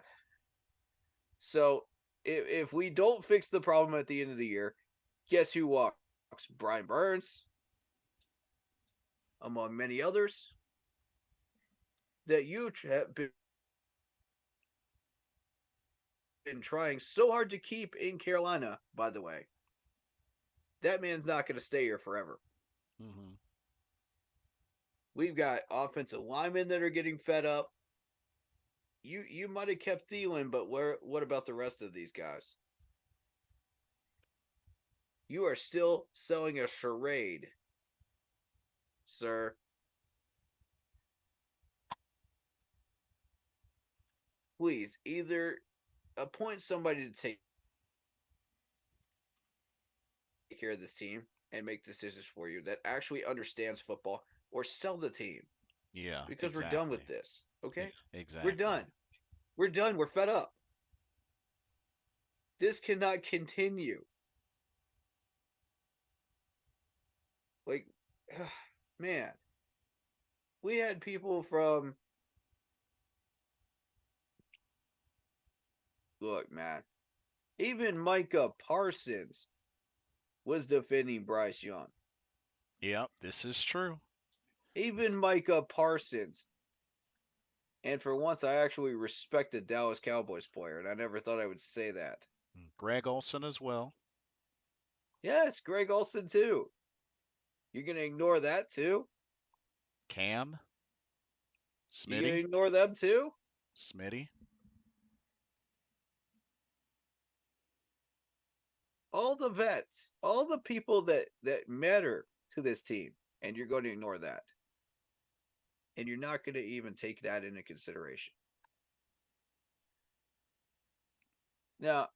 So if we don't fix the problem at the end of the year, guess who walks? Brian Burns, among many others, that you have been trying so hard to keep in Carolina, by the way. That man's not going to stay here forever. Mm-hmm. We've got offensive linemen that are getting fed up. You might have kept Thielen, but what about the rest of these guys? You are still selling a charade, sir. Please, either appoint somebody to take care of this team and make decisions for you that actually understands football, or sell the team Yeah, because we're done exactly. with this. Okay? We're Exactly. done. We're done. We're fed up. This cannot continue. Like, man, we had people from. Look, man, even Micah Parsons was defending Bryce Young. Yep, this is true. Even Micah Parsons. And for once, I actually respect a Dallas Cowboys player, and I never thought I would say that. Greg Olson as well. Yes, Greg Olson, too. You're going to ignore that, too? Cam, You going to Smitty, ignore them, too? Smitty. All the vets, all the people that matter to this team, and you're going to ignore that. And you're not going to even take that into consideration. Now,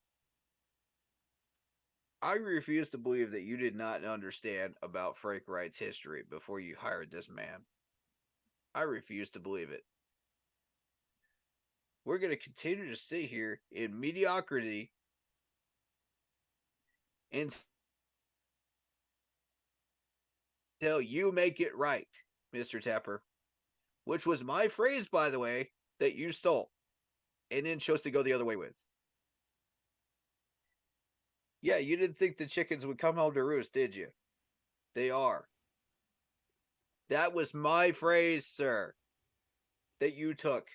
I refuse to believe that you did not understand about Frank Wright's history before you hired this man. I refuse to believe it. we're going to continue to sit here in mediocrity until you make it right, Mr. Tepper, which was my phrase, by the way, that you stole and then chose to go the other way with. Yeah, you didn't think the chickens would come home to roost, did you? They are. That was my phrase, sir, that you took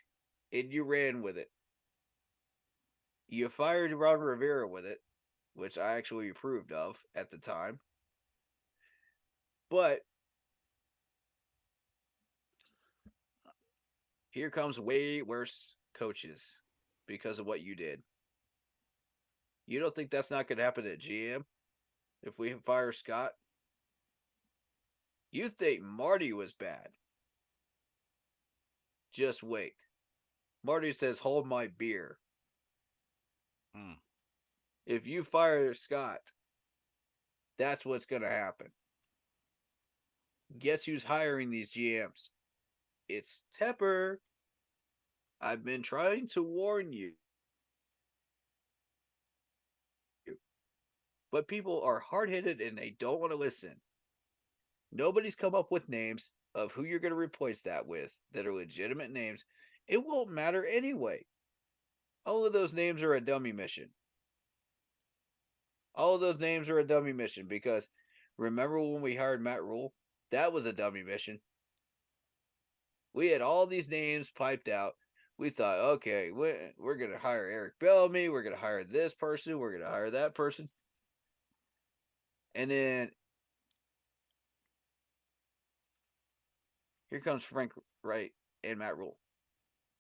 and you ran with it. You fired Ron Rivera with it, which I actually approved of at the time. But here comes way worse coaches because of what you did. You don't think that's not going to happen at GM if we fire Scott? You think Marty was bad. Just wait. Marty says, hold my beer. Mm. If you fire Scott, that's what's going to happen. Guess who's hiring these GMs? It's Tepper. I've been trying to warn you. But people are hard-headed and they don't want to listen. Nobody's come up with names of who you're going to replace that with that are legitimate names. It won't matter anyway. All of those names are a dummy mission. All of those names are a dummy mission because remember when we hired Matt Rule? That was a dummy mission. We had all these names piped out. We thought, okay, we're going to hire Eric Bellamy. We're going to hire this person. We're going to hire that person. And then here comes Frank Wright and Matt Rule.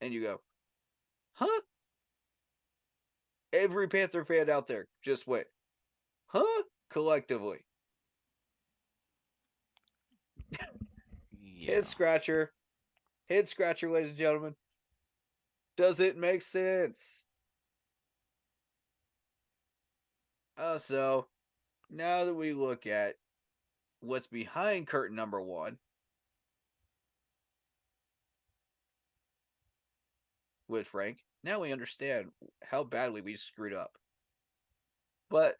And you go, huh? Every Panther fan out there just went, huh? Collectively. Yeah. Head scratcher. Head scratcher, ladies and gentlemen. Does it make sense? So, now that we look at what's behind curtain number one with Frank, now we understand how badly we screwed up. But,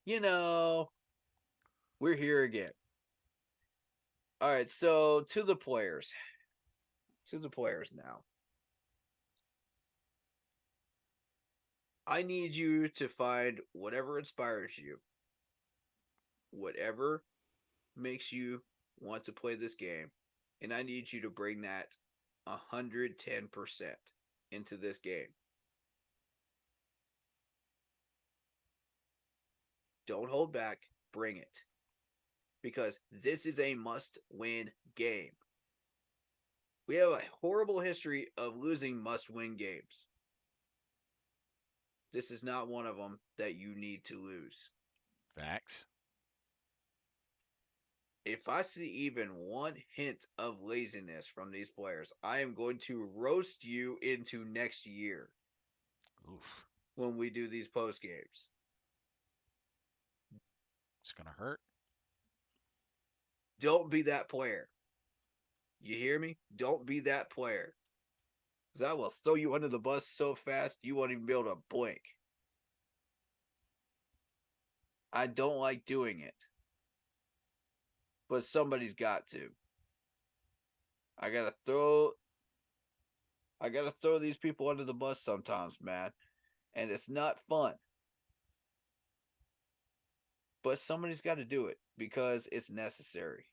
you know, we're here again. All right, so to the players. To the players now. I need you to find whatever inspires you, whatever makes you want to play this game, and I need you to bring that 110% into this game. Don't hold back, bring it. Because this is a must-win game. We have a horrible history of losing must-win games. This is not one of them that you need to lose. Facts. If I see even one hint of laziness from these players, I am going to roast you into next year. Oof. When we do these post games. It's going to hurt. Don't be that player. You hear me? Don't be that player. Because I will throw you under the bus so fast you won't even be able to blink. I don't like doing it. But somebody's got to. I gotta throw these people under the bus sometimes, man. And it's not fun. But somebody's got to do it because it's necessary.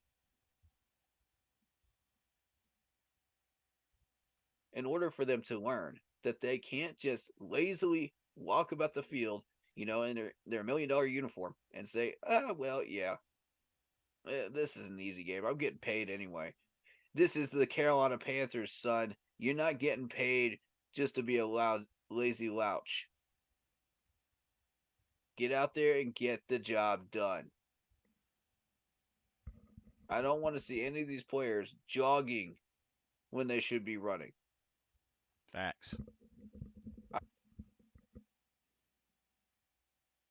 In order for them to learn that they can't just lazily walk about the field, in their $1 million uniform and say, well, yeah, this is an easy game. I'm getting paid anyway. This is the Carolina Panthers, son. You're not getting paid just to be a lazy louch. Get out there and get the job done. I don't want to see any of these players jogging when they should be running. Facts.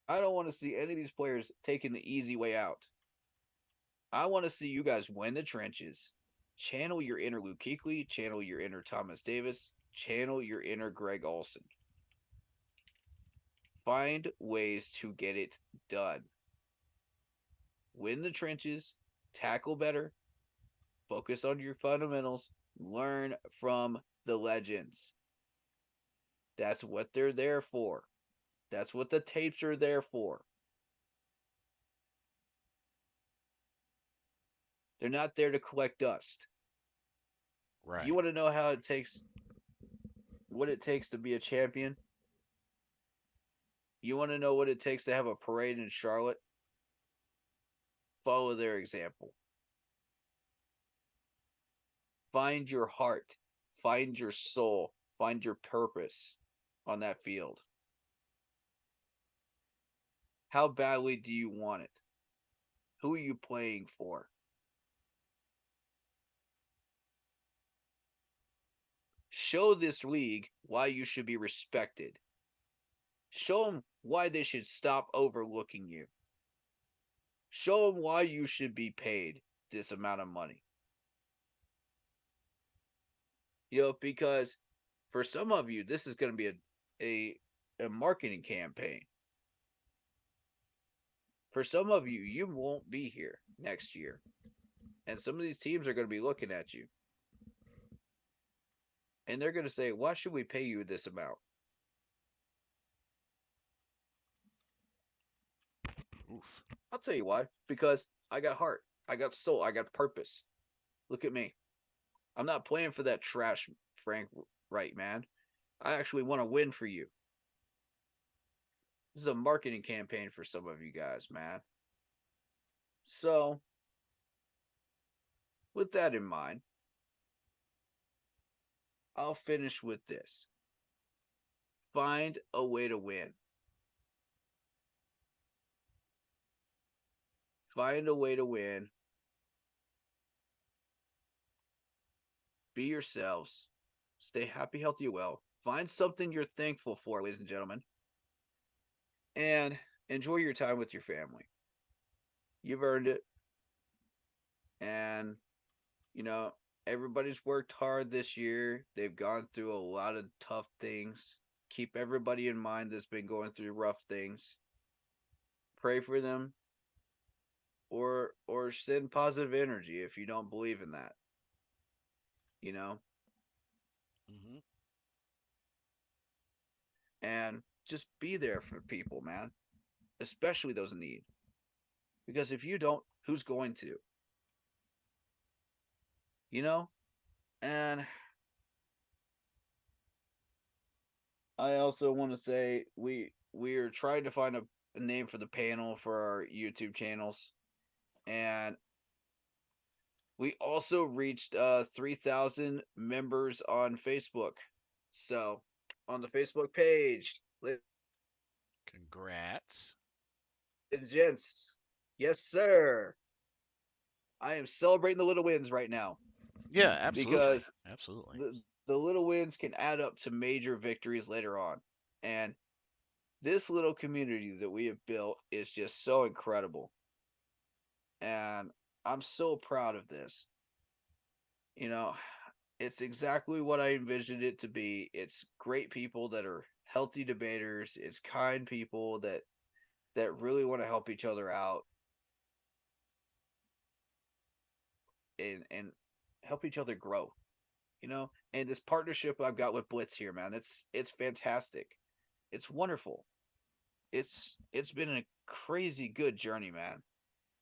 I don't want to see any of these players taking the easy way out. I want to see you guys win the trenches. Channel your inner Luke Kuechly. Channel your inner Thomas Davis. channel your inner Greg Olson. Find ways to get it done. Win the trenches, tackle better, focus on your fundamentals, learn from the legends. That's what they're there for. That's what the tapes are there for. They're not there to collect dust. Right. You want to know how it takes, what it takes to be a champion? You want to know what it takes to have a parade in Charlotte? Follow their example. Find your heart, find your soul, find your purpose on that field. How badly do you want it? Who are you playing for? Show this league why you should be respected. Show them why they should stop overlooking you. Show them why you should be paid this amount of money. Because for some of you, this is going to be a marketing campaign. For some of you, you won't be here next year. And some of these teams are going to be looking at you. And they're going to say, why should we pay you this amount? Oof. I'll tell you why. Because I got heart. I got soul. I got purpose. Look at me. I'm not playing for that trash, Frank Wright, man. I actually want to win for you. This is a marketing campaign for some of you guys, man. So, with that in mind, I'll finish with this. Find a way to win. Find a way to win. Be yourselves. Stay happy, healthy, well. Find something you're thankful for, ladies and gentlemen. And enjoy your time with your family. You've earned it. And, everybody's worked hard this year. They've gone through a lot of tough things. Keep everybody in mind that's been going through rough things. Pray for them. Or send positive energy if you don't believe in that. Mm-hmm. And just be there for people, man. Especially those in need. Because if you don't, who's going to? And I also want to say we are trying to find a name for the panel for our YouTube channels. And we also reached 3,000 members on Facebook. So on the Facebook page, ladies Congrats. and gents, yes, sir. I am celebrating the little wins right now Yeah, absolutely. because Absolutely. the little wins can add up to major victories later on. And this little community that we have built is just so incredible. And I'm so proud of this. It's exactly what I envisioned it to be. It's great people that are healthy debaters. It's kind people that really want to help each other out and help each other grow. And this partnership I've got with Blitz here, man, it's fantastic. It's wonderful. It's been a crazy good journey, man.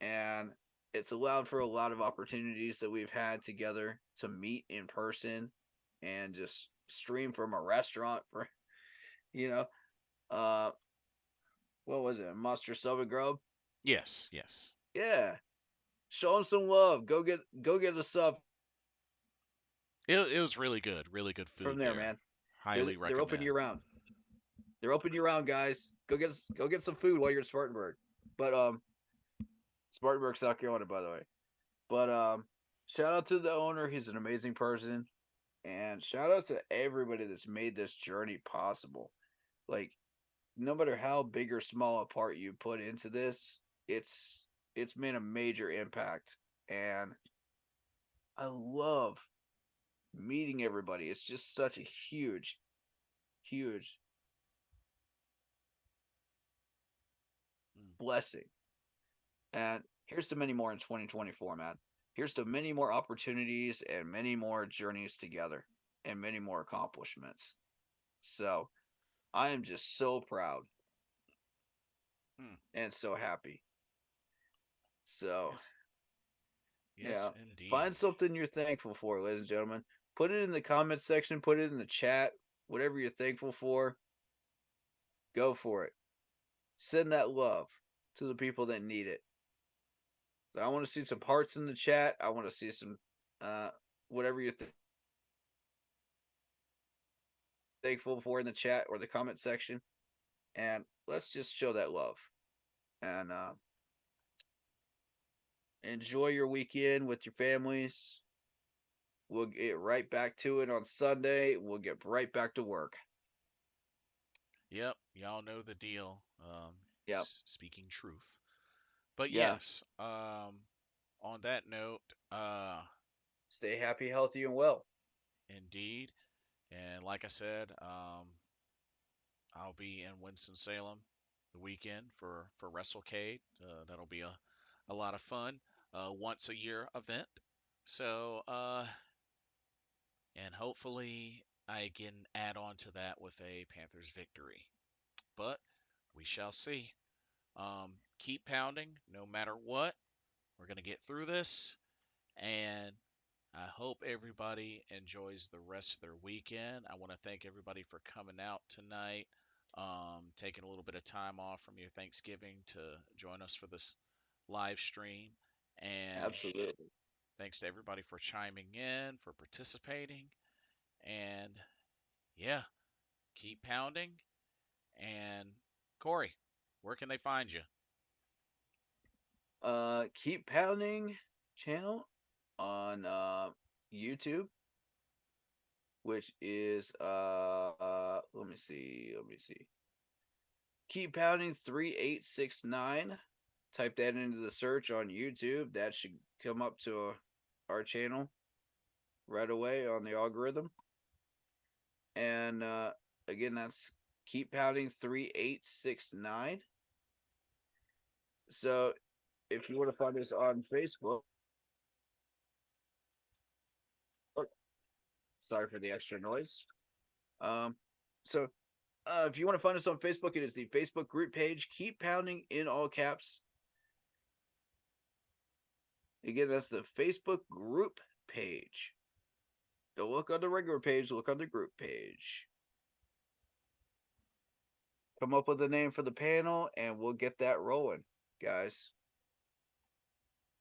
And it's allowed for a lot of opportunities that we've had together to meet in person and just stream from a restaurant for you know uh what was it, Monster Sub and Grub? Yes, yes. Yeah, show them some love. Go get a sub It was really good. Really good from food there, there. man. Highly They're open recommend. year round. They're open year round, guys. Go get some food while you're in Spartanburg. But Spartanburg, South Carolina, by the way. But shout out to the owner. He's an amazing person. And shout out to everybody that's made this journey possible. Like, no matter how big or small a part you put into this, it's made a major impact. And I love meeting everybody. It's just such a huge, huge Mm. blessing. And here's to many more in 2024, man. Here's to many more opportunities and many more journeys together and many more accomplishments. So I am just so proud Mm. and so happy. So, Yes. yeah, Yes, find indeed. something you're thankful for, ladies and gentlemen. Put it in the comment section, put it in the chat, whatever you're thankful for, go for it. Send that love to the people that need it. So I want to see some hearts in the chat. I want to see some uh whatever you're thankful for in the chat or the comment section. And let's just show that love. And enjoy your weekend with your families. We'll get right back to it on Sunday. We'll get right back to work. Yep, y'all know the deal. Yep. Speaking truth. But Yeah. yes, on that note, Stay happy, healthy, and well. indeed. And like I said, I'll be in Winston-Salem the weekend for WrestleCade. That'll be a lot of fun. Once a year event. So and hopefully I can add on to that with a Panthers victory. But we shall see. Keep pounding no matter what. We're gonna get through this, and I hope everybody enjoys the rest of their weekend. I want to thank everybody for coming out tonight, taking a little bit of time off from your Thanksgiving to join us for this live stream. And Absolutely. thanks to everybody for chiming in, for participating. And yeah, keep pounding. And Corey, where can they find you? Keep pounding channel on YouTube, which is let me see. Keep pounding 3869. Type that into the search on YouTube. That should come up to our channel right away on the algorithm. And again, that's keep pounding 3869. So if you want to find us on Facebook, sorry for the extra noise. Um, so if you want to find us on Facebook, it is the Facebook group page. Keep pounding in all caps. Again, that's the Facebook group page. Don't look on the regular page, look on the group page. Come up with a name for the panel and we'll get that rolling, guys.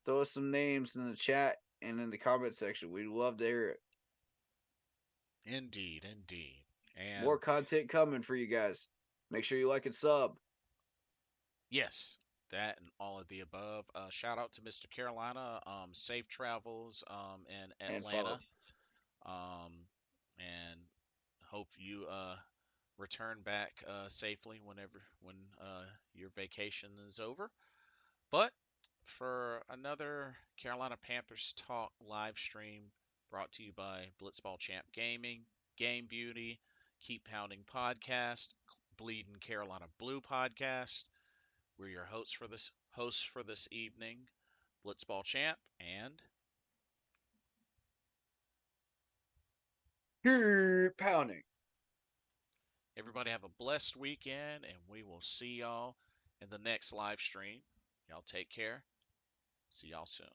Throw us some names in the chat and in the comment section. We'd love to hear it. Indeed, indeed. And More content coming for you guys. Make sure you like and sub. yes, that and all of the above. Shout out to Mr. Carolina. Safe travels in And follow. Atlanta. Um, and hope you return back safely when your vacation is over. But for another Carolina Panthers Talk live stream brought to you by Blitzball Champ Gaming, Game Beauty, Keep Pounding Podcast, Bleeding Carolina Blue Podcast. We're your hosts for this evening, Blitzball Champ, and Keep pounding. everybody have a blessed weekend, and we will see y'all in the next live stream. Y'all take care. See y'all soon.